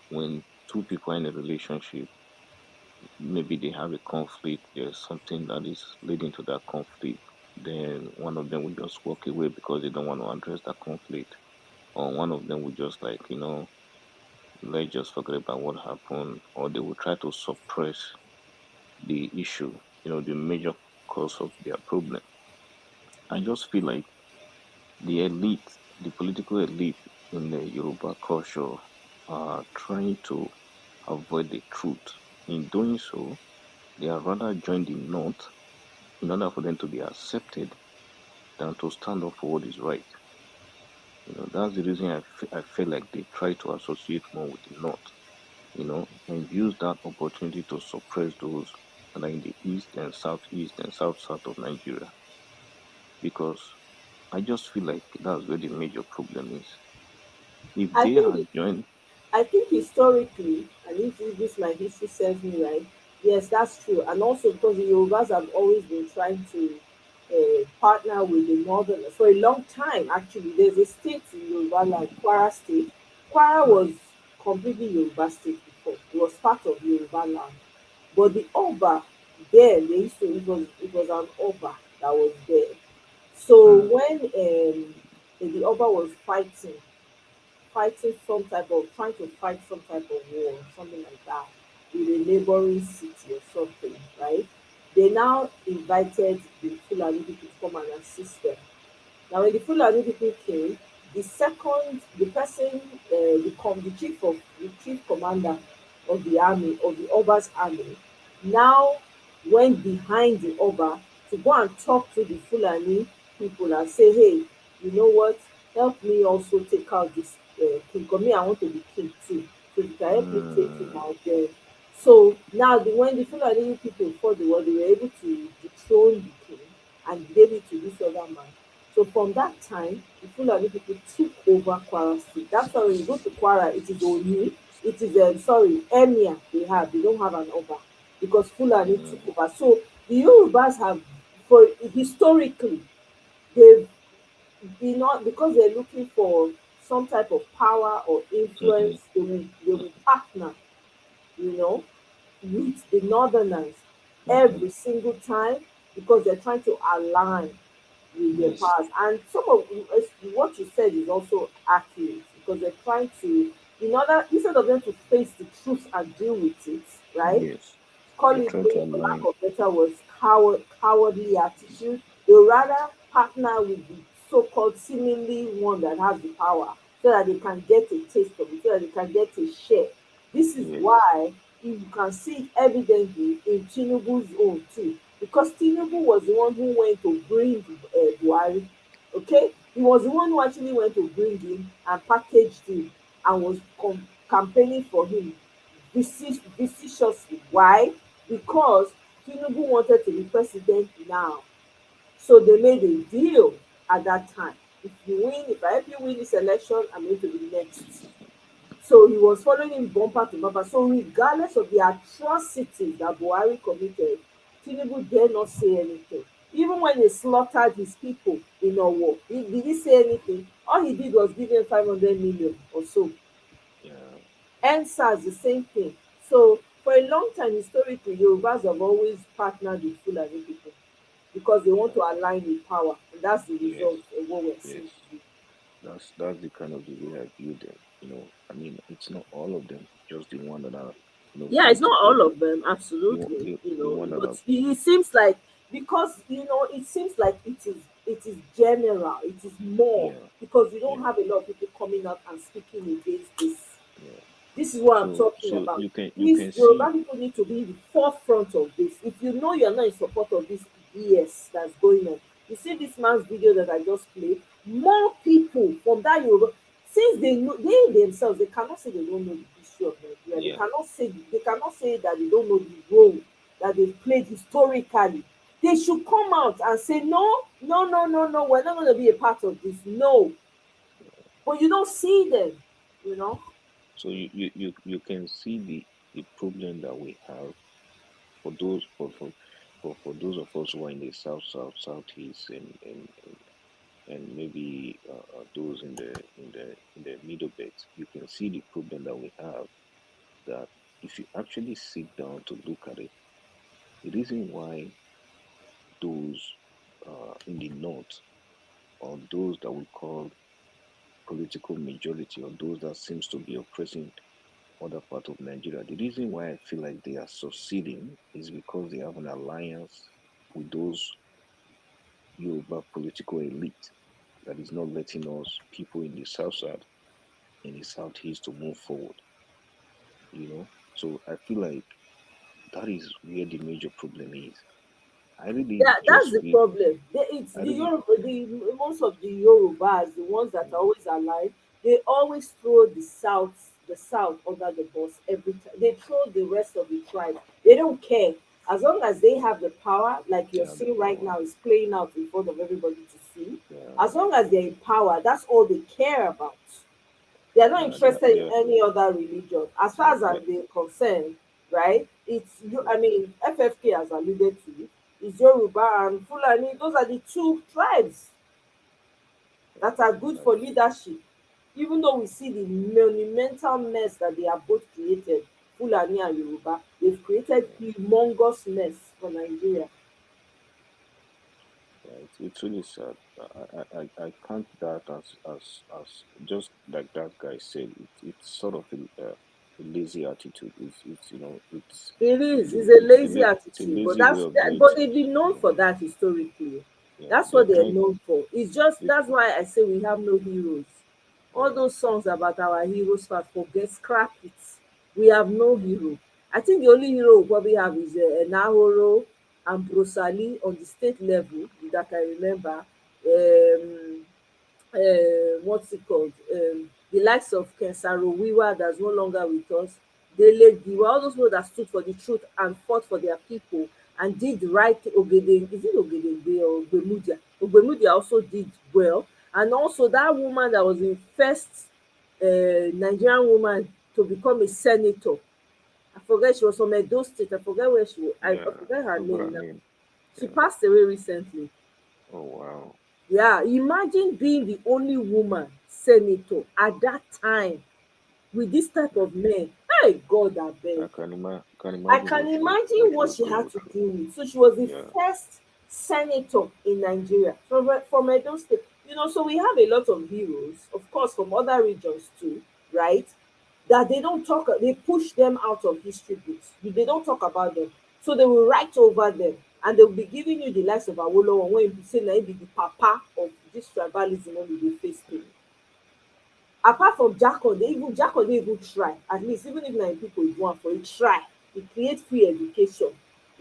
when two people are in a relationship, maybe they have a conflict, there's something that is leading to that conflict, then one of them will just walk away because they don't want to address that conflict. Or one of them will just like, let's just forget about what happened, or they will try to suppress the issue, the major cause of their problem. I just feel like the elite, the political elite in the Yoruba culture are trying to avoid the truth. In doing so, they are rather join the North in order for them to be accepted than to stand up for what is right. That's the reason I feel like they try to associate more with the North, and use that opportunity to suppress those that are in the East and Southeast and South of Nigeria. Because I just feel like that's where the major problem is. If I they think had joined, I think historically, and if this my history serves me right, yes, that's true. And also because the Yorubas have always been trying to partner with the Northerners for a long time. Actually, there's a state in Yoruba land, Kwara State. Kwara was completely Yoruba state before. It was part of Yoruba land. But the Oba there, they used to it was an Oba that was there. So when the Oba was fighting some type of trying to fight some type of war, something like that, with a neighboring city or something, right? They now invited the Fulani people to come and assist them. Now, when the Fulani people came, the person, the chief commander of the army, of the Oba's army, now went behind the Oba to go and talk to the Fulani people and say, hey, you know what? Help me also take out this king. Because me, I want to be king too. So you can help me take him out there. So now, when the Fulani people fought the war, they were able to dethrone the king and gave it to this other man. So from that time, the Fulani people took over Kwara State. That's why when you go to Kwara, it is Oni, it is Emir they have. They don't have an Oba because Fulani took over. So the Yorubas have, for historically, they've been not because they're looking for some type of power or influence. They will partner, you know, with the Northerners every single time because they're trying to align with their yes, powers. And some of what you said is also accurate because they're trying to, in order, instead of them to face the truth and deal with it, right? yes, Call they it try to maybe for lack align. of better words, cowardly attitude. They rather partner with the so-called seemingly one that has the power so that they can get a taste of it, so that they can get a share. This is Yes, why you can see it evidently in Tinubu's own too, because Tinubu was the one who went to bring Buhari. Okay, he was the one who actually went to bring him and packaged him and was campaigning for him viciously. Why? Because Tinubu wanted to be president now. So they made a deal at that time. If I help you win this election, I'm going to be next. So he was following him bumper to bumper. So regardless of the atrocities that Buhari committed, Tinubu dare not say anything. Even when he slaughtered his people in Owo, did he say anything? All he did was give them 500 million or so. yeah, EndSARS, the same thing. So for a long time, historically, Yorubas have always partnered with Fulani people because they want yeah, to align with power. And that's the yes, result of what we're yes. seeing today. That's the kind of the way I view them. I mean, it's not all of them, just the one that are, Yeah, it's not all politically, of them, absolutely. the one that But are, it seems like because it seems like it is general, it is more yeah, because you don't yeah, have a lot of people coming out and speaking against this. yeah. This is what I'm talking So about. you can Please, see, Yoruba people need to be in the forefront of this. If you know you're not in support of this BS that's going on, you see this man's video that I just played, more people from that Yoruba, since they know they themselves, they cannot say they don't know the history of Nigeria. yeah. They cannot say that they don't know the role that they've played historically. They should come out and say, no, no, no, no, no, we're not going to be a part of this. No. But you don't see them, you know. So you can see the problem that we have. for those for those of us who are in the southeast and maybe those in the middle belt, you can see the problem that we have. That if you actually sit down to look at it, the reason why those in the north, or those that we call political majority, or those that seems to be oppressing other part of Nigeria, the reason why I feel like they are succeeding is because they have an alliance with those Yoruba political elite that is not letting us people in the south side, in the southeast, to move forward. So I feel like that is where the major problem is. I really Yeah, that's just the feel problem. It's I the really Yoruba, the most of the Yorubas, the ones that are always alive, they always throw the south under the bus every time. They throw the rest of the tribe. They don't care as long as they have the power, like they you're have the seeing right power. now, is playing out in front of everybody to see. Yeah, As long as they're in power, that's all they care about. They are not yeah, they are, interested they in are, any other religion. As far yeah, as I'm being concerned, right? It's you. I mean, FFK has alluded to it. It's Yoruba and Fulani. Those are the two tribes that are good for leadership. Even though we see the monumental mess that they have both created, Fulani and Yoruba, they've created humongous mess for Nigeria. yeah, it's really sad. I count that as just like that guy said. It's sort of a lazy attitude. It's It is. It's a lazy it's a attitude, but lazy way that's of doing but they've things. been known for that historically. Yeah, That's they're what they're trying. known for. It's just They, that's why I say we have no heroes. All yeah, those songs about our heroes fast forget, scrap it. We have no hero. I think the only hero we probably have is Nahoro and Brosali on the state level that I remember. What's it called? The likes of Kensaro Wiwa that's no longer with us. Dele Giwa, all those people that stood for the truth and fought for their people and did the right thing. Ogede, is it Ogedengbe or Ogbemudia? Ogbemudia also did well. And also that woman that was the first Nigerian woman to become a senator. I forget, she was from Edo State. I forget where she was. I yeah. forget her Forgot her name now. name. She Yeah. passed away recently. Oh wow. Yeah, imagine being the only woman senator at that time with this type of men. Hey, God, I beg. Can I imagine can what imagine she what was she going had to through. deal with. So she was the Yeah. first senator in Nigeria from Edo State. So we have a lot of heroes, of course, from other regions too, right? That they don't talk, they push them out of history books. They don't talk about them. So they will write over them and they'll be giving you the likes of Awolowo when you say na him be the papa of this tribalism when we dey face today. Apart from Jacko dey even try, at least even if na im pipo e do am for, e try. E create free education.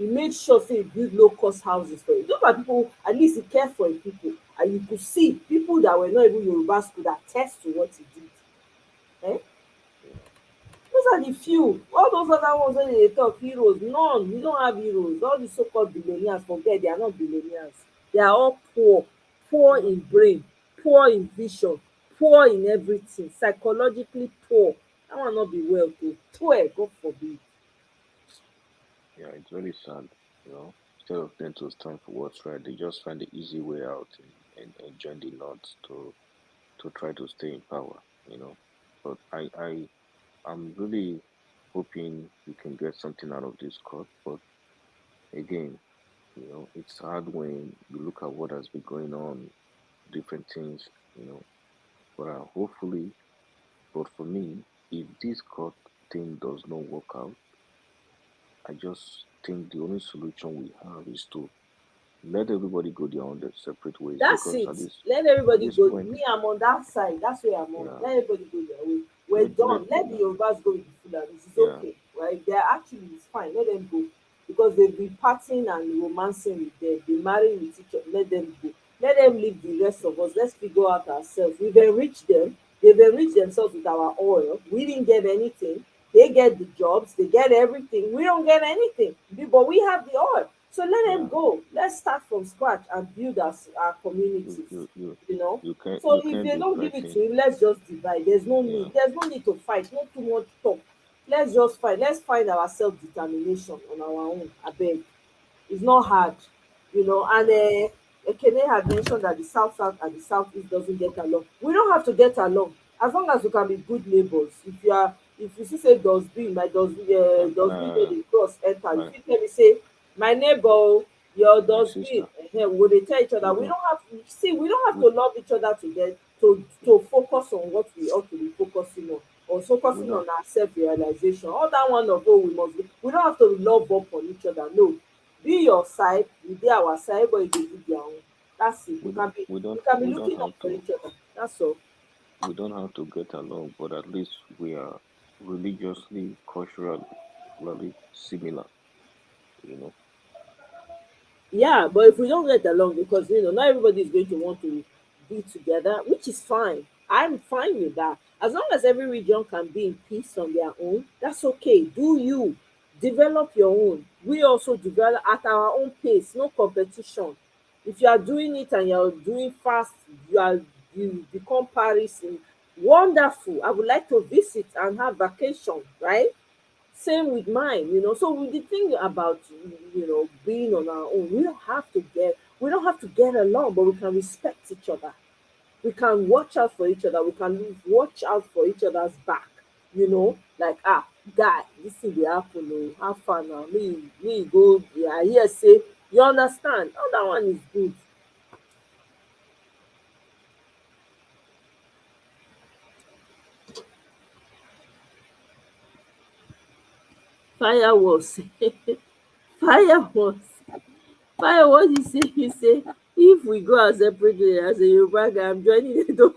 E make sure say e build low cost houses for those are pipo, at least e care for im pipo, and you could see pipo that were not even Yorubas could attest to what e did. Those are the few. All those other ones wey dey talk heroes, none. We don't have heroes. All the so called billionaires, forget, they are not billionaires. They are all poor. Poor in brain, poor in vision, poor in everything, psychologically poor. That one not be well too. Poor, God forbid. Yeah, it's very sad. Instead of them to stand for what's right, they just find the easy way out and join the North to try to stay in power. But I'm really hoping we can get something out of this court. But again, it's hard when you look at what has been going on, different things, you know. But hopefully, but for me, if this court thing does not work out, I just think the only solution we have is to let everybody go their own separate ways, That's because it. at this Let at everybody this go. point, Me, I'm on that side. That's where I'm on. yeah, Let everybody go their way. We're let done. Let the yeah, Yorubas go with the Fulanis. It's yeah, okay, right? They're actually, it's fine. Let them go because they've been partying and romancing with them. They marry with each other. Let them go. Let them leave the rest of us. Let's figure out ourselves. We've enriched them. They've enriched themselves with our oil. We didn't get anything. They get the jobs. They get everything. We don't get anything. But we have the oil. So let them yeah. go. Let's start from scratch and build our You communities. you you You know. you So if can't they be don't give it fighting. to you, let's just divide. There's no Yeah, need. There's no need to fight. No too much talk. Let's just find, let's find our self determination on our own. I beg. It's not hard, you know. And Yeah. Ekene had mentioned that the South and the Southeast doesn't get along. We don't have to get along as long as we can be good neighbors. If you are, if you see say dustbin, my Can dustbin wey dey cross enter, you my fit tell me say my neighbor o, your my dustbin. sister, We go dey tell each other. we We don't don't have to see. We don't have we, to love each other to get to focus on what we ought to be focusing on, or we focusing don't on our self realization. All that one of, oh, we must be. We don't have to love up on each other. No, be your side, we dey our side, everybody dey do their own. That's it. we don't we We don't can be we don't looking have up for to each other. That's all. we don't have to get along, but at least we are religiously, culturally similar, you know. Yeah, but if we don't get along, because not everybody is going to want to be together, which is fine. I'm fine with that. As long as every region can be in peace on their own, that's okay. Do you develop your own? We also develop at our own pace, no competition. If you are doing it and you're doing fast, you become Paris. Wonderful. I would like to visit and have vacation, right? Same with mine. So with the thing about being on our own, we don't have to get along, but we can respect each other. We can watch out for each other. We can watch out for each other's back. Like, guy, this thing dey happen o. How far now? Me go. Yeah, I hear say you understand. Oh, that one is good. Fireworks. Fireworks. What you say? You say if we go our separate way as a Yoruba guy, I'm joining the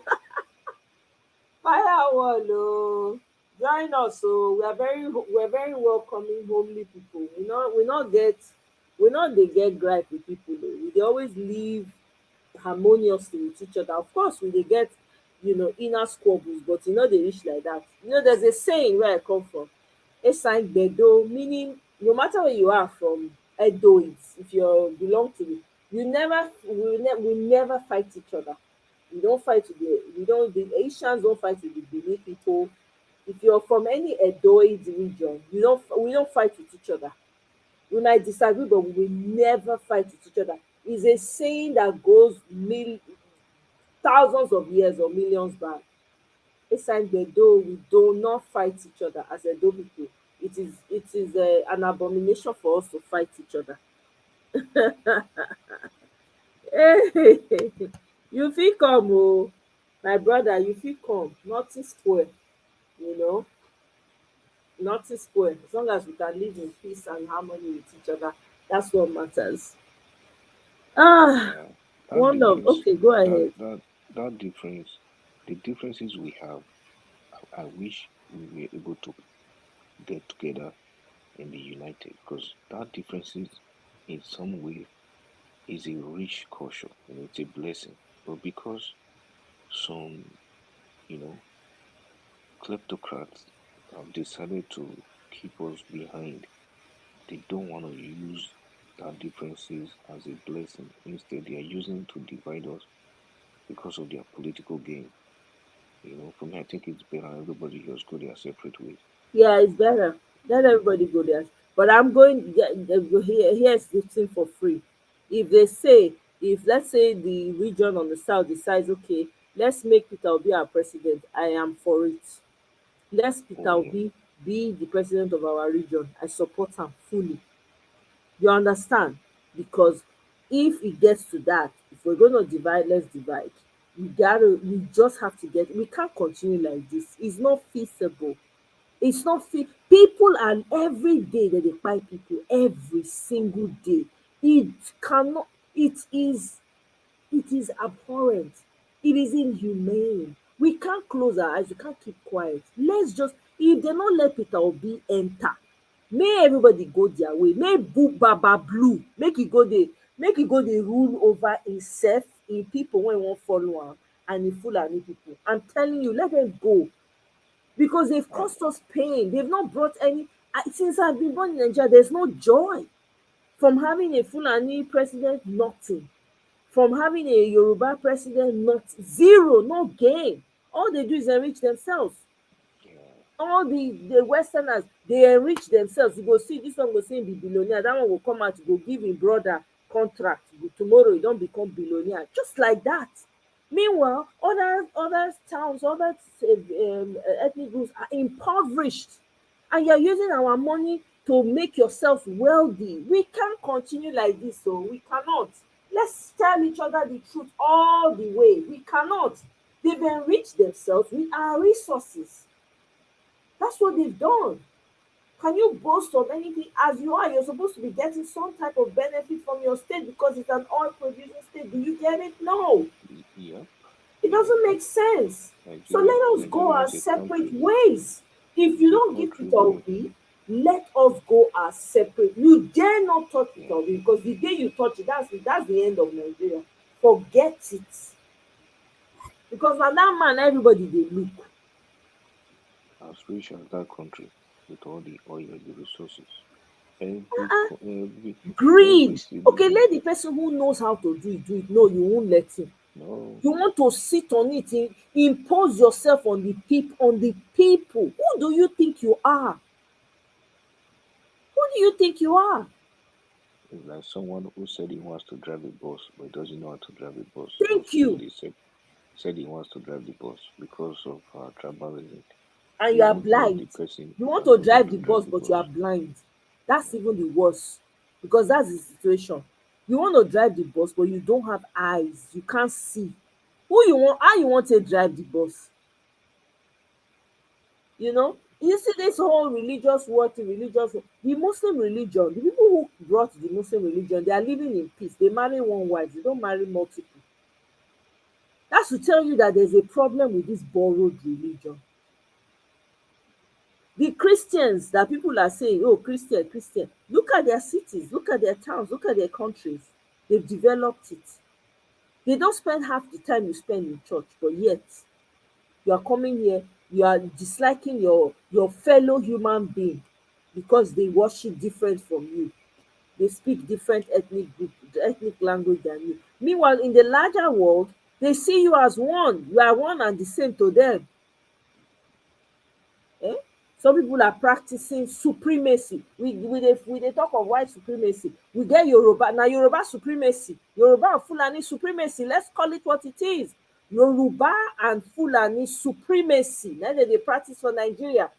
fire wall o. Join us o. We are very welcoming, homely people. We not dey get gripe with people o. We dey always live harmoniously with each other. Of course, we dey get inner squabbles, but e no dey reach like that. There's a saying where I come from. Esan gbedo, meaning no matter where you are from, Edoites, if you belong to it, we never fight each other. The Asians don't fight with the Benin people. If you're from any Edoid region, we don't fight with each other. We might disagree, but we will never fight with each other. It's a saying that goes thousands of years or millions back. Inside Gbedo, we do not fight each other as Edo people. It is an abomination for us to fight each other. Hey, you fit come my brother, you fit come. Nothing spoil, you know, nothing spoil. As long as we can live in peace and harmony with each other, that's what matters. Ah, Yeah. That one of difference okay, go that ahead. that that difference the differences we have, I wish we were able to get together and be united, because that differences in some way is a rich culture, it's a blessing. But because some, you know, kleptocrats have decided to keep us behind, they don't want to use that differences as a blessing. Instead, they are using to divide us because of their political gain. For me, I think it's better everybody just go their separate ways. Yeah, it's better. Let everybody go there. But I'm going here's the thing for free. If they say, if let's say the region on the south decides, okay, let's make Peter Obi our president, I am for it. Let Peter Oh yeah, Obi be the president of our region. I support am fully. You understand? Because if it gets to that, if we're gonna divide, let's divide. We just have to we can't continue like this. It's not feasible. It's not fit. People and every day that they fight people every single day. It cannot. It is abhorrent. It is inhumane. We can't close our eyes. We can't keep quiet. Let's just, if they not let Peter Obi enter, may everybody go their way. May Baba Blue make e go dey rule over himself, in people wey wan follow am, and in Fulani people. I'm telling you, let them go, because they've I, caused us pain. They've not brought any. Since I've been born in Nigeria, there's no joy from having a Fulani president. Nothing from having a Yoruba president. Not zero, no gain. All they do is enrich themselves. yeah, all the westerners, they enrich themselves. You go see this one, go see him be billionaire, that one go come out, go give him brother contract, tomorrow he don become billionaire just like that. Meanwhile, other towns, other ethnic groups are impoverished, and you're using our money to make yourself wealthy. We can't continue like this, so we cannot. Let's tell each other the truth all the way. We cannot. They've enriched themselves with our resources. That's what they've done. Can you boast of anything? As you are, you're supposed to be getting some type of benefit from your state because it's an oil producing state. Do you get it? No. Yep. It doesn't make sense. So Nigeria, let us go Nigeria our is a separate country. ways. If you It's a don't give country Peter where, Obi, let us go our separate. You dare not touch yeah, Peter Obi, because the day you touch it, that's the end of Nigeria. Forget it. Because na that man everybody dey look. as rich as that country with all the oil, the resources, Uh-uh. every Greed. Okay, citizen. let the person who knows how to do it. No, you won't let him. No, You want to sit on it, impose yourself on the people. Who do you think you are? Who do you think you are? it's like someone who said he wants to drive a bus, but he doesn't know how to drive a bus. But Thank you. still, he said he wants to drive the bus because of tribalism. And He you are even told the blind. person You he want can to teach him drive to the drive bus, the but you bus. are blind. That's even the worst, because that's the situation. You want to drive the bus, but you don't have eyes. You can't see. Who you want? How you want to drive the bus? You know, you see this whole religious war thing, the Muslim religion, the people who brought the Muslim religion, they are living in peace. They marry one wife, they don't marry multiple. That's to tell you that there's a problem with this borrowed religion. The Christians that people are saying, oh, Christian, Christian, look at their cities, look at their towns, look at their countries. They've developed it. They don't spend half the time you spend in church, but yet you are coming here, you are disliking your fellow human being because they worship different from you. They speak different ethnic group, ethnic language than you. Meanwhile, in the larger world, they see you as one. You are one and the same to them. Eh? Some people are practicing supremacy. We dey talk of white supremacy. We get Yoruba. Now Yoruba supremacy. Yoruba and Fulani supremacy. Let's call it what it is. Yoruba and Fulani supremacy. Na dem dey practice for Nigeria.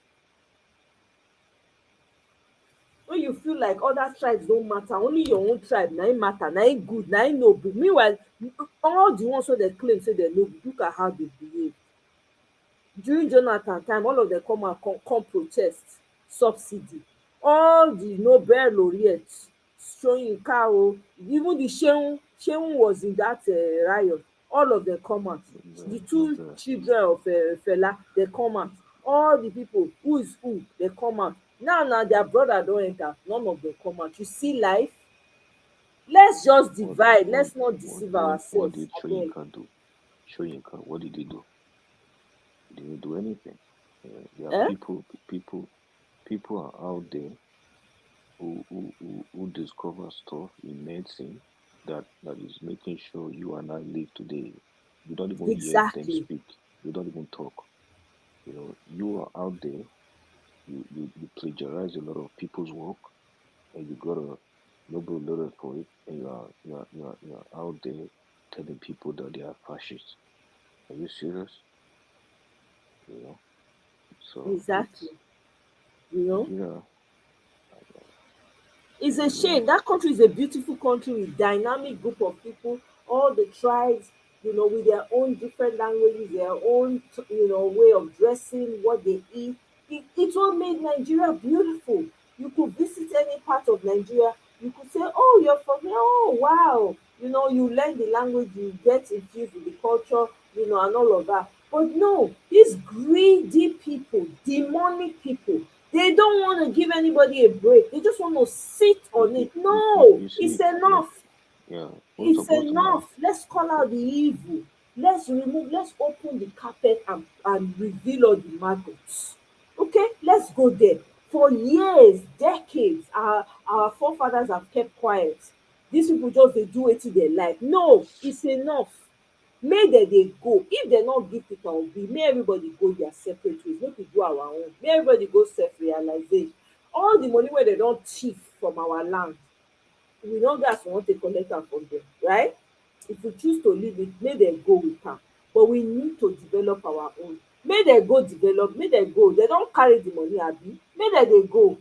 When you feel like other tribes don't matter, only your own tribe na im matter, na im good, na im noble. Meanwhile, all the ones wey dey claim say dem noble, look at how they behave. During Jonathan time, all of them come out, come protest subsidy. All the Nobel laureates, Soyinka o, even the Shehu was in that riot. All of them come out. The two Nobel. children of Fela, they come out. All the people who is who, they come out. Now their brother don enter, none of them come out. You see life. Let's just What divide. what Let's not what deceive what ourselves did abeg. Shoyinka do? Shoyinka, what did he do? He didn't do anything. There are Eh? people are out there who discover stuff in medicine that is making sure you and I live today. You don't even hear them Exactly. speak. You don't even talk. You are out there. You plagiarize a lot of people's work, and you got a Nobel laureate for it, and you are out there telling people that they are fascists. Are you serious? You know. So Exactly. it's You know, Nigeria. it's a Nigeria shame. is That country is a beautiful country with dynamic group of people, all the tribes, with their own different languages, their own, way of dressing, what they eat. It all made Nigeria beautiful. You could visit any part of Nigeria. You could say, oh, you're from here. Oh, wow. You learn the language, you get infused with the culture, and all of that. But no, these greedy people, demonic people, they don't want to give anybody a break. They just want to sit on it. No, you it's see, enough. yeah. First It's of all, now, enough. Let's call out the evil. Let's open the carpet and reveal all the maggots. Okay, let's go there. For years, decades, our forefathers have kept quiet. These people just they do it they like. No, it's enough. Make dem dey go. If dem no give Peter Obi, make everybody go their separate ways, make we do our own, make everybody go self-realization. All the money wey dem don thief from our land, we no gas we wan take collect am from dem, right? If we choose to leave it, make dem go with am, but we need to develop our own. Make dem go develop, make dem go. Dem don carry the money abi, make dem dey go.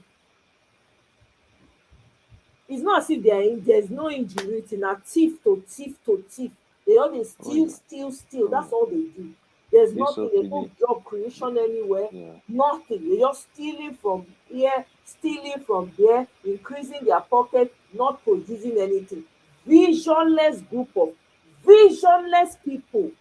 It's not as if there's no ingenuity. Na thief to thief to thief. They just dey Oh steal yeah. steal steal, Oh that's yeah. all they do. There's This nothing, there's no subsidy. job creation anywhere, Yeah. nothing. They just stealing from here, stealing from there, increasing their pocket, not producing anything. Visionless group of visionless people.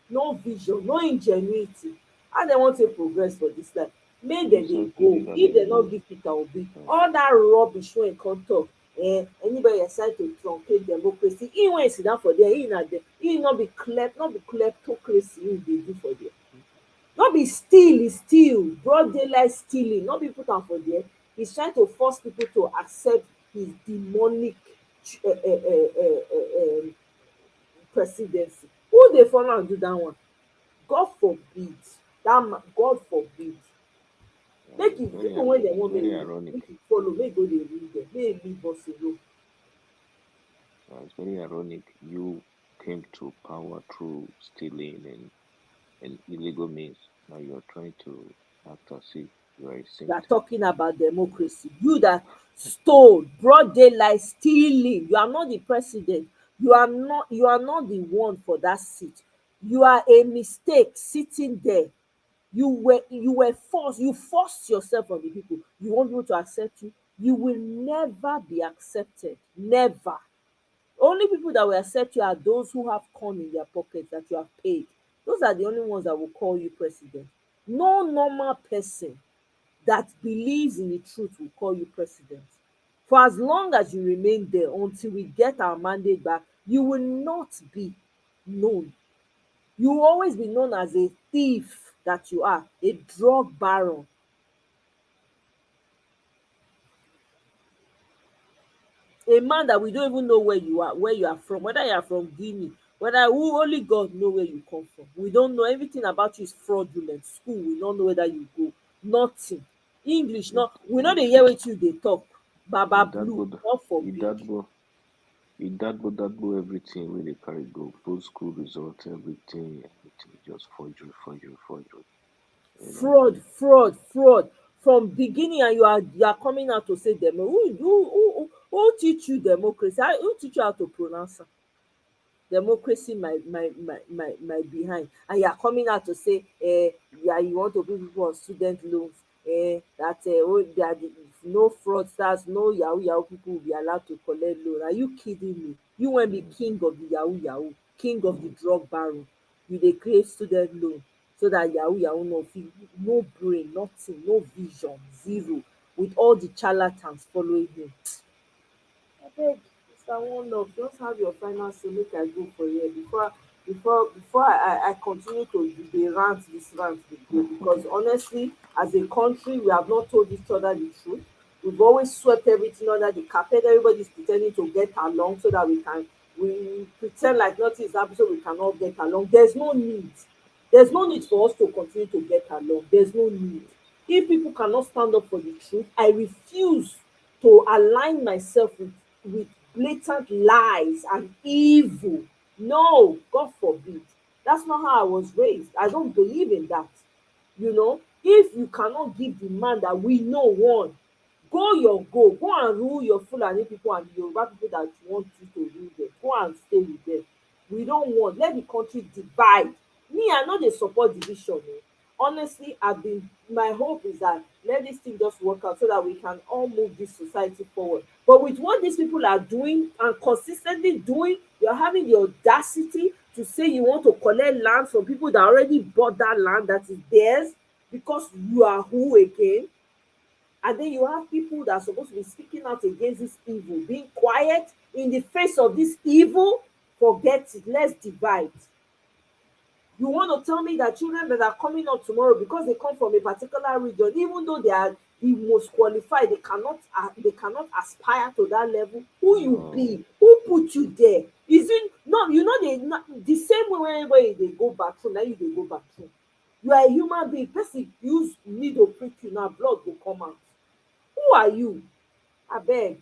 No vision, no ingenuity. How dem wan take progress for dis life? Make dem This dey go. subsidy that If they dem no do. give Peter Obi, Yeah. all dat rubbish wey im come talk, anybody decide to truncate democracy, him wey sit down for there, him no be kleptocracy him dey do for there. No be steal, e steal, broad daylight stealing, no be put am for there. He's trying to force people to accept his demonic presidency. Who dey follow am do dat one? God forbid. Dat man, God forbid. Make e people wey dem It's want very ironic. make e follow, make e go dey read dem, make e leave us alone. It's very ironic. You came to power through stealing and illegal means. Now you're trying to act as if you are a You saint. are talking about democracy. You that stole, broad daylight stealing. You are not the president. You are not the one for that seat. You are a mistake sitting there. You were forced, you forced yourself on the people. You want people to accept you. You will never be accepted. Never. Only people that will accept you are those who have corn in their pockets that you have paid. Those are the only ones that will call you president. No normal person that believes in the truth will call you president. For as long as you remain there until we get our mandate back, you will not be known. You will always be known as a thief that you are, a drug baron. A man that we don't even know where you are from, whether you are from Guinea, whether who only God know where you come from. We don't know. Everything about you is fraudulent. School, we don't know whether you go. Nothing. English, It, no, we no it, dey hear wetin you dey talk. Baba it that blue, but God it forbid. that but it that but everything where they carry go. Both school results, everything just forgery. You know. Fraud from beginning, and you are coming out to say demo. Who teach you democracy? Who teach you how to pronounce am? Democracy my behind, and you are coming out to say yeah, you want to put people on student loans, that that no fraudsters, no yahoo people will be allowed to collect loan. Are you kidding me? You wan be king of the yahoo, king of the drug baron. You dey create student loan so that yahoo no fit, no brain, nothing, no vision, zero, with all the charlatans following him. Abeg, Mr. One Love, just have your final say make I go for here before I continue to dey rant this rant dey go, because honestly, as a country, we have not told each other the truth. We've always swept everything under the carpet. Everybody's pretending to get along so that we pretend like nothing is happening so we can all get along. There's no need for us to continue to get along. There's no need. If people cannot stand up for the truth, I refuse to align myself with blatant lies and evil. No, God forbid. That's not how I was raised. I don't believe in that. If you cannot give the man that we know one, go and rule your Fulani people and the Yoruba people that want you to rule them. Go and stay with them. We don't want, let the country divide. Me, I no dey support division. Honestly, my hope is that let this thing just work out so that we can all move this society forward. But with what these people are doing and consistently doing, you're having the audacity to say you want to collect land from people that already bought that land that is theirs, because you are who again? And then you have people that are supposed to be speaking out against this evil, being quiet in the face of this evil. Forget it. Let's divide. You want to tell me that children that are coming up tomorrow, because they come from a particular region, even though they are the most qualified, they cannot aspire to that level? Who you No. be? Who put you there? Is it no? You know they not the same way when everybody they go bathroom, now you they go bathroom. You are a human being. Person use needle prick you now, blood will come out. Who are you? Abeg,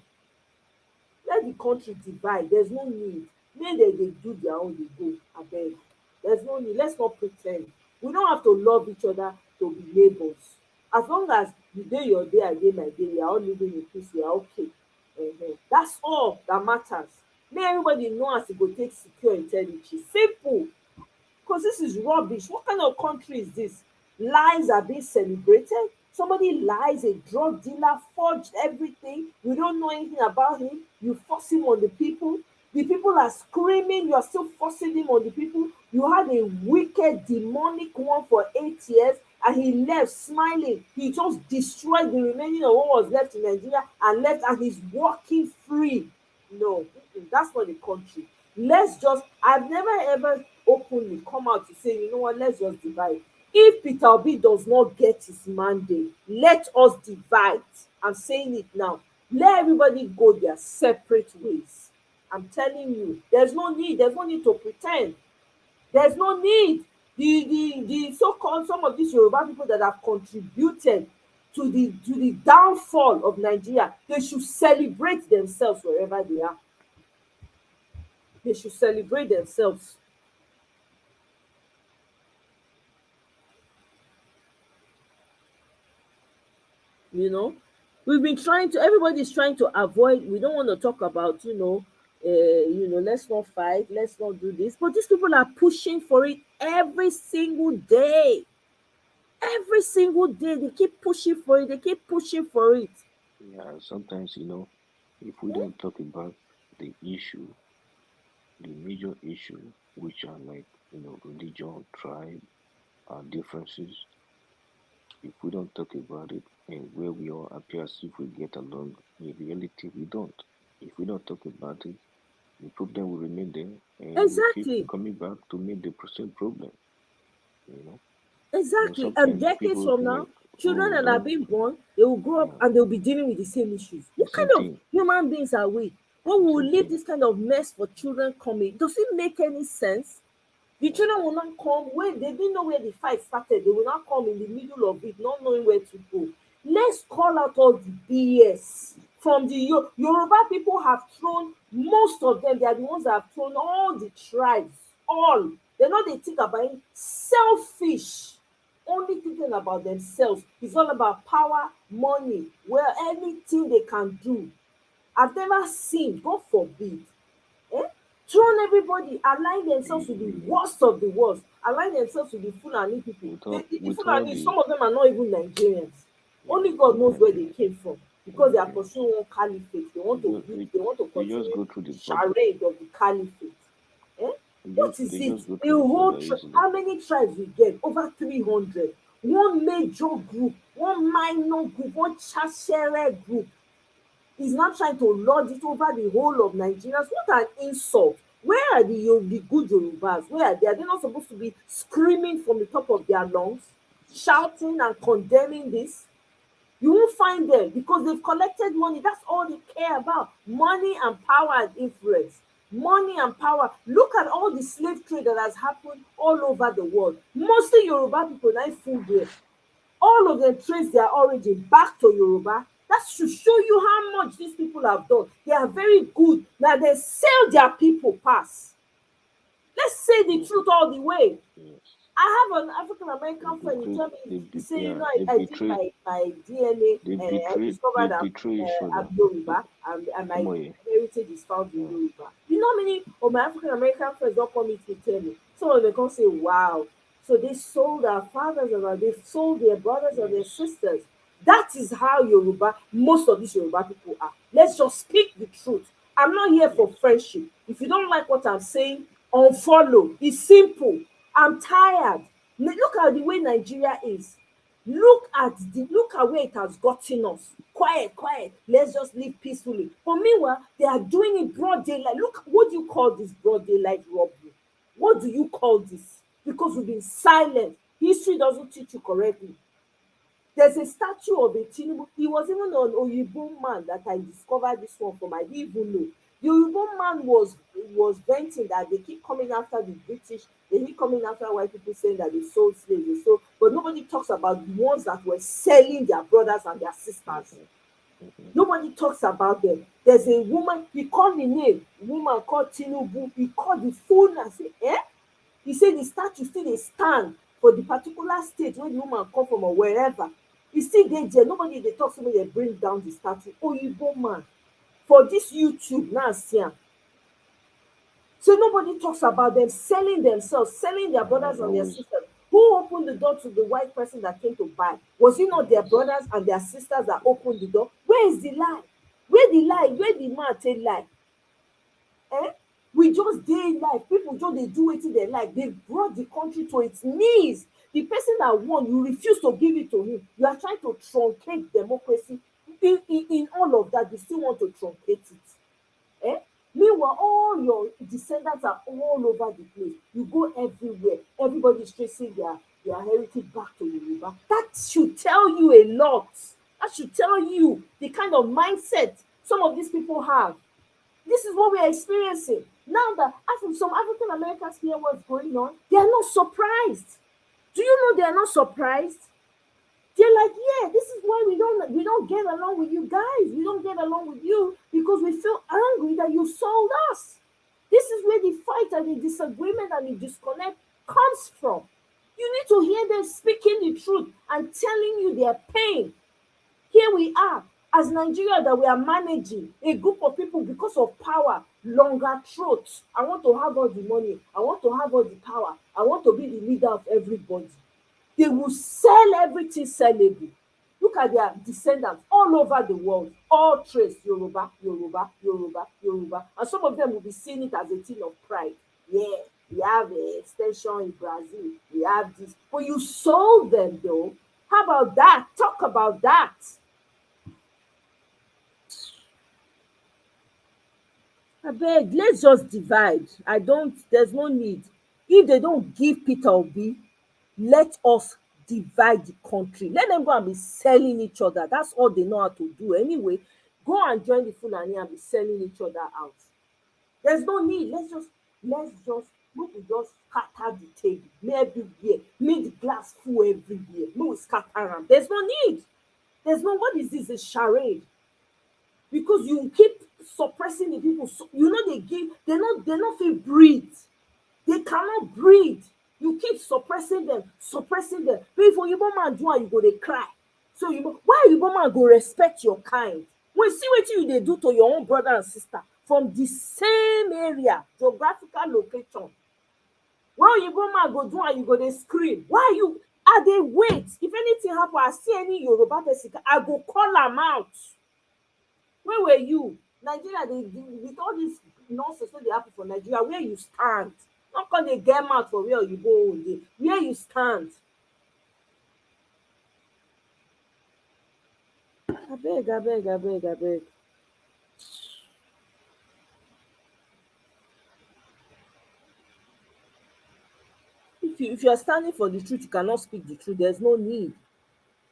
let the country divide. There's no need. Make dem dey do their own dey go. Abeg, there's no need. Let's not pretend. We don't have to love each other to be neighbors. As long as you dey your day, I dey my day, we are all living in peace, we are okay. That's all that matters. Make everybody know as e go take secure im territory. Simple. Because this is rubbish. What kind of country is this? Lies are being celebrated. Somebody lies, a drug dealer, forged everything. We don't know anything about him. You force him on the people. The people are screaming. You are still forcing him on the people. You had a wicked, demonic one for 8 years, and he left smiling. He just destroyed the remaining of what was left in Nigeria and left, and he's walking free. No, that's not the country. Let's just, I've never ever openly come out to say, you know what, let's just divide. If Peter Obi does not get his mandate, let us divide. I'm saying it now. Let everybody go their separate ways. I'm telling you, there's no need to pretend. There's no need. The so-called some of these Yoruba people that have contributed to the downfall of Nigeria, they should celebrate themselves wherever they are. They should celebrate themselves. You know, we've been trying to. Everybody's trying to avoid. We don't want to talk about. Let's not fight. Let's not do this. But these people are pushing for it every single day. Every single day, they keep pushing for it. They keep pushing for it. Yeah, sometimes, if we don't talk about the issue, the major issue, which are like, religion, tribe, differences, if we don't talk about it and where we all appear as if we get along, in reality, we don't. If we don't talk about it, the problem will remain there and we keep Exactly. coming back to meet the same problem, you know. Exactly. And Sometimes decades people will from be now, like, children oh, that are don't, being born, they will grow up yeah, and they'll be dealing with the same issues. the What kind same of thing, human beings are we? When the we will same leave thing. this kind of mess for children coming, does it make any sense? The Yeah, children will not come when they didn't know where the fight started. They will not come in the middle of it, not knowing where to go. Let's call out all the BS from the Yoruba people have thrown most of them. They are the ones that have thrown all the tribes. All they know they think about it. Selfish, only thinking about themselves. It's all about power, money, well, anything they can do. I've never seen, God forbid, eh? Thrown everybody, align themselves with the worst of the worst, align themselves with the Fulani people. The with all Fulani, the, some of them are not even Nigerians. yeah, Only God not knows where they Nigerians, came from not because they are Nigerians. pursuing one caliphate. They want to build, they want to They just continue go through the the border. charade of the caliphate. Eh? What is They it? just go A through the whole border easily. how many tribes we get? Over 300. One major group, one minor group, one tertiary group is now trying to lord it over the whole of Nigerians. What an insult. Where are the good Yorubas? Where are they? Are they not supposed to be screaming from the top of their lungs, shouting and condemning this? You won't find them because they've collected money. That's all they care about. Money and power and influence. Money and power. Look at all the slave trade that has happened all over the world. Mostly Yoruba people now full there. All of them trace their origin back to Yoruba. That should show you how much these people have done. They are very good. Now they sell their people pass. Let's say the Yeah, truth all the way. yes. I have an African American They friend. He betrayed. told me, he said, Yeah, they I did betrayed. my DNA. They I betrayed. They discovered betray each I'm other. Yoruba, and my Omoye. heritage is found in Yeah. Yoruba. You know, many of my African American friends don't come to tell me. Some of them come say, wow. So they sold our fathers and they sold their brothers and their Yes. sisters. That is how Yoruba, most of these Yoruba people are. Let's just speak the truth. I'm not here for Yes. friendship. If you don't like what I'm saying, unfollow. It's simple. I'm tired. Look at the way Nigeria is. Look at where it has gotten us. Quiet, quiet. Let's just live peacefully. But meanwhile, they are doing it broad daylight. Look, what do you call this broad daylight robbery? What do you call this? Because we've been silent. History doesn't teach you correctly. There's a statue of a Tinubu. He was even an Oyibo man that I discovered this one from. I didn't even know. The Yoruba man was venting that they keep coming after the British, they keep coming after white people saying that they sold slaves, they sold, but nobody talks about the ones that were selling their brothers and their sisters. Nobody talks about them. There's a woman, he called the name, woman called Tinubu, he called the phone and say, eh? He said the statue still dey stand for the particular state where the woman come from or wherever. E still dey there. Nobody dey talk say make dem bring down the statue. Oyibo man for this YouTube now see am. So nobody talks about them selling themselves, selling their brothers and their sisters. Who opened the door to the white person that came to buy? Was it not their brothers and their sisters that opened the door? Where is the lie? Where the lie? Where the man take lie? Eh? We just dey life. People just dey do wetin dem like. They brought the country to its knees. The person that won, you refuse to give it to him. You are trying to truncate democracy. In all of that, you still want to truncate it. Eh? Meanwhile, all your descendants are all over the place. You go everywhere. Everybody is tracing their heritage back to Yoruba. That should tell you a lot. That should tell you the kind of mindset some of these people have. This is what we are experiencing. Now that some African Americans hear what's going on, they are not surprised. Do you know they are not surprised? They're like, yeah, this is why we don't get along with you guys. We don't get along with you because we feel angry that you sold us. This is where the fight and the disagreement and the disconnect comes from. You need to hear them speaking the truth and telling you their pain. Here we are as Nigeria that we are managing a group of people because of power, longer throats. I want to have all the money. I want to have all the power. I want to be the leader of everybody. They will sell everything sellable. Look at their descendants all over the world, all trace Yoruba, Yoruba, Yoruba, Yoruba. And some of them will be seeing it as a thing of pride. Yeah, we have an extension in Brazil, we have this. But you sold them though. How about that? Talk about that. Abeg, let's just divide. There's no need. If they don't give Peter Obi, let us divide the country. Let them go and be selling each other. That's all they know how to do anyway. Go and join the Fulani and be selling each other out. There's no need. Let's just make we just scatter the table. Make everywhere. Make the glass full everywhere. Make we scatter am. There's no need. There's no, what is this? A charade. Because you keep suppressing the people. So, you know they not fit breathe. They cannot breathe. You keep suppressing them. But if Oyibo man do am, you go dey cry. So why Oyibo man go respect your kind? When see wetin you dey do to your own brother and sister from the same area, geographical location. When Oyibo man go do am, you go dey scream. Why you? I dey wait. If anything happen, I see any Yoruba person, I go call am out. Where were you? Nigeria, with all this nonsense wey dey happen for Nigeria, where you stand? Not come dey get mouth for where you go dey. Where you stand? Abeg. If you are standing for the truth, you cannot speak the truth. There's no need.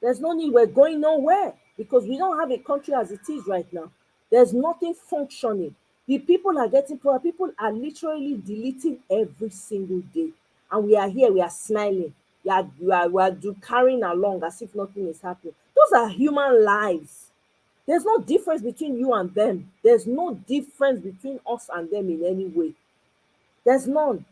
There's no need. We're going nowhere because we don't have a country as it is right now. There's nothing functioning. The people are getting poor. People are literally deleting every single day. And we are here, we are smiling. We are carrying along as if nothing is happening. Those are human lives. There's no difference between you and them. There's no difference between us and them in any way. There's none.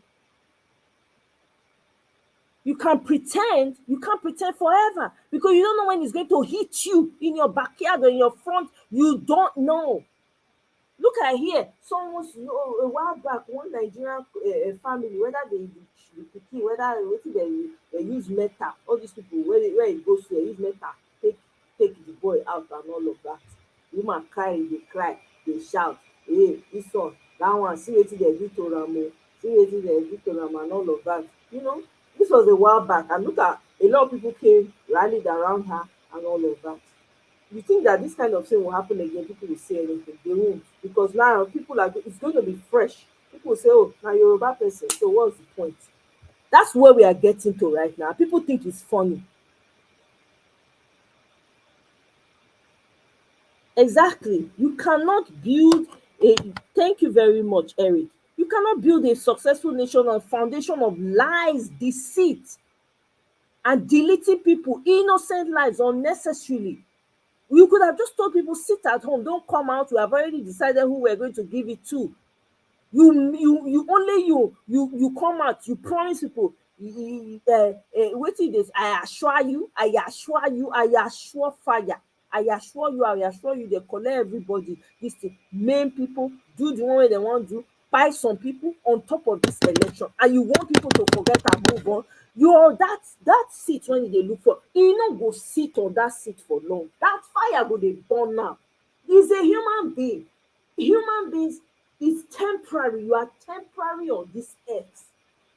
You can't pretend forever because you don't know when it's going to hit you in your backyard or in your front. You don't know. Look at here. Someone a while back, one Nigerian family, whether the pikin, whether wetin they use metal, all these people where it goes to, they use metal, take the boy out and all of that. Woman cry, they shout, hey, this one, that one, see wetin they do to am o, see wetin they do to am and all of that. You know, this was a while back, and look at a lot of people came, rallied around her and all of that. You think that this kind of thing will happen again, people will say anything. They won't. Because now it's going to be fresh. People will say, oh, now you're a bad person. So what's the point? That's where we are getting to right now. People think it's funny. Exactly. You cannot build Thank you very much, Eric. You cannot build a successful nation on foundation of lies, deceit, and deleting people, innocent lives unnecessarily. You could have just told people, sit at home, don't come out. We have already decided who we're going to give it to. You only you come out, you promise people, wetin this, I assure fire, I assure you, they collect everybody this thing, main people do the one wey dem wan do, buy some people on top of this election, and you want people to forget and move on. Your that seat wey you dey look for, e no go sit on that seat for long. That fire go dey burn now. He's a human being. Human beings is temporary. You are temporary on this earth.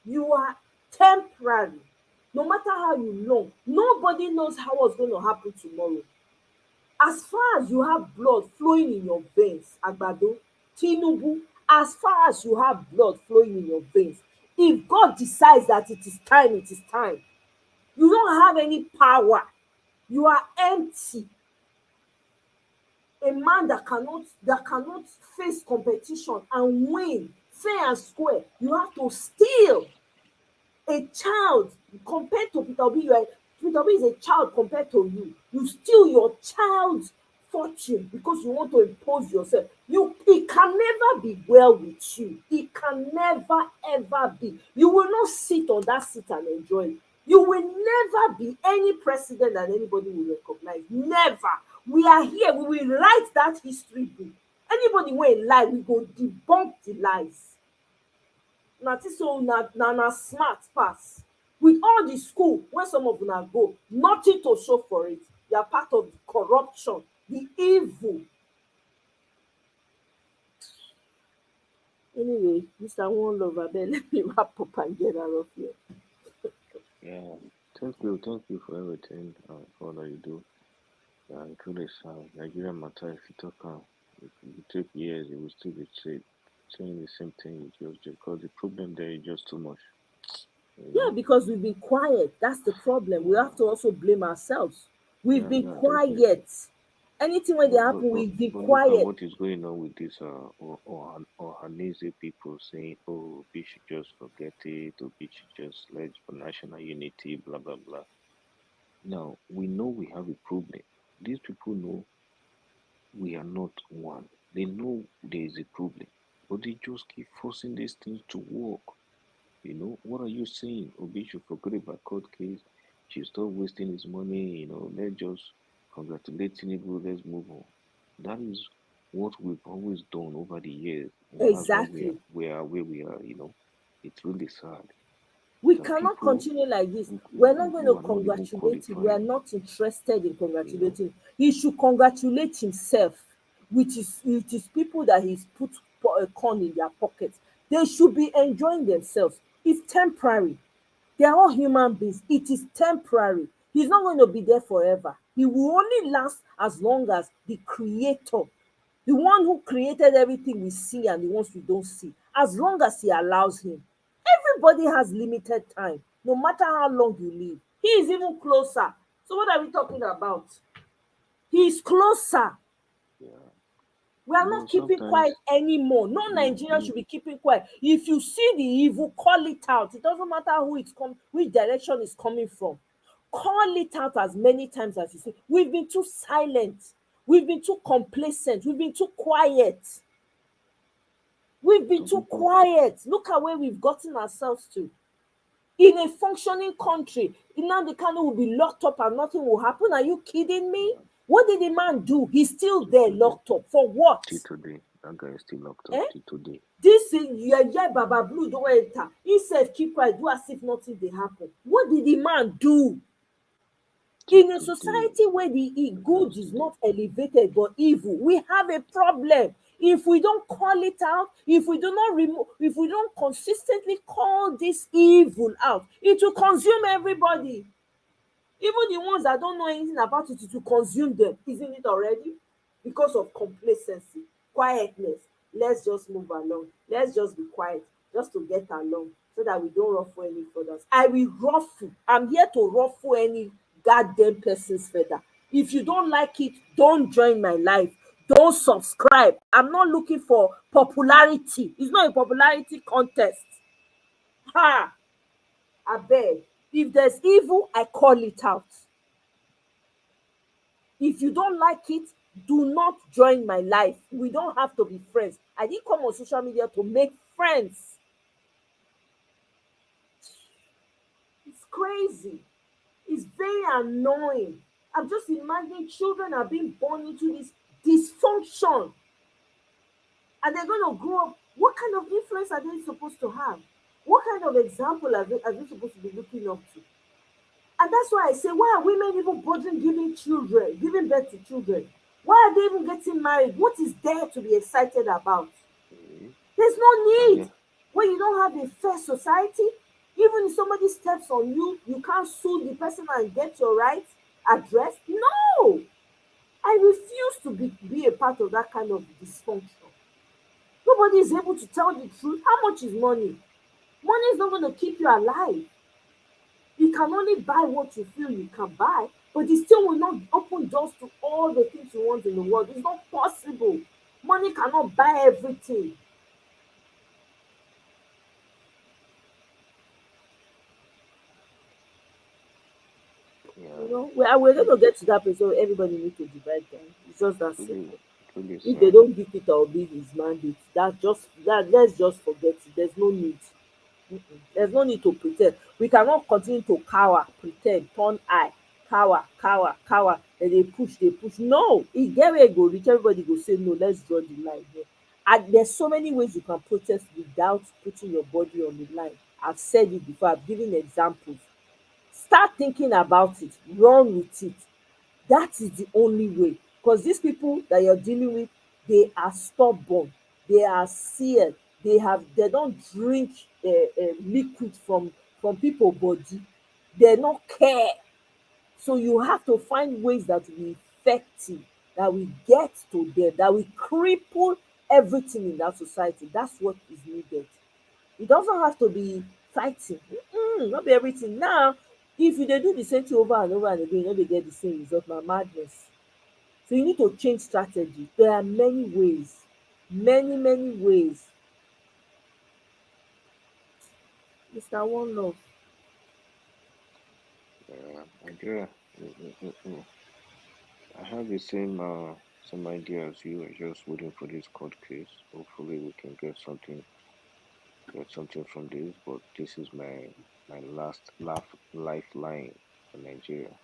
You are temporary. No matter how you long, nobody knows how what's going to happen tomorrow. As far as you have blood flowing in your veins, Agbado, Tinubu, as far as you have blood flowing in your veins, if God decides that it is time, it is time. You don't have any power. You are empty. A man that cannot face competition and win fair and square, you have to steal. A child compared to Peter Obi, Peter Obi is a child compared to you. You steal your child's fortune because you want to impose yourself. It can never be well with you. It can never ever be. You will not sit on that seat and enjoy it. You will never be any president that anybody will recognize. Never. We are here. We will write that history book. Anybody wey lie, we go debunk the lies. Na think say una smart pass. With all the school wey some of una go, nothing to show for it. You are part of the corruption, the evil. Anyway, Mr. One Love, abeg let me wrap up and get out of here. Yeah. Thank you for everything, for all that you do. Truly, Nigerian matter, if you talk, it will take years, it will still be saying the same thing. Just because the problem there is just too much, you Yeah, know. because we've been quiet. That's the problem. We have to also blame ourselves. We've been Yeah, definitely. quiet. Anything when they But but happen, but we've been but look at quiet. what is going on with this or Hanese people saying, oh, we should just forget it, or we should just let for national unity, blah blah blah. Now we know we have a problem. These people know we are not one. They know there is a problem, but they just keep forcing these things to work. What are you saying? Obi should forget about court case. Should stop wasting his money. Let's just congratulate Tinubu. Let's move on. That is what we've always done over the years, and that's why Exactly. we are where we are. It's really sad. We Some cannot people continue like this. We're not going who to are not even congratulate him. We are qualified. not interested in You know, congratulating him. He should congratulate himself with his people that he's put a corn in their pockets. They should be enjoying themselves. It's temporary. They are all human beings. It is temporary. He's not going to be there forever. He will only last as long as the creator, the one who created everything we see and the ones we don't see, as long as he allows him. Everybody has limited time, no matter how long you live. He is even closer. So what are we talking about? He is closer. yeah. We are not keeping Sometimes quiet anymore. No Nigerian should be keeping quiet. If you see the evil, call it out. It doesn't matter which direction it's coming from. Call it out as many times as you see. We've been too silent. We've been too complacent. We've been too quiet. We've been some too people, quiet. Look at where we've gotten ourselves to. In a functioning country, Nnamdi Kanu will be locked up and nothing will happen. Are you kidding me? What did the man do? He's still till there today, locked up. For what? till today, that guy is still locked up Eh? till today. Dis yeye Baba Blue don enter. He sef keep quiet, do as if nothing dey happen. What did the man do? Till In a today, society where the the guy is good is still there. not elevated but evil, we have a problem. If we don't call it out, if we do not remove, if we don't consistently call this evil out, it will consume everybody. Even the ones that don't know anything about it, it will consume them, isn't it already? Because of complacency, quietness. Let's just move along. Let's just be quiet, just to get along, so that we don't ruffle any feathers. I will ruffle. I'm here to ruffle any goddamn person's feather. If you don't like it, don't join my life. don't subscribe. I'm not looking for popularity. It's not a popularity contest. Ha! Abeg, if there's evil, I call it out. If you don't like it, do not join my life. We don't have to be friends. I didn't come on social media to make friends. It's crazy. It's very annoying. I'm just imagining children are being born into this dysfunction, and they're going to grow up. What kind of influence are they supposed to have? What kind of example are they supposed to be looking up to? And that's why I say, why are women even bothering giving birth to children? Why are they even getting married? What is there to be excited about? Mm. There's no need. Again, When you don't have a fair society, even if somebody steps on you, you can't sue the person and get your rights addressed. No! I refuse to be a part of that kind of dysfunction. Nobody is able to tell the truth. How much is money? Money is not going to keep you alive. You can only buy what you feel you can buy, but it still will not open doors to all the things you want in the world. It's not possible. Money cannot buy everything. yeah, You know, we're going it, to get to that place where everybody needs to divide time. It's just that really, simple. really If they sad. don't give Peter Obi his mandate, let's just forget it. There's no need. Mm-mm. There's no need to pretend. We cannot continue to cower, pretend, turn eye, cower, cower, cower. Then they push. No, e get where e go reach, everybody go say no, let's draw the line here. And there's so many ways you can protest without putting your body on the line. I've said it before, I've given examples. Start thinking about it, run with it. That is the only way, because these people that you're dealing with, they are stubborn, they are seared, they don drink liquid from people body, they no care. So you have to find ways that will be effective, that will get to them, that will cripple everything in that society. That's what is needed. E doesn't have to be fighting. No be everything. Now, if you dey do the same thing over and over and again, you no dey get the same result, na madness. So you need to change strategy. There are many ways, many ways. Mr. One Love. Nigeria. I have the same idea as you. I'm just waiting for this court case. Hopefully, we can get something from this. But this is my last lifeline for Nigeria.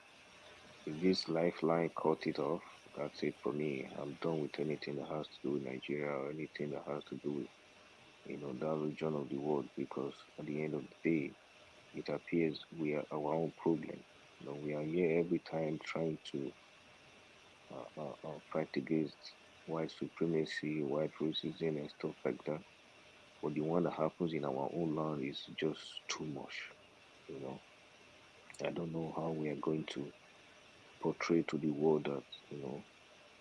If this lifeline cut it off, that's it for me. I'm done with anything that has to do with Nigeria or anything that has to do with that region of the world. Because at the end of the day, it appears we are our own problem. We are here every time trying to fight against white supremacy, white racism, and stuff like that. But the one that happens in our own land is just too much. You know, I don't know how we are going to portray to the world that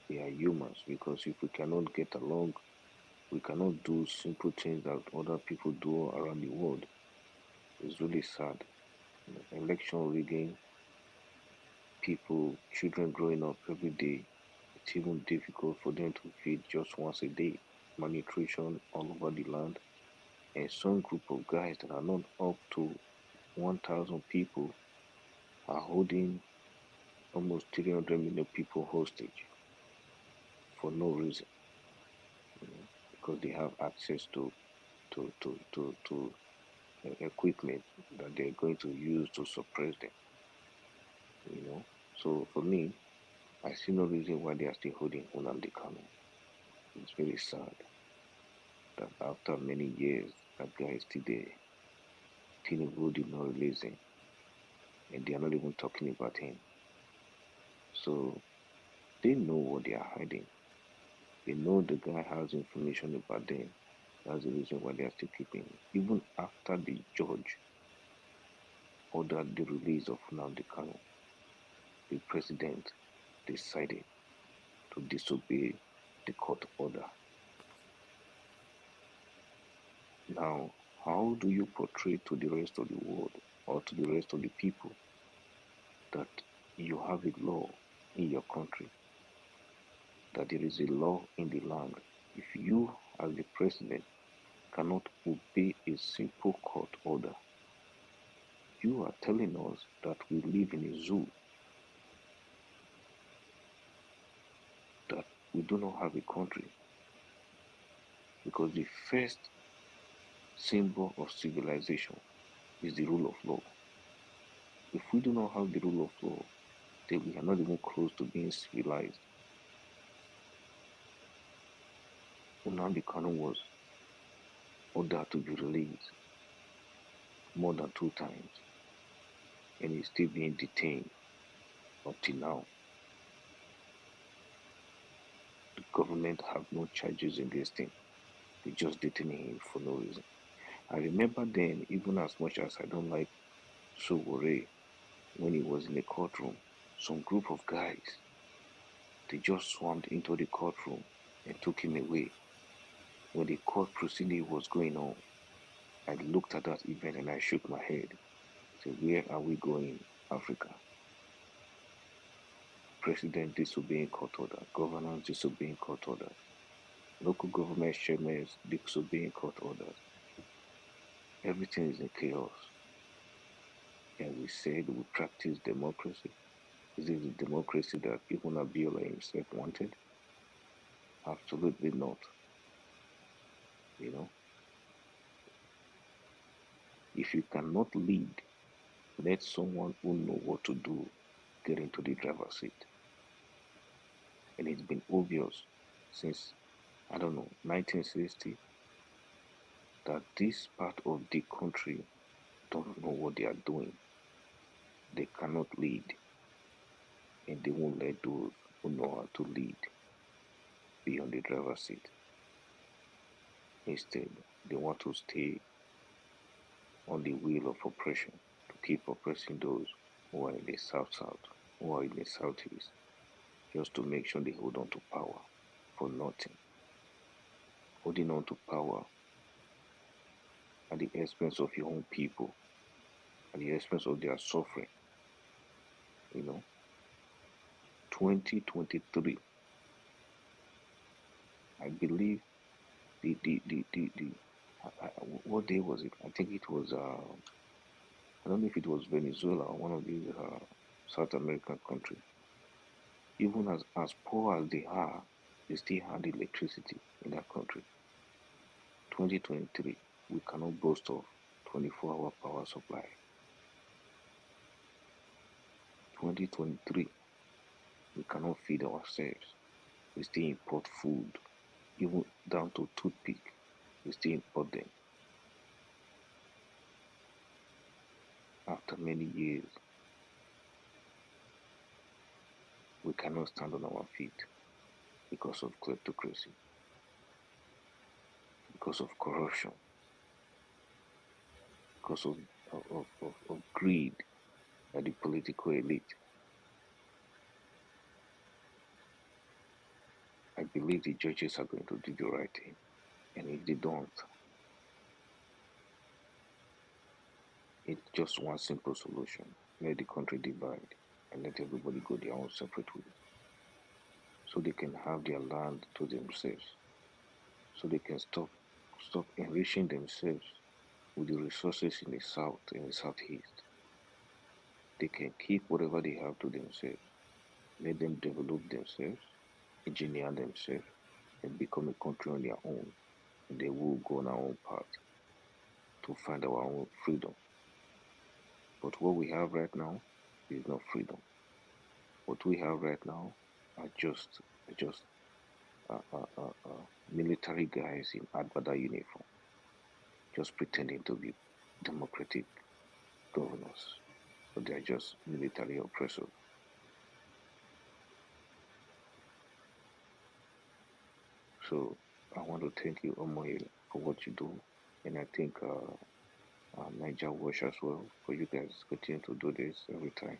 we are humans, because if we cannot get along, we cannot do simple things that other people do around the world. It's really sad. Election rigging, children growing up every day, it's even difficult for them to feed just once a day. Malnutrition all over the land, and some group of guys that are not up to 1,000 people are holding almost 300 million people hostage for no reason, because they have access to equipment that they're going to use to suppress them. So for me, I see no reason why they are still holding Nnamdi Kanu. It's very sad that after many years, that guy is still there. Tinubu did not release him, and they are not even talking about him. So they know what they are hiding. They know the guy has information about them. That's the reason why they are still keeping him. Even after the judge ordered the release of Nnamdi Kanu, the president decided to disobey the court order. Now, how do you portray to the rest of the world or to the rest of the people that you have a law in your country that there is a law in the land. If you, as the president, cannot obey a simple court order, you are telling us that we live in a zoo, that we do not have a country, because the first symbol of civilization is the rule of law. If we do not have the rule of law, then we are not even close to being civilized. Nnamdi Kanu was ordered to be released more than 2 times, and he's still being detained up till now. The government have no charges against him. They just detain him for no reason. I remember then, even as much as I don't like Sowore, when he was in the courtroom, some group of guys, they just swarmed into the courtroom and took him away. When the court proceeding was going on, I looked at that event and I shook my head. I said, where are we going, Africa? President disobeying court order, governors disobeying court orders, local government chairmen disobeying court orders. Everything is in chaos. And we said we practice democracy. Is it the democracy that even Abiola himself wanted? Absolutely not. You know, if you cannot lead, let someone who know what to do get into the driver's seat. And it's been obvious since, I don't know, 1960, that this part of the country don't know what they are doing. They cannot lead, and they won't let those who know how to lead be on the driver's seat. Instead, they want to stay on the wheel of oppression, to keep oppressing those who are in the south, who are in the southeast, just to make sure they hold on to power for nothing. Holding on to power at the expense of your own people, at the expense of their suffering. You know, 2023, I believe what day was it? I think it was, I don't know if it was Venezuela or one of these South American countries. Even as poor as they are, they still had electricity in that country. 2023, we cannot boast of 24-hour power supply. 2023, we cannot feed ourselves. We still import food, even down to toothpick. We still import them. After many years, we cannot stand on our feet because of kleptocracy, because of corruption, because of greed by the political elite. I believe the judges are going to do the right thing. And if they don't, it's just one simple solution. Let the country divide and let everybody go their own separate ways. So they can have their land to themselves. So they can stop enriching themselves with the resources in the south and the southeast. They can keep whatever they have to themselves. Let them develop themselves, engineer themselves, and become a country on their own. And they will go on our own path to find our own freedom. But what we have right now is not freedom. What we have right now are just military guys in Agbada uniform, just pretending to be democratic governors, but they're just military oppressors. So I want to thank you, Omoyele, for what you do, and I think Niger Watch as well, for you guys continue to do this every time,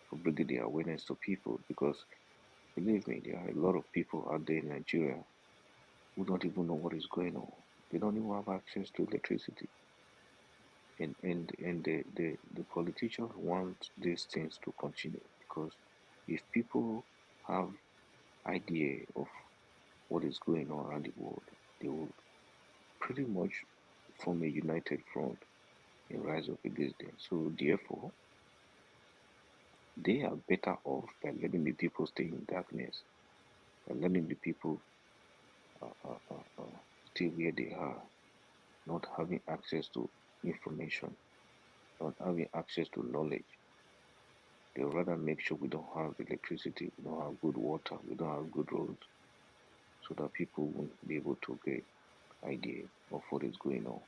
for bringing the awareness to people, because believe me, there are a lot of people out there in Nigeria who don't even know what is going on. They don't even have access to electricity. And the politicians want these things to continue, because if people have idea of what is going on around the world, they will pretty much form a united front and rise up against them. So therefore, they are better off by letting the people stay in darkness, by letting the people stay where they are, not having access to information, not having access to knowledge. They would rather make sure we don't have electricity, we don't have good water, we don't have good roads, so that people won't be able to get idea of what is going on.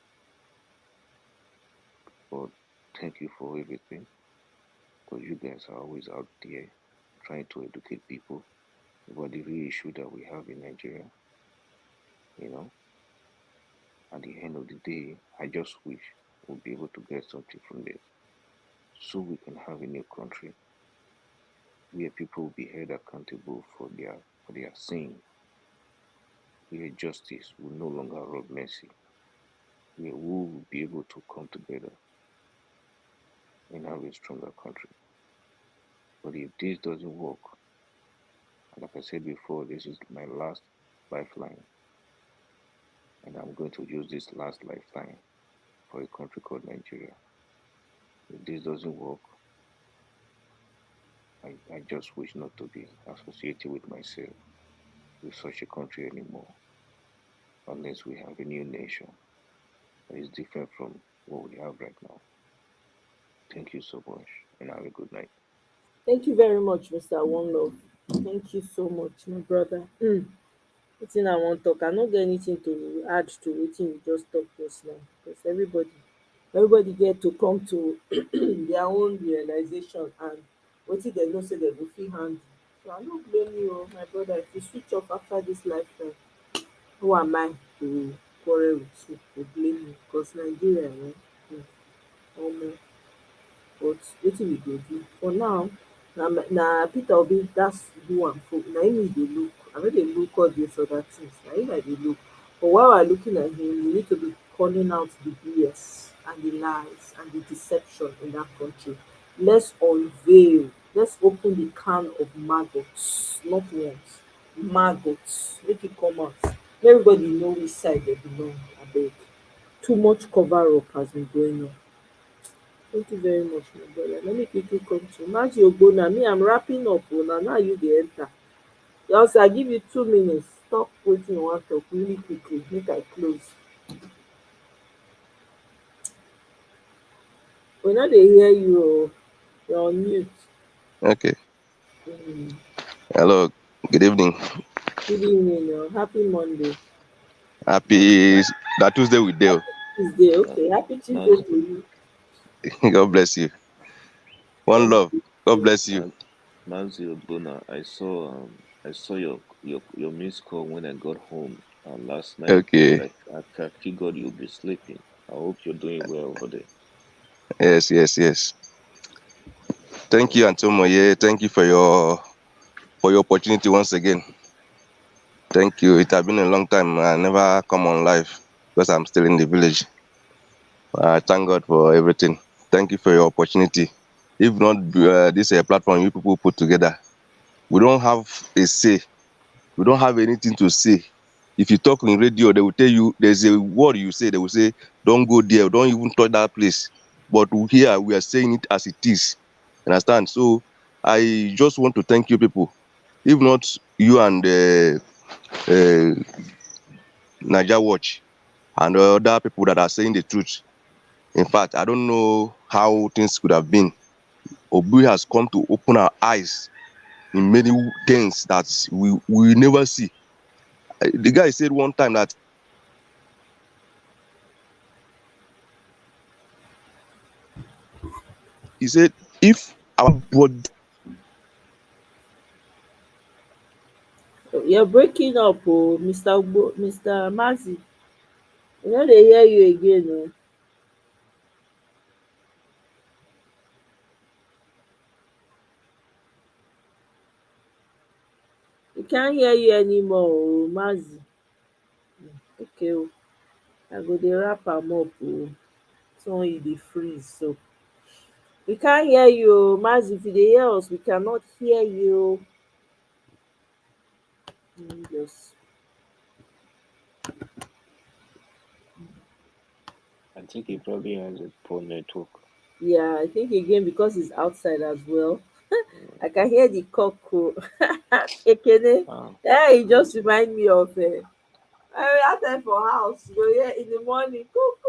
But thank you for everything, because you guys are always out there trying to educate people about the real issue that we have in Nigeria. You know, at the end of the day, I just wish we'll be able to get something from this, so we can have a new country where people will be held accountable for their sin, where justice will no longer rob mercy, where we will be able to come together and have a stronger country. But if this doesn't work, like I said before, this is my last lifeline, and I'm going to use this last lifeline for a country called Nigeria. If this doesn't work, I just wish not to be associated with myself with such a country anymore, unless we have a new nation that is different from what we have right now. Thank you so much, and have a good night. Thank you very much, Mr. One Love. Thank you so much, my brother. Wetin I wan talk, I no get anything to add to wetin you just talk just now, because everybody get to come to their own realization and wetin dem know say dem go fit handle. So I no blame you o, my brother. If you switch off after this lifetime, who am I to quarrel with you, to blame you? Because Nigeria, omo, but wetin we go do for now? Na Peter Obi gatz do am for na him we dey look. I no dey look all those other things, na him I dey look. But while we are looking at him, we need to be calling out the BS and the lies and the deception in that country. Let's unveil, let's open the can of maggots, not worms, maggots. Make it come out. Make everybody know which side they belong. Abeg, too much cover up has been going on. Thank you very much, my brother. Let me quickly come to Maji Ogbonna. Me, I'm wrapping up. Oh, now you dey enter. Just I give you 2 minutes. Talk wetin you wan talk really quickly. Make I close. We no dey hear you. Oh. You're on mute. Okay. Mm. Hello. Good evening. Good evening. Happy Monday. Happy that Tuesday with Dale. Tuesday. Uh, Okay. Happy Tuesday Maz, to you. God bless you. One Thank love. God you. bless you. Maz, Mazi Ogbonna, I saw your missed call when I got home last night, but Okay. I figured you'll be sleeping. I hope you're doing well over there. Yes, yes, yes. Thank you, Antomo. Yeah, thank you for your opportunity once again. Thank you. It has been a long time. I never come on live because I'm still in the village. Thank God for everything. Thank you for your opportunity. If not this platform you people put together, we don't have a say. We don't have anything to say. If you talk in radio, they will tell you there's a word you say, they will say, don't go there, don't even touch that place. But here we are saying it as it is. Understand? So I just want to thank you people. If not you and uh, Niger Watch and other people that are saying the truth. In fact, I don't know how things could have been. Obi has come to open our eyes in many things that we never see. The guy said one time that he said, if our body You're breaking up, oh, Mr. Mazi. We no dey hear you again. Oh. We can't hear you anymore, oh, Mazi. Okay, oh. I go dey wrap am up. Oh. So you dey freeze. So we can't hear you, oh. Mazi. If you dey hear us, we cannot hear you. Just I think he probably has a poor network. yeah, I think again because it's outside as well. I can hear the cock crow. Ekene. Ah, Hey, it mm, just remind me of that time for house. You hear in the morning, cuckoo.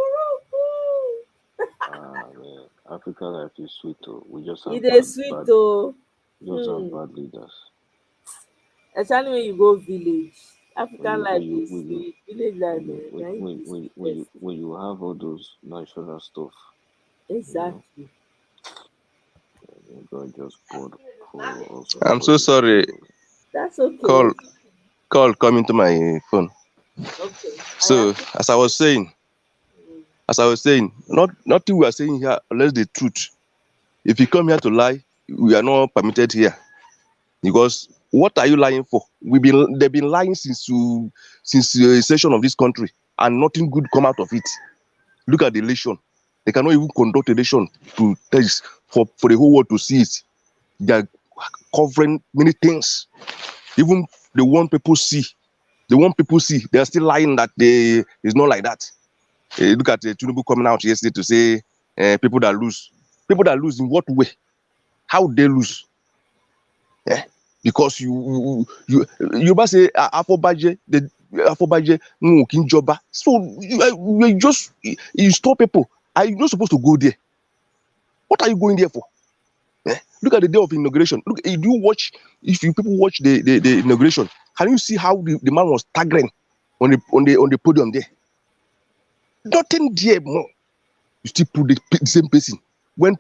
man, Africa life is sweet too. We just It have is sweet though. bad leaders. Especially when you go village. When African you life when you is when you sweet. Village life, when you when na im when be when when you sweetest. when you have all those natural stuff, you know, Exactly. God just pour us I'm pour so his sorry. glory. That's Call okay. call coming to my phone. Okay. I So appreciate. as I was saying, Mm. nothing we are saying here unless the truth. If you come here to lie, we are not permitted here. Because what are you lying for? They've been lying since the inception of this country, and nothing good come out of it. Look at the election. They cannot even conduct election to test for the whole world to see it. They are covering many things. Even the one people see, they are still lying that they it's not like that. Look at Tinubu coming out yesterday to say people that lose. People that lose in what way? How they lose? Eh? Because you must say Afobaje, the Afobaje no Kinjoba. So you just you stop people. Are you not supposed to go there? What are you going there for? Eh? Look at the day of inauguration. Look, if you people watch the inauguration, can you see how the man was staggering on the podium there? Nothing there more. You still put the same person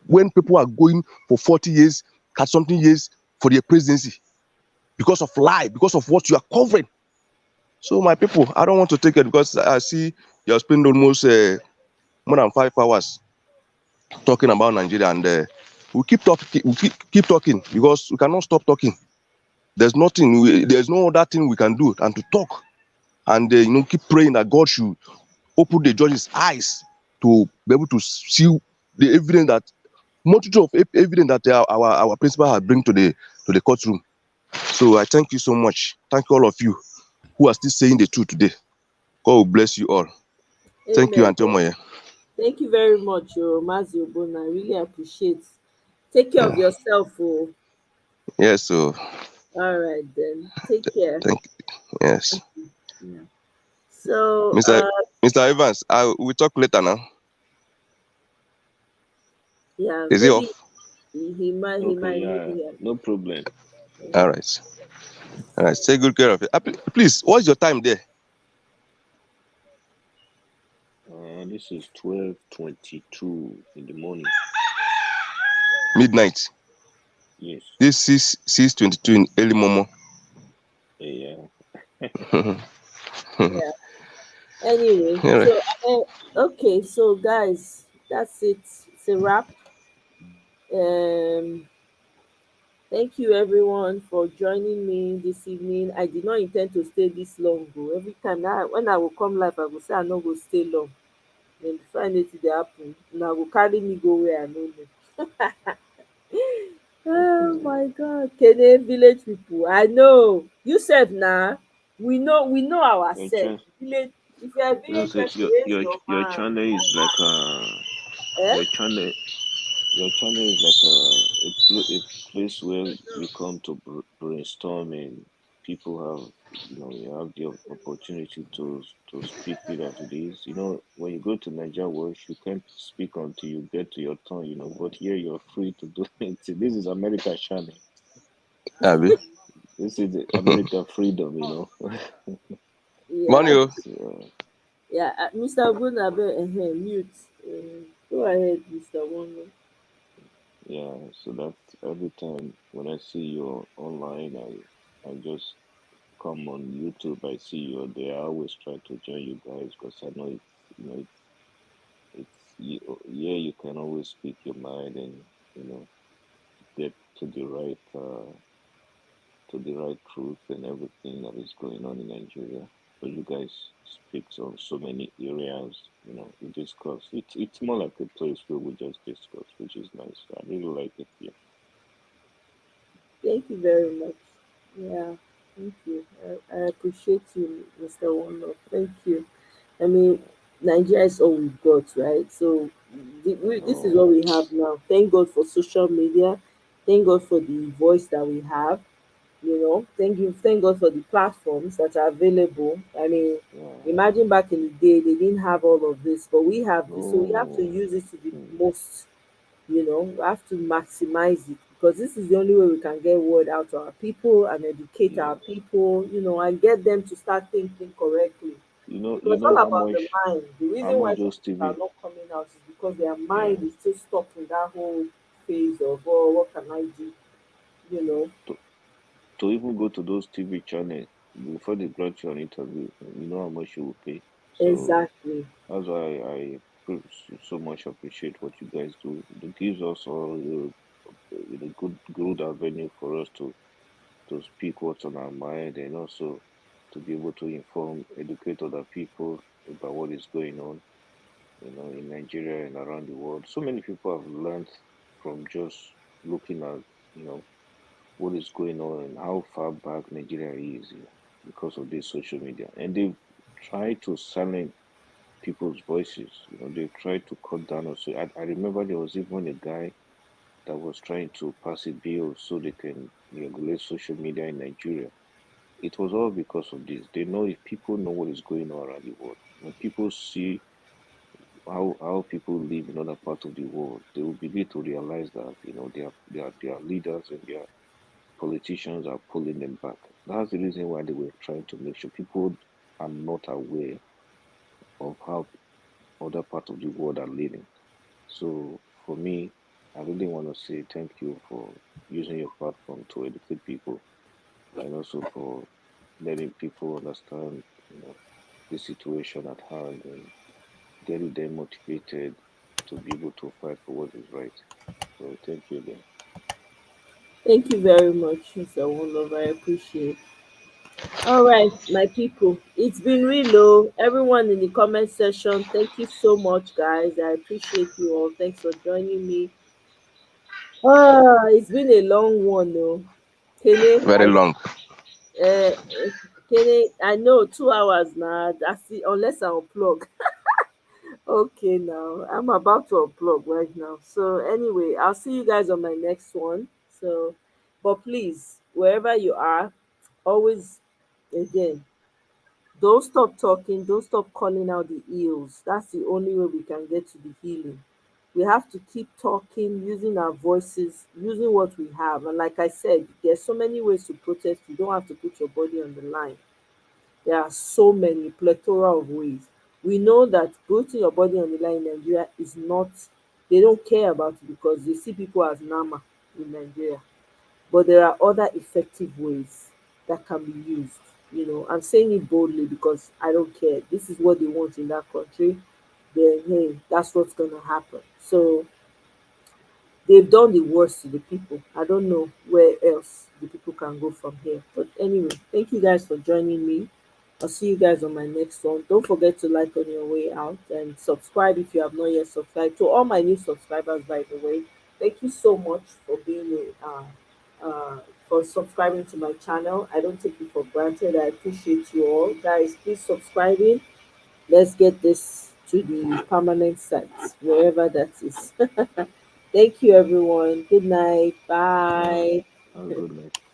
when people are going for 40 years, cut something years for their presidency because of lie, because of what you are covering. So my people, I don't want to take it because I see you have spent almost more than 5 hours talking about Nigeria, and we keep talking, keep talking because we cannot stop talking. There's no other thing we can do than to talk and keep praying that God should open the judge's eyes to be able to see the evidence that multitude of evidence that our principal has bring to the courtroom. So I thank you so much. Thank all of you who are still saying the truth today. God will bless you all. Thank you, Amen. Antomoye. Thank you very much, Mazi Obona. I really appreciate. Take care of yourself. Oh. Yes, so All right then. Take care. thank yes. Yeah. So Mr. Mr. Evans, we talk later now. yeah, Is he maybe off? he Okay, might yeah, need help. no problem. All right. All right. Take good care of it. Please, what's your time there? This is 12:22 in the morning. Midnight. Yes. This is 6:22 in early momo. Yeah. Yeah. Anyway, All right. so okay, so guys, that's it. It's a wrap. Um, thank you everyone for joining me this evening. I did not intend to stay this long. Though. Every time now, when I will come live, I will say I no go stay long. Then before anything dey happen, una go carry me go where I no know. Oh my God, Kene village people. I know you said now. We know Your ourselves. channel, Village. If you're a you know, village so person, raise your your hand. channel is like Eh? your channel your channel is like a place where we come to brainstorm, and people have, you have the opportunity to speak it as it is. When you go to Nigeria World, you can't speak until you get to your turn. But here you're free to do it. This is America channel. Abi. This is the America freedom. Yeah, Money. So, yeah. Mr. Bunabe, mute. Go ahead, Mr. Wono. yeah, so that's every time when I see you online, I just come on YouTube. I see you there. I always try to join you guys because I know yeah, you can always speak your mind and get to the right truth and everything that is going on in Nigeria. But you guys speak on so many areas. We discuss. It's more like a place where we just discuss, which is nice. I really like it here. Thank you very much. Yeah. Thank you. I appreciate you, Mr. Wonder. Thank you. I mean, Nigeria is all we've got, right? So this is Oh, what we have now. Thank God for social media. Thank God for the voice that we have. Thank God for the platforms that are available. I mean, yeah. imagine back in the day they didn't have all of this, but we have this, so we have to No. use it to the Hmm. most. We have to maximize it because this is the only way we can get word out to our people and educate our Yes. people, and get them to start thinking correctly. You Because know all about the mind. The how reason why much some those people are TV, not coming out is because their yeah, mind is still stuck in that whole phase of, oh, what can I do? You know. to, to even go to those TV channels before they grant you an interview, you know how much you will pay. So Exactly. that's why so much appreciate what you guys do. It gives us all good avenue for us to speak what's on our mind, and also to be able to inform, educate other people about what is going on, in Nigeria and around the world. So many people have learned from just looking at, what is going on and how far back Nigeria is, because of this social media. And they've tried to silence people's voices. They've tried to cut down. Also, I remember there was even a guy that was trying to pass a bill so they can regulate social media in Nigeria. It was all because of this. They know if people know what is going on around the world, when people see how people live in other parts of the world, they will begin to realize that their leaders and their politicians are pulling them back. That's the reason why they were trying to make sure people are not aware of how other parts of the world are living. So for me, I really want to say thank you for using your platform to educate people, and also for letting people understand, the situation at hand, and getting them motivated to be able to fight for what is right. So thank you again. Thank you very much, Mr. Wondlove. I appreciate. All right, my people. It's been real low. Everyone in the comment section, thank you so much, guys. I appreciate you all. Thanks for joining me. It's been a long one, though. Kene, Very long. uh, Kene, I know 2 hours now. That's it, unless I unplug. Okay, now I'm about to unplug right now. So anyway, I'll see you guys on my next one. So, but please, wherever you are, always, again, don't stop talking. Don't stop calling out the ills. That's the only way we can get to the healing. We have to keep talking, using our voices, using what we have. And like I said, there's so many ways to protest. You don't have to put your body on the line. There are so many plethora of ways. We know that putting your body on the line in Nigeria is not, they don't care about it because they see people as nama in Nigeria. But there are other effective ways that can be used. I'm saying it boldly because I don't care. This is what they want in that country. Then hey, that's what's gonna happen. So they've done the worst to the people. I don't know where else the people can go from here. But anyway, thank you guys for joining me. I'll see you guys on my next one. Don't forget to like on your way out and subscribe if you have not yet subscribed. To all my new subscribers, by the way, thank you so much for for subscribing to my channel. I don't take it for granted. I appreciate you all, guys. Please subscribing. Let's get this to the permanent site, wherever that is. Thank you, everyone. Good night. Yeah, Bye. have a good night.